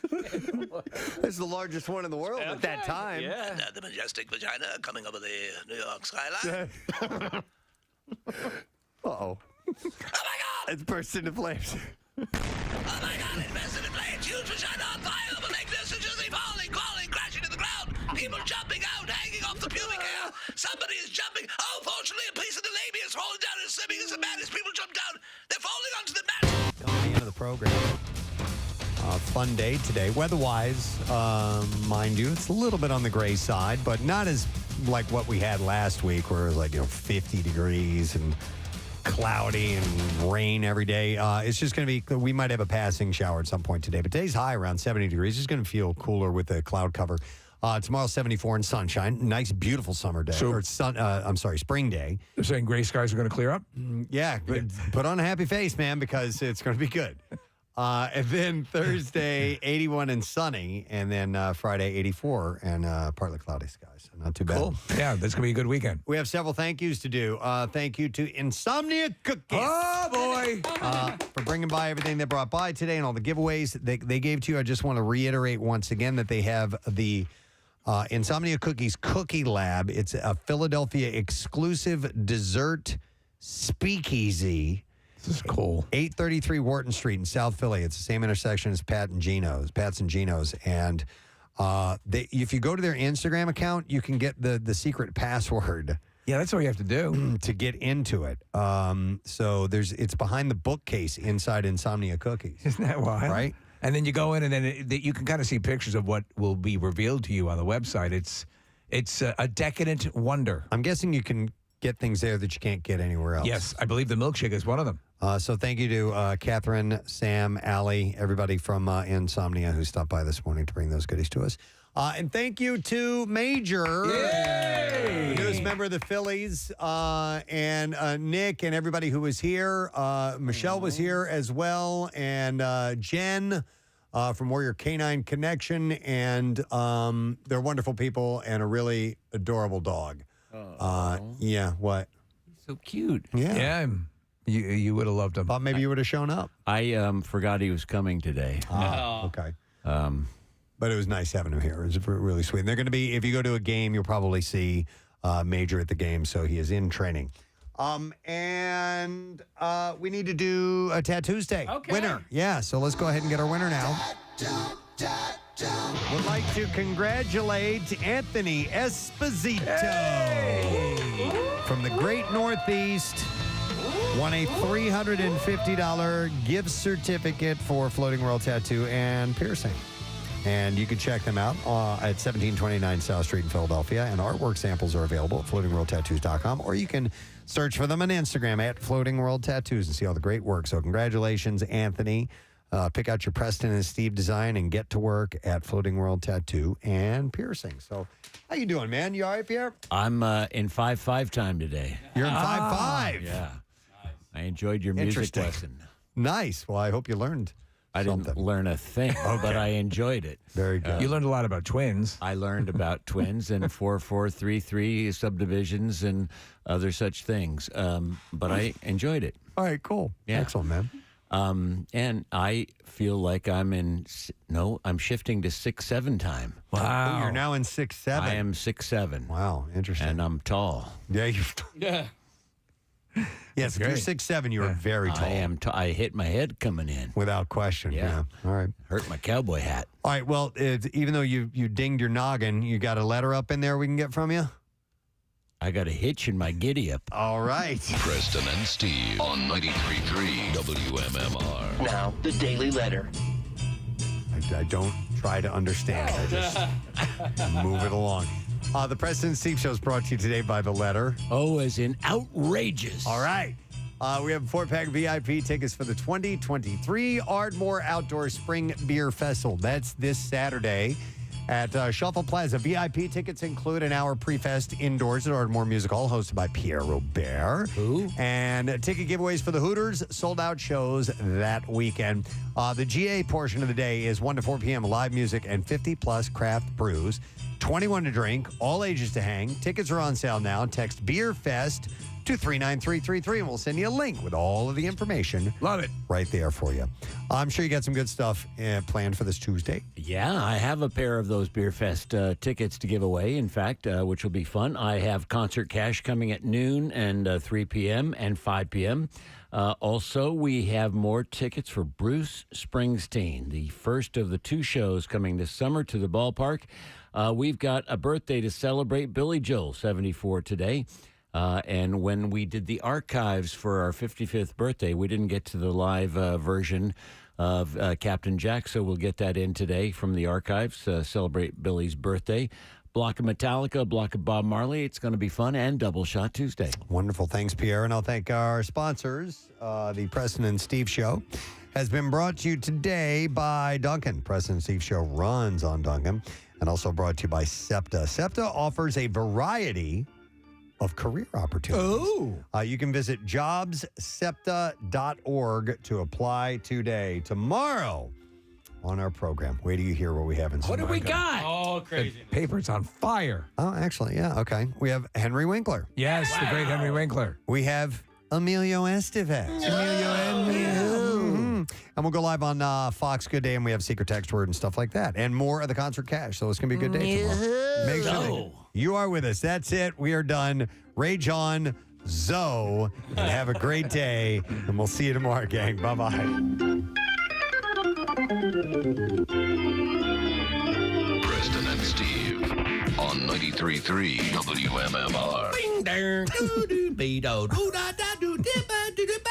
This is the largest one in the world at that time. Yeah. And the majestic vagina coming over the New York skyline. Uh-oh. Oh my God! It's burst into flames. Oh my God, it burst into flames. Huge vagina on fire. Over Lake Mississippi, falling, crawling, crashing to the ground. People jumping out, hanging off the pubic hair. Somebody is jumping. Oh, fortunately, a piece of the labia is falling down and slipping as the madness. People jump down. They're falling onto the mat. Coming to the end of the program. Fun day today. Weather-wise, mind you, it's a little bit on the gray side, but not as like what we had last week where it was like, 50 degrees and cloudy and rain every day. It's just going to be, we might have a passing shower at some point today, but today's high around 70 degrees. It's going to feel cooler with the cloud cover Tomorrow, 74 and sunshine. Nice, beautiful summer day. So- or spring day. They're saying gray skies are going to clear up? Yeah, but put on a happy face, man, because it's going to be good. And then Thursday, 81 and sunny. And then Friday, 84 and partly cloudy skies. So not too bad. Cool. Yeah, that's going to be a good weekend. We have several thank yous to do. Thank you to Insomnia Cookies. Oh, boy. For bringing by everything they brought by today and all the giveaways they gave to you. I just want to reiterate once again that they have the Insomnia Cookies Cookie Lab. It's a Philadelphia exclusive dessert speakeasy. This is cool. 833 Wharton Street in South Philly. It's the same intersection as Pat's and Geno's. And if you go to their Instagram account, you can get the secret password. Yeah, that's all you have to do to get into it. So it's behind the bookcase inside Insomnia Cookies. Isn't that wild? Right? And then you go in, and then you can kind of see pictures of what will be revealed to you on the website. It's a decadent wonder. I'm guessing you can get things there that you can't get anywhere else. Yes, I believe the milkshake is one of them. So thank you to Catherine, Sam, Allie, everybody from Insomnia who stopped by this morning to bring those goodies to us. And thank you to Major, newest member of the Phillies, and Nick and everybody who was here. Michelle was here as well, and Jen from Warrior Canine Connection, and they're wonderful people and a really adorable dog. Yeah, what? So cute. Yeah. You would have loved him. Thought maybe you would have shown up. I forgot he was coming today. Okay. But it was nice having him here. It was really sweet. And they're going to be, if you go to a game, you'll probably see Major at the game. So he is in training. And we need to do a Tattoos Day. Winner. Yeah, so let's go ahead and get our winner now. Would like to congratulate Anthony Esposito from the Great Northeast. Won a $350 gift certificate for Floating World Tattoo and Piercing. And you can check them out at 1729 South Street in Philadelphia. And artwork samples are available at floatingworldtattoos.com. Or you can search for them on Instagram at Floating World Tattoos and see all the great work. So congratulations, Anthony. Pick out your Preston and Steve design and get to work at Floating World Tattoo and Piercing. So how you doing, man? You all right, Pierre? I'm in 5-5 time today. You're in 5-5? Yeah. I enjoyed your music Interesting. lesson. Nice. Well, I hope you learned I didn't learn a thing, but I enjoed it. Very good. You learned a lot about twins. I learned about twins and 4-4-3-3 subdivisions and other such things. But I enjoyed it. All right, cool. Yeah. Excellent, man. And I feel like I'm shifting to 6-7 time. Wow. Oh, you're now in 6-7. I am 6'7". Wow, interesting. And I'm tall. Yeah, Yeah. Yes, if you're 6'7", you are very tall. I am. I hit my head coming in. Without question. Yeah. All right. Hurt my cowboy hat. All right. Well, even though you dinged your noggin, you got a letter up in there we can get from you? I got a hitch in my giddy up. All right. Preston and Steve on 93.3 WMMR. Now, the Daily Letter. I don't try to understand. I just move it along. The Preston and Steve Show is brought to you today by The Letter. Oh, as in outrageous. All right. We have 4-pack VIP tickets for the 2023 Ardmore Outdoor Spring Beer Festival. That's this Saturday at Shuffle Plaza. VIP tickets include an hour pre-fest indoors at Ardmore Music Hall, hosted by Pierre Robert. Ooh. And ticket giveaways for the Hooters, sold-out shows that weekend. The GA portion of the day is 1 to 4 p.m. live music and 50-plus craft brews. 21 to drink, all ages to hang. Tickets are on sale now. Text BeerFest to 39333, and we'll send you a link with all of the information. Love it. Right there for you. I'm sure you got some good stuff planned for this Tuesday. Yeah, I have a pair of those Beer Fest tickets to give away, in fact, which will be fun. I have Concert Cash coming at noon and 3 p.m. and 5 p.m. Also, we have more tickets for Bruce Springsteen, the first of the two shows coming this summer to the ballpark. We've got a birthday to celebrate. Billy Joel, 74 today. And when we did the archives for our 55th birthday, we didn't get to the live version of Captain Jack, so we'll get that in today from the archives, celebrate Billy's birthday. Block of Metallica, block of Bob Marley. It's going to be fun, and Double Shot Tuesday. Wonderful. Thanks, Pierre. And I'll thank our sponsors. The Preston and Steve Show has been brought to you today by Duncan. Preston and Steve Show runs on Duncan. and also brought to you by SEPTA. SEPTA offers a variety of career opportunities. You can visit jobssepta.org to apply today. Tomorrow on our program, wait till you hear what we have in store. What do we got? Oh, crazy. The paper's on fire. Oh, actually, yeah, okay. We have Henry Winkler. Yes, the great Henry Winkler. We have Emilio Estevez. And we'll go live on Fox Good Day, and we have secret text word and stuff like that, and more of the concert cash. So it's going to be a good day tomorrow. Make sure you are with us. That's it. We are done. Rage on, Zoe, and have a great day. And we'll see you tomorrow, gang. Bye-bye. Preston and Steve on 93.3 WMMR. Ding, dang, doo, doo, be, do, do, da, da, do, dip, ba, do, do, ba.